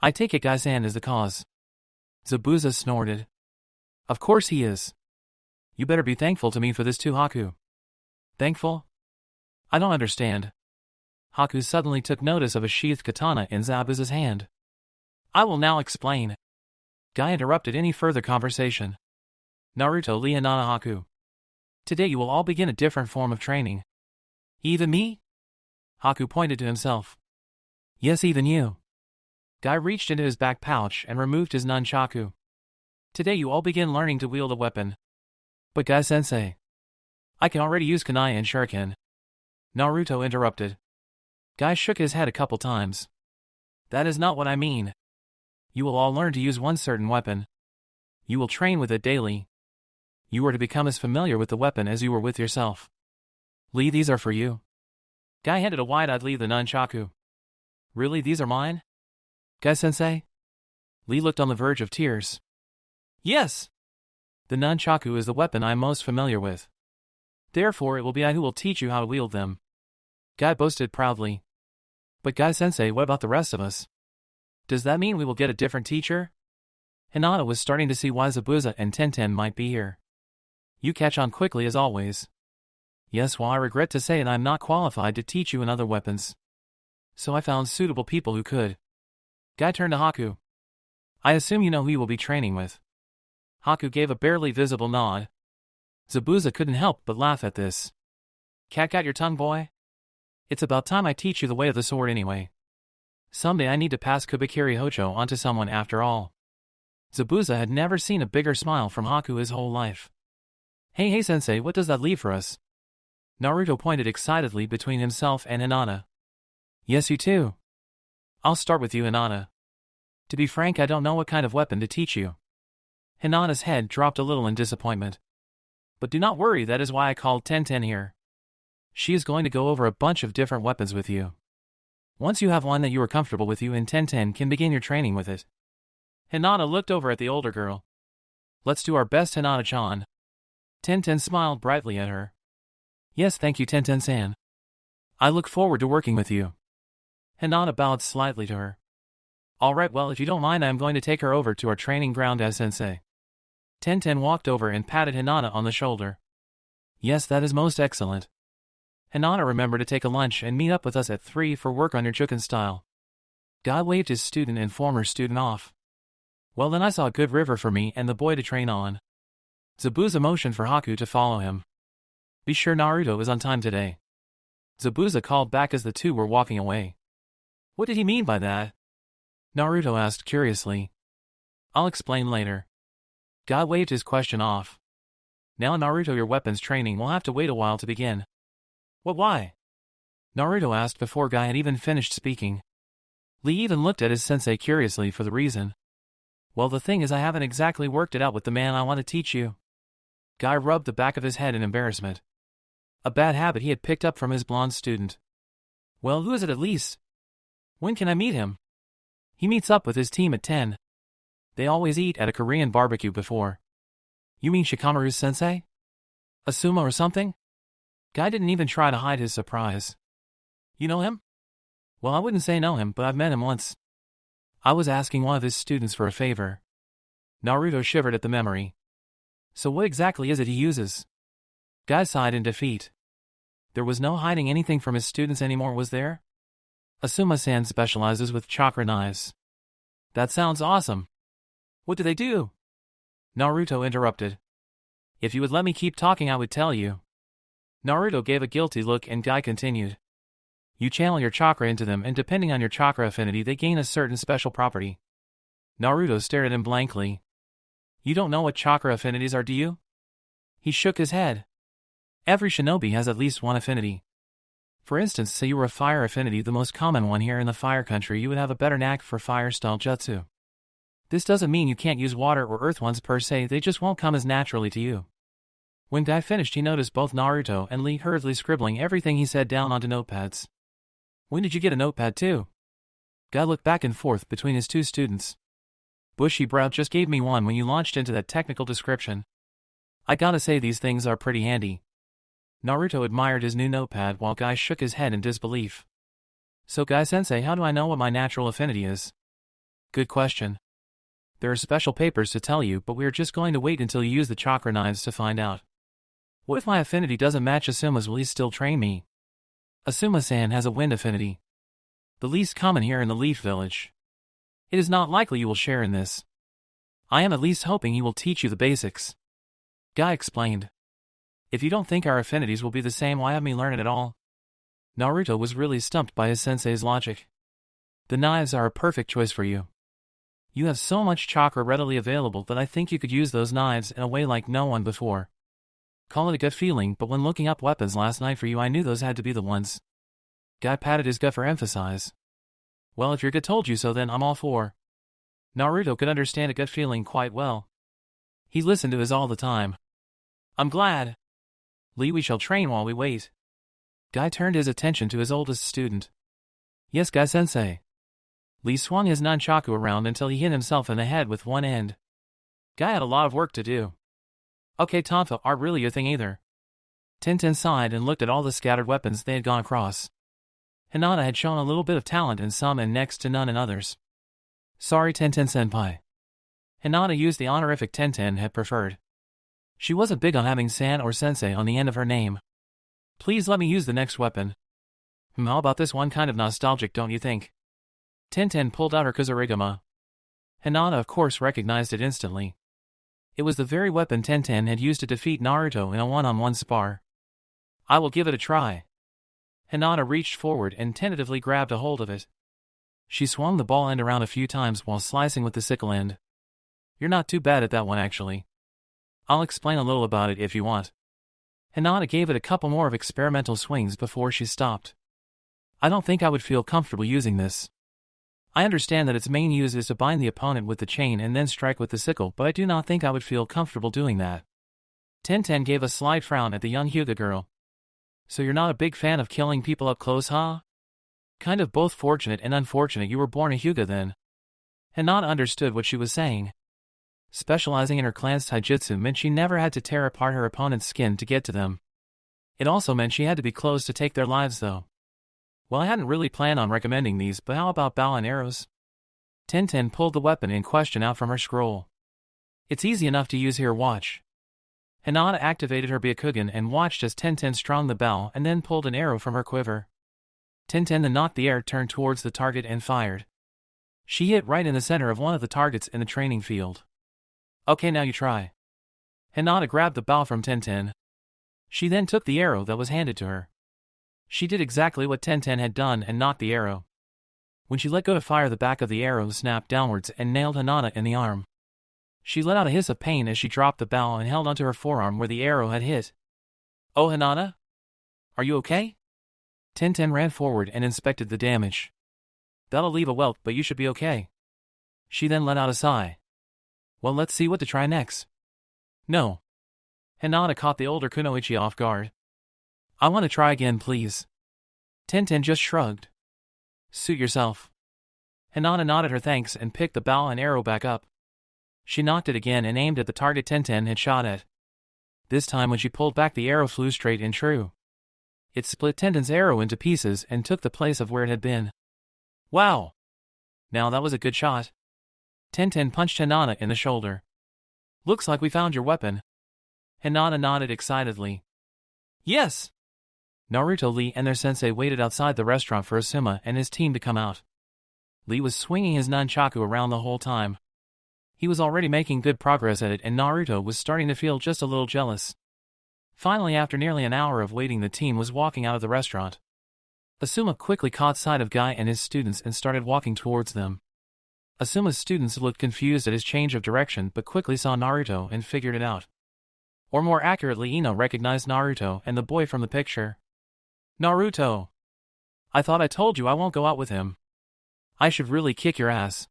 I take it Guy-san is the cause. Zabuza snorted. Of course he is. You better be thankful to me for this too, Haku. Thankful? I don't understand. Haku suddenly took notice of a sheathed katana in Zabuza's hand. I will now explain. Guy interrupted any further conversation. Naruto Lee Hinata Haku. Today you will all begin a different form of training. Even me? Haku pointed to himself. Yes, even you. Guy reached into his back pouch and removed his nunchaku. Today you all begin learning to wield a weapon. But Guy-sensei, I can already use kunai and shuriken. Naruto interrupted. Guy shook his head a couple times. That is not what I mean. You will all learn to use one certain weapon. You will train with it daily. You are to become as familiar with the weapon as you were with yourself. Lee, these are for you. Guy handed a wide-eyed Lee the nunchaku. Really, these are mine? Guy-sensei? Lee looked on the verge of tears. Yes! The nunchaku is the weapon I am most familiar with. Therefore it will be I who will teach you how to wield them. Guy boasted proudly. But Guy-sensei, what about the rest of us? Does that mean we will get a different teacher? Hinata was starting to see why Zabuza and Tenten might be here. You catch on quickly as always. Yes, well I regret to say that I am not qualified to teach you in other weapons. So I found suitable people who could. Guy turned to Haku. I assume you know who you will be training with. Haku gave a barely visible nod. Zabuza couldn't help but laugh at this. Cat your tongue, boy? It's about time I teach you the way of the sword anyway. Someday I need to pass Kubikiri Hocho onto someone after all. Zabuza had never seen a bigger smile from Haku his whole life. Hey sensei, what does that leave for us? Naruto pointed excitedly between himself and Hinata. Yes, you too. I'll start with you, Hinata. To be frank, I don't know what kind of weapon to teach you. Hinata's head dropped a little in disappointment. But do not worry, that is why I called Tenten here. She is going to go over a bunch of different weapons with you. Once you have one that you are comfortable with, you and Tenten can begin your training with it. Hinata looked over at the older girl. Let's do our best, Hinata-chan. Tenten smiled brightly at her. Yes, thank you, Tenten-san. I look forward to working with you. Hinata bowed slightly to her. Alright, well, if you don't mind, I am going to take her over to our training ground as sensei. Tenten walked over and patted Hinata on the shoulder. Yes, that is most excellent. Hinata, remember to take a lunch and meet up with us at 3 for work on your Juken style. Guy waved his student and former student off. Well then, I saw a good river for me and the boy to train on. Zabuza motioned for Haku to follow him. Be sure Naruto is on time today. Zabuza called back as the two were walking away. What did he mean by that? Naruto asked curiously. I'll explain later. Guy waved his question off. Now Naruto, your weapons training will have to wait a while to begin. What, why? Naruto asked before Guy had even finished speaking. Lee even looked at his sensei curiously for the reason. Well, the thing is, I haven't exactly worked it out with the man I want to teach you. Guy rubbed the back of his head in embarrassment. A bad habit he had picked up from his blonde student. Well, who is it at least? When can I meet him? He meets up with his team at 10. They always eat at a Korean barbecue before. You mean Shikamaru's sensei? Asuma or something? Guy didn't even try to hide his surprise. You know him? Well, I wouldn't say know him, but I've met him once. I was asking one of his students for a favor. Naruto shivered at the memory. So what exactly is it he uses? Guy sighed in defeat. There was no hiding anything from his students anymore, was there? Asuma-san specializes with chakra knives. That sounds awesome. What do they do? Naruto interrupted. If you would let me keep talking, I would tell you. Naruto gave a guilty look and Guy continued. You channel your chakra into them, and depending on your chakra affinity, they gain a certain special property. Naruto stared at him blankly. You don't know what chakra affinities are, do you? He shook his head. Every shinobi has at least one affinity. For instance, say you were a fire affinity, the most common one here in the fire country, you would have a better knack for fire-style jutsu. This doesn't mean you can't use water or earth ones per se, they just won't come as naturally to you. When Guy finished, he noticed both Naruto and Lee hurriedly scribbling everything he said down onto notepads. When did you get a notepad too? Guy looked back and forth between his two students. Bushy brow just gave me one when you launched into that technical description. I gotta say, these things are pretty handy. Naruto admired his new notepad while Guy shook his head in disbelief. So Guy-sensei, how do I know what my natural affinity is? Good question. There are special papers to tell you, but we are just going to wait until you use the chakra knives to find out. What if my affinity doesn't match Asuma's, will he still train me? Asuma-san has a wind affinity. The least common here in the Leaf Village. It is not likely you will share in this. I am at least hoping he will teach you the basics. Guy explained. If you don't think our affinities will be the same, why have me learn it at all? Naruto was really stumped by his sensei's logic. The knives are a perfect choice for you. You have so much chakra readily available that I think you could use those knives in a way like no one before. Call it a gut feeling, but when looking up weapons last night for you, I knew those had to be the ones. Guy patted his gut for emphasis. Well, if your gut told you so, then I'm all for. Naruto could understand a gut feeling quite well. He listened to his all the time. I'm glad. Lee, we shall train while we wait. Guy turned his attention to his oldest student. Yes, Guy-sensei. Lee swung his nunchaku around until he hit himself in the head with one end. Guy had a lot of work to do. Okay, Tonfa aren't really your thing either. Tenten sighed and looked at all the scattered weapons they had gone across. Hinata had shown a little bit of talent in some and next to none in others. Sorry, Tenten-senpai. Hinata used the honorific Tenten had preferred. She wasn't big on having san or sensei on the end of her name. Please let me use the next weapon. How about this one? Kind of nostalgic, don't you think? Tenten pulled out her Kuzurigama. Hinata of course recognized it instantly. It was the very weapon Tenten had used to defeat Naruto in a one-on-one spar. I will give it a try. Hinata reached forward and tentatively grabbed a hold of it. She swung the ball end around a few times while slicing with the sickle end. You're not too bad at that one, actually. I'll explain a little about it if you want. Hinata gave it a couple more of experimental swings before she stopped. I don't think I would feel comfortable using this. I understand that its main use is to bind the opponent with the chain and then strike with the sickle, but I do not think I would feel comfortable doing that. Tenten gave a slight frown at the young Hyuga girl. So you're not a big fan of killing people up close, huh? Kind of both fortunate and unfortunate you were born a Hyuga then. Hinata understood what she was saying. Specializing in her clan's taijutsu meant she never had to tear apart her opponent's skin to get to them. It also meant she had to be close to take their lives though. Well, I hadn't really planned on recommending these, but how about bow and arrows? Tenten pulled the weapon in question out from her scroll. It's easy enough to use here, watch. Hinata activated her Byakugan and watched as Tenten strung the bow and then pulled an arrow from her quiver. Tenten then knocked the air, turned towards the target and fired. She hit right in the center of one of the targets in the training field. Okay, now you try. Hinata grabbed the bow from Tenten. She then took the arrow that was handed to her. She did exactly what Tenten had done and knocked the arrow. When she let go to fire, the back of the arrow snapped downwards and nailed Hinata in the arm. She let out a hiss of pain as she dropped the bow and held onto her forearm where the arrow had hit. Oh, Hinata? Are you okay? Tenten ran forward and inspected the damage. That'll leave a welt, but you should be okay. She then let out a sigh. Well, let's see what to try next. No. Hinata caught the older Kunoichi off guard. I want to try again, please. Tenten just shrugged. Suit yourself. Hinata nodded her thanks and picked the bow and arrow back up. She knocked it again and aimed at the target Tenten had shot at. This time when she pulled back, the arrow flew straight and true. It split Tenten's arrow into pieces and took the place of where it had been. Wow! Now that was a good shot. Tenten punched Hinata in the shoulder. Looks like we found your weapon. Hinata nodded excitedly. Yes! Naruto, Lee, and their sensei waited outside the restaurant for Asuma and his team to come out. Lee was swinging his nunchaku around the whole time. He was already making good progress at it, and Naruto was starting to feel just a little jealous. Finally, after nearly an hour of waiting, the team was walking out of the restaurant. Asuma quickly caught sight of Guy and his students and started walking towards them. Asuma's students looked confused at his change of direction but quickly saw Naruto and figured it out. Or more accurately, Ino recognized Naruto and the boy from the picture. Naruto! I thought I told you I won't go out with him. I should really kick your ass.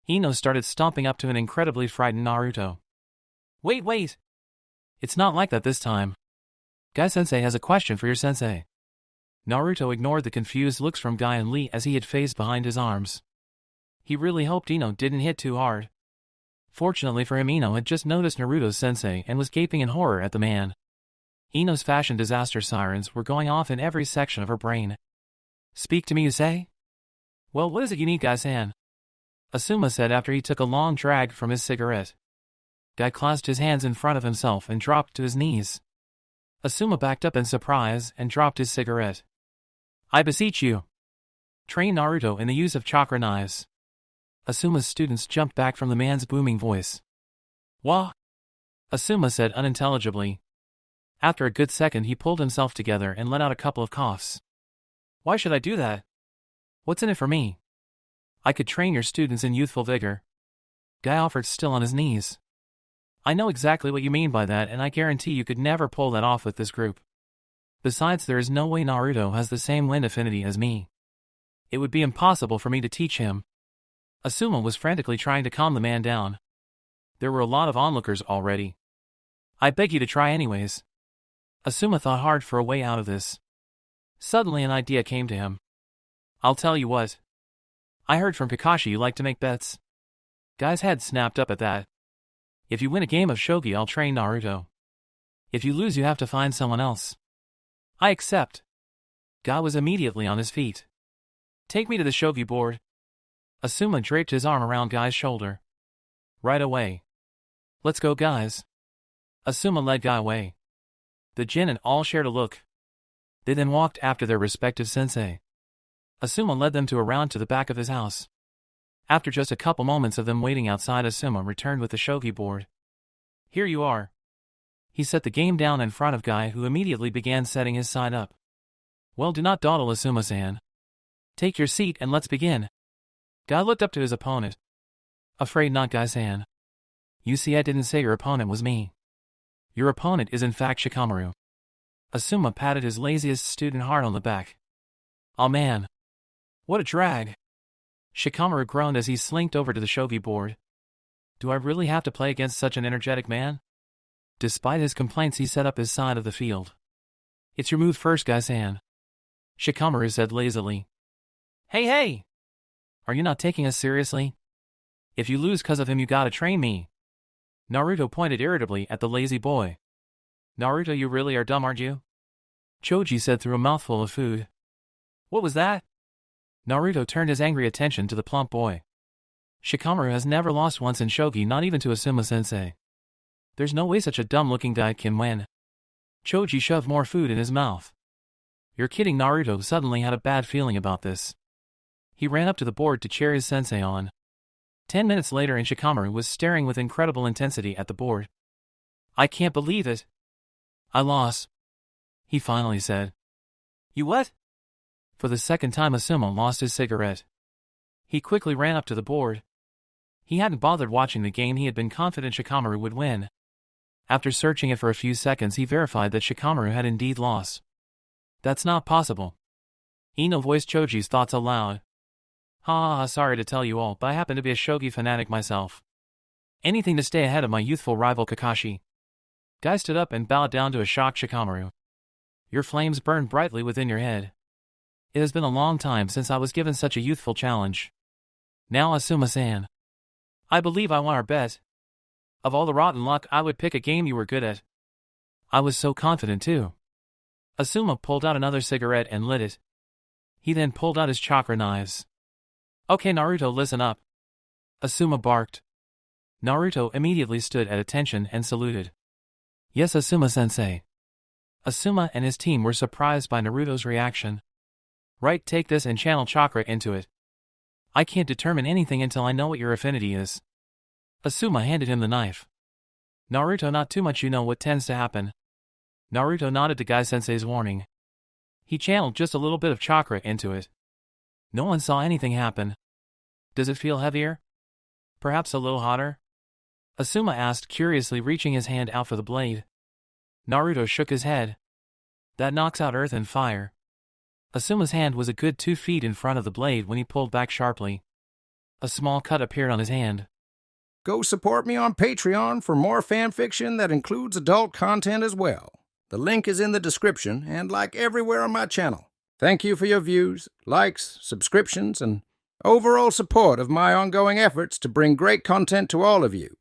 Ino started stomping up to an incredibly frightened Naruto. Wait! It's not like that this time. Guy-sensei has a question for your sensei. Naruto ignored the confused looks from Guy and Lee as he had phased behind his arms. He really hoped Ino didn't hit too hard. Fortunately for him, Ino had just noticed Naruto's sensei and was gaping in horror at the man. Ino's fashion disaster sirens were going off in every section of her brain. Speak to me, you say? Well, what is it you need, Guy-san? Asuma said after he took a long drag from his cigarette. Guy clasped his hands in front of himself and dropped to his knees. Asuma backed up in surprise and dropped his cigarette. I beseech you. Train Naruto in the use of chakra knives. Asuma's students jumped back from the man's booming voice. Wah! Asuma said unintelligibly. After a good second he pulled himself together and let out a couple of coughs. Why should I do that? What's in it for me? I could train your students in youthful vigor. Guy offered, still on his knees. I know exactly what you mean by that, and I guarantee you could never pull that off with this group. Besides, there is no way Naruto has the same wind affinity as me. It would be impossible for me to teach him. Asuma was frantically trying to calm the man down. There were a lot of onlookers already. I beg you to try anyways. Asuma thought hard for a way out of this. Suddenly an idea came to him. I'll tell you what. I heard from Kakashi you like to make bets. Guy's head snapped up at that. If you win a game of shogi, I'll train Naruto. If you lose, you have to find someone else. I accept. Guy was immediately on his feet. Take me to the shogi board. Asuma draped his arm around Guy's shoulder. Right away. Let's go, guys. Asuma led Guy away. The Jin all shared a look. They then walked after their respective sensei. Asuma led them to a round to the back of his house. After just a couple moments of them waiting outside, Asuma returned with the shogi board. Here you are. He set the game down in front of Guy, who immediately began setting his side up. Well, do not dawdle, Asuma-san. Take your seat and let's begin. Guy looked up to his opponent. Afraid not, Guy-san. You see, I didn't say your opponent was me. Your opponent is in fact Shikamaru. Asuma patted his laziest student hard on the back. Aw man. What a drag. Shikamaru groaned as he slinked over to the shogi board. Do I really have to play against such an energetic man? Despite his complaints, he set up his side of the field. It's your move first, Guy-san. Shikamaru said lazily. Hey! Are you not taking us seriously? If you lose cause of him, you gotta train me. Naruto pointed irritably at the lazy boy. Naruto, you really are dumb, aren't you? Choji said through a mouthful of food. What was that? Naruto turned his angry attention to the plump boy. Shikamaru has never lost once in shogi, not even to Asuma-sensei. There's no way such a dumb-looking guy can win. Choji shoved more food in his mouth. You're kidding. Naruto suddenly had a bad feeling about this. He ran up to the board to cheer his sensei on. 10 minutes later, and Shikamaru was staring with incredible intensity at the board. I can't believe it. I lost. He finally said. You what? For the second time, Asuma lost his cigarette. He quickly ran up to the board. He hadn't bothered watching the game. He had been confident Shikamaru would win. After searching it for a few seconds, he verified that Shikamaru had indeed lost. That's not possible. Ino voiced Choji's thoughts aloud. Sorry to tell you all, but I happen to be a shogi fanatic myself. Anything to stay ahead of my youthful rival Kakashi. Guy stood up and bowed down to a shocked Shikamaru. Your flames burn brightly within your head. It has been a long time since I was given such a youthful challenge. Now, Asuma-san. I believe I won our bet. Of all the rotten luck, I would pick a game you were good at. I was so confident too. Asuma pulled out another cigarette and lit it. He then pulled out his chakra knives. Okay, Naruto, listen up. Asuma barked. Naruto immediately stood at attention and saluted. Yes, Asuma-sensei. Asuma and his team were surprised by Naruto's reaction. Right, take this and channel chakra into it. I can't determine anything until I know what your affinity is. Asuma handed him the knife. Naruto, not too much, you know what tends to happen. Naruto nodded to Guy-sensei's warning. He channeled just a little bit of chakra into it. No one saw anything happen. Does it feel heavier? Perhaps a little hotter? Asuma asked curiously, reaching his hand out for the blade. Naruto shook his head. That knocks out earth and fire. Asuma's hand was a good 2 feet in front of the blade when he pulled back sharply. A small cut appeared on his hand. Go support me on Patreon for more fanfiction that includes adult content as well. The link is in the description and like everywhere on my channel. Thank you for your views, likes, subscriptions, and overall support of my ongoing efforts to bring great content to all of you.